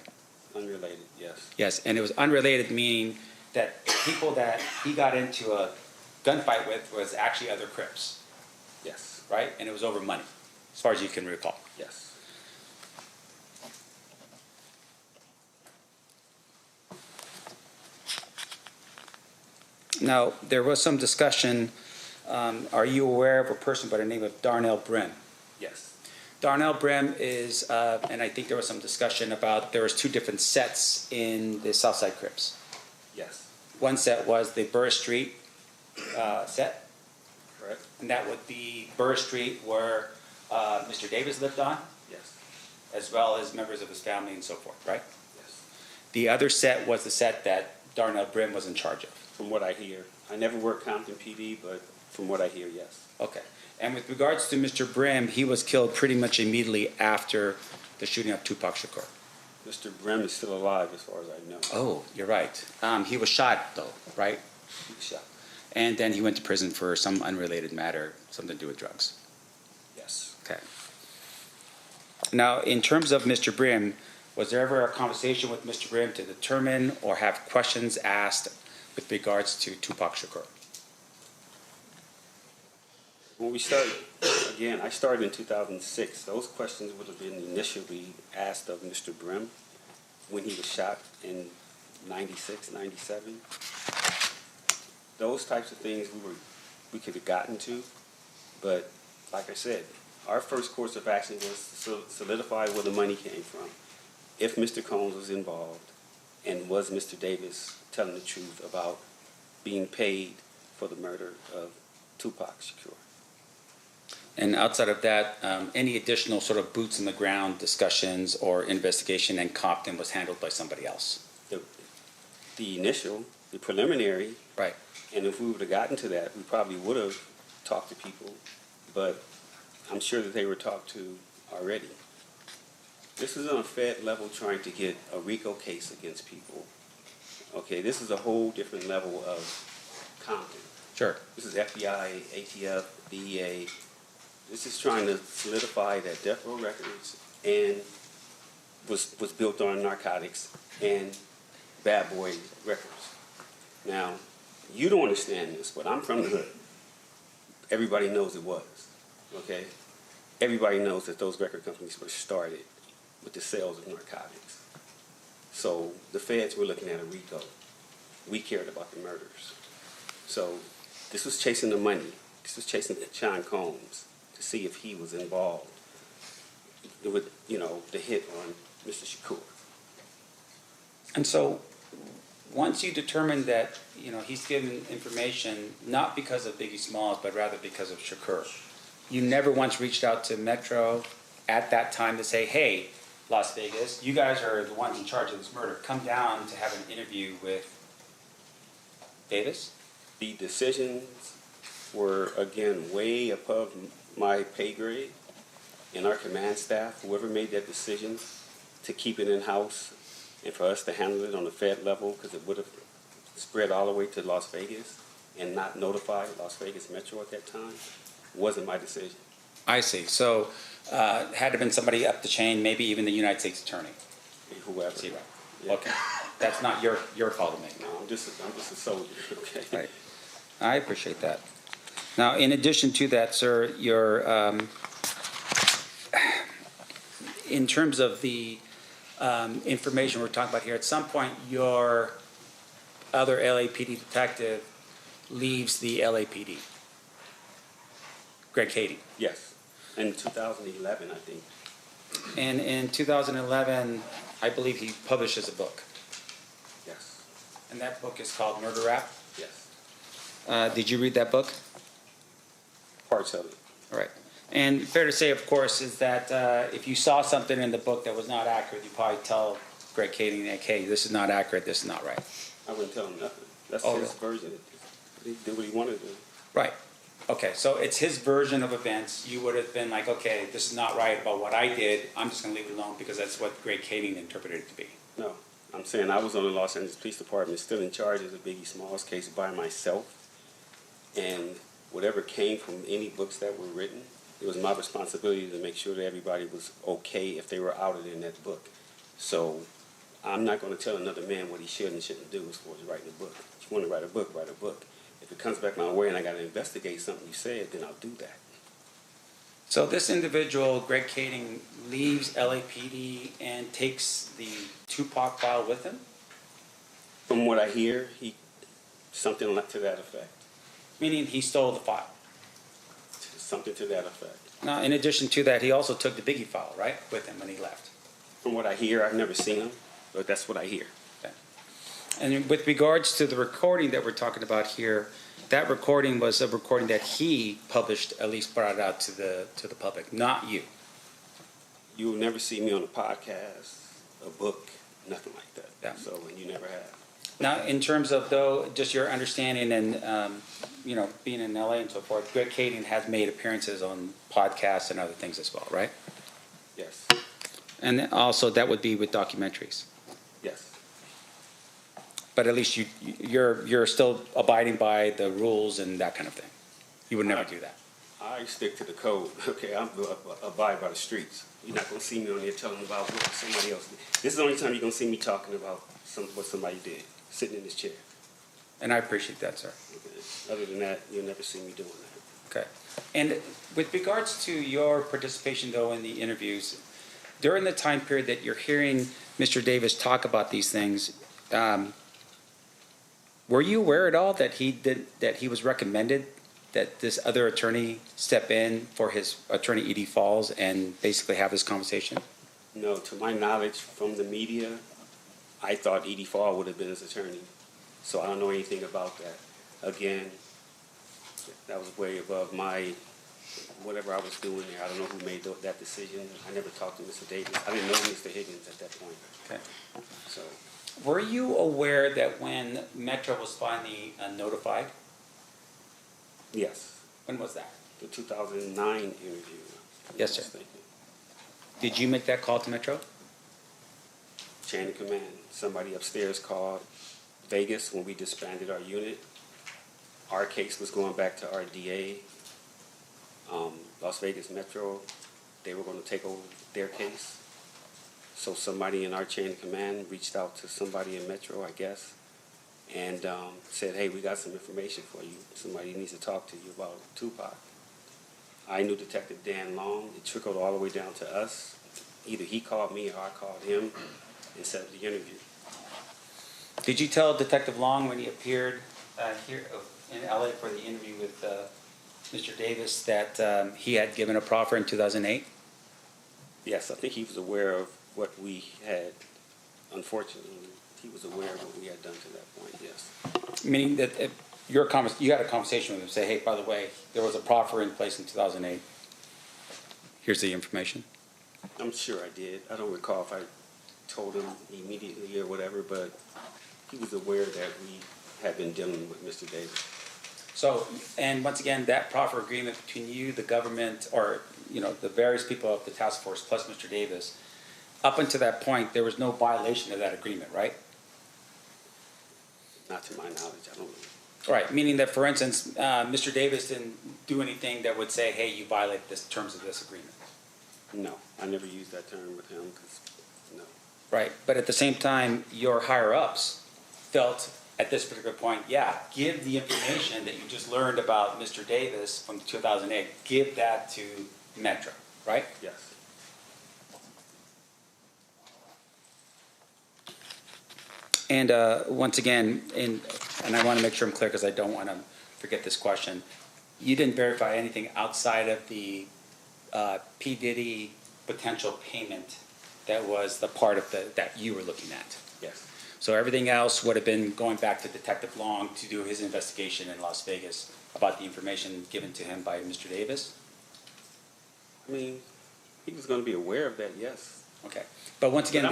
Unrelated, yes. Yes, and it was unrelated, meaning that people that he got into a gunfight with was actually other Crips. Yes. Right? And it was over money, as far as you can recall. Yes. Now, there was some discussion, are you aware of a person by the name of Darnell Brim? Yes. Darnell Brim is, and I think there was some discussion about, there was two different sets in the Southside Crips. Yes. One set was the Burr Street set. Correct. And that would be Burr Street where Mr. Davis lived on. Yes. As well as members of his family and so forth, right? Yes. The other set was the set that Darnell Brim was in charge of. From what I hear. I never worked Compton PD, but from what I hear, yes. Okay. And with regards to Mr. Brim, he was killed pretty much immediately after the shooting of Tupac Shakur. Mr. Brim is still alive as far as I know. Oh, you're right. He was shot, though, right? He was shot. And then he went to prison for some unrelated matter, something to do with drugs. Yes. Okay. Now, in terms of Mr. Brim, was there ever a conversation with Mr. Brim to determine or have questions asked with regards to Tupac Shakur? When we started, again, I started in 2006. Those questions would have been initially asked of Mr. Brim when he was shot in 96, 97. Those types of things we could have gotten to, but like I said, our first course of action was to solidify where the money came from. If Mr. Combs was involved, and was Mr. Davis telling the truth about being paid for the murder of Tupac Shakur. And outside of that, any additional sort of boots in the ground discussions or investigation in Compton was handled by somebody else? The initial, the preliminary. Right. And if we would have gotten to that, we probably would have talked to people, but I'm sure that they were talked to already. This is on a Fed level trying to get a RICO case against people. Okay, this is a whole different level of Compton. Sure. This is FBI, ATF, DEA. This is trying to solidify that Death Row Records and was built on narcotics and Bad Boy Records. Now, you don't understand this, but I'm from the hood. Everybody knows it was, okay? Everybody knows that those record companies were started with the sales of narcotics. So the feds were looking at a RICO. We cared about the murders. So this was chasing the money. This was chasing Sean Combs to see if he was involved with, the hit on Mr. Shakur. And so once you determine that, he's given information not because of Biggie Smalls, but rather because of Shakur, you never once reached out to Metro at that time to say, hey, Las Vegas, you guys are the ones in charge of this murder. Come down to have an interview with Davis? The decisions were, again, way above my pay grade. And our command staff, whoever made that decision to keep it in-house and for us to handle it on the Fed level, because it would have spread all the way to Las Vegas and not notify Las Vegas Metro at that time, wasn't my decision. I see. So had it been somebody up the chain, maybe even the United States Attorney? Whoever. See, right. Yeah. Okay. That's not your call to make. No, I'm just a soldier, okay? Right. I appreciate that. Now, in addition to that, sir, your in terms of the information we're talking about here, at some point your other LAPD detective leaves the LAPD. Greg Kading. Yes, in 2011, I think. And in 2011, I believe he publishes a book. Yes. And that book is called Murder Rap? Yes. Did you read that book? Parts of it. All right. And fair to say, of course, is that if you saw something in the book that was not accurate, you probably tell Greg Kading, like, hey, this is not accurate, this is not right. I wouldn't tell him nothing. That's Oh, his version. He did what he wanted to do. Right. Okay, so it's his version of events. You would have been like, okay, this is not right about what I did. I'm just going to leave it alone because that's what Greg Kading interpreted it to be. No, I'm saying I was on the Los Angeles Police Department, still in charge of the Biggie Smalls case by myself. And whatever came from any books that were written, it was my responsibility to make sure that everybody was okay if they were outed in that book. So I'm not going to tell another man what he should and shouldn't do as far as writing a book. If you want to write a book, write a book. If it comes back my way and I got to investigate something you said, then I'll do that. So this individual, Greg Kading, leaves LAPD and takes the Tupac file with him? From what I hear, something to that effect. Meaning he stole the file? Something to that effect. Now, in addition to that, he also took the Biggie file, right, with him when he left? From what I hear, I've never seen him, but that's what I hear. Okay. And with regards to the recording that we're talking about here, that recording was a recording that he published, at least brought it out to the public, not you. You will never see me on a podcast, a book, nothing like that. Yeah. So, and you never have. Now, in terms of, though, just your understanding and, being in LA and so forth, Greg Kading has made appearances on podcasts and other things as well, right? Yes. And also that would be with documentaries. Yes. But at least you're still abiding by the rules and that kind of thing. You would never do that. I stick to the code. Okay, I'm abide by the streets. You're not going to see me on there telling about what somebody else did. This is the only time you're going to see me talking about what somebody did, sitting in this chair. And I appreciate that, sir. Okay. Other than that, you'll never see me doing that. Okay. And with regards to your participation, though, in the interviews, during the time period that you're hearing Mr. Davis talk about these things, were you aware at all that he was recommended that this other attorney step in for his attorney Edie Falls and basically have this conversation? No, to my knowledge from the media, I thought Edie Falls would have been his attorney. So I don't know anything about that. Again, that was way above my, whatever I was doing there. I don't know who made that decision. I never talked to Mr. Davis. I didn't know Mr. Higgins at that point. Okay. So. Were you aware that when Metro was finally notified? Yes. When was that? The 2009 interview. Yes, sir. Did you make that call to Metro? Chain of command. Somebody upstairs called Vegas when we disbanded our unit. Our case was going back to our DA. Las Vegas Metro, they were going to take over their case. So somebody in our chain of command reached out to somebody in Metro, I guess, and said, hey, we got some information for you. Somebody needs to talk to you about Tupac. I knew Detective Dan Long. It trickled all the way down to us. Either he called me or I called him and set up the interview. Did you tell Detective Long when he appeared here in LA for the interview with Mr. Davis that he had given a proffer in 2008? Yes, I think he was aware of what we had, unfortunately, he was aware of what we had done to that point, yes. Meaning that you had a conversation with him, say, hey, by the way, there was a proffer in place in 2008. Here's the information. I'm sure I did. I don't recall if I told him immediately or whatever, but he was aware that we had been dealing with Mr. Davis. So, and once again, that proffer agreement between you, the government, or, the various people of the task force plus Mr. Davis, up until that point, there was no violation of that agreement, right? Not to my knowledge, I don't know. Right, meaning that, for instance, Mr. Davis didn't do anything that would say, hey, you violate the terms of this agreement. No, I never used that term with him, because, no. Right, but at the same time, your higher-ups felt at this particular point, yeah, give the information that you just learned about Mr. Davis from 2008, give that to Metro, right? Yes. And once again, and I want to make sure I'm clear because I don't want to forget this question, you didn't verify anything outside of the P. Diddy potential payment that was the part of that you were looking at? Yes. So everything else would have been going back to Detective Long to do his investigation in Las Vegas about the information given to him by Mr. Davis? I mean, he was going to be aware of that, yes. Okay. But once again,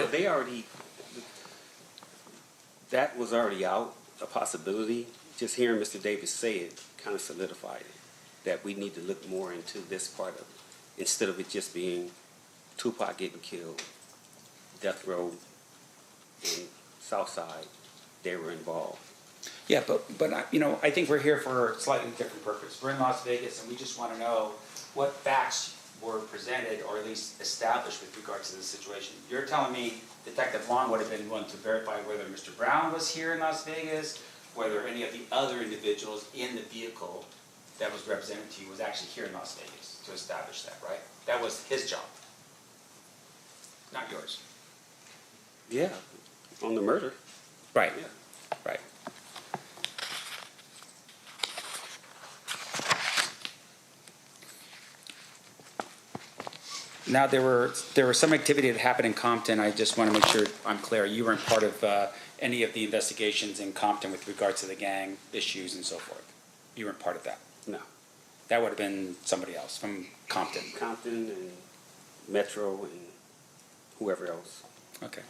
that was already out, a possibility. Just hearing Mr. Davis say it kind of solidified it, that we need to look more into this part of it, instead of it just being Tupac getting killed, Death Row, and Southside, they were involved. Yeah, but I think we're here for a slightly different purpose. We're in Las Vegas, and we just want to know what facts were presented, or at least established, with regards to this situation. You're telling me Detective Long would have been one to verify whether Mr. Brown was here in Las Vegas, whether any of the other individuals in the vehicle that was represented to you was actually here in Las Vegas to establish that, right? That was his job, not yours. Yeah, on the murder. Right, yeah. Right. Now, there were some activity that happened in Compton. I just want to make sure I'm clear. You weren't part of any of the investigations in Compton with regards to the gang issues and so forth. You weren't part of that. No. That would have been somebody else from Compton. Compton and Metro and whoever else. Okay.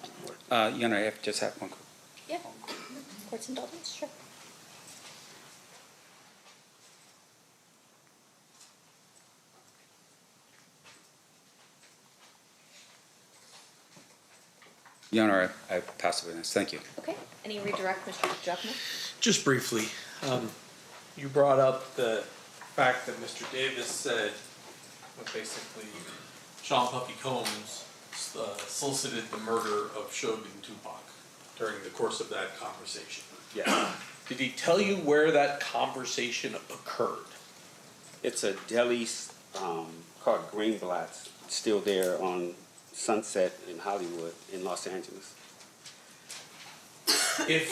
I just have one. Yeah. Court's indulgence, sure. Your Honor, I pass the witness. Thank you. Okay. Any redirect, Mr. Juckman? Just briefly, you brought up the fact that Mr. Davis said, basically, Sean Puffy Combs solicited the murder of Shogun Tupac during the course of that conversation. Yeah. Did he tell you where that conversation occurred? It's a deli called Greenblatt's, still there on Sunset in Hollywood in Los Angeles. If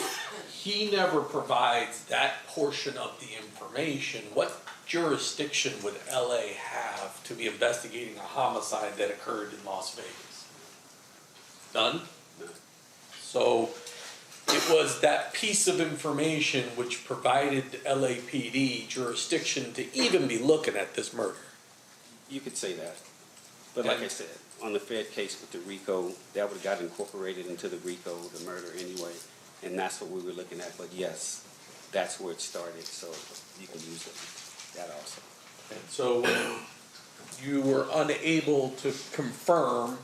he never provides that portion of the information, what jurisdiction would LA have to be investigating a homicide that occurred in Las Vegas? None? No. So it was that piece of information which provided LAPD jurisdiction to even be looking at this murder. You could say that. But like I said, on the Fed case with the RICO, that would have got incorporated into the RICO, the murder anyway, and that's what we were looking at. But yes, that's where it started, so you can use that also. And so when you were unable to confirm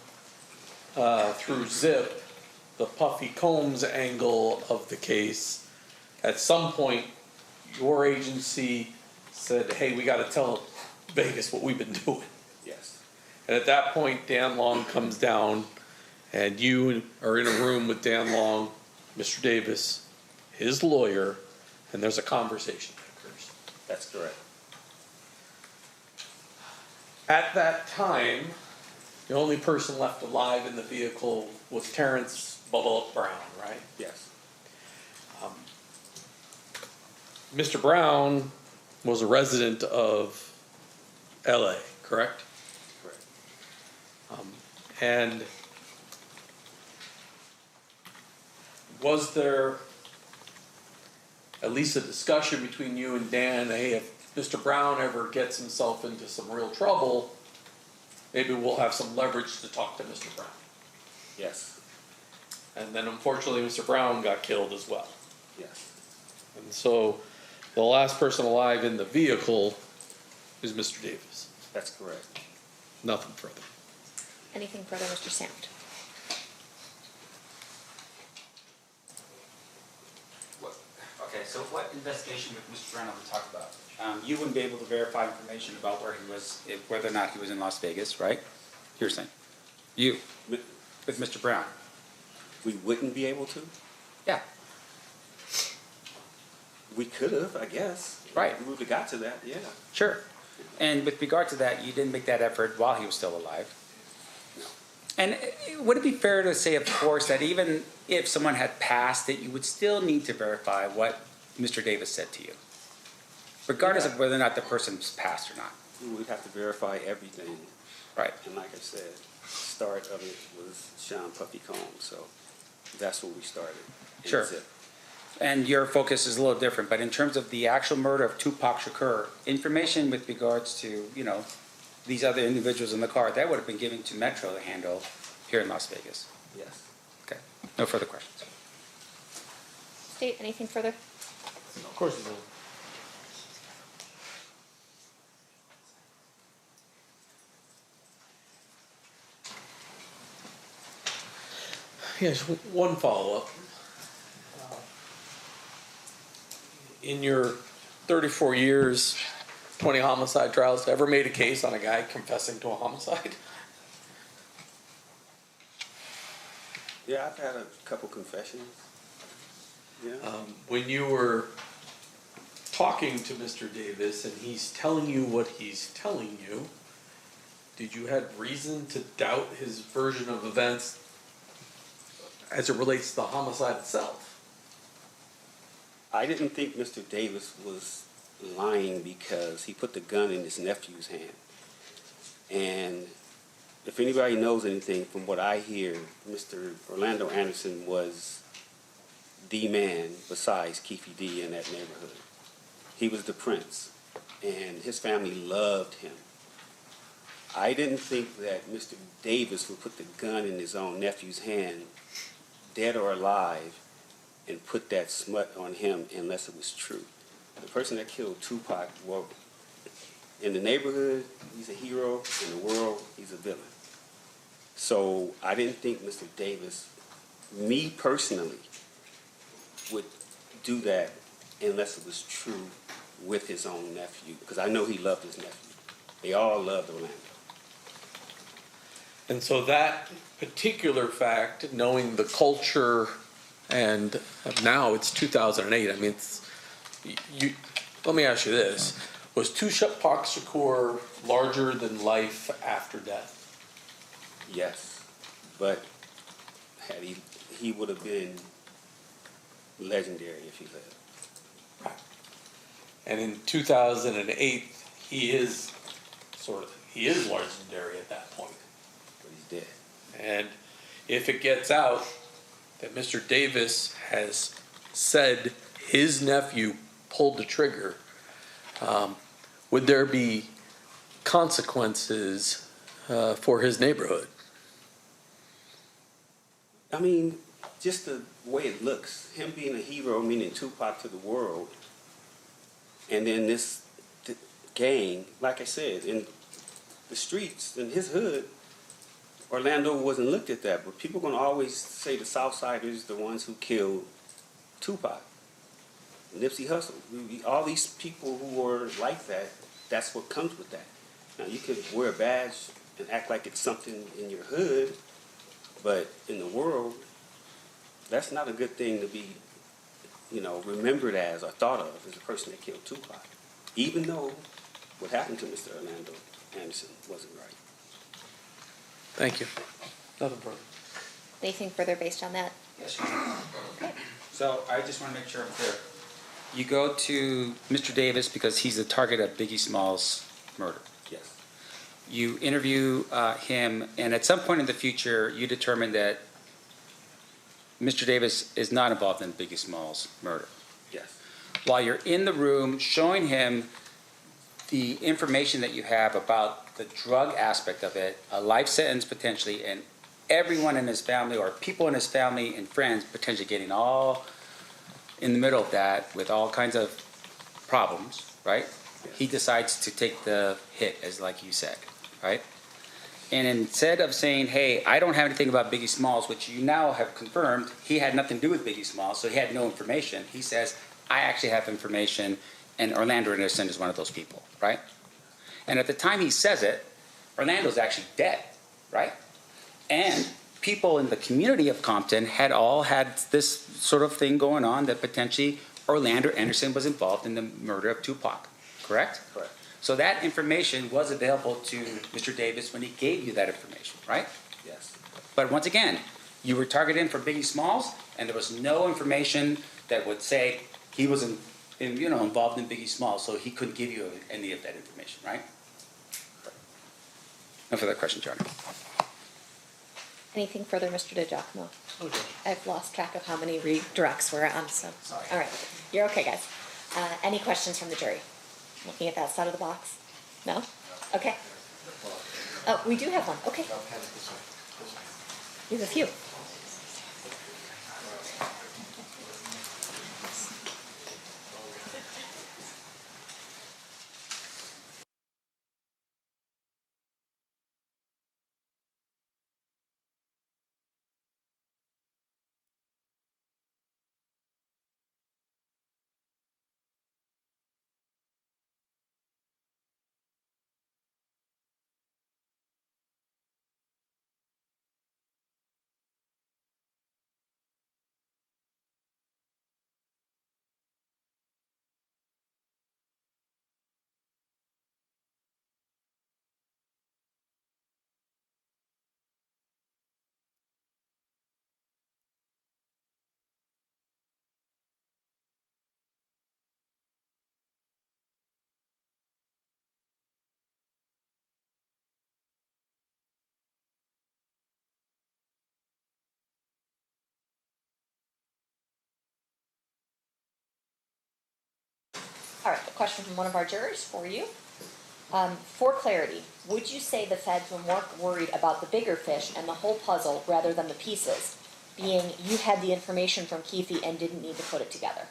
through ZIP the Puffy Combs angle of the case, at some point your agency said, hey, we got to tell Vegas what we've been doing. Yes. And at that point, Dan Long comes down, and you are in a room with Dan Long, Mr. Davis, his lawyer, and there's a conversation that occurs. That's correct. At that time, the only person left alive in the vehicle was Terrence Bubba Brown, right? Yes. Mr. Brown was a resident of LA, correct? Correct. And was there at least a discussion between you and Dan, hey, if Mr. Brown ever gets himself into some real trouble, maybe we'll have some leverage to talk to Mr. Brown? Yes. And then unfortunately, Mr. Brown got killed as well. Yes. And so the last person alive in the vehicle is Mr. Davis. That's correct. Nothing further. Anything further, Mr. Sound? Okay, so what investigation with Mr. Brown have we talked about? You wouldn't be able to verify information about where he was, whether or not he was in Las Vegas, right? You're saying. You, with Mr. Brown. We wouldn't be able to? Yeah. We could have, I guess. Right. We would have got to that, yeah. Sure. And with regard to that, you didn't make that effort while he was still alive. No. And would it be fair to say, of course, that even if someone had passed, that you would still need to verify what Mr. Davis said to you, regardless of whether or not the person's passed or not? We'd have to verify everything. Right. And like I said, the start of it was Sean Puffy Combs, so that's where we started. And Sure. that's it. And your focus is a little different, but in terms of the actual murder of Tupac Shakur, information with regards to, you know, these other individuals in the car, that would have been given to Metro to handle here in Las Vegas. Yes. Okay. No further questions. State, anything further? Of course you will. Yes, one follow-up. In your 34 years, 20 homicide trials, ever made a case on a guy confessing to a homicide? Yeah, I've had a couple confessions. Yeah. When you were talking to Mr. Davis and he's telling you what he's telling you, did you have reason to doubt his version of events as it relates to the homicide itself? I didn't think Mr. Davis was lying because he put the gun in his nephew's hand. And if anybody knows anything from what I hear, Mr. Orlando Anderson was the man besides Keffe D in that neighborhood. He was the prince, and his family loved him. I didn't think that Mr. Davis would put the gun in his own nephew's hand, dead or alive, and put that smut on him unless it was true. The person that killed Tupac, well, in the neighborhood, he's a hero. In the world, he's a villain. So I didn't think Mr. Davis, me personally, would do that unless it was true with his own nephew, because I know he loved his nephew. They all loved Orlando. And so that particular fact, knowing the culture, and now it's 2008. I mean, it's, let me ask you this. Was Tupac Shakur larger than life after death? Yes, but had he would have been legendary if he lived. Right. And in 2008, he is legendary at that point. But he's dead. And if it gets out that Mr. Davis has said his nephew pulled the trigger, would there be consequences for his neighborhood? I mean, just the way it looks, him being a hero, meaning Tupac to the world, and then this gang, like I said, in the streets, in his hood, Orlando wasn't looked at that, but people are going to always say the Southsiders, the ones who killed Tupac, Nipsey Hussle, all these people who were like that, that's what comes with that. Now, you could wear a badge and act like it's something in your hood, but in the world, that's not a good thing to be, remembered as or thought of as the person that killed Tupac, even though what happened to Mr. Orlando Anderson wasn't right. Thank you. Nothing further. Anything further based on that? Yes, Your Honor. Okay. So I just want to make sure I'm clear. You go to Mr. Davis because he's the target of Biggie Smalls' murder. Yes. You interview him, and at some point in the future, you determine that Mr. Davis is not involved in Biggie Smalls' murder. Yes. While you're in the room showing him the information that you have about the drug aspect of it, a life sentence potentially, and everyone in his family or people in his family and friends potentially getting all in the middle of that with all kinds of problems, right? Yes. He decides to take the hit, as like you said, right? And instead of saying, hey, I don't have anything about Biggie Smalls, which you now have confirmed, he had nothing to do with Biggie Smalls, so he had no information. He says, I actually have information, and Orlando Anderson is one of those people, right? And at the time he says it, Orlando's actually dead, right? And people in the community of Compton had all had this sort of thing going on that potentially Orlando Anderson was involved in the murder of Tupac, correct? Correct. So that information was available to Mr. Davis when he gave you that information, right? Yes. But once again, you were targeted for Biggie Smalls, and there was no information that would say he was involved in Biggie Smalls, so he couldn't give you any of that information, right? No further questions, Your Honor. Anything further, Mr. DiGiacomo? Oh, Judge. I've lost track of how many redirects we're on, so. Sorry. All right, you're okay, guys. Any questions from the jury? Looking at that side of the box? No? Okay. Oh, we do have one, okay. You have a few. All right, a question from one of our jurors for you. For clarity, would you say the feds were more worried about the bigger fish and the whole puzzle rather than the pieces, being you had the information from Keffe and didn't need to put it together?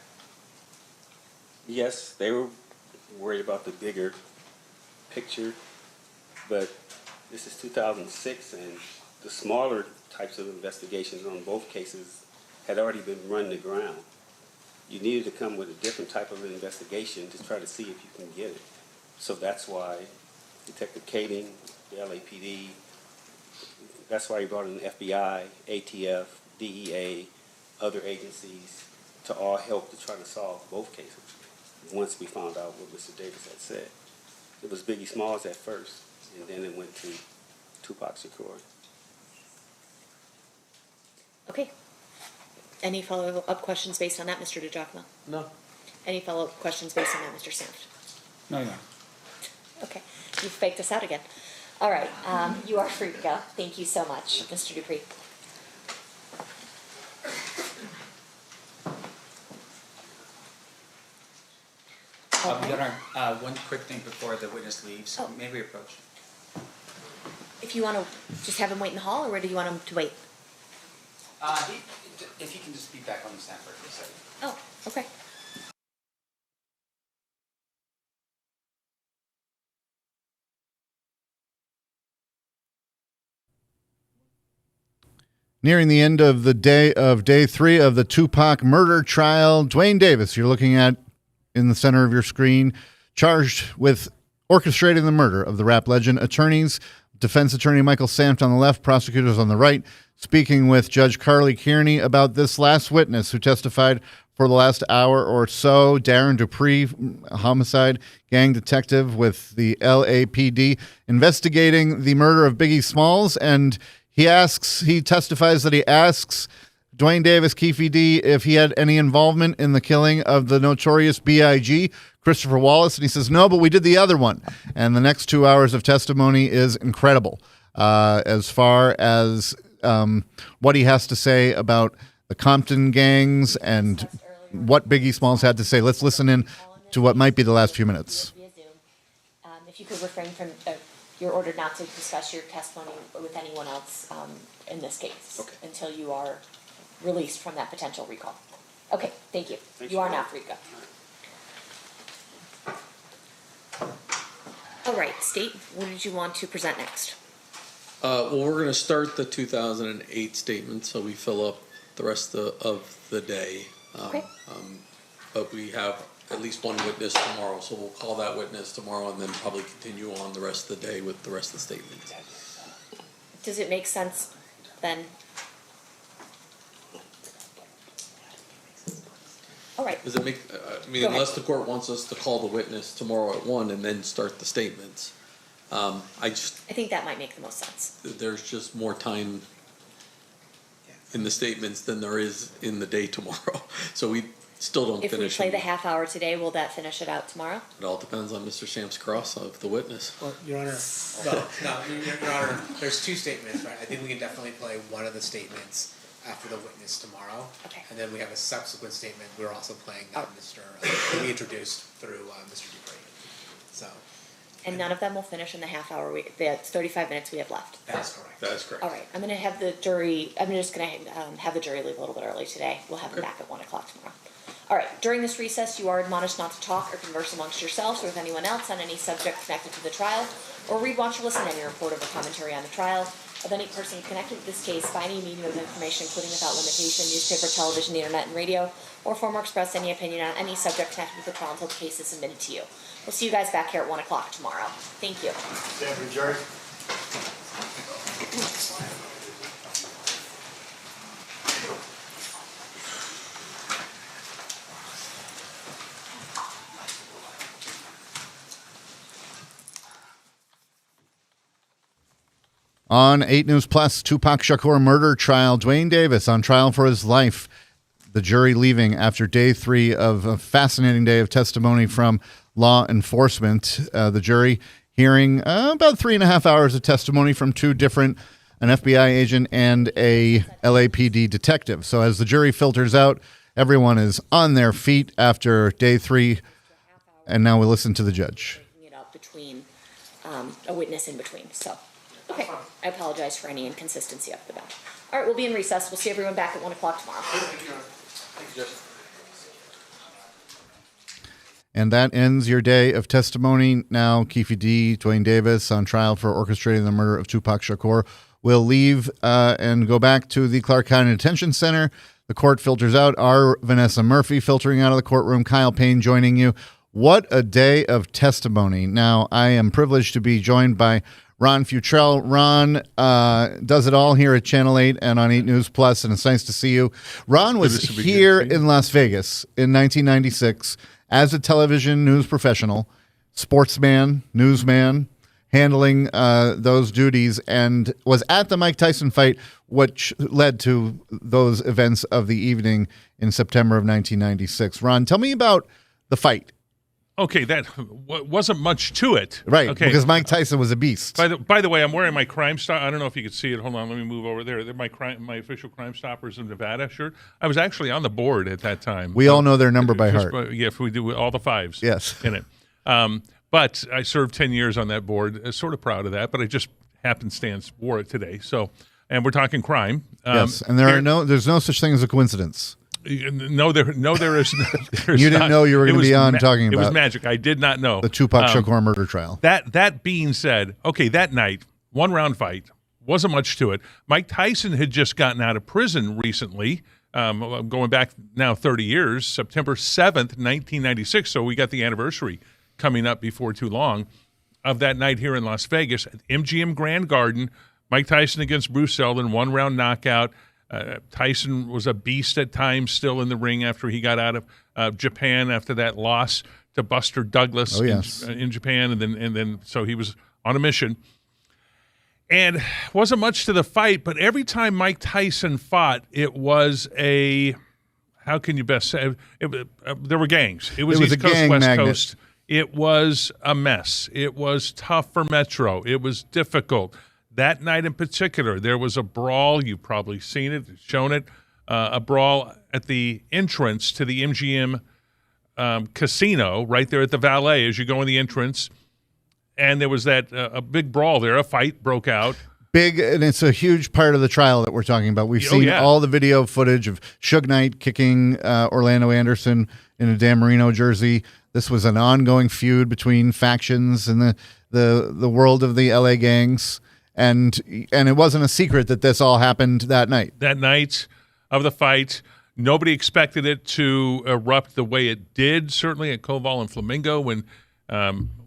Yes, they were worried about the bigger picture, but this is 2006, and the smaller types of investigations on both cases had already been run to ground. You needed to come with a different type of investigation to try to see if you can get it. So that's why Detective Kading, the LAPD, that's why he brought in the FBI, ATF, DEA, other agencies to all help to try to solve both cases. Once we found out what Mr. Davis had said. It was Biggie Smalls at first, and then it went to Tupac Shakur. Okay. Any follow-up questions based on that, Mr. DiGiacomo? No. Any follow-up questions based on that, Mr. Sanft? No. Okay, you've faked us out again. All right, you are free to go. Thank you so much, Mr. Dupree. Your Honor, one quick thing before the witness leaves. Oh. May we approach? If you want to just have him wait in the hall, or do you want him to wait? If he can just be back on the stand for a second. Oh, okay. Nearing the end of day 3 of the Tupac murder trial, Duane Davis, you're looking at in the center of your screen, charged with orchestrating the murder of the rap legend. Attorneys, defense attorney Michael Sanft on the left, prosecutors on the right, speaking with Judge Carly Kearney about this last witness who testified for the last hour or so, Darren Dupree, a homicide gang detective with the LAPD, investigating the murder of Biggie Smalls. And he testifies that he asks Duane Davis, Keffe D, if he had any involvement in the killing of the notorious B.I.G., Christopher Wallace, and he says, no, but we did the other one. And the next 2 hours of testimony is incredible as far as what he has to say about the Compton gangs and what Biggie Smalls had to say. Let's listen in to what might be the last few minutes. If you could refrain from, you're ordered not to discuss your testimony with anyone else in this case until you are released from that potential recall. Okay, thank you. You are now free to go. All right, State, what did you want to present next? Well, we're going to start the 2008 statement, so we fill up the rest of the day. Okay. But we have at least one witness tomorrow, so we'll call that witness tomorrow and then probably continue on the rest of the day with the rest of the statement. Does it make sense then? All right. Does it make, unless the court wants us to call the witness tomorrow at 1 and then start the statements. I think that might make the most sense. There's just more time in the statements than there is in the day tomorrow. So we still don't finish. If we play the half hour today, will that finish it out tomorrow? It all depends on Mr. Sam's cross of the witness. Well, Your Honor, Your Honor, there's two statements, right? I think we can definitely play one of the statements after the witness tomorrow. Okay. And then we have a subsequent statement. We're also playing that we introduced through Mr. Dupree. So. And none of them will finish in the half hour. The 35 minutes we have left. That's correct. That is correct. All right. I'm going to have the jury. I'm just going to have the jury leave a little bit early today. We'll have them back at 1 o'clock tomorrow. All right. During this recess, you are admonished not to talk or converse amongst yourselves or with anyone else on any subject connected to the trial, or read, watch, or listen to any report or commentary on the trial of any person connected to this case by any medium of information, including without limitation, newspaper, television, internet, and radio, or form or express any opinion on any subject connected with the trial until the case is submitted to you. We'll see you guys back here at 1 o'clock tomorrow. Thank you. Stand for jury. On 8 News Plus, Tupac Shakur murder trial, Duane Davis on trial for his life. The jury leaving after day 3 of a fascinating day of testimony from law enforcement. The jury hearing about 3.5 hours of testimony from two different, an FBI agent and a LAPD detective. So as the jury filters out, everyone is on their feet after day 3. And now we listen to the judge. It up between a witness in between. So, okay. I apologize for any inconsistency up the back. All right, we'll be in recess. We'll see everyone back at 1 o'clock tomorrow. Thank you, Judge. And that ends your day of testimony. Now, Keffe D, Duane Davis, on trial for orchestrating the murder of Tupac Shakur, will leave and go back to the Clark County Detention Center. The court filters out. Our Vanessa Murphy filtering out of the courtroom. Kyle Payne joining you. What a day of testimony. Now, I am privileged to be joined by Ron Futrell. Ron does it all here at Channel 8 and on 8 News Plus, and it's nice to see you. Ron was here in Las Vegas in 1996 as a television news professional, sportsman, newsman, handling those duties, and was at the Mike Tyson fight, which led to those events of the evening in September of 1996. Ron, tell me about the fight. Okay, that wasn't much to it. Right, okay. Because Mike Tyson was a beast. By the way, I'm wearing my Crime Stop. I don't know if you can see it. Hold on, let me move over there. They're my official Crime Stoppers of Nevada shirt. I was actually on the board at that time. We all know their number by heart. Yeah, if we do all the 5s yes. in it. But I served 10 years on that board. Sort of proud of that, but I just happenstance wore it today. So, and we're talking crime. Yes, and there's no such thing as a coincidence. No, there is. You didn't know you were going to be on talking about. It was magic. I did not know the Tupac Shakur murder trial. That being said, okay, that night, 1-round fight, wasn't much to it. Mike Tyson had just gotten out of prison recently, going back now 30 years, September 7th, 1996. So we got the anniversary coming up before too long of that night here in Las Vegas at MGM Grand Garden. Mike Tyson against Bruce Seldon, 1-round knockout. Tyson was a beast at times still in the ring after he got out of Japan after that loss to Buster Douglas in Japan. And then so he was on a mission. And wasn't much to the fight, but every time Mike Tyson fought, it was a, how can you best say, there were gangs. It was East Coast, West Coast. It was a mess. It was tough for Metro. It was difficult. That night in particular, there was a brawl. You've probably seen it, shown it, a brawl at the entrance to the MGM casino right there at the Valet as you go in the entrance. And there was a big brawl there. A fight broke out. Big, and it's a huge part of the trial that we're talking about. We've seen all the video footage of Suge Knight kicking Orlando Anderson in a Dan Marino jersey. This was an ongoing feud between factions in the world of the LA gangs. And it wasn't a secret that this all happened that night. That night of the fight, nobody expected it to erupt the way it did, certainly at Koval and Flamingo, when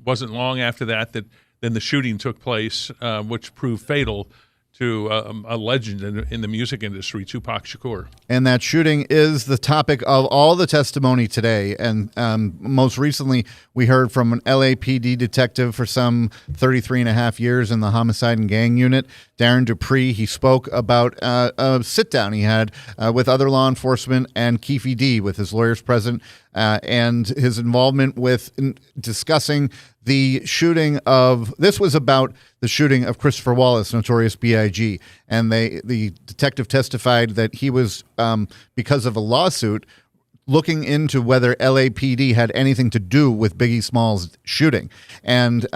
wasn't long after that then the shooting took place, which proved fatal to a legend in the music industry, Tupac Shakur. And that shooting is the topic of all the testimony today. And most recently, we heard from an LAPD detective for some 33 and a half years in the homicide and gang unit, Darren Dupree. He spoke about a sit-down he had with other law enforcement and Keffe D with his lawyers present and his involvement with discussing the shooting of, this was about the shooting of Christopher Wallace, Notorious B.I.G., and the detective testified that he was, because of a lawsuit, looking into whether LAPD had anything to do with Biggie Smalls' shooting, and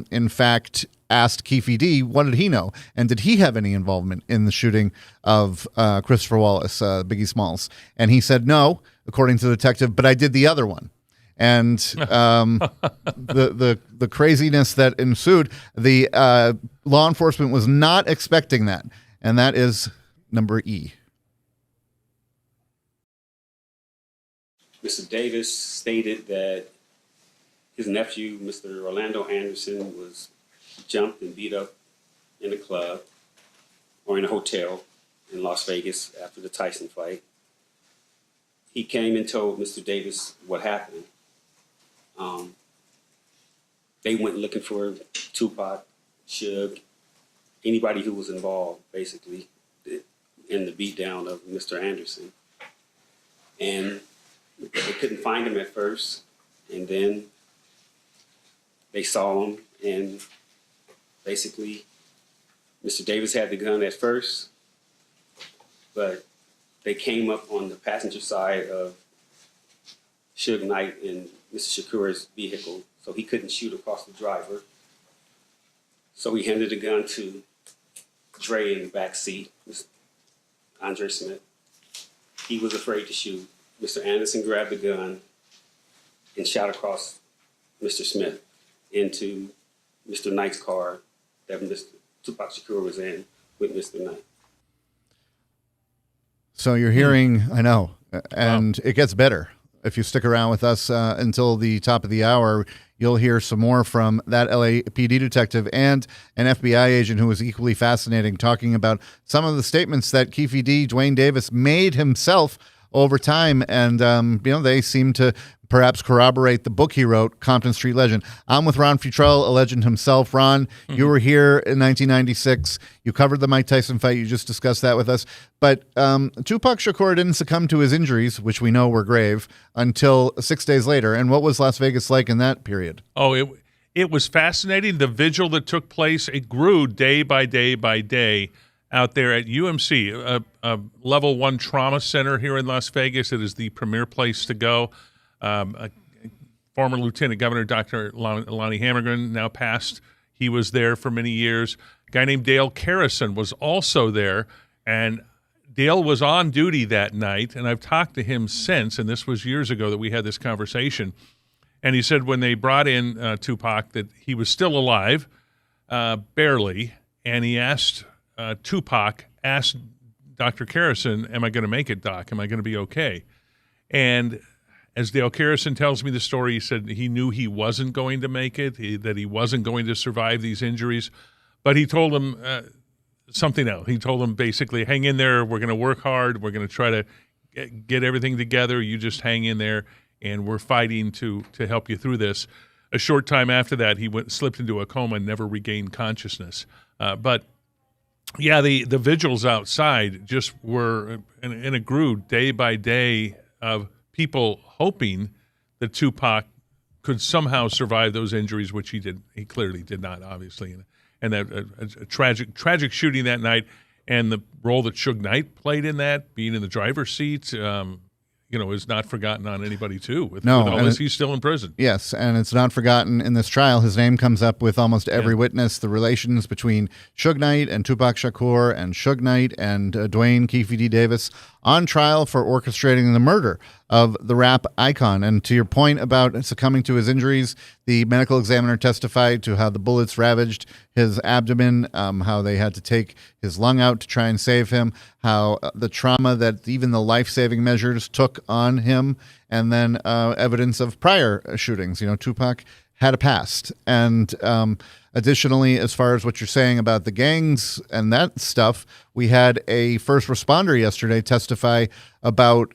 in fact asked Keffe D what did he know, and did he have any involvement in the shooting of Christopher Wallace, Biggie Smalls, and he said no, according to the detective, but I did the other one. And the craziness that ensued, the law enforcement was not expecting that, and that is number E. Mr. Davis stated that his nephew, Mr. Orlando Anderson, was jumped and beat up in a club or in a hotel in Las Vegas after the Tyson fight. He came and told Mr. Davis what happened. They went looking for Tupac, Suge, anybody who was involved, basically, in the beatdown of Mr. Anderson. And they couldn't find him at first, and then they saw him, and basically, Mr. Davis had the gun at first, but they came up on the passenger side of Suge Knight and Mr. Shakur's vehicle, so he couldn't shoot across the driver. So he handed the gun to Dre in the back seat, Andre Smith. He was afraid to shoot. Mr. Anderson grabbed the gun and shot across Mr. Smith into Mr. Knight's car that Mr. Tupac Shakur was in with Mr. Knight. So you're hearing, I know, and it gets better. If you stick around with us until the top of the hour, you'll hear some more from that LAPD detective and an FBI agent who was equally fascinating, talking about some of the statements that Keffe D, Duane Davis, made himself over time. And, they seem to perhaps corroborate the book he wrote, Compton Street Legend. I'm with Ron Futrell, a legend himself. Ron, you were here in 1996. You covered the Mike Tyson fight. You just discussed that with us. But Tupac Shakur didn't succumb to his injuries, which we know were grave, until 6 days later. And what was Las Vegas like in that period? Oh, it was fascinating. The vigil that took place, it grew day by day by day out there at UMC, a level 1 trauma center here in Las Vegas. It is the premier place to go. Former Lieutenant Governor Dr. Lonnie Hammergren, now passed. He was there for many years. A guy named Dale Carrison was also there, and Dale was on duty that night, and I've talked to him since, and this was years ago that we had this conversation, and he said when they brought in Tupac that he was still alive, barely, and he asked Tupac, asked Dr. Carrison, am I going to make it, Doc? Am I going to be okay? And as Dale Carrison tells me the story, he said he knew he wasn't going to make it, that he wasn't going to survive these injuries. But he told him something else. He told him basically, hang in there. We're going to work hard. We're going to try to get everything together. You just hang in there, and we're fighting to help you through this. A short time after that, he slipped into a coma and never regained consciousness. But Yeah, the vigils outside just were, and it grew day by day of people hoping that Tupac could somehow survive those injuries, which he did. He clearly did not, obviously, and that a tragic shooting that night, and the role that Suge Knight played in that, being in the driver's seat, is not forgotten on anybody too. With all this, he's still in prison. Yes, and it's not forgotten in this trial. His name comes up with almost every witness. The relations between Suge Knight and Tupac Shakur and Suge Knight and Duane Keffe D. Davis on trial for orchestrating the murder of the rap icon. And to your point about succumbing to his injuries, the medical examiner testified to how the bullets ravaged his abdomen, how they had to take his lung out to try and save him, how the trauma that even the life-saving measures took on him, and then evidence of prior shootings. Tupac had a past. And additionally, as far as what you're saying about the gangs and that stuff, we had a first responder yesterday testify about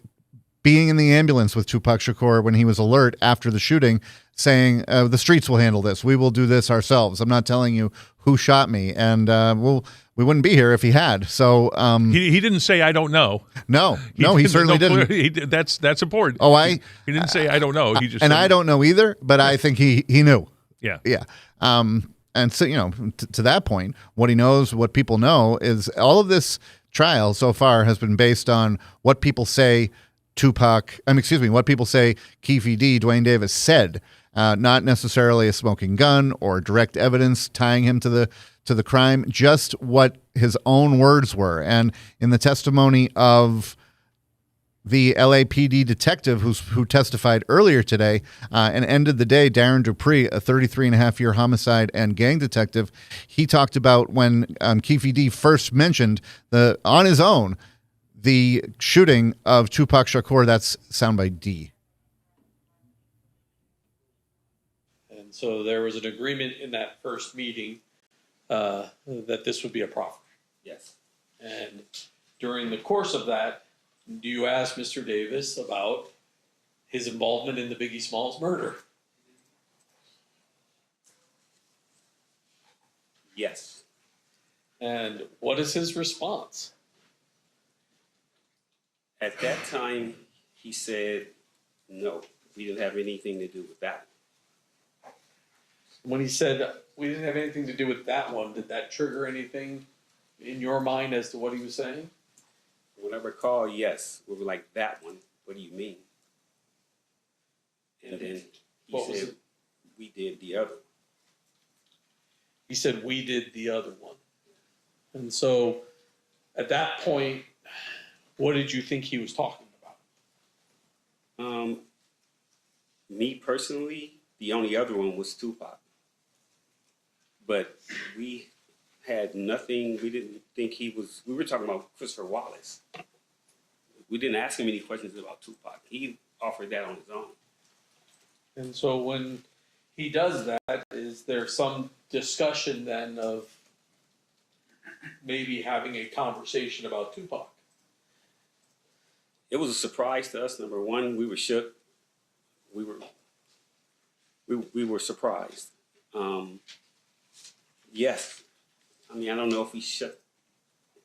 being in the ambulance with Tupac Shakur when he was alert after the shooting, saying, the streets will handle this. We will do this ourselves. I'm not telling you who shot me. And we wouldn't be here if he had. So he didn't say, I don't know. No, he certainly didn't. That's important. He didn't say, I don't know. He just and said, I don't know either, but I think he knew. Yeah. Yeah. And so, to that point, what he knows, what people know is all of this trial so far has been based on what people say what people say Keffe D, Duane Davis said, not necessarily a smoking gun or direct evidence tying him to the crime, just what his own words were. And in the testimony of the LAPD detective who testified earlier today and ended the day, Darren Dupree, a 33-and-a-half-year homicide and gang detective, he talked about when Keffe D first mentioned on his own the shooting of Tupac Shakur. That's soundbite D. And so there was an agreement in that first meeting that this would be a proffer. Yes. And during the course of that, do you ask Mr. Davis about his involvement in the Biggie Smalls murder? Yes. And what is his response? At that time, he said, no, we didn't have anything to do with that. When he said, we didn't have anything to do with that one, did that trigger anything in your mind as to what he was saying? When I recall, yes. We were like, that one, what do you mean? And then he said, we did the other. He said, we did the other one. And so at that point, what did you think he was talking about? Me personally, the only other one was Tupac. But we had nothing, we didn't think we were talking about Christopher Wallace. We didn't ask him any questions about Tupac. He offered that on his own. And so when he does that, is there some discussion then of maybe having a conversation about Tupac? It was a surprise to us. Number one, we were shook. We were surprised. Yes. I mean, I don't know if we shut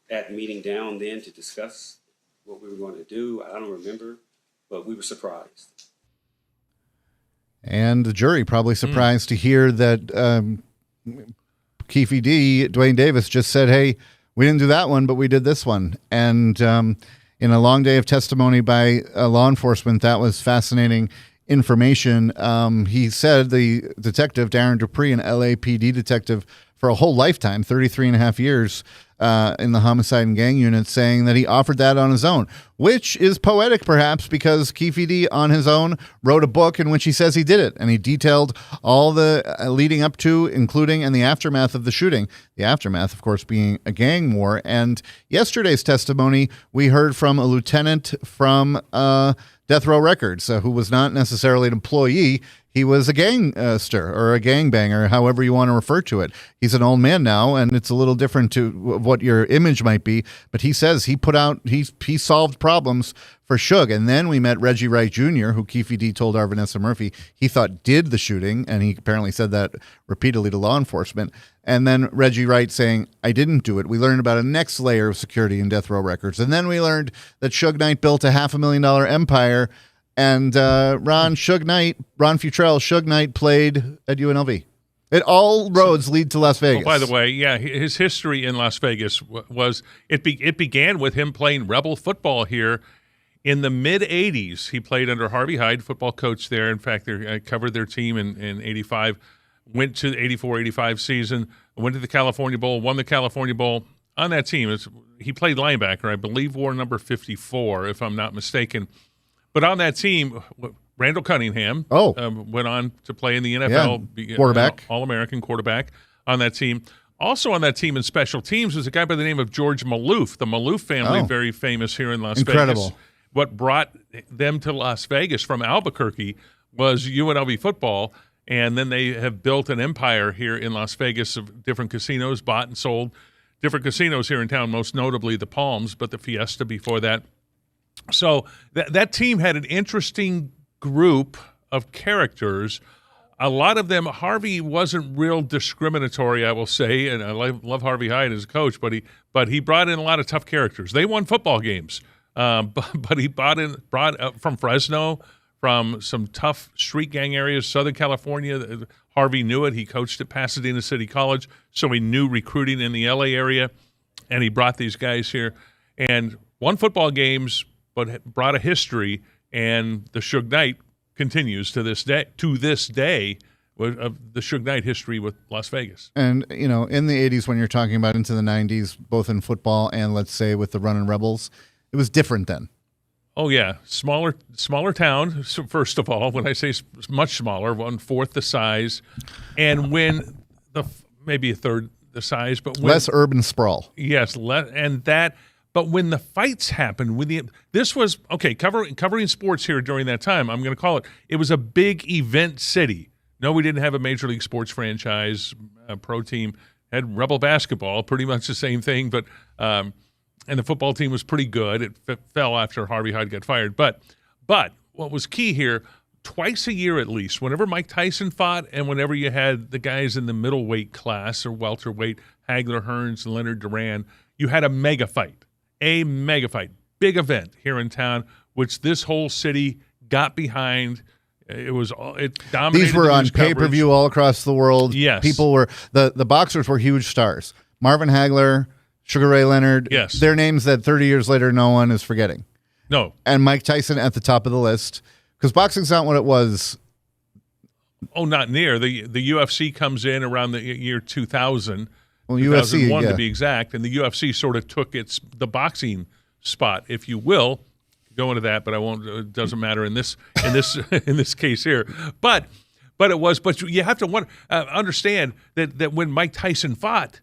that meeting down then to discuss what we were going to do. I don't remember, but we were surprised. And the jury probably surprised to hear that Keffe D, Duane Davis, just said, hey, we didn't do that one, but we did this one. And in a long day of testimony by law enforcement, that was fascinating information. He said, the detective, Darren Dupree, an LAPD detective for a whole lifetime, 33 and a half years in the homicide and gang unit, saying that he offered that on his own, which is poetic perhaps because Keffe D on his own wrote a book in which he says he did it. And he detailed all the leading up to, including, and the aftermath of the shooting. The aftermath, of course, being a gang war. And yesterday's testimony, we heard from a lieutenant from Death Row Records, who was not necessarily an employee. He was a gangster or a gangbanger, however you want to refer to it. He's an old man now, and it's a little different to what your image might be. But he says he solved problems for for Suge. And then we met Reggie Wright Jr., who Keffe D told our Vanessa Murphy he thought did the shooting, and he apparently said that repeatedly to law enforcement. And then Reggie Wright saying, I didn't do it. We learned about a next layer of security in death row records. And then we learned that Suge Knight built a $500,000 empire, and Ron Futrell, Suge Knight played at UNLV. All roads lead to Las Vegas. Oh, by the way, yeah, his history in Las Vegas was it began with him playing Rebel football here in the mid-'80s. He played under Harvey Hyde, football coach there. In fact, I covered their team in 85, went to the 84-85 season, went to the California Bowl, won the California Bowl. On that team, he played linebacker, I believe wore number 54, if I'm not mistaken. But on that team, Randall Cunningham went on to play in the NFL. Quarterback. All-American quarterback on that team. Also on that team in special teams was a guy by the name of George Maloof. The Maloof family, very famous here in Las Vegas. What brought them to Las Vegas from Albuquerque was UNLV football, and then they have built an empire here in Las Vegas of different casinos, bought and sold different casinos here in town, most notably the Palms, but the Fiesta before that. So that team had an interesting group of characters. A lot of them, Harvey wasn't real discriminatory, I will say, and I love Harvey Hyde as a coach, but he brought in a lot of tough characters. They won football games, but he brought up from Fresno, from some tough street gang areas, Southern California. Harvey knew it. He coached at Pasadena City College, so he knew recruiting in the LA area, and he brought these guys here and won football games, but brought a history. And the Suge Knight continues to this day of the Suge Knight history with Las Vegas. And, in the 80s, when you're talking about into the 90s, both in football and, let's say, with the Runnin' Rebels, it was different then. Oh, yeah. Smaller town, first of all. When I say much smaller, 1/4 the size. And when maybe a third the size. But less urban sprawl. Yes, but when the fights happened, this was covering sports here during that time. I'm going to call it was a big event city. No, we didn't have a major league sports franchise. Pro team had Rebel basketball, pretty much the same thing. But and the football team was pretty good. It fell after Harvey Hyde got fired. But what was key here? Twice a year at least, whenever Mike Tyson fought, and whenever you had the guys in the middleweight class or welterweight, Hagler, Hearns, and Leonard Duran, you had a mega fight. A mega fight, big event here in town, which this whole city got behind. It dominated. These were on pay-per-view all across the world. Yes, people were the boxers were huge stars. Marvin Hagler, Sugar Ray Leonard. Yes, they're names that 30 years later no one is forgetting. No, and Mike Tyson at the top of the list because boxing's not what it was. Oh, not near. The UFC comes in around the year 2000. Well, 2001 UFC, to be exact, and the UFC sort of took the boxing spot, if you will. Go into that, but I won't. It doesn't matter in this in this case here. But it was. But you have to understand that when Mike Tyson fought,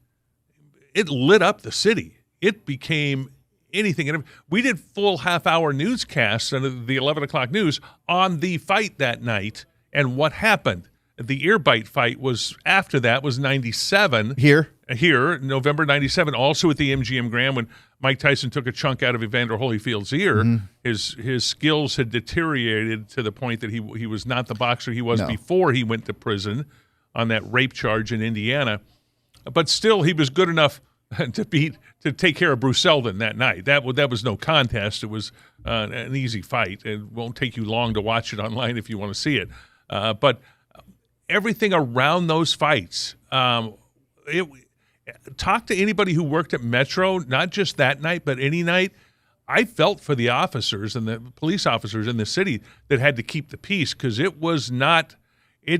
it lit up the city. It became anything. And we did full half-hour newscasts on the 11 o'clock news on the fight that night and what happened. The ear bite fight was after that was 97. Here, November 97, also at the MGM Grand when Mike Tyson took a chunk out of Evander Holyfield's ear. Mm-hmm. His skills had deteriorated to the point that he was not the boxer he was before he went to prison on that rape charge in Indiana. But still, he was good enough to take care of Bruce Seldon that night. That was no contest. It was an easy fight. It won't take you long to watch it online if you want to see it. But everything around those fights, talk to anybody who worked at Metro, not just that night, but any night. I felt for the officers and the police officers in the city that had to keep the peace because it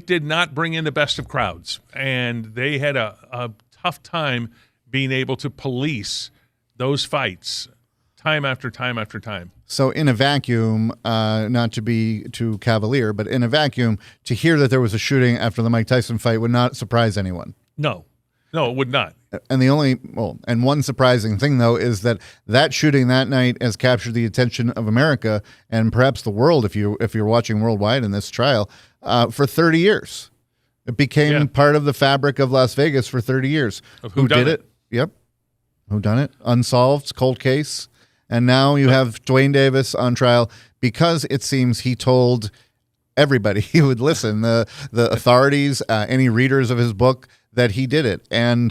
did not bring in the best of crowds. And they had a tough time being able to police those fights time after time after time. So in a vacuum, not to be too cavalier, but in a vacuum, to hear that there was a shooting after the Mike Tyson fight would not surprise anyone. No, it would not. And one surprising thing, though, is that shooting that night has captured the attention of America and perhaps the world, if you're watching worldwide in this trial, for 30 years. It became part of the fabric of Las Vegas for 30 years. Of who did it? Yep. Who done it? Unsolved, cold case. And now you have Duane Davis on trial because it seems he told everybody he would listen, the authorities, any readers of his book, that he did it. And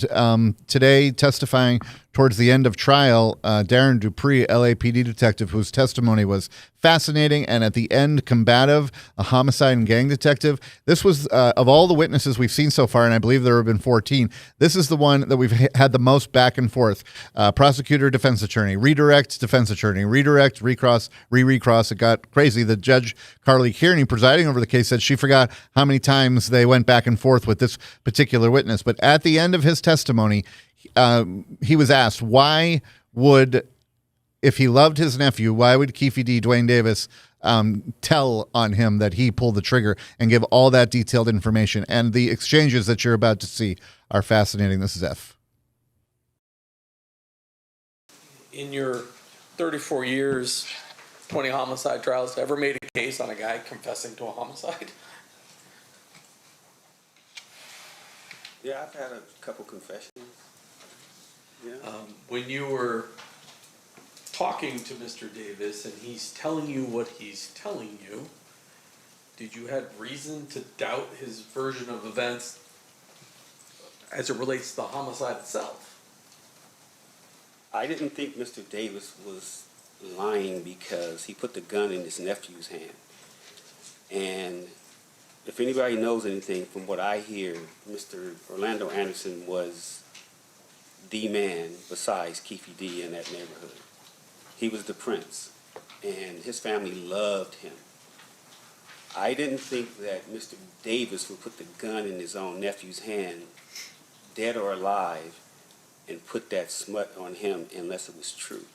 today, testifying towards the end of trial, Darren Dupree, LAPD detective, whose testimony was fascinating and at the end combative, a homicide and gang detective. This was, of all the witnesses we've seen so far, and I believe there have been 14, this is the one that we've had the most back and forth. Prosecutor, defense attorney, redirect, defense attorney, redirect, recross, recross. It got crazy. The judge, Carly Kearney, presiding over the case, said she forgot how many times they went back and forth with this particular witness. But at the end of his testimony, he was asked why would, if he loved his nephew, why would Keffe D, Duane Davis, tell on him that he pulled the trigger and give all that detailed information? And the exchanges that you're about to see are fascinating. This is F. In your 34 years, 20 homicide trials, ever made a case on a guy confessing to a homicide? Yeah, I've had a couple confessions. Yeah. When you were talking to Mr. Davis and he's telling you what he's telling you, did you have reason to doubt his version of events as it relates to the homicide itself? I didn't think Mr. Davis was lying because he put the gun in his nephew's hand. And if anybody knows anything from what I hear, Mr. Orlando Anderson was the man besides Keffe D in that neighborhood. He was the prince, and his family loved him. I didn't think that Mr. Davis would put the gun in his own nephew's hand, dead or alive, and put that smut on him unless it was true.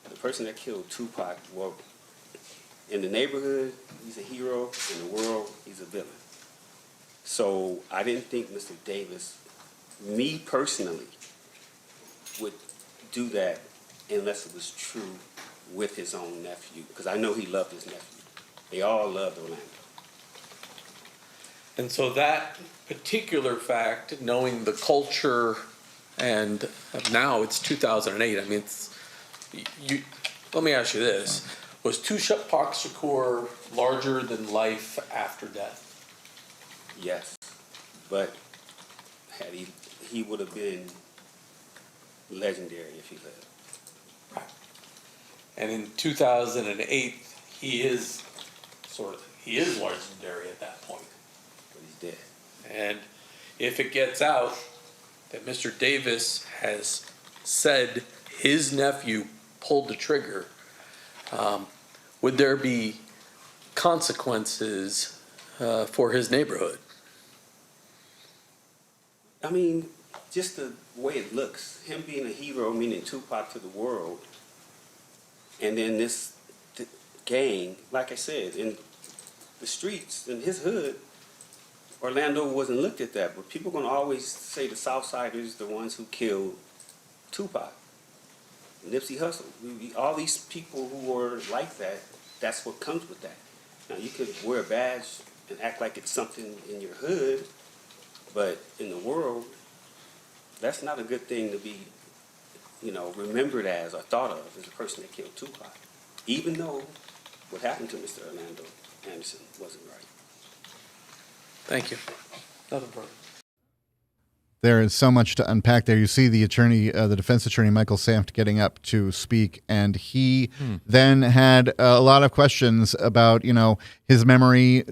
The person that killed Tupac, well, in the neighborhood, he's a hero. In the world, he's a villain. So I didn't think Mr. Davis, me personally, would do that unless it was true with his own nephew, because I know he loved his nephew. They all loved Orlando. And so that particular fact, knowing the culture, and now it's 2008, I mean, let me ask you this. Was Tupac Shakur larger than life after death? Yes, but had he would have been legendary if he lived. Right. And in 2008, he is legendary at that point. But he's dead. And if it gets out that Mr. Davis has said his nephew pulled the trigger, would there be consequences for his neighborhood? I mean, just the way it looks, him being a hero, meaning Tupac to the world, and then this gang, like I said, in the streets, in his hood, Orlando wasn't looked at that, but people are going to always say the Southsiders, the ones who killed Tupac, Nipsey Hussle, all these people who were like that, that's what comes with that. Now, you could wear a badge and act like it's something in your hood, but in the world, that's not a good thing to be, remembered as or thought of as the person that killed Tupac, even though what happened to Mr. Orlando Anderson wasn't right. Thank you. Nothing further. There is so much to unpack there. You see the attorney, the defense attorney, Michael Samft, getting up to speak, and he then had a lot of questions about, his memory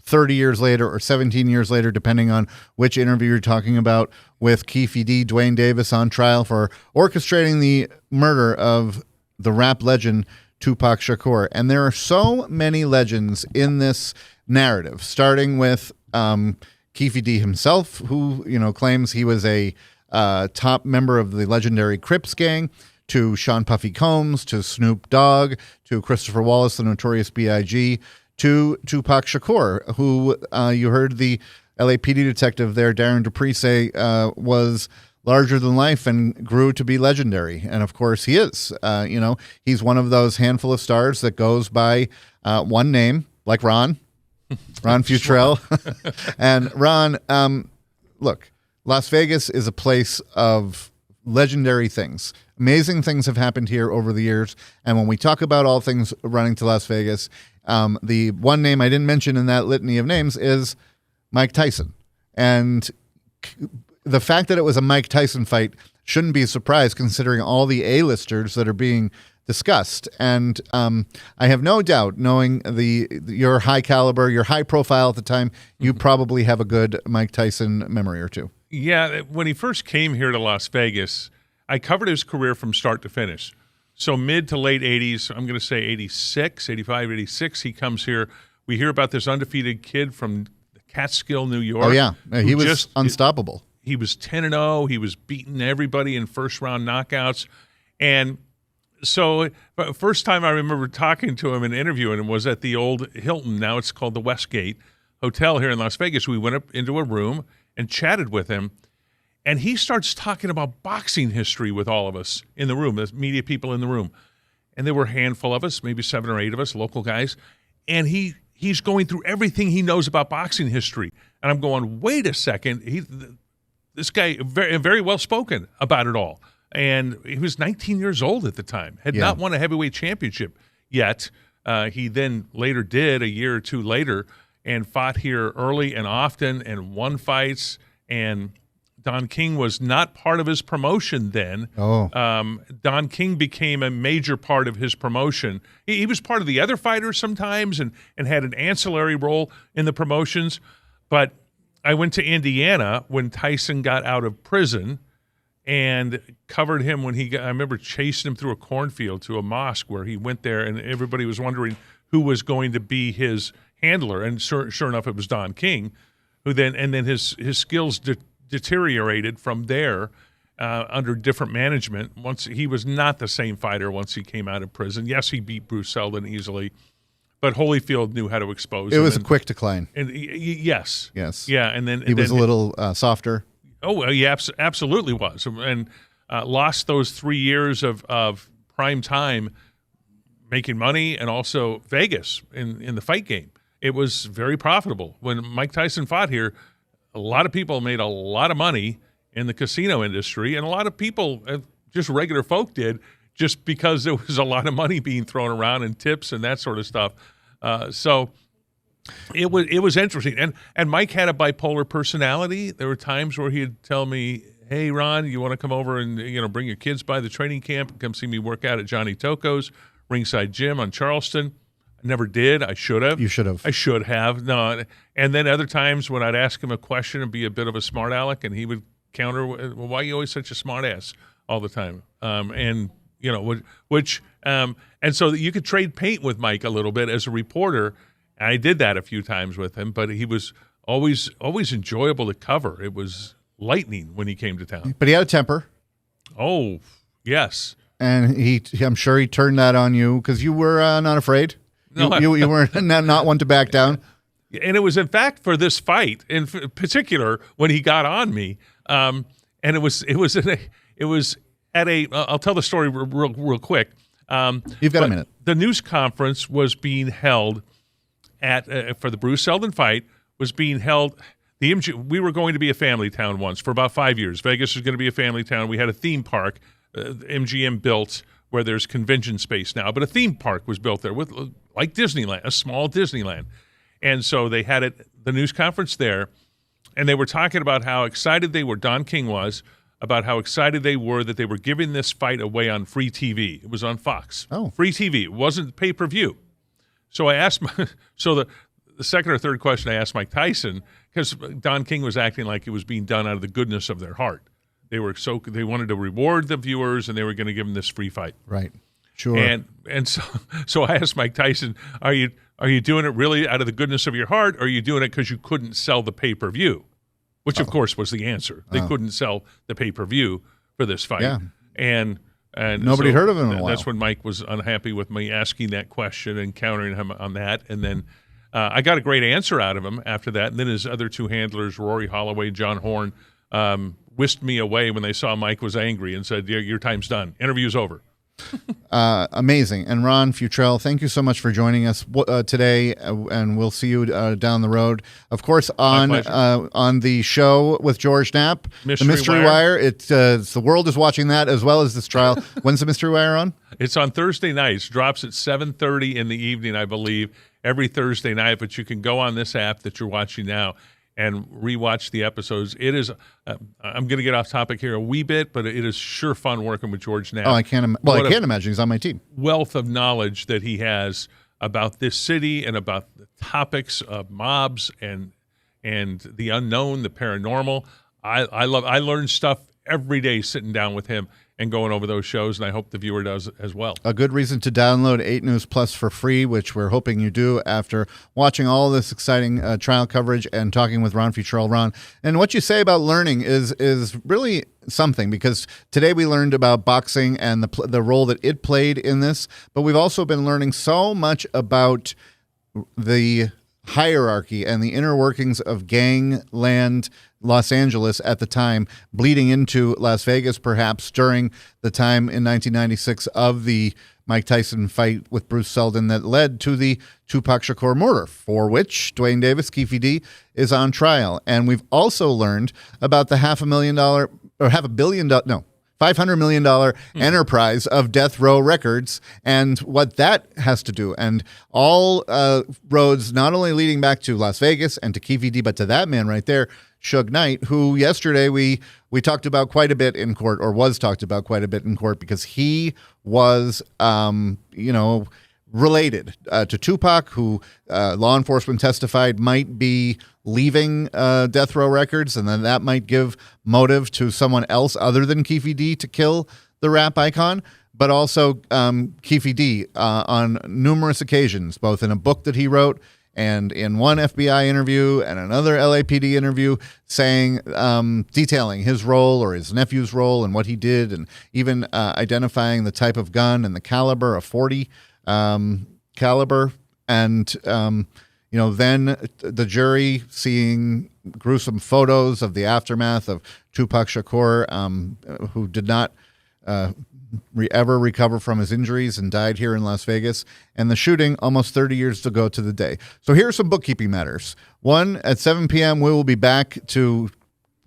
30 years later or 17 years later, depending on which interview you're talking about, with Keffe D, Duane Davis on trial for orchestrating the murder of the rap legend Tupac Shakur. And there are so many legends in this narrative, starting with Keffe D himself, who claims he was a top member of the legendary Crips gang, to Sean Puffy Combs, to Snoop Dogg, to Christopher Wallace, the Notorious B.I.G., to Tupac Shakur, who you heard the LAPD detective there, Darren Dupree, say was larger than life and grew to be legendary. And of course he is. He's one of those handful of stars that goes by one name, like Ron Futrell. And Ron, look, Las Vegas is a place of legendary things. Amazing things have happened here over the years. And when we talk about all things running to Las Vegas, the one name I didn't mention in that litany of names is Mike Tyson. And the fact that it was a Mike Tyson fight shouldn't be a surprise considering all the A-listers that are being discussed. And I have no doubt, knowing your high caliber, your high profile at the time, you probably have a good Mike Tyson memory or two. Yeah, when he first came here to Las Vegas, I covered his career from start to finish. So mid to late 80s, I'm going to say 86, 85, 86, he comes here. We hear about this undefeated kid from Catskill, New York. Oh, yeah. He was unstoppable. He was 10-0. He was beating everybody in first-round knockouts. And so first time I remember talking to him and interviewing him was at the old Hilton. Now it's called the Westgate Hotel here in Las Vegas. We went up into a room and chatted with him. And he starts talking about boxing history with all of us in the room, the media people in the room. And there were a handful of us, maybe 7 or 8 of us, local guys. And he's going through everything he knows about boxing history. And I'm going, wait a second. This guy, very, very well spoken about it all. And he was 19 years old at the time, had not won a heavyweight championship yet. He then later did, a year or two later, and fought here early and often and won fights. And Don King was not part of his promotion then. Don King became a major part of his promotion. He was part of the other fighters sometimes and had an ancillary role in the promotions. But I went to Indiana when Tyson got out of prison and covered him when I remember chasing him through a cornfield to a mosque where he went there, and everybody was wondering who was going to be his handler. And sure enough, it was Don King, who then his skills deteriorated from there under different management. Once he was not the same fighter once he came out of prison. Yes, he beat Bruce Seldon easily, but Holyfield knew how to expose him. It was a quick decline. And yes. Yeah, and then he was a little softer. Oh, he absolutely was, and lost those 3 years of prime time making money, and also Vegas in the fight game. It was very profitable. When Mike Tyson fought here, a lot of people made a lot of money in the casino industry, and a lot of people, just regular folk, did, just because there was a lot of money being thrown around and tips and that sort of stuff. So it was interesting. And Mike had a bipolar personality. There were times where he'd tell me, hey, Ron, you want to come over and bring your kids by the training camp and come see me work out at Johnny Toco's Ringside Gym on Charleston? I never did. I should have. You should have. I should have. No. And then other times when I'd ask him a question and be a bit of a smart aleck, and he would counter, well, why are you always such a smart ass all the time? And so you could trade paint with Mike a little bit as a reporter. And I did that a few times with him, but he was always enjoyable to cover. It was lightning when he came to town. But he had a temper. Oh, yes. And I'm sure he turned that on you because you were not afraid. No, you were not one to back down. And it was, in fact, for this fight in particular when he got on me. And it was at a. I'll tell the story real quick. You've got a minute. The news conference was being held for the Bruce Seldon fight. Was being held. We were going to be a family town once for about 5 years. Vegas was going to be a family town. We had a theme park, MGM built, where there's convention space now, but a theme park was built there like Disneyland, a small Disneyland. And so they had the news conference there, and they were talking about how excited they were, Don King was, about how excited they were that they were giving this fight away on free TV. It was on Fox. Oh. Free TV. It wasn't pay-per-view. So I asked, the second or third question I asked Mike Tyson, because Don King was acting like it was being done out of the goodness of their heart. They wanted to reward the viewers, and they were going to give them this free fight. Right. Sure. And so I asked Mike Tyson, are you doing it really out of the goodness of your heart, or are you doing it because you couldn't sell the pay-per-view? Which, of course, was the answer. They couldn't sell the pay-per-view for this fight. Yeah. And nobody heard of him in a while. That's when Mike was unhappy with me asking that question and countering him on that. And then I got a great answer out of him after that. And then his other two handlers, Rory Holloway, John Horn, whisked me away when they saw Mike was angry and said, your time's done. Interview's over. Amazing. And Ron Futrell, thank you so much for joining us today, and we'll see you down the road. Of course, on the show with George Knapp, The Mystery Wire. It's the world is watching that as well as this trial. When's The Mystery Wire on? It's on Thursday nights. Drops at 7:30 in the evening, I believe, every Thursday night. But you can go on this app that you're watching now and rewatch the episodes. It is, I'm going to get off topic here a wee bit, but it is sure fun working with George Knapp. Oh, I can't imagine he's on my team. Wealth of knowledge that he has about this city and about the topics of mobs and the unknown, the paranormal. I learn stuff every day sitting down with him and going over those shows, and I hope the viewer does as well. A good reason to download 8 News Plus for free, which we're hoping you do after watching all this exciting trial coverage and talking with Ron Futrell. Ron, and what you say about learning is really something, because today we learned about boxing and the role that it played in this, but we've also been learning so much about the hierarchy and the inner workings of gangland Los Angeles at the time, bleeding into Las Vegas perhaps during the time in 1996 of the Mike Tyson fight with Bruce Seldon that led to the Tupac Shakur murder, for which Duane Davis, Keffe D, is on trial. And we've also learned about the $500 million enterprise of Death Row Records and what that has to do. And all roads not only leading back to Las Vegas and to Keffe D, but to that man right there, Suge Knight, who yesterday we talked about quite a bit in court, or was talked about quite a bit in court, because he was, related to Tupac, who law enforcement testified might be leaving Death Row Records, and then that might give motive to someone else other than Keffe D to kill the rap icon. But also Keffe D on numerous occasions, both in a book that he wrote and in one FBI interview and another LAPD interview, saying, detailing his role or his nephew's role and what he did, and even identifying the type of gun and the caliber, a .40 caliber. And, then the jury seeing gruesome photos of the aftermath of Tupac Shakur, who did not ever recover from his injuries and died here in Las Vegas, and the shooting almost 30 years ago to the day. So here are some bookkeeping matters. One, at 7 p.m., we will be back to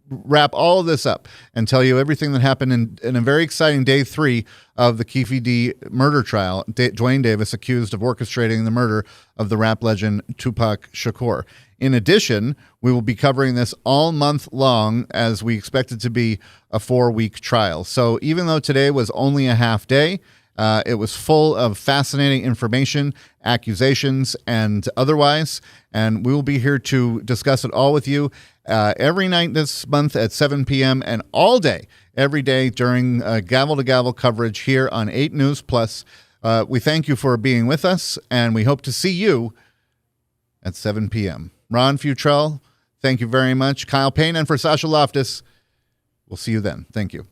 wrap all of this up and tell you everything that happened in a very exciting day 3 of the Keffe D murder trial. Duane Davis accused of orchestrating the murder of the rap legend Tupac Shakur. In addition, we will be covering this all month long, as we expect it to be a 4-week trial. So even though today was only a half day, it was full of fascinating information, accusations, and otherwise. And we will be here to discuss it all with you every night this month at 7 p.m. and all day, every day during Gavel-To-Gavel coverage here on 8 News Plus. We thank you for being with us, and we hope to see you at 7 p.m. Ron Futrell, thank you very much. Kyle Payne, and for Sasha Loftus, we'll see you then. Thank you.